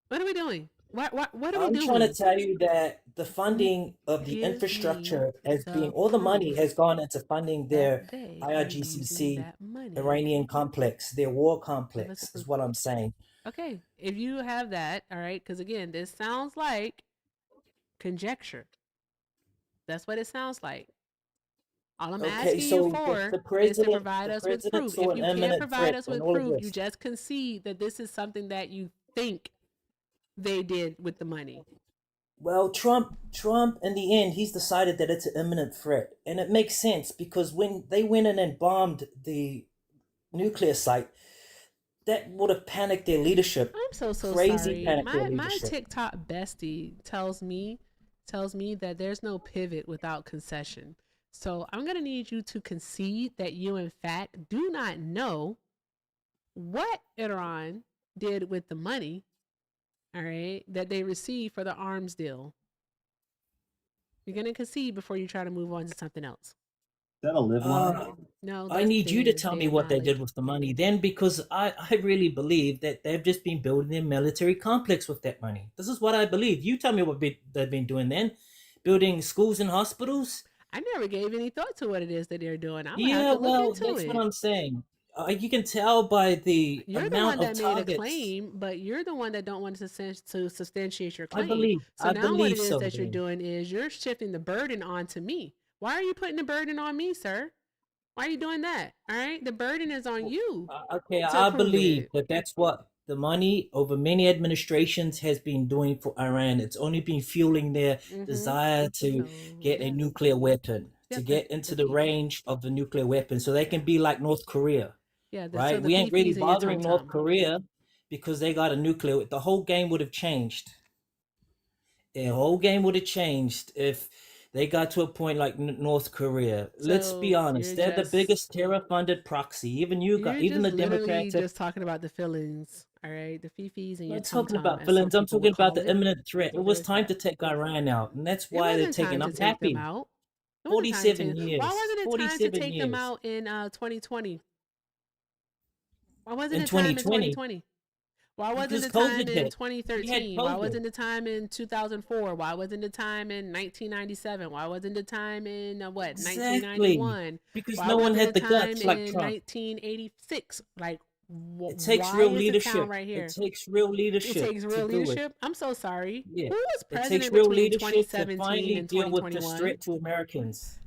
What are we doing? What are we I'm trying to doing? tell you that the funding of the Give me infrastructure has been, the all the money proof has gone into funding their that they are using IRGCC that money. Iranian complex, their war Give us the complex, proof. is what I'm saying. Okay, if you have that, all right, because again, this sounds like conjecture. That's what it sounds like. All I'm Okay, asking you so for the is to president, provide the us with president proof. saw If an you can't imminent provide threat us in with all of proof, you this. just concede that this is something that you think they did with the money. Well, Trump, in the end, he's decided that it's an imminent threat, and it makes sense because when they went in and bombed the nuclear site, that would have panicked their leadership. I'm so Crazy sorry. panicked their My leadership. TikTok bestie tells me that there's no pivot without concession. So I'm gonna need you to concede that you in fact do not know what Iran did with the money, all right, that they received for the arms deal. You're gonna concede before you try to move on to something else. Is that a live line? No, I that's need you to Dan, tell me Dan what they Malley. did with the money then, because I really believe that they've just been building their military complex with that money. This is what I believe. You tell me what they've been doing then. Building schools and hospitals? I never gave any thought to what it is that they're doing. I would have Yeah, to look well, into that's what it. I'm saying. You can tell by the You're the amount one of that made a targets. claim, but you're the one that don't want to substantiate your I claim. So I now what it believe is so, that you're then. doing is you're shifting the burden onto me. Why are you putting the burden on me, sir? Why are you doing that? All right, the burden is on you Okay, to I prove believe it. that that's what the money over many administrations has been doing for Iran. It's only been fueling their desire to get a nuclear weapon, to get into the range of the nuclear weapon so they can be like North Korea, Yeah, so right? the We ain't really fifis and your tum bothering North tum. Korea because they got a nuclear. The whole game would have changed. The whole game would have changed if they got to a point like North Korea. Let's be So honest; they're the biggest terror-funded proxy. Even you're even just the literally Democrats have. just talking about the feelings, all right? The fifis and I'm your not tum talking tum, about as some villains. I'm people would talking about call the it. imminent threat. It was There's time that. to take Iran out, and that's It why they're wasn't taking. time to I'm take them happy. out. It wasn't time to 47 take. Why years. wasn't it time to 47 take them years. out in 2020? Why wasn't In it time in 2020, 2020? Why wasn't because the time COVID in hit. We had 2013? Why COVID. wasn't the time in 2004? Why wasn't the time in 1997? Why wasn't the time in Exactly. 1991? Because Why no one wasn't had the the time guts like in Trump. 1986? Like, It takes why real is the town leadership. right It here? takes real It leadership takes to real do it. leadership. I'm so sorry. Yeah. Who was It takes president real between leadership to 2017 finally and deal with this 2021? threat to Americans.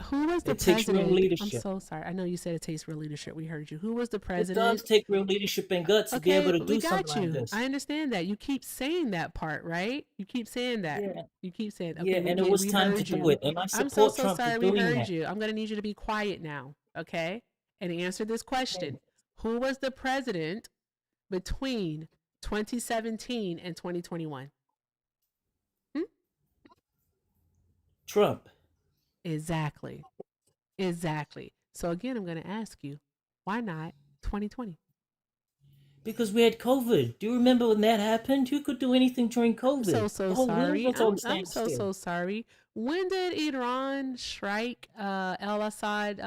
Who was the It takes real president? I'm leadership. so sorry. I know you said it takes real leadership. We heard you. Who was the It president? does take real leadership and guts to be able Okay, to we do something got like you. this. I understand that. You keep saying that part, right? You keep saying that. Yeah. You keep saying, Yeah, okay, and it was we time to heard do you. it. And I I'm so, support so Trump for sorry we doing heard that. you. I'm going to need you to be quiet now, okay? And answer this question. Who was the president between 2017 and 2021? Trump. Exactly. Exactly. So again, I'm going to ask you, why not 2020? Because we had COVID. Do you remember when that happened? You could do anything during COVID. I'm so The whole world sorry. was on I'm standstill. so sorry. When did Iran strike Al Assad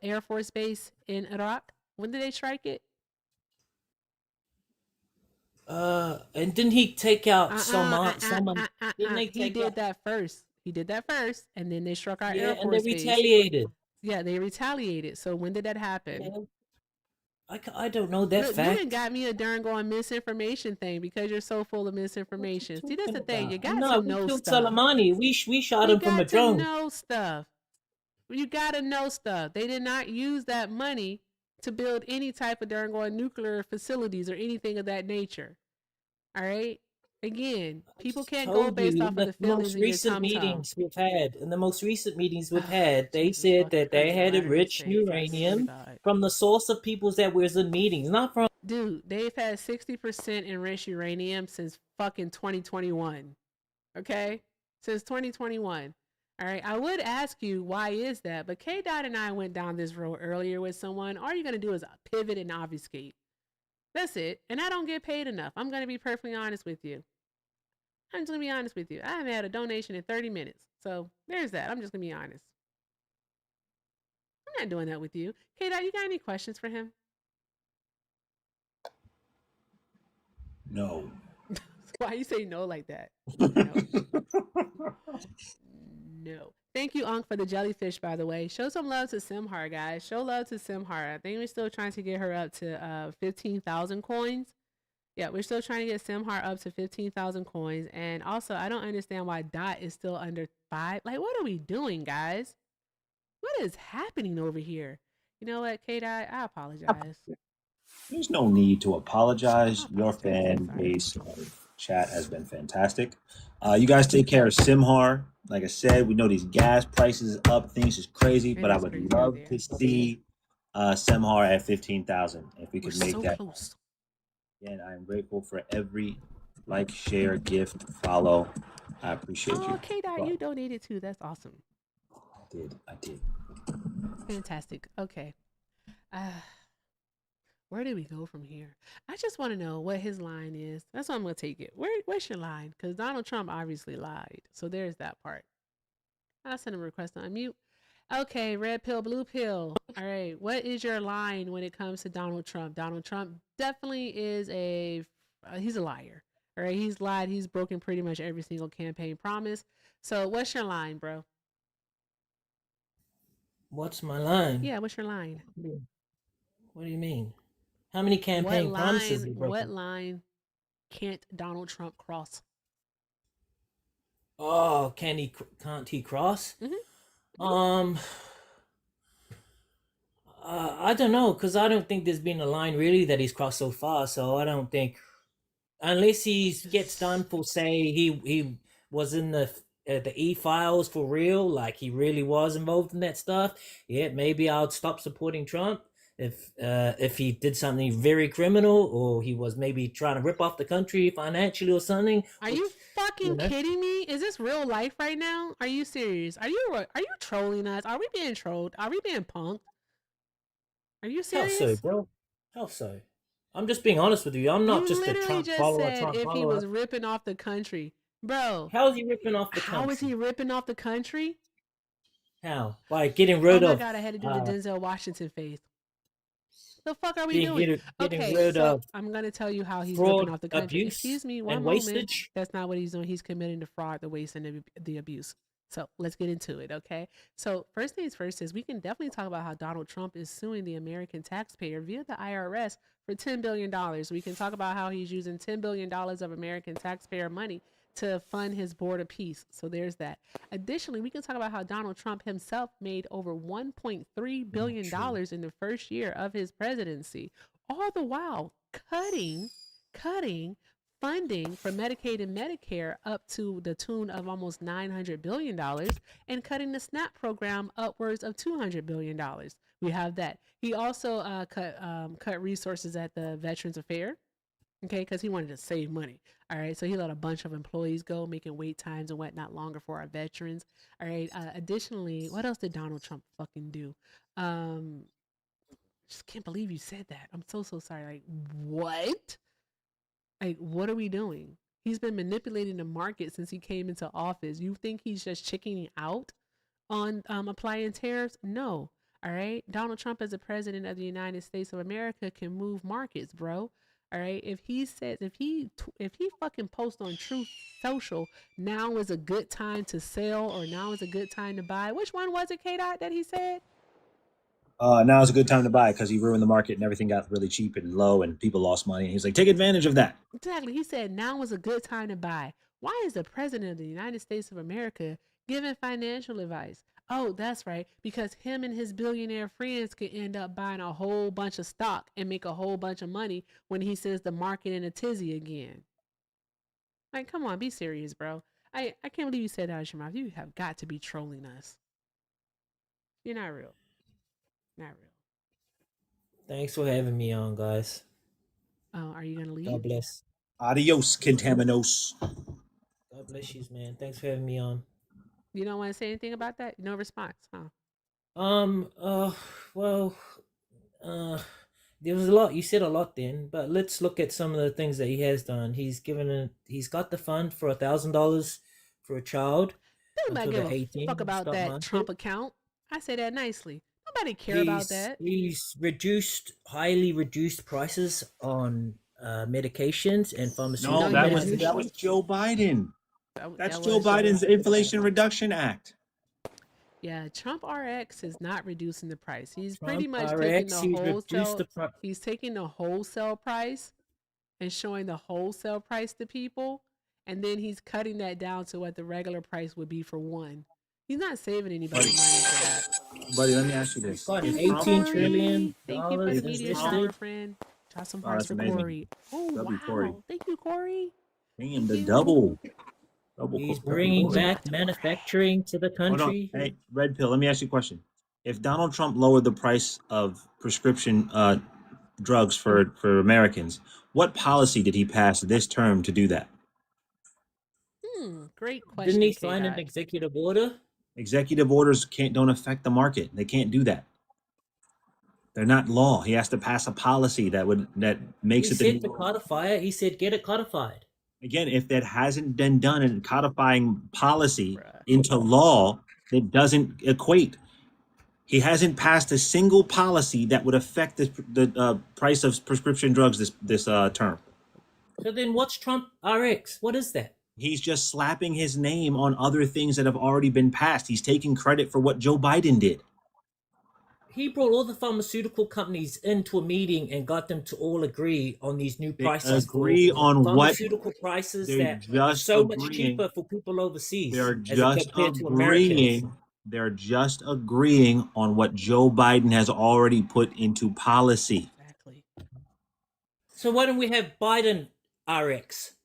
Air Force Base in Iraq? When did they strike it? And didn't he take out didn't they He take did out? that first. He did that first, and then they struck our Yeah, Air and they Force Base. retaliated. Yeah, they retaliated. So when did that happen? Yeah, I don't know that Look, you done fact. got me a darn going misinformation thing because you're so full of misinformation. See, that's the thing. You got No, to we know killed stuff. Soleimani. We shot You him from a got to drone. know stuff. You got to know stuff. They did not use that money to build any type of darn going nuclear facilities or anything of that nature. All right. Again, people can't go Told based you off in of the the feelings most in your recent tum tum. meetings we've had, they Jesus said fucking that they Christ, had of Latter-day enriched Saints. I swear to uranium God. from the source of peoples that was in meetings, not from. Dude, they've had 60% enriched uranium since fucking 2021. Okay? Since 2021. All right. I would ask you why is that, but K Dot and I went down this road earlier with someone. All you're gonna do is pivot and obfuscate. That's it. And I don't get paid enough. I'm gonna be perfectly honest with you. I'm just gonna be honest with you. I haven't had a donation in 30 minutes. So there's that. I'm just gonna be honest. I'm not doing that with you. K Dot, you got any questions for him? No. Why you say no like that? No. No. Thank you, Unc, for the jellyfish, by the way. Show some love to Simhar, guys. Show love to Simhar. I think we're still trying to get her up to 15,000 coins. Yeah, we're still trying to get Simhar up to 15,000 coins. And also, I don't understand why Dot is still under 5. Like, what are we doing, guys? What is happening over here? You know what, K-Dot? I apologize. There's no need to apologize. Your fan base chat has been fantastic. You guys take care of Simhar. Like I said, we know these gas prices up, things is crazy, but I would love to see Simhar at 15,000 if we could make so that. Close. Again, I am grateful for every like, share, gift, follow. I appreciate you. Oh, K-Dot, you donated too. That's awesome. I did. Fantastic. Okay. Where do we go from here? I just want to know what his line is. That's why I'm going to take it. Where's your line? Because Donald Trump obviously lied. So there's that part. I'll send him a request to unmute. Okay, red pill, blue pill. All right. What is your line when it comes to Donald Trump? Donald Trump definitely is he's a liar. All right. He's lied. He's broken pretty much every single campaign promise. So what's your line, bro? What's my line? Yeah, what's your line? What do you mean? How many campaign promises he broken? What line can't Donald Trump cross? Oh, can't he cross? Mm-hmm. I don't know, because I don't think there's been a line really that he's crossed so far. So I don't think, unless he gets done for, say, he was in the e-files for real, like he really was involved in that stuff. Yeah, maybe I'll stop supporting Trump. If he did something very criminal, or he was maybe trying to rip off the country financially or something. Are you fucking kidding me? Is this real life right now? Are you serious? Are you trolling us? Are we being trolled? Are we being punked? Are you serious? How so, bro? How so? I'm just being honest with you. I'm not just a Trump follower. Said if he was ripping off the country, bro. How is he ripping off the country? How is he ripping off the country? How? By getting rid of. Oh my God! I had to do the Denzel Washington face. The fuck are we doing? Getting rid of I'm gonna tell you how he's fraud, ripping off the country. abuse, Excuse me, one and moment. wastage. That's not what he's doing. He's committing the fraud, the waste, and the abuse. So let's get into it, okay? So first things first is we can definitely talk about how Donald Trump is suing the American taxpayer via the IRS for $10 billion. We can talk about how he's using $10 billion of American taxpayer money to fund his board of peace. So there's that. Additionally, we can talk about how Donald Trump himself made over $1.3 billion in the first year of his presidency, all the while cutting funding for Medicaid and Medicare up to the tune of almost $900 billion and cutting the SNAP program upwards of $200 billion. We have that. He also cut resources at the Veterans Affairs. Okay, because he wanted to save money. All right, so he let a bunch of employees go, making wait times and whatnot longer for our veterans. All right, additionally, what else did Donald Trump fucking do? Just can't believe you said that. I'm so sorry. Like, what? Like, what are we doing? He's been manipulating the market since he came into office. You think he's just chickening out on applying tariffs? No. All right, Donald Trump, as the president of the United States of America, can move markets, bro. All right. If he says, if he fucking posts on Truth Social, now is a good time to sell or now is a good time to buy. Which one was it, K-Dot, that he said? Now's a good time to buy because he ruined the market and everything got really cheap and low and people lost money. And he's like, take advantage of that. Exactly. He said now was a good time to buy. Why is the president of the United States of America giving financial advice? Oh, that's right. Because him and his billionaire friends could end up buying a whole bunch of stock and make a whole bunch of money when he says the market in a tizzy again. Like, come on, be serious, bro. I can't believe you said that out of your mouth. You have got to be trolling us. You're not real. Not real. Thanks for having me on, guys. Oh, are you going to leave? God bless. Adios, Contaminos. God bless you, man. Thanks for having me on. You don't want to say anything about that? No response, huh? Well, there was a lot. You said a lot then, but let's look at some of the things that he has done. He's got the fund for $1,000 for a child Nobody until give they're a 18. fuck about stock that market. Trump account. I say that nicely. Nobody care about that. He's highly reduced prices on medications and pharmaceutical No, medicine. that was Joe Biden. That's that Joe was Biden's Inflation Reduction Act. Yeah, Trump RX is not reducing the price. He's Trump pretty much RX, taking the he's reduced wholesale. the He's taking the wholesale price and showing the wholesale price to people, and then he's cutting that down to what the regular price would be for one. He's not saving anybody money for that. Buddy, let me ask you He's this. got Thank you, $18 Corey. trillion Thank you for the media shower, invested. friend. Drop some Oh, hearts that's for amazing. Corey. Oh, W wow. Corey. Thank you, Corey. Damn, the double. He's bringing back manufacturing to the Hold on. country. Hey, Red Pill, let me ask you a question. If Donald Trump lowered the price of prescription drugs for Americans, what policy did he pass this term to do that? Great question. Didn't he sign an executive order? Executive orders don't affect the market. They can't do that. They're not law. He has to pass a policy that makes He it. said to codify it. He said get it codified. Again, if that hasn't been done in codifying policy into law, it doesn't equate. He hasn't passed a single policy that would affect the price of prescription drugs this term. So then what's Trump RX? What is that? He's just slapping his name on other things that have already been passed. He's taking credit for what Joe Biden did. He brought all the pharmaceutical companies into a meeting and got them to all agree on these new prices. Agree on pharmaceutical prices that are so much cheaper for people overseas. They're just agreeing. They're just agreeing on what Joe Biden has already put into policy. Exactly. So why don't we have Biden RX?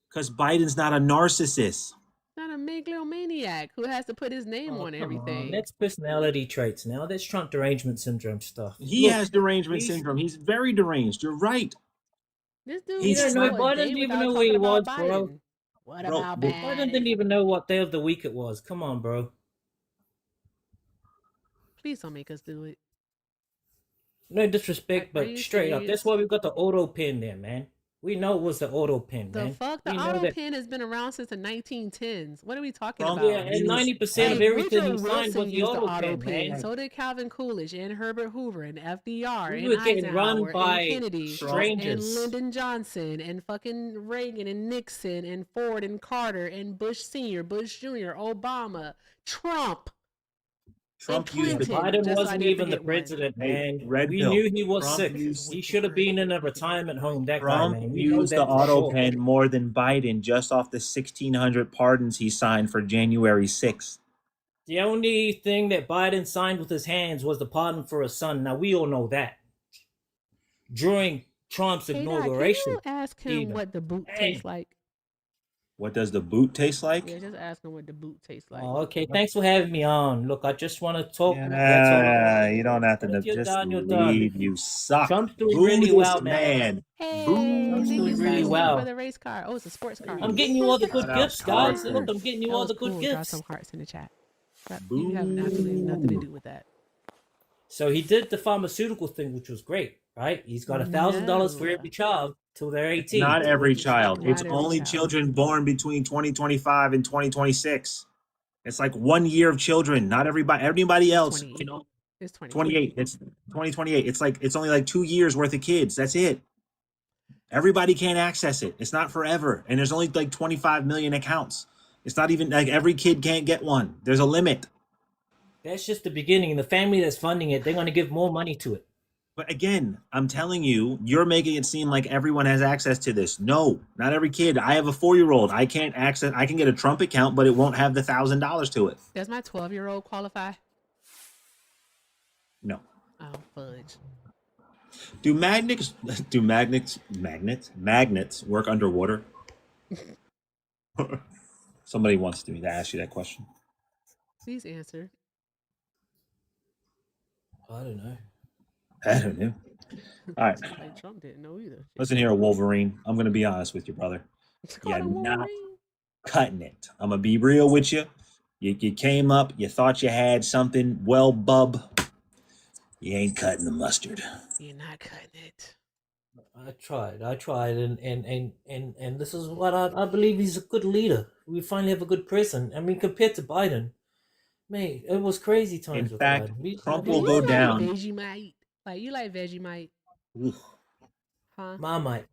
Because Biden's not a narcissist. Not a megalomaniac who has to put his name on everything. That's personality traits now. That's Trump derangement syndrome stuff. He has derangement syndrome. He's very deranged. You're right. This dude Biden didn't even know where he was, bro. What about Biden didn't even know what day of the week it was. Come on, bro. Please don't make us do it. No disrespect, but straight up. That's why we got the auto pin there, man. We know it was the auto pin, man. The fuck? The auto pin has been around since the 1910s. What are we talking about? Yeah, and 90% of everything he signed was the auto pin, man. So did Calvin Coolidge and Herbert Hoover and FDR We and were getting Eisenhower run by and Kennedy strangers. and Lyndon Johnson and fucking Reagan and Nixon and Ford and Carter and Bush Sr., Bush Jr., Obama, Trump. Biden wasn't even the president, man. We knew he was sick. He should have been in a retirement home. That guy, man. Trump used the auto pen more than Biden just off the 1,600 pardons he signed for January 6th. The only thing that Biden signed with his hands was the pardon for his son. Now, we all know that. During Trump's inauguration. Can you ask him what the boot tastes like? What does the boot taste like? Yeah, just ask him what the boot tastes like. Oh, okay. Thanks for having me on. Look, I just want to talk. Yeah, you don't have to just leave. You suck. Trump's doing really well, man. Hey, Trump's doing really well. For the race car. Oh, it's a sports car. I'm getting you all the good gifts, guys. Look, I'm getting you all the good gifts. Drop some hearts in the chat. You have absolutely nothing to do with that. So he did the pharmaceutical thing, which was great, right? He's got $1,000 for every child till they're 18. Not every child. It's only children born between 2025 and 2026. It's like 1 year of children. Not everybody. Everybody else. It's 28. It's 2028. It's only like 2 years worth of kids. That's it. Everybody can't access it. It's not forever. And there's only like 25 million accounts. It's not even like every kid can't get one. There's a limit. That's just the beginning. And the family that's funding it, they're going to give more money to it. But again, I'm telling you, you're making it seem like everyone has access to this. No, not every kid. I have a 4-year-old. I can't access. I can get a Trump account, but it won't have the $1,000 to it. Does my 12-year-old qualify? No. Oh, fudge. Do magnets work underwater? Somebody wants me to ask you that question. Please answer. I don't know. All right. Sounds like Trump didn't know either. Listen here, Wolverine. I'm going to be honest with you, brother. You're not cutting it. I'm going to be real with you. You came up, you thought you had something. Well, bub, you ain't cutting the mustard. You're not cutting it. I tried, and this is what I believe he's a good leader. We finally have a good president. I mean, compared to Biden, man, it was crazy times with Biden. Trump will go down. Vegemite. Like, you like Vegemite. Huh? Marmite,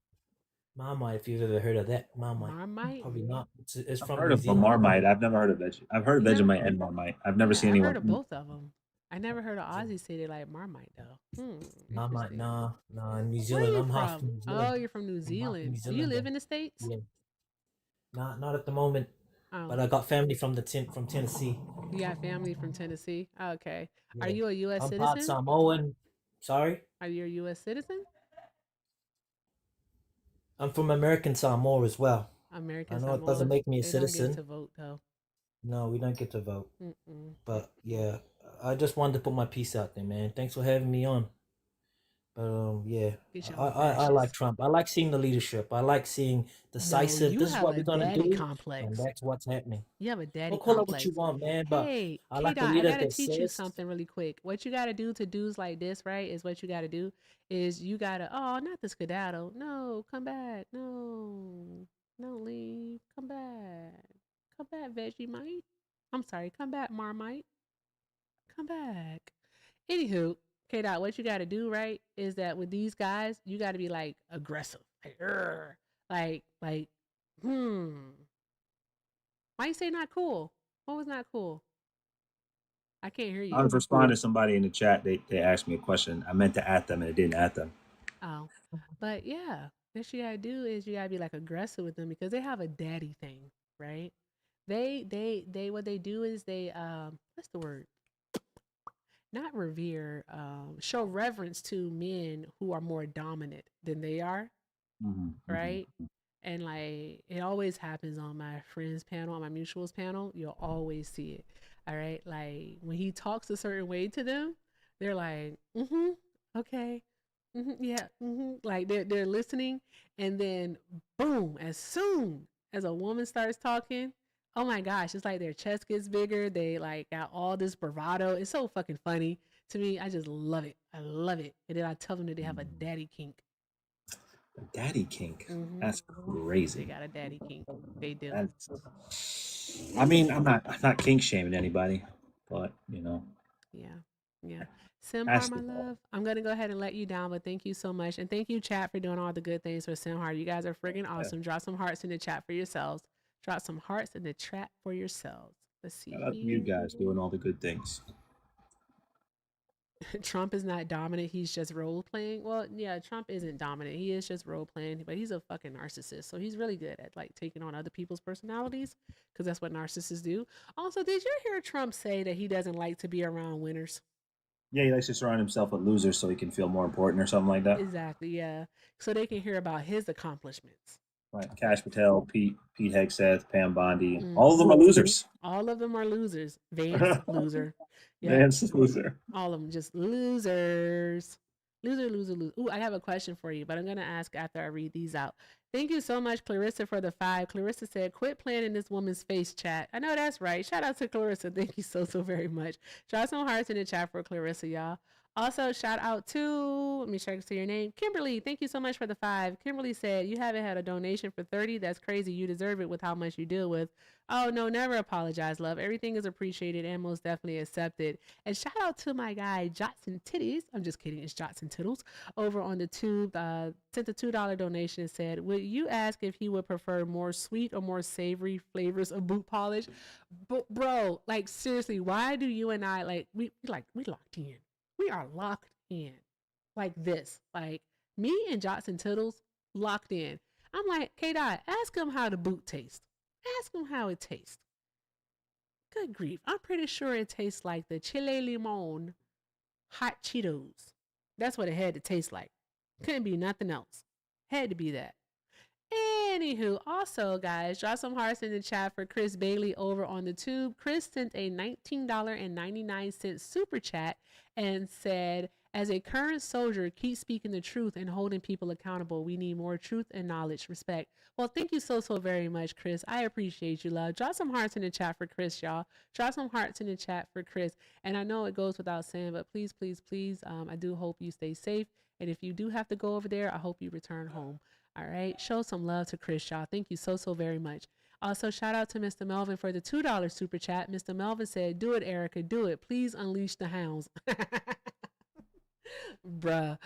if you've ever heard of that. Marmite? Probably not. It's from I've heard New of Zealand. Marmite. I've never heard of Vegemite. I've heard of Vegemite and Marmite. I've never seen anyone. I've heard of both of them. I never heard of Ozzy say they like Marmite though. Marmite, nah. In New Where Zealand, are you I'm half from? from New Zealand. Oh, you're from New Zealand. Do you live in the States? Yeah. Not at the moment. Oh. But I got family from Tennessee. You got family from Tennessee? Okay. Yeah. Are you a U.S. I'm citizen? part Samoan. Sorry? Are you a U.S. citizen? I'm from American Samoa as well. American I know Samoa. It doesn't make me a they citizen. Don't get to vote though. No, we don't get to vote. But yeah, I just wanted to put my piece out there, man. Thanks for having me on. But yeah, I like Trump. I like seeing the leadership. I like seeing decisive. No, this is what we're gonna do, complex. and that's what's happening. You have a daddy call complex. it what you want, man. But hey, I like K-Dot, a leader I gotta that teach you says something really quick. What you gotta do to dudes like this, right? Is what you gotta do is you gotta not the skedaddle. No, come back. No, leave. Come back, Vegemite. I'm sorry. Come back, Marmite. Come back. Anywho, K-Dot, what you gotta do, right, is that with these guys, you gotta be like aggressive. Like, why you say not cool? What was not cool? I can't hear you. I was responding to somebody in the chat. They asked me a question. I meant to at them and it didn't at them. Oh, but yeah, what you gotta do is you gotta be like aggressive with them because they have a daddy thing, right? They what they do is they what's the word? Not revere, show reverence to men who are more dominant than they are, right? And like it always happens on my friends panel, on my mutuals panel, you'll always see it. All right, like when he talks a certain way to them, they're like, okay, yeah, like they're listening, and then boom, as soon as a woman starts talking, oh my gosh, it's like their chest gets bigger. They like got all this bravado. It's so fucking funny to me. I just love it. I love it. And then I tell them that they have a daddy kink. A daddy kink? That's crazy. They got a daddy kink. They do. I mean, I'm not kink shaming anybody, but you know. Yeah. Simhar, my love, I'm going to go ahead and let you down, but thank you so much. And thank you, chat, for doing all the good things for Simhar. You guys are friggin' awesome. Drop some hearts in the chat for yourselves. Drop some hearts in the chat for yourselves. Let's see. Shout out to you guys doing all the good things. Trump is not dominant. He's just role playing. Well, yeah, Trump isn't dominant. He is just role playing, but he's a fucking narcissist. So he's really good at like taking on other people's personalities because that's what narcissists do. Also, did you hear Trump say that he doesn't like to be around winners? Yeah, he likes to surround himself with losers so he can feel more important or something like that. Exactly, yeah. So they can hear about his accomplishments. Right. Kash Patel, Pete Hegseth, Pam Bondi, all of them are losers. All of them are losers. Vance, loser. Yep. Vance, loser. All of them just losers. Loser. Ooh, I have a question for you, but I'm going to ask after I read these out. Thank you so much, Clarissa, for the 5. Clarissa said, quit playing in this woman's face, chat. I know that's right. Shout out to Clarissa. Thank you so very much. Drop some hearts in the chat for Clarissa, y'all. Also, shout out to, let me check to see your name, Kimberly. Thank you so much for the 5. Kimberly said, you haven't had a donation for 30. That's crazy. You deserve it with how much you deal with. Oh, no, never apologize, love. Everything is appreciated and most definitely accepted. And shout out to my guy, Jotson Titties. I'm just kidding. It's Jotson Tittles over on the tube. Sent a $2 donation and said, would you ask if he would prefer more sweet or more savory flavors of boot polish? Bro, like, seriously, why do you and I, like, we locked in. We are locked in like this. Like me and Johnson Tittles locked in. I'm like, K-Dot, ask him how the boot tastes. Ask him how it tastes. Good grief. I'm pretty sure it tastes like the chile limon hot Cheetos. That's what it had to taste like. Couldn't be nothing else. Had to be that. Anywho, also, guys, drop some hearts in the chat for Chris Bailey over on the tube. Chris sent a $19.99 super chat and said, as a current soldier, keep speaking the truth and holding people accountable. We need more truth and knowledge. Respect. Well, thank you so very much, Chris. I appreciate you, love. Drop some hearts in the chat for Chris, y'all. Drop some hearts in the chat for Chris. And I know it goes without saying, but please, please, please, I do hope you stay safe. And if you do have to go over there, I hope you return home. All right. Show some love to Chris, y'all. Thank you so very much. Also, shout out to Mr. Melvin for the $2 super chat. Mr. Melvin said, do it, Erica. Do it. Please unleash the hounds. Bruh.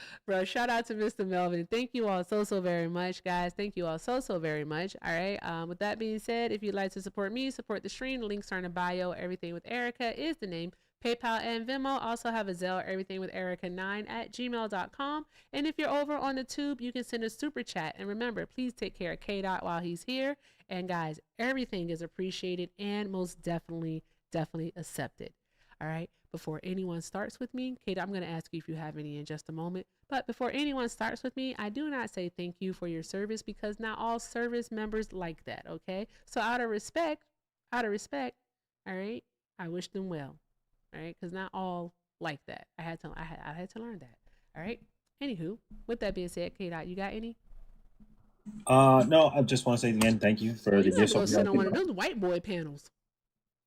Shout out to Mr. Melvin. Thank you all so very much, guys. Thank you all so very much. All right. With that being said, if you'd like to support me, support the stream, the links are in the bio. Everything with Erica is the name. PayPal and Venmo. Also have a Zelle, everything with Erica9@gmail.com. And if you're over on the tube, you can send a super chat. And remember, please take care of K-Dot while he's here. And guys, everything is appreciated and most definitely accepted. All right. Before anyone starts with me, Kate, I'm going to ask you if you have any in just a moment. But before anyone starts with me, I do not say thank you for your service because not all service members like that. Okay. So out of respect, all right, I wish them well. All right. Because not all like that. I had to learn that. All right. Anywho, with that being said, Kate, you got any? No, I just want to say again, thank you for the You gifts. gotta go sit on one of those white boy panels.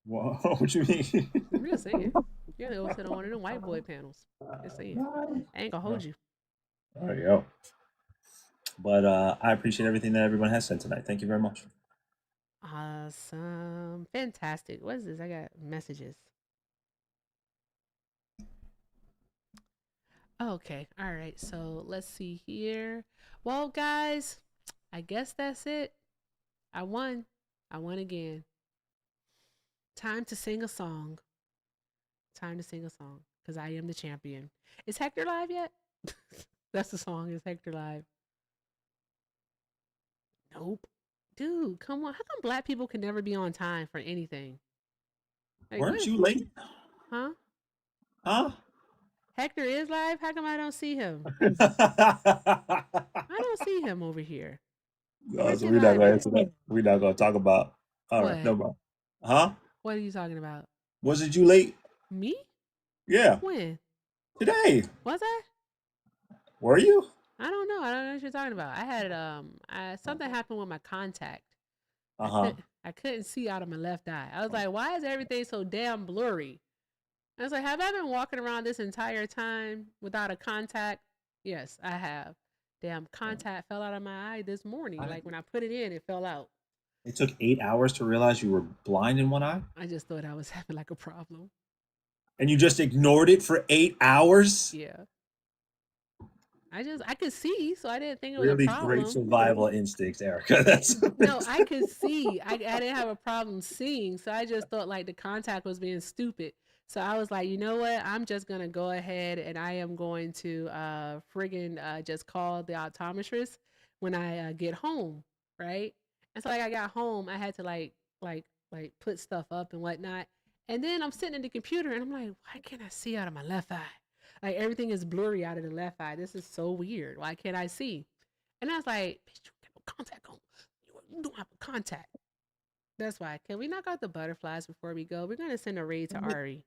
Whoa, what you mean? I'm just saying. You gotta go sit on one of them white boy panels. Just saying. I ain't gonna hold you. There you go. But I appreciate everything that everyone has said tonight. Thank you very much. Awesome. Fantastic. What is this? I got messages. Okay. All right. So let's see here. Well, guys, I guess that's it. I won. I won again. Time to sing a song. Because I am the champion. Is Hector live yet? That's the song. Is Hector live? Nope. Dude, come on. How come black people can never be on time for anything? Like, Weren't you late? Huh? Huh? Hector is live? How come I don't see him? I don't see him over here. So we're not going to answer that. We're not going to talk about. All right, no problem. Huh? What are you talking about? Wasn't you late? Me? Yeah. When? Today. Was I? Were you? I don't know. I don't know what you're talking about. I had something happened with my contact. I couldn't see out of my left eye. I was like, why is everything so damn blurry? I was like, have I been walking around this entire time without a contact? Yes, I have. Damn, contact fell out of my eye this morning. Like when I put it in, it fell out. It took 8 hours to realize you were blind in one eye? I just thought I was having like a problem. And you just ignored it for 8 hours? Yeah. I could see, so I didn't think it was really a problem. Great survival instincts, Erica. No, I could see. I didn't have a problem seeing, so I just thought like the contact was being stupid. So I was like, you know what? I'm just gonna go ahead and I am going to just call the optometrist when I get home, right? And so like I got home, I had to like put stuff up and whatnot. And then I'm sitting in the computer and I'm like, why can't I see out of my left eye? Like everything is blurry out of the left eye. This is so weird. Why can't I see? And I was like, bitch, you have a contact on. You don't have a contact. That's why. Can we knock out the butterflies before we go? We're going to send a raid to Ari.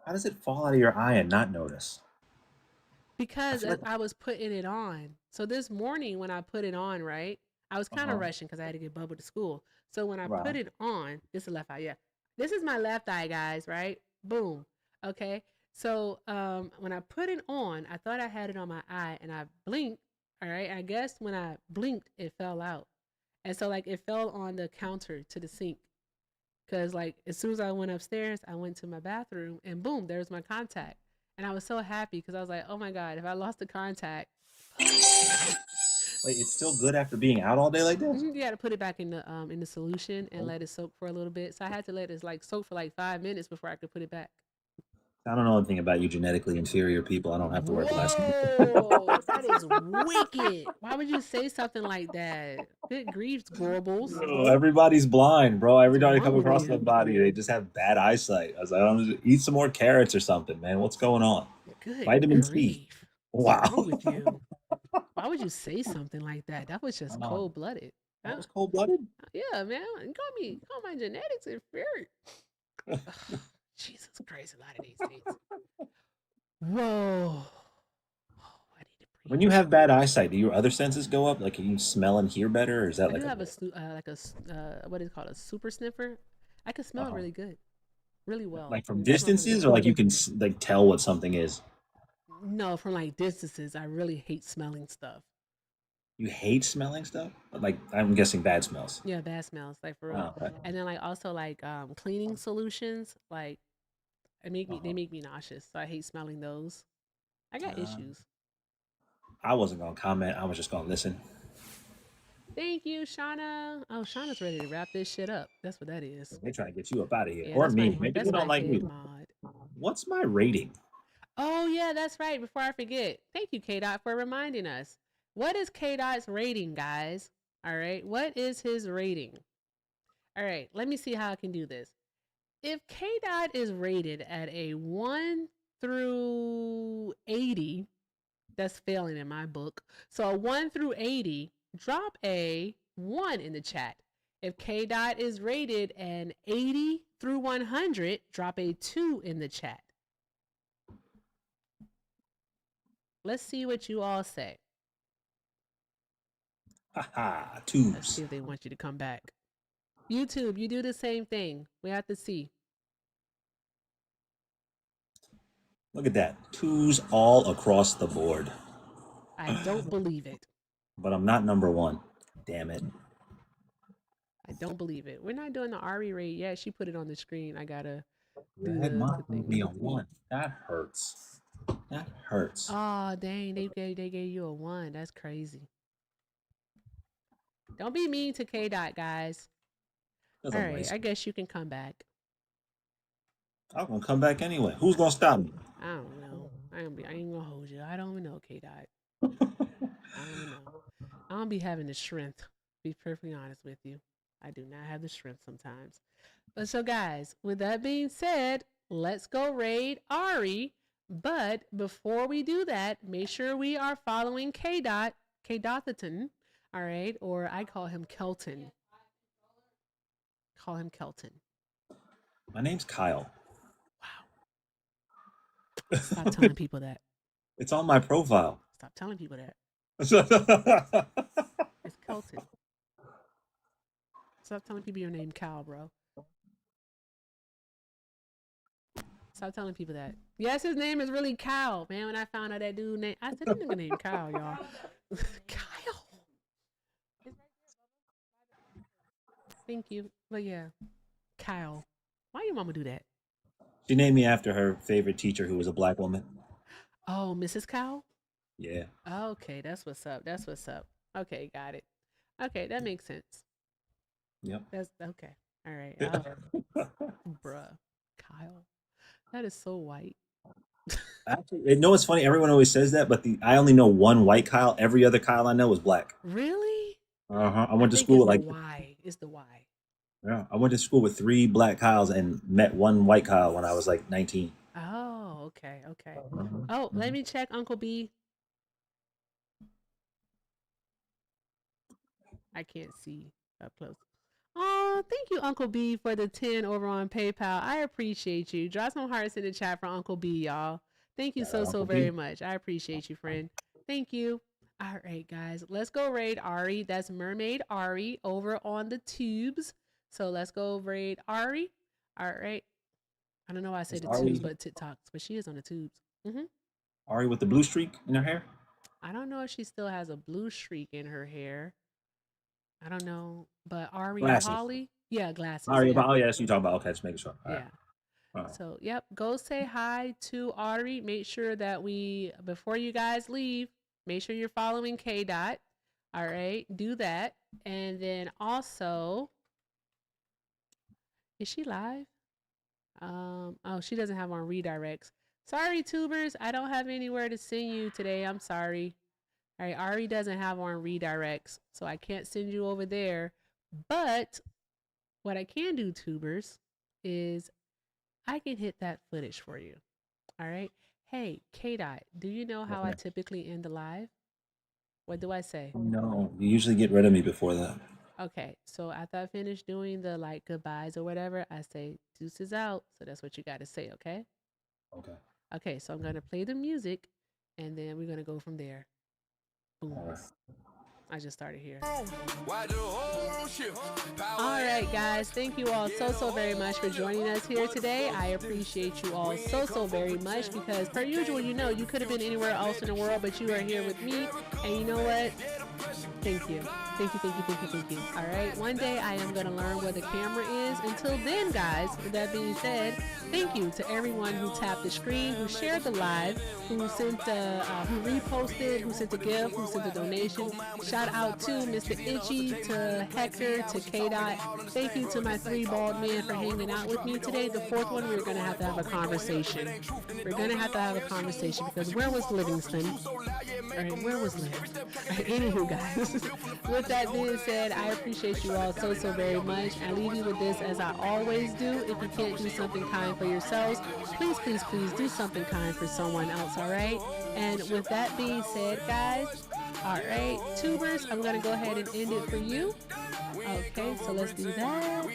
How does it fall out of your eye and not notice? Because I was putting it on. So this morning when I put it on, right, I was kind of rushing because I had to get Bubba to school. So when I put it on, this is left eye, yeah. This is my left eye, guys, right? Boom. Okay. So when I put it on, I thought I had it on my eye, and I blinked. All right, I guess when I blinked, it fell out, and so like it fell on the counter to the sink. Cause like as soon as I went upstairs, I went to my bathroom, and boom, there's my contact, and I was so happy because I was like, oh my god, if I lost the contact, Wait, it's still good after being out all day like this? you got to put it back in the solution and let it soak for a little bit. So I had to let it like soak for like 5 minutes before I could put it back. I don't know anything about you genetically inferior people. I don't have to wear glasses. Whoa, that is wicked. Why would you say something like that? Good grief, Gorbles. Bro, everybody's blind, bro. Every time I come wrong with across you? somebody, they just have bad eyesight. I was like, eat some more carrots or something, man. What's going on? Good Vitamin C. grief. Wow. What's wrong with you? Why would you say something like that? That was just cold blooded. That was cold blooded? Yeah, man. Call my genetics inferior. Jesus Christ, a lot of these things. Whoa. When you have bad eyesight, do your other senses go up? Like, can you smell and hear better, or is that I like do have what is it called, a super sniffer. I can smell it really good, really well. like from distances, or like you can like tell what something is? No, from like distances. I really hate smelling stuff. You hate smelling stuff? Like, I'm guessing bad smells. Yeah, bad smells, like for real. Oh, okay. And then like also like cleaning solutions, like they make me nauseous. So I hate smelling those. I got issues. I wasn't gonna comment. I was just gonna listen. Thank you, Shauna. Oh, Shauna's ready to wrap this shit up. That's what that is. They're trying to get you up out of here, Yeah, or that's me. my- Maybe that's you don't my like me. head mod. What's my rating? Oh yeah, that's right. Before I forget, thank you, K Dot, for reminding us. What is K Dot's rating, guys? All right, what is his rating? All right, let me see how I can do this. If K Dot is rated at a 1 through 80, that's failing in my book. So a 1 through 80, drop a 1 in the chat. If K Dot is rated an 80 through 100, drop a 2 in the chat. Let's see what you all say. Haha, Let's see twos. if they want you to come back. YouTube, you do the same thing. We have to see. Look at that. Twos all across the board. I don't believe it. But I'm not number one. Damn it. I don't believe it. We're not doing the Ari rate yet. She put it on the screen. I gotta do Red the Mont thing. me a one. That hurts. That hurts. Oh dang, they gave you a 1. That's crazy. Don't be mean to K Dot, guys. That's All a right, waste. I guess you can come back. I'm gonna come back anyway. Who's gonna stop me? I don't know. I ain't gonna hold you. I don't even know, K Dot. I don't even know. I don't be having the strength. To be perfectly honest with you, I do not have the strength sometimes. But so, guys, with that being said, let's go raid Ari. But before we do that, make sure we are following K Dotherton. All right, or I call him Kelton. Call him Kelton. My name's Kyle. Stop telling people that. It's on my profile. Stop telling people that. It's Kelton. Stop telling people your name Cal, bro. Stop telling people that. Yes, his name is really Cal, man. When I found out that dude name, I said that nigga named Kyle, y'all. Kyle. Thank you. But yeah, Kyle. Why your mama do that? She named me after her favorite teacher, who was a black woman. Oh, Mrs. Kyle? Yeah. Okay, that's what's up. That's what's up. Okay, got it. Okay, that makes sense. Yep. That's okay. All right. Bruh. Kyle. That is so white. Actually, you know what's funny? Everyone always says that, but I only know one white Kyle. Every other Kyle I know was black. Really? I went to school with like. Why? It's the why. Yeah, I went to school with 3 black Kyles and met 1 white Kyle when I was like 19. Oh, okay, okay. Oh, let me check Uncle B. I can't see up close. Oh, thank you, Uncle B, for the 10 over on PayPal. I appreciate you. Drop some hearts in the chat for Uncle B, y'all. Thank you so very much. I appreciate you, friend. Thank you. All right, guys, let's go raid Ari. That's Mermaid Ari over on the tubes. So let's go raid Ari. All right. I don't know why I say Is the tubes, Ari but TikToks, but she is on the tubes. Ari with the blue streak in her hair? I don't know if she still has a blue streak in her hair. I don't know, but Ari or Glasses. Holly? Yeah, glasses. Ari, Yeah. oh yeah, so you talking about, okay, just making sure. All right. Yeah. All right. So, yep, go say hi to Ari. Make sure that before you guys leave, make sure you're following K Dot. All right, do that. And then also, is she live? Oh, she doesn't have on redirects. Sorry, tubers, I don't have anywhere to send you today. I'm sorry. All right, Ari doesn't have on redirects, so I can't send you over there. But what I can do, tubers, is I can hit that footage for you. All right. Hey, K-Dot, do you know how I typically end the live? What do I say? No, you usually get rid of me before that. Okay, so after I finish doing the like goodbyes or whatever, I say deuces out. So that's what you got to say, okay? Okay. Okay, so I'm going to play the music and then we're going to go from there. Boom. All right. I just started here. All right, guys. Thank you all so very much for joining us here today. I appreciate you all so very much because per usual, you know, you could have been anywhere else in the world, but you are here with me. And you know what? Thank you. Thank you. All right. One day I am going to learn where the camera is. Until then, guys, with that being said, thank you to everyone who tapped the screen, who shared the live, who sent who reposted, who sent a gift, who sent a donation. Shout out to Mr. Itchy, to Hector, to K-Dot. Thank you to my 3 bald men for hanging out with me today. The 4th one, we're going to have a conversation. We're going to have a conversation because where was Livingston? All right, where was Liv? All right, anywho, guys. With that being said, I appreciate you all so very much. I leave you with this as I always do. If you can't do something kind for yourselves, please do something kind for someone else, all right? And with that being said, guys, all right, tubers, I'm going to go ahead and end it for you. Okay, so let's do that.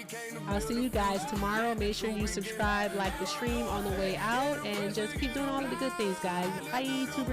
I'll see you guys tomorrow. Make sure you subscribe, like the stream on the way out, and just keep doing all of the good things, guys. Bye, tubers.